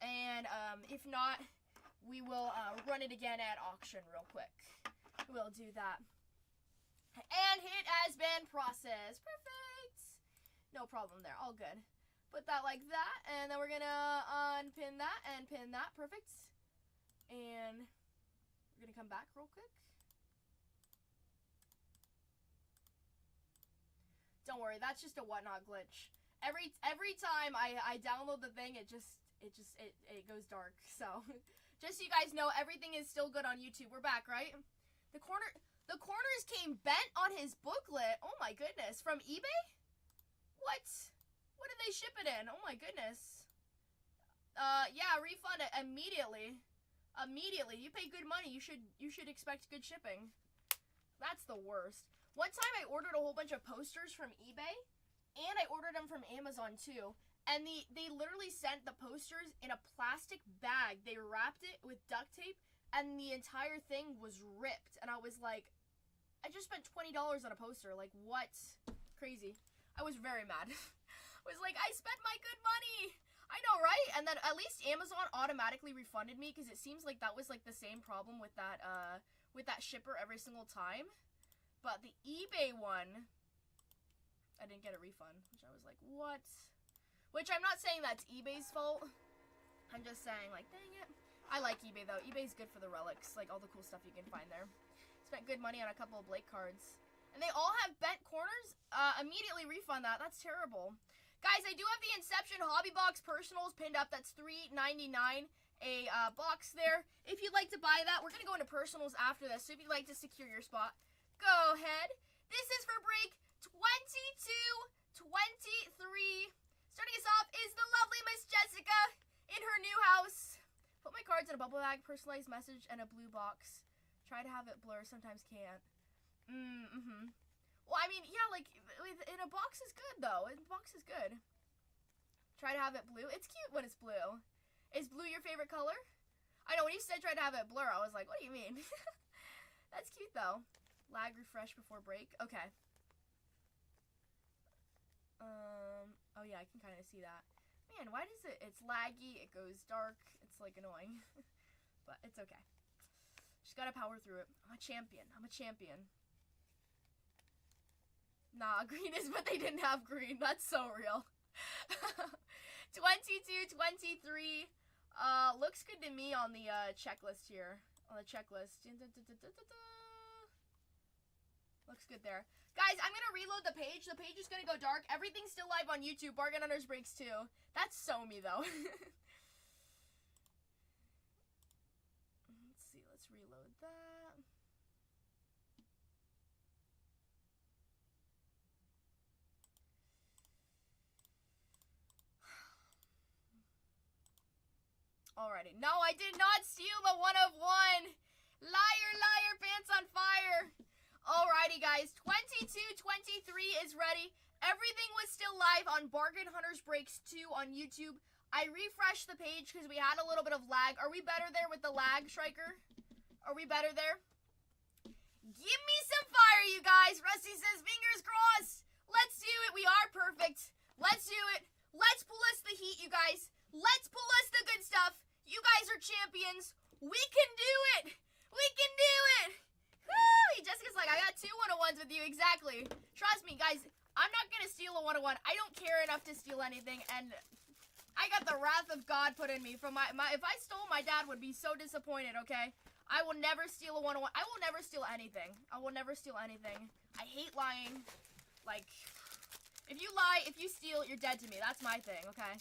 And if not, we will run it again at auction real quick. We'll do that. And it has been processed. Perfect. No problem there. All good. Put that like that, and then we're gonna unpin that and pin that. Perfect. And we're gonna come back real quick. Don't worry, that's just a whatnot glitch. Every time I download the thing, it goes dark. So just so you guys know, everything is still good on YouTube. We're back, right? The corners came bent on his booklet. Oh my goodness, from eBay? What? What did they ship it in? Oh my goodness. Yeah, refund it immediately. Immediately. You pay good money. You should expect good shipping. That's the worst. One time I ordered a whole bunch of posters from eBay, and I ordered them from Amazon too. And they literally sent the posters in a plastic bag. They wrapped it with duct tape, and the entire thing was ripped. And I was like, I just spent $20 on a poster. Like, what? Crazy. I was very mad. I was like, I spent my good money. I know, right? And then at least Amazon automatically refunded me, because it seems like that was like the same problem with that shipper every single time. But the eBay one, I didn't get a refund, which I was like, what? Which I'm not saying that's eBay's fault. I'm just saying, like, dang it. I like eBay though. eBay's good for the relics, like all the cool stuff you can find there. Spent good money on a couple of Blake cards. And they all have bent corners. Immediately refund that. That's terrible. Guys, I do have the Inception Hobby Box Personals pinned up. That's $3.99 a box there. If you'd like to buy that, we're going to go into Personals after this. So if you'd like to secure your spot, go ahead. This is for break 22-23. Starting us off is the lovely Miss Jessica in her new house. Put my cards in a bubble bag, personalized message, and a blue box. Try to have it blur, sometimes can't. Well, I mean, yeah, like, in a box is good, though. In a box is good. Try to have it blue. It's cute when it's blue. Is blue your favorite color? I know, when you said try to have it blur, I was like, what do you mean? That's cute, though. Lag refresh before break. Okay. Oh, yeah, I can kind of see that. Man, why does it's laggy, it goes dark. It's, like, annoying. But it's okay. Just gotta power through it. I'm a champion. Nah, green is, but they didn't have green. That's so real. 22-23. Looks good to me on the checklist here. On the checklist. Looks good there. Guys, I'm gonna reload the page. The page is gonna go dark. Everything's still live on YouTube. Bargain Hunters Breaks too. That's so me though. Let's see. Let's reload that. Alrighty. No, I did not steal the 1 of 1. Liar, liar, pants on fire. Alrighty, guys. 22-23 is ready. Everything was still live on Bargain Hunters Breaks 2 on YouTube. I refreshed the page because we had a little bit of lag. Are we better there with the lag, Striker? Are we better there? Give me some fire, you guys. Rusty says, fingers crossed. Let's do it. We are perfect. Let's do it. Let's pull us the heat, you guys. Let's pull us the good stuff. You guys are champions. We can do it. We can do it. Woo! Jessica's like, I got 2 101s with you. Exactly. Trust me, guys. I'm not going to steal a 101. I don't care enough to steal anything. And I got the wrath of God put in me. From if I stole, my dad would be so disappointed, okay? I will never steal a 101. I will never steal anything. I will never steal anything. I hate lying. Like, if you lie, if you steal, you're dead to me. That's my thing, okay?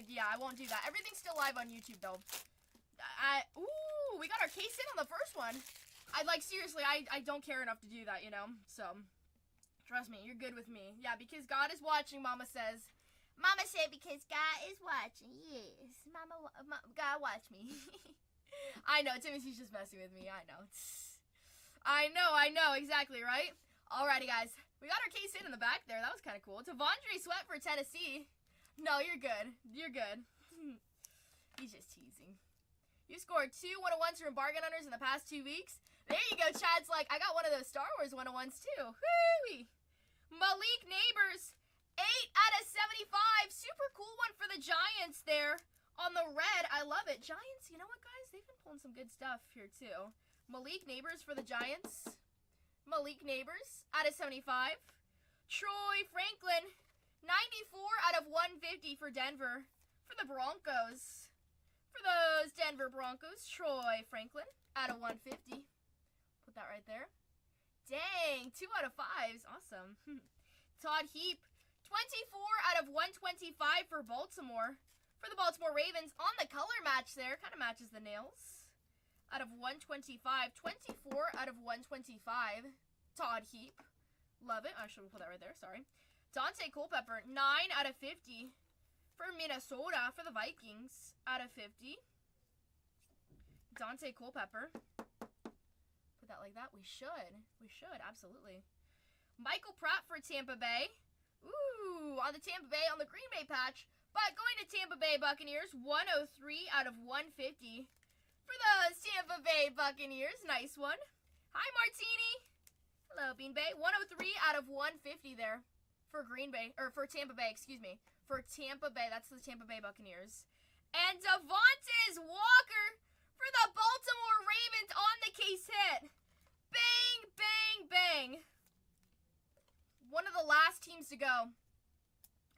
Yeah, I won't do that. Everything's still live on YouTube, though. Ooh, we got our case in on the first one. Seriously, I don't care enough to do that, you know? So, trust me, you're good with me. Yeah, because God is watching, Mama says. Mama said because God is watching. Yes, God watch me. I know, Timothy's just messing with me. I know. I know, exactly, right? Alrighty, guys. We got our case in the back there. That was kind of cool. Tavondre Sweat for Tennessee. No, you're good. You're good. He's just teasing. You scored 2 101s from Bargain Hunters in the past 2 weeks. There you go, Chad's like, I got one of those Star Wars 101s too. Whoo-wee. Malik Neighbors, 8 out of 75. Super cool one for the Giants there on the red. I love it. Giants, you know what, guys? They've been pulling some good stuff here too. Malik Neighbors for the Giants. Malik Neighbors out of 75. Troy Franklin, 94 out of 150 for Denver. For the Broncos. For those Denver Broncos, Troy Franklin out of 150. Put that right there. Dang, 2 out of 5s. Awesome. Todd Heap, 24 out of 125 for Baltimore. For the Baltimore Ravens, on the color match there. Kind of matches the nails. Out of 125. 24 out of 125. Todd Heap. Love it. Actually, we'll put that right there. Sorry. Dante Culpepper, 9 out of 50. For Minnesota, for the Vikings, out of 50. Dante Culpepper. Put that like that. We should. We should, absolutely. Michael Pratt for Tampa Bay. Ooh, on the Tampa Bay, on the Green Bay patch. But going to Tampa Bay Buccaneers, 103 out of 150. For those Tampa Bay Buccaneers, nice one. Hi, Martini. Hello, Bean Bay. 103 out of 150 there. For Green Bay, or for Tampa Bay, excuse me. For Tampa Bay, that's the Tampa Bay Buccaneers. And Devontae Walker for the Baltimore Ravens on the case hit. Bang, bang, bang. One of the last teams to go.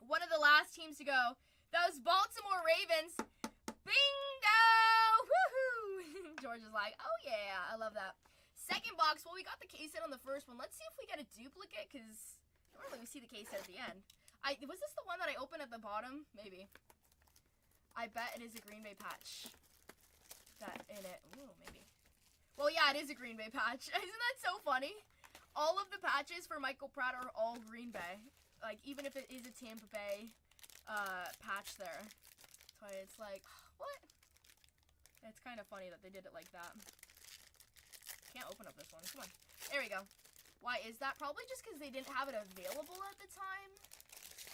One of the last teams to go. Those Baltimore Ravens. Bingo! Woohoo! George is like, oh yeah, I love that. Second box, well, we got the case hit on the first one. Let's see if we get a duplicate, because normally we see the case hit at the end. Was this the one that I opened at the bottom? Maybe. I bet it is a Green Bay patch. That in it. Ooh, maybe. Well, yeah, it is a Green Bay patch. Isn't that so funny? All of the patches for Michael Pratt are all Green Bay. Like, even if it is a Tampa Bay patch there. So it's like, what? It's kind of funny that they did it like that. Can't open up this one. Come on. There we go. Why is that? Probably just because they didn't have it available at the time.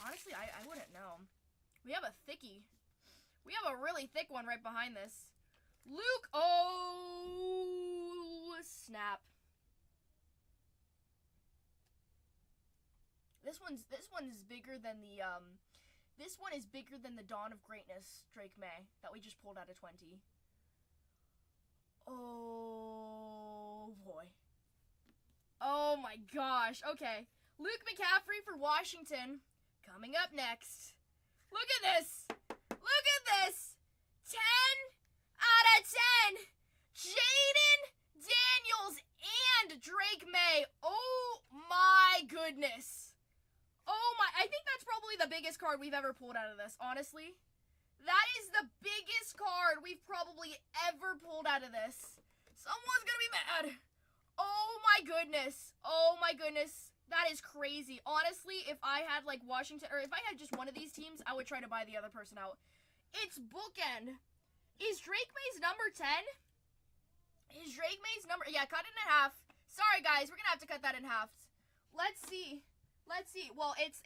Honestly, I wouldn't know. We have a thickie. We have a really thick one right behind this. Luke. Oh, snap. This one's bigger than the this one is bigger than the Dawn of Greatness Drake May that we just pulled out of 20. Oh boy. Oh my gosh. Okay. Luke McCaffrey for Washington coming up next. Look at this. Look at this. 10 out of 10. Jaden Daniels and Drake May. Oh my goodness. Oh my, I think that's probably the biggest card we've ever pulled out of this, honestly. That is the biggest card we've probably ever pulled out of this. Someone's gonna be mad. Oh my goodness. Oh my goodness. That is crazy. Honestly, if I had like Washington, or if I had just one of these teams, I would try to buy the other person out. It's bookend. Is Drake May's number 10? Is Drake May's number, yeah, cut it in half. Sorry guys, we're gonna have to cut that in half. Let's see. Let's see. Well, it's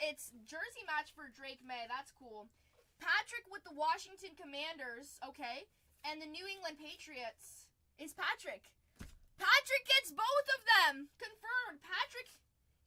jersey match for Drake May. That's cool. Patrick with the Washington Commanders, okay? And the New England Patriots is Patrick. Patrick gets both of them. Confirmed. Patrick,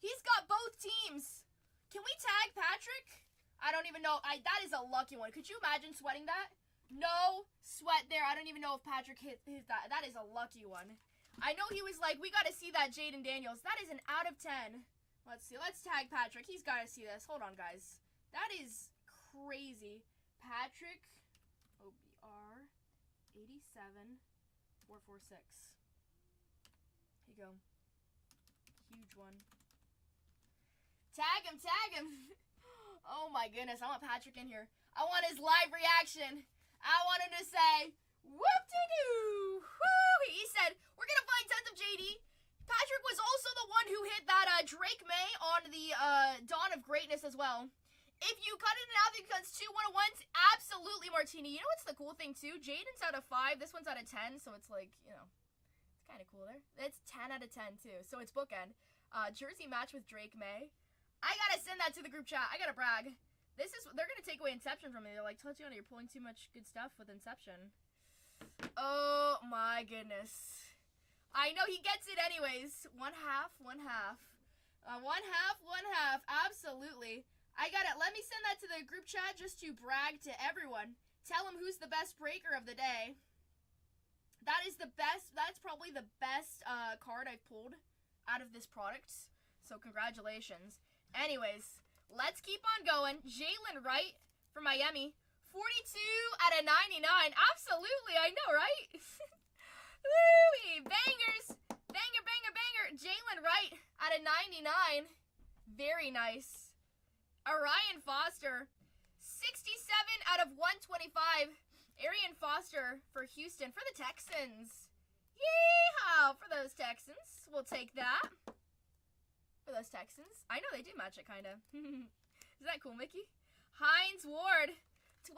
he's got both teams. Can we tag Patrick? I don't even know. That is a lucky one. Could you imagine sweating that? No sweat there. I don't even know if Patrick hit that. That is a lucky one. I know he was like, we got to see that Jaden Daniels. That is an out of 10. Let's see. Let's tag Patrick. He's got to see this. Hold on, guys. That is crazy. Patrick, OBR, 87-446. Here you go. Huge one. Tag him, tag him. Oh my goodness, I want Patrick in here. I want his live reaction. I want him to say, whoop-de-doo. Woo! He said, we're going to find tons of JD. Patrick was also the one who hit that Drake May on the Dawn of Greatness as well. If you cut it in half, it becomes 2 101s. Absolutely, Martini. You know what's the cool thing, too? Jaden's out of 5. This one's out of 10, so it's like, you know, it's kind of cool there. It's 10 out of 10, too, so it's bookend. Jersey match with Drake May. I gotta send that to the group chat. I gotta brag. They're gonna take away Inception from me. They're like, Tatianna, you're pulling too much good stuff with Inception. Oh my goodness. I know he gets it anyways. One half. One half, absolutely. I got it. Let me send that to the group chat just to brag to everyone. Tell them who's the best breaker of the day. That is the best, that's probably the best card I've pulled out of this product. So congratulations. Anyways, let's keep on going. Jalen Wright for Miami. 42 out of 99. Absolutely, I know, right? Woo-wee, bangers. Banger, banger, banger. Jalen Wright out of 99. Very nice. Orion Foster. 67 out of 125. Arian Foster for Houston for the Texans. Yeehaw for those Texans. We'll take that. For those Texans. I know they do match it, kind of. Is that cool, Mickey? Hines Ward. 22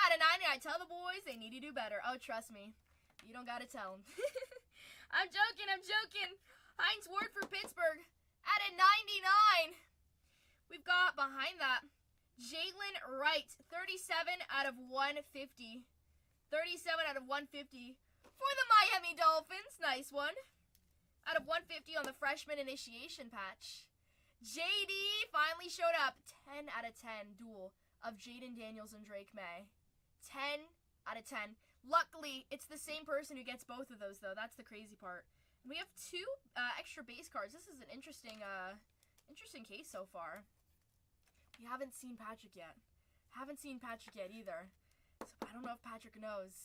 out of 99. Tell the boys they need to do better. Oh, trust me. You don't got to tell them. I'm joking. Hines Ward for Pittsburgh. Out of 99. We've got behind that Jalen Wright, 37 out of 150. 37 out of 150 for the Miami Dolphins. Nice one. Out of 150 on the freshman initiation patch. JD finally showed up. 10 out of 10 duel of Jaden Daniels and Drake May. 10 out of 10. Luckily, it's the same person who gets both of those, though. That's the crazy part. And we have 2 extra base cards. This is an interesting case so far. We haven't seen Patrick yet. Haven't seen Patrick yet either. So I don't know if Patrick knows.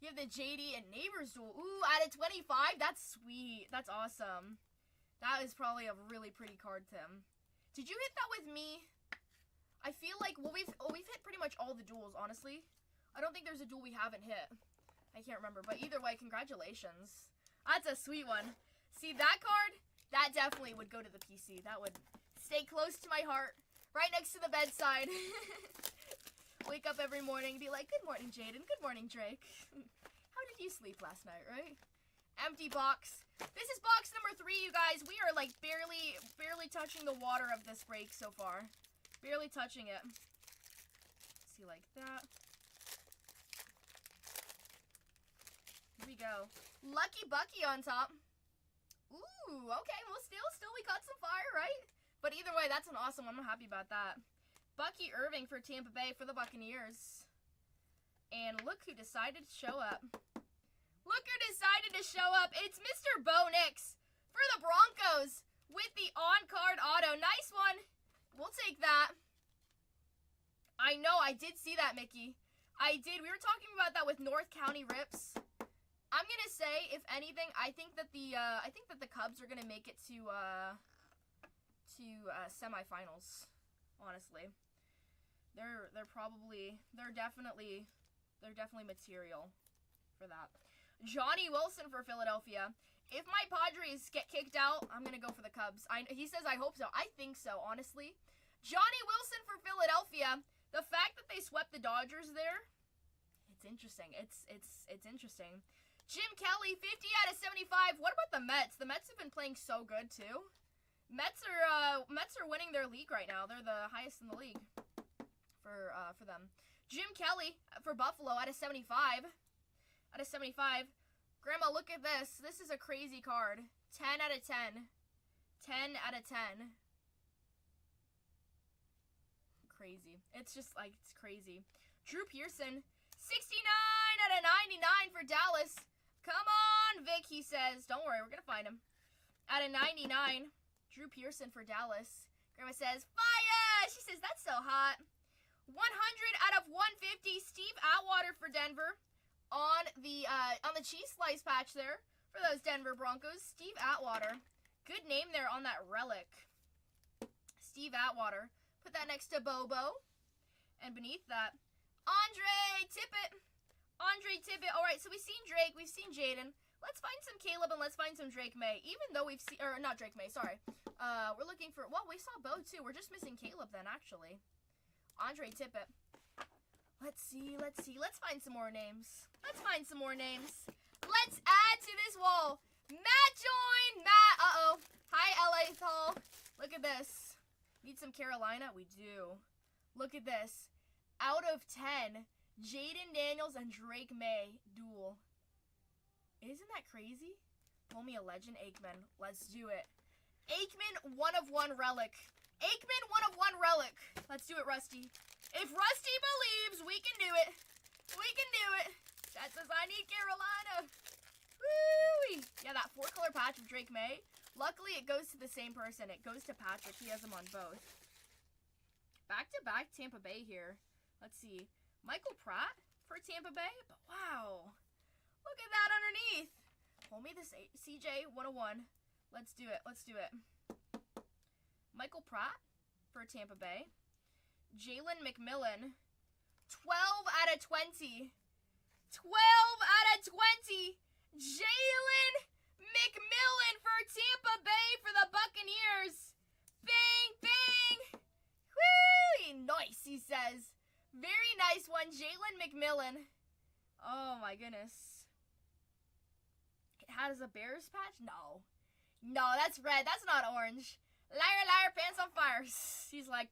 You have the JD and Neighbors duel. Ooh, out of 25. That's sweet. That's awesome. That is probably a really pretty card, Tim. Did you hit that with me? I feel like, well, we've hit pretty much all the duels, honestly. I don't think there's a duel we haven't hit. I can't remember. But either way, congratulations. That's a sweet one. See, that card, that definitely would go to the PC. That would stay close to my heart, right next to the bedside. Wake up every morning and be like, good morning, Jaden. Good morning, Drake. How did you sleep last night, right? Empty box. This is box number 3, you guys. We are like barely touching the water of this break so far. Barely touching it. See, like that. Here we go. Lucky Bucky on top. Ooh, okay. Well, still we caught some fire, right? But either way, that's an awesome one. I'm happy about that. Bucky Irving for Tampa Bay for the Buccaneers. And look who decided to show up. Look who decided to show up. It's Mr. Bo Nix for the Broncos with the on-card auto. Nice one. We'll take that. I know, I did see that, Mickey. I did. We were talking about that with North County Rips. I'm gonna say, if anything, I think that the Cubs are gonna make it to semifinals. Honestly, they're definitely material for that. Johnny Wilson for Philadelphia. If my Padres get kicked out, I'm gonna go for the Cubs. He says I hope so. I think so, honestly. Johnny Wilson for Philadelphia. The fact that they swept the Dodgers there, it's interesting. It's interesting. Jim Kelly, 50 out of 75. What about the Mets? The Mets have been playing so good too. Mets are winning their league right now. They're the highest in the league for them. Jim Kelly for Buffalo out of 75. Out of 75. Grandma, look at this. This is a crazy card. 10 out of 10. 10 out of 10. Crazy. It's just like, it's crazy. Drew Pearson, 69 out of 99 for Dallas. Come on, Vic, he says. Don't worry, we're going to find him. Out of 99. Drew Pearson for Dallas. Grandma says, fire! She says, that's so hot. 100 out of 150. Steve Atwater for Denver. On the cheese slice patch there for those Denver Broncos. Steve Atwater. Good name there on that relic. Steve Atwater. Put that next to Bobo. And beneath that, Andre Tippett. Andre Tippett. All right, so we've seen Drake. We've seen Jaden. Let's find some Caleb and let's find some Drake May. Even though we've seen, or not Drake May, sorry. We're looking for, well, we saw Bo too. We're just missing Caleb then, actually. Andre Tippett. Let's see. Let's find some more names. Let's add to this wall. Matt joined. Matt, uh-oh. Hi, LA Tall. Look at this. Need some Carolina? We do. Look at this. Out of 10, Jaden Daniels and Drake May duel. Isn't that crazy? Pull me a legend, Aikman. Let's do it. Aikman, 1/1 relic. Aikman, 1/1 relic. Let's do it, Rusty. If Rusty believes, we can do it. We can do it. That says I need Carolina. Woo! Yeah, that 4-color patch of Drake May. Luckily, it goes to the same person. It goes to Patrick. He has them on both. Back-to-back Tampa Bay here. Let's see. Michael Pratt for Tampa Bay. But wow. Look at that underneath. Pull me this CJ 101. Let's do it. Let's do it. Michael Pratt for Tampa Bay. Jalen McMillan. 12 out of 20. 12 out of 20. Jalen McMillan for Tampa Bay for the Buccaneers. Bang, bang. Whee! Nice, he says. Very nice one, Jalen McMillan. Oh, my goodness. It has a Bears patch? No. No, that's red. That's not orange. Liar, liar, pants on fire. He's like,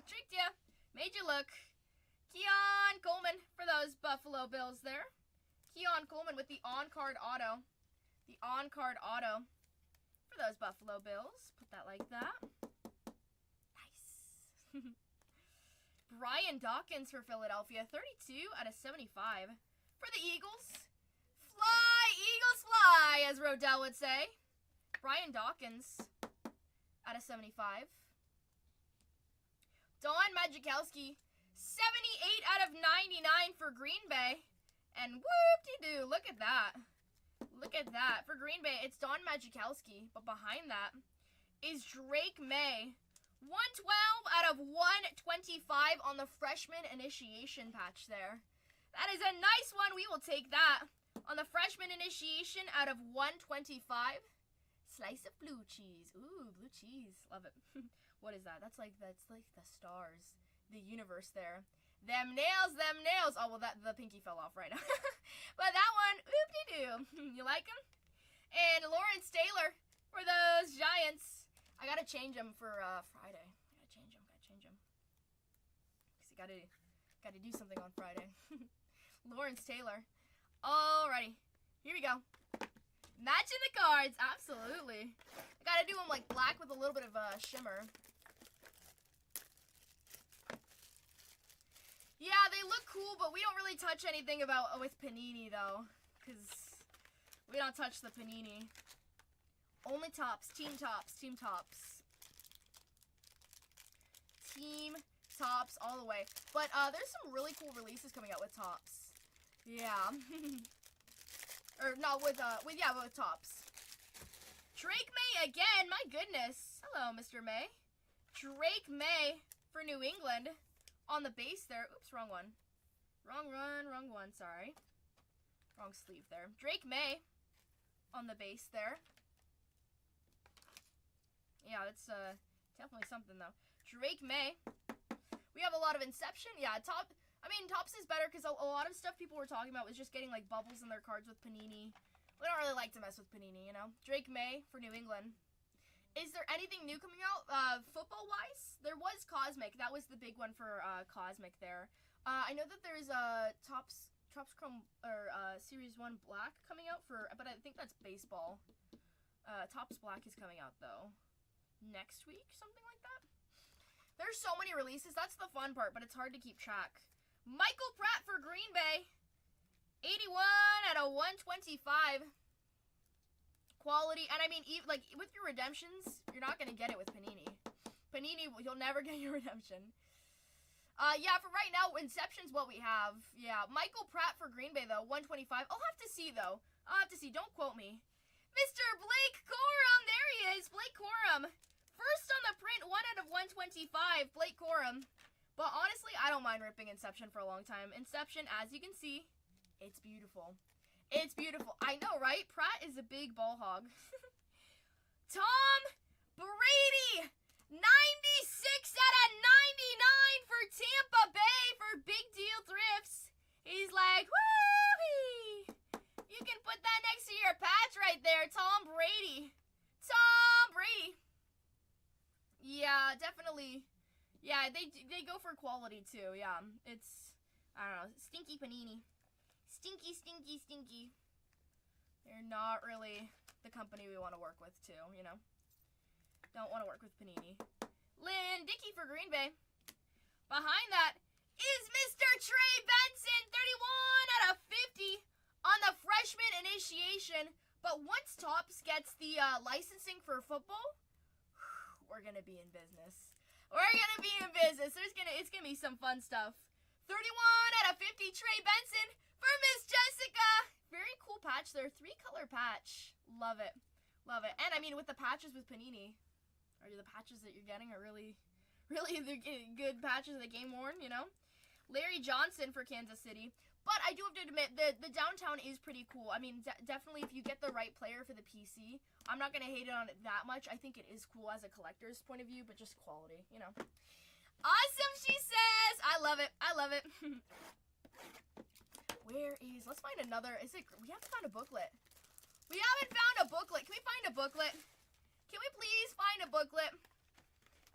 tricked you. Made you look. Keon Coleman for those Buffalo Bills there. Keon Coleman with the on-card auto. The on-card auto for those Buffalo Bills. Put that like that. Nice. Brian Dawkins for Philadelphia. 32 out of 75. For the Eagles. Fly, Eagles fly, as Rodell would say. Brian Dawkins out of 75. Don Majkowski. 78 out of 99 for Green Bay. And whoop-de-doo, look at that. Look at that. For Green Bay, it's Don Majkowski. But behind that is Drake May. 112 out of 125 on the freshman initiation patch there. That is a nice one. We will take that. On the freshman initiation out of 125. Slice of blue cheese. Ooh, blue cheese. Love it. What is that? That's like the stars. The universe there. Them nails, them nails. Oh, well, the pinky fell off right now. But that one, oop-de-doo. You like him? And Lawrence Taylor for those Giants. I gotta change him for Friday. I gotta change him. Because I gotta do something on Friday. Lawrence Taylor. Alrighty. Here we go. Matching the cards. Absolutely. I gotta do them like black with a little bit of shimmer. Yeah, they look cool, but we don't really touch anything with Panini, though. Because we don't touch the Panini. Only tops. Team tops. Team tops. Team tops all the way. But there's some really cool releases coming out with tops. Yeah. Or no, with tops. Drake May again. My goodness. Hello, Mr. May. Drake May for New England. On the base there. Oops, wrong one. Wrong one, sorry. Wrong sleeve there. Drake May on the base there. Yeah, that's definitely something, though. Drake May. We have a lot of Inception. Yeah, Tops is better because a lot of stuff people were talking about was just getting, like, bubbles in their cards with Panini. We don't really like to mess with Panini, you know? Drake May for New England. Is there anything new coming out, football-wise? There was Cosmic. That was the big one for Cosmic there. I know that there's Topps Chrome or Series 1 Black coming out but I think that's baseball. Topps Black is coming out though next week, something like that. There's so many releases. That's the fun part, but it's hard to keep track. Michael Pratt for Green Bay. 81 out of 125. Quality, and I mean, like, with your redemptions, you're not going to get it with Panini. Panini, you'll never get your redemption. Yeah, for right now, Inception's what we have. Yeah, Michael Pratt for Green Bay, though, 125. I'll have to see, though. I'll have to see. Don't quote me. Mr. Blake Corum, there he is. Blake Corum. First on the print, 1 out of 125, Blake Corum. But honestly, I don't mind ripping Inception for a long time. Inception, as you can see, it's beautiful. It's beautiful. I know, right? Pratt is a big ball hog. Tom Brady. 96 out of 99 for Tampa Bay for Big Deal Thrifts. He's like, woo-wee. You can put that next to your patch right there. Tom Brady. Tom Brady. Yeah, definitely. Yeah, they go for quality too. Yeah, I don't know, stinky Panini. Stinky, stinky, stinky. They're not really the company we want to work with, too, you know? Don't want to work with Panini. Lynn Dickey for Green Bay. Behind that is Mr. Trey Benson, 31 out of 50 on the freshman initiation. But once Topps gets the licensing for football, we're going to be in business. We're going to be in business. It's going to be some fun stuff. 31 out of 50, Trey Benson for Miss Jessica. Very cool patch there. 3-color patch. Love it. Love it. And, I mean, with the patches with Panini, the patches that you're getting are really the good patches of the game worn, you know? Larry Johnson for Kansas City. But I do have to admit, the downtown is pretty cool. I mean, definitely if you get the right player for the PC, I'm not going to hate it on it that much. I think it is cool as a collector's point of view, but just quality, you know? Awesome, she says! I love it. I love it. Let's find another, we haven't found a booklet. We haven't found a booklet. Can we find a booklet? Can we please find a booklet?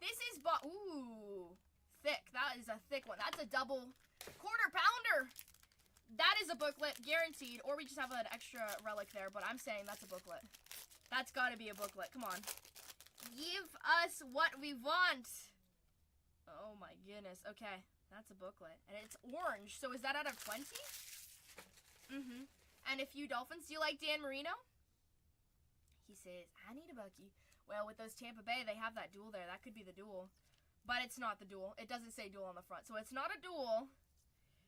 This is, ooh, thick. That is a thick one. That's a double quarter pounder. That is a booklet, guaranteed. Or we just have an extra relic there, but I'm saying that's a booklet. That's got to be a booklet. Come on. Give us what we want. Oh, my goodness. Okay, that's a booklet. And it's orange. So is that out of 20? Mm-hmm. And a few Dolphins. Do you like Dan Marino? He says, I need a Bucky. Well, with those Tampa Bay, they have that duel there. That could be the duel. But it's not the duel. It doesn't say duel on the front. So it's not a duel.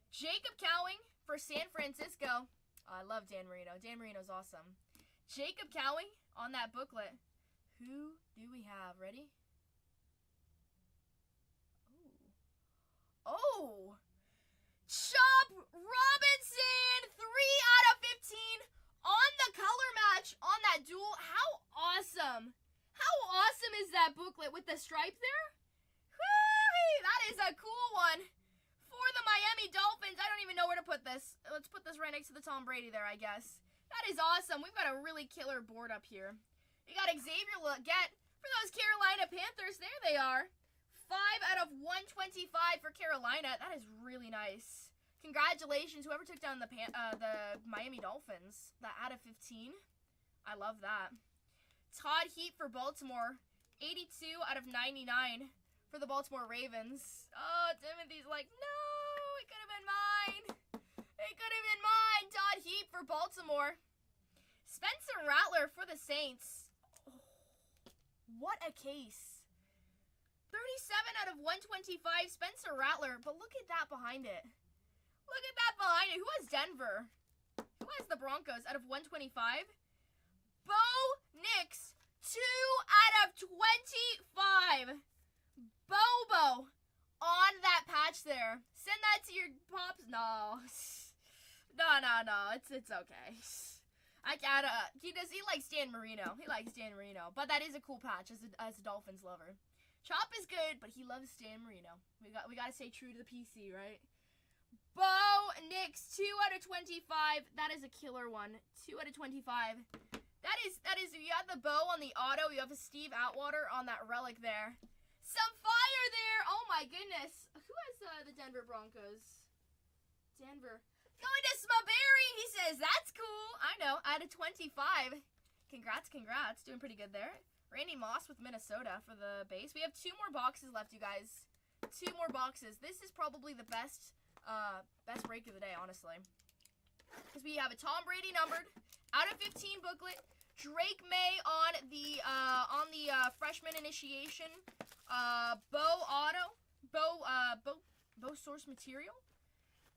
Jacob Cowing for San Francisco. Oh, I love Dan Marino. Dan Marino's awesome. Jacob Cowing on that booklet. Who do we have? Ready? Oh. Chop Robinson. 3 out of 15 on the color match on that duel. How awesome. How awesome is that booklet with the stripe there? Whee! That is a cool one. For the Miami Dolphins. I don't even know where to put this. Let's put this right next to the Tom Brady there, I guess. That is awesome. We've got a really killer board up here. You got Xavier Legette for those Carolina Panthers. There they are. 5 out of 125 for Carolina. That is really nice. Congratulations, whoever took down the Miami Dolphins. That out of 15. I love that. Todd Heap for Baltimore. 82 out of 99 for the Baltimore Ravens. Oh, Timothy's like, no, it could have been mine. It could have been mine. Todd Heap for Baltimore. Spencer Rattler for the Saints. Oh, what a case. 37 out of 125, Spencer Rattler. But look at that behind it. Look at that behind it. Who has Denver? Who has the Broncos out of 125? Bo Nix, 2 out of 25. Bobo on that patch there. Send that to your pops. No. No. It's okay. I gotta. He likes Dan Marino. He likes Dan Marino. But that is a cool patch as a Dolphins lover. Chop is good, but he loves Dan Marino. We gotta stay true to the PC, right? Bo Nix, 2 out of 25. That is a killer one. 2 out of 25. That is. You got the bow on the auto. You have a Steve Atwater on that relic there. Some fire there. Oh my goodness. Who has the Denver Broncos? Denver. Going to Smaberry. He says that's cool. I know. Out of 25. Congrats. Doing pretty good there. Randy Moss with Minnesota for the base. We have 2 more boxes left, you guys. 2 more boxes. This is probably the best break of the day, honestly. Because we have a Tom Brady numbered out of 15 booklet. Drake May on the freshman initiation. Bo Auto. Bo Source Material.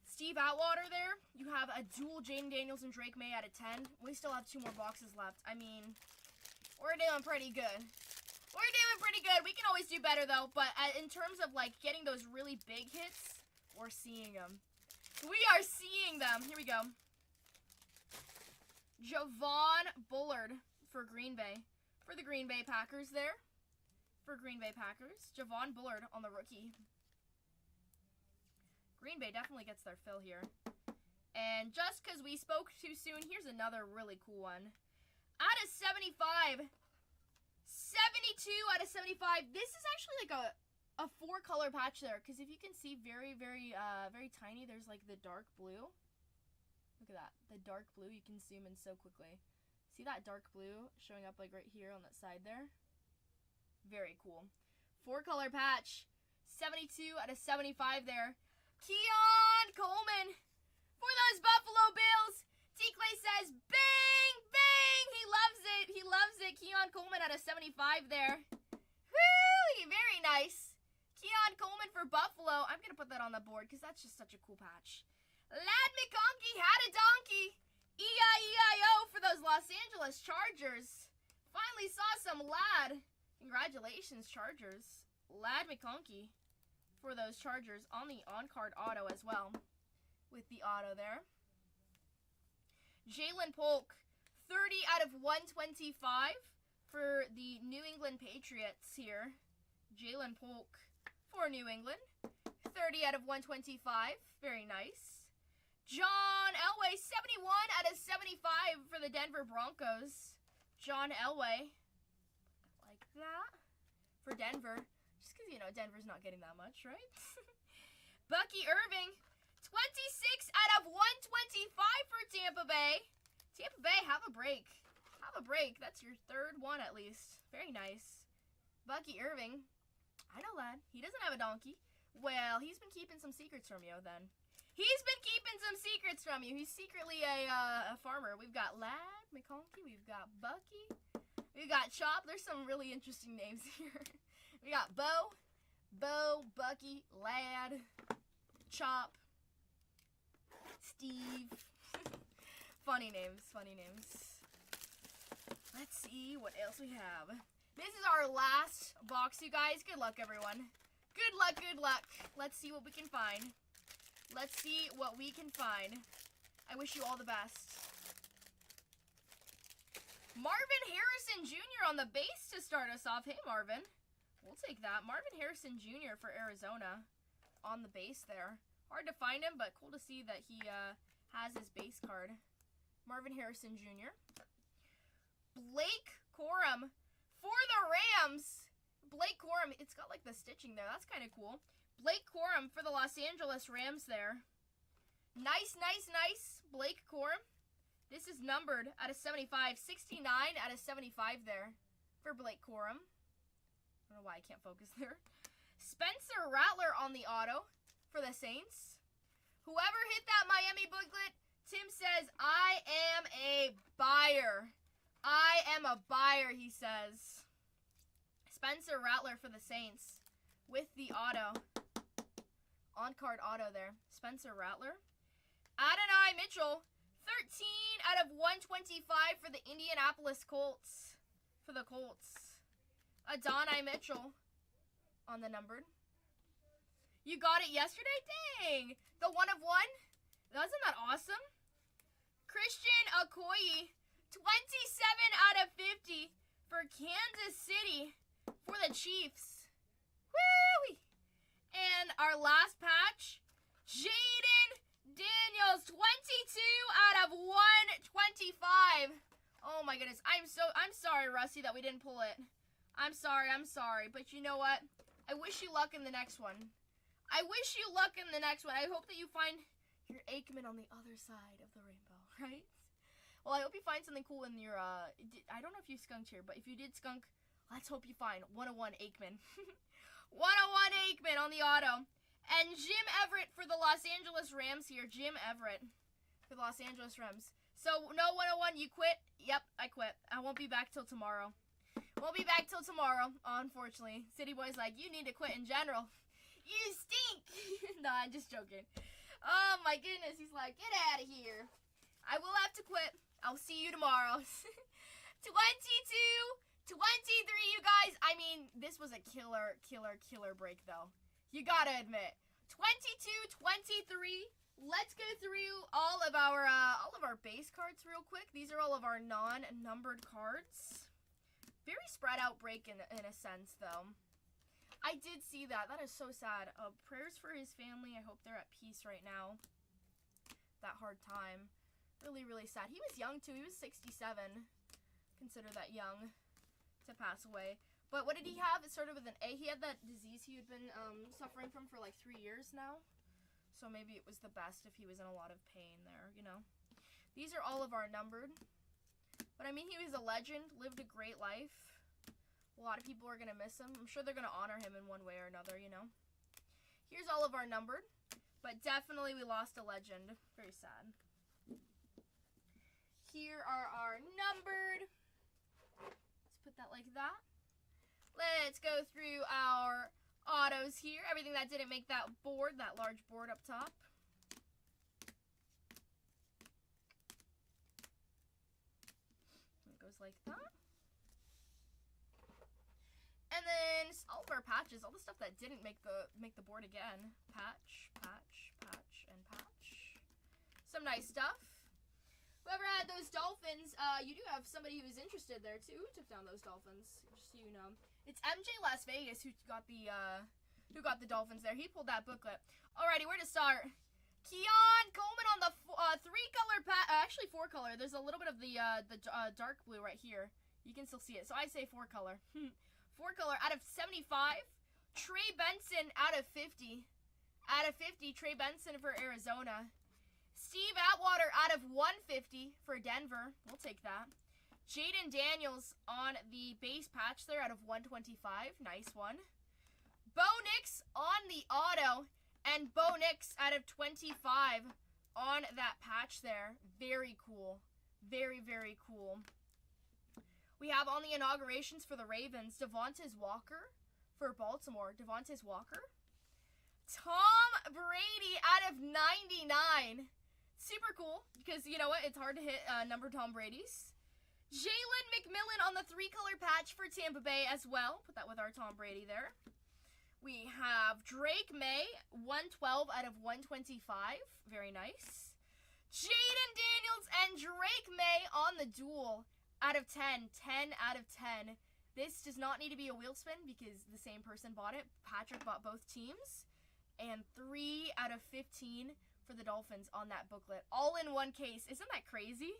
Steve Atwater there. You have a dual Jaden Daniels and Drake May out of 10. We still have 2 more boxes left. I mean, we're doing pretty good. We're doing pretty good. We can always do better, though. But in terms of, like, getting those really big hits, we're seeing them. We are seeing them. Here we go. Javon Bullard for Green Bay. For the Green Bay Packers there. For Green Bay Packers. Javon Bullard on the rookie. Green Bay definitely gets their fill here. And just because we spoke too soon, here's another really cool one. Out of 75. 72 out of 75. This is actually like a 4-color patch there, because if you can see very, very tiny, there's like the dark blue. Look at that, the dark blue, you can zoom in so quickly. See that dark blue showing up like right here on that side there? Very cool. 4-color patch, 72 out of 75 there. Keon Coleman for those Buffalo Bills. T-Clay says, bang, bang, he loves it, he loves it. Keon Coleman out of 75 there. Woo, very nice. Keon Coleman for Buffalo. I'm going to put that on the board because that's just such a cool patch. Lad McConkey had a donkey. E-I-E-I-O for those Los Angeles Chargers. Finally saw some Lad. Congratulations, Chargers. Lad McConkey for those Chargers on the on-card auto as well. With the auto there. Jalen Polk, 30 out of 125 for the New England Patriots here. Jalen Polk for New England. 30 out of 125. Very nice. John Elway, 71 out of 75 for the Denver Broncos. John Elway. Like that. For Denver. Just because, you know, Denver's not getting that much, right? Bucky Irving, 26 out of 125 for Tampa Bay. Tampa Bay, have a break. Have a break. That's your 3rd one at least. Very nice. Bucky Irving. I know, lad. He doesn't have a donkey. Well, he's been keeping some secrets from you, then. He's been keeping some secrets from you. He's secretly a farmer. We've got Lad McConkey. We've got Bucky. We've got Chop. There's some really interesting names here. We got Bo, Bucky, Lad, Chop, Steve. Funny names, funny names. Let's see what else we have. This is our last box, you guys. Good luck, everyone. Good luck, good luck. Let's see what we can find. Let's see what we can find. I wish you all the best. Marvin Harrison Jr. on the base to start us off. Hey, Marvin. We'll take that. Marvin Harrison Jr. for Arizona on the base there. Hard to find him, but cool to see that he has his base card. Marvin Harrison Jr. Blake Corum for the Rams. Blake Corum. It's got like the stitching there. That's kind of cool. Blake Corum for the Los Angeles Rams there. Nice, nice, nice. Blake Corum. This is numbered out of 75. 69 out of 75 there for Blake Corum. I don't know why I can't focus there. Spencer Rattler on the auto for the Saints. Whoever hit that Miami booklet, Tim says, I am a buyer. I am a buyer, he says. Spencer Rattler for the Saints with the auto. On-card auto there. Spencer Rattler. Adonai Mitchell, 13 out of 125 for the Indianapolis Colts. For the Colts. Adonai Mitchell on the numbered. You got it yesterday? Dang! The 1 of 1? Wasn't that awesome? Christian Okoye, 27 out of 50 for Kansas City for the Chiefs. Woo! And our last patch, Jaden Daniels, 22 out of 125. Oh my goodness. I'm sorry, Rusty, that we didn't pull it. I'm sorry. But you know what? I wish you luck in the next one. I wish you luck in the next one. I hope that you find your Aikman on the other side of the rainbow, right? Well, I hope you find something cool in your, I don't know if you skunked here, but if you did skunk, let's hope you find 101 Aikman. 101 Aikman on the auto. And Jim Everett for the Los Angeles Rams here. Jim Everett for the Los Angeles Rams. So, no 101, you quit? Yep, I quit. I won't be back till tomorrow. Won't be back till tomorrow, unfortunately. City Boy's like, you need to quit in general. You stink. No, I'm just joking. Oh, my goodness. He's like, get out of here. I will have to quit. I'll see you tomorrow. 22, 23, you guys. I mean, this was a killer break, though. You gotta admit. 22, 23. Let's go through all of our base cards real quick. These are all of our non-numbered cards. Very spread out break in a sense, though. I did see that. That is so sad. Prayers for his family. I hope they're at peace right now. That hard time. Really, really sad. He was young, too. He was 67. Consider that young to pass away. But what did he have? It started with an A. He had that disease he had been suffering from for like 3 years now. So maybe it was the best if he was in a lot of pain there, you know. These are all of our numbered. But I mean, he was a legend, lived a great life. A lot of people are going to miss him. I'm sure they're going to honor him in one way or another, you know. Here's all of our numbered. But definitely we lost a legend. Very sad. Here are our numbered. Let's put that like that. Let's go through our autos here. Everything that didn't make that board, that large board up top. It goes like that. And then all of our patches, all the stuff that didn't make the board again. Patch, patch, patch, and patch. Some nice stuff. Whoever had those dolphins, you do have somebody who's interested there too. Who took down those dolphins? Just so you know, it's MJ Las Vegas who got the dolphins there. He pulled that booklet. Alrighty, where to start? Keon Coleman on the 3-color actually 4-color. There's a little bit of the dark blue right here. You can still see it. So I say 4-color. 4-color out of 75. Trey Benson out of 50. Out of 50, Trey Benson for Arizona. Steve Atwater out of 150 for Denver. We'll take that. Jaden Daniels on the base patch there out of 125. Nice one. Bo Nix on the auto. And Bo Nix out of 25 on that patch there. Very cool. Very, very cool. We have on the inaugurations for the Ravens, Devontae Walker for Baltimore. Devontae Walker. Tom Brady out of 99. Super cool, because you know what? It's hard to hit number Tom Brady's. Jalen McMillan on the 3-color patch for Tampa Bay as well. Put that with our Tom Brady there. We have Drake May, 112 out of 125. Very nice. Jaden Daniels and Drake May on the duel out of 10. 10 out of 10. This does not need to be a wheel spin because the same person bought it. Patrick bought both teams. And 3 out of 15 for the Dolphins on that booklet. All in one case. Isn't that crazy?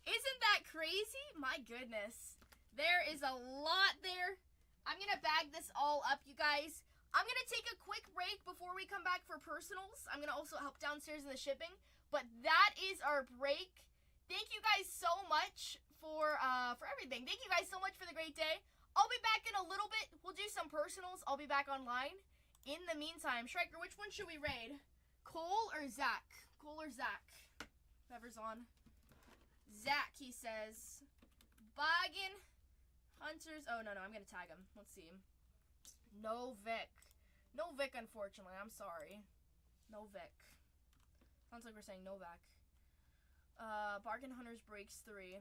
Isn't that crazy? My goodness. There is a lot there. I'm going to bag this all up, you guys. I'm going to take a quick break before we come back for personals. I'm going to also help downstairs in the shipping. But that is our break. Thank you guys so much for everything. Thank you guys so much for the great day. I'll be back in a little bit. We'll do some personals. I'll be back online. In the meantime, Striker, which one should we raid? Cole or Zach? Cole or Zach? Whoever's on. Zach, he says. Boggin. Hunters. Oh, no, I'm going to tag him. Let's see. No Vic. No Vic, unfortunately. I'm sorry. No Vic. Sounds like we're saying Novak. Bargain Hunters breaks 3.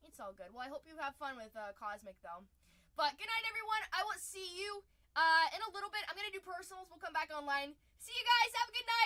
It's all good. Well, I hope you have fun with Cosmic, though. But good night, everyone. I will see you in a little bit. I'm going to do personals. We'll come back online. See you guys. Have a good night.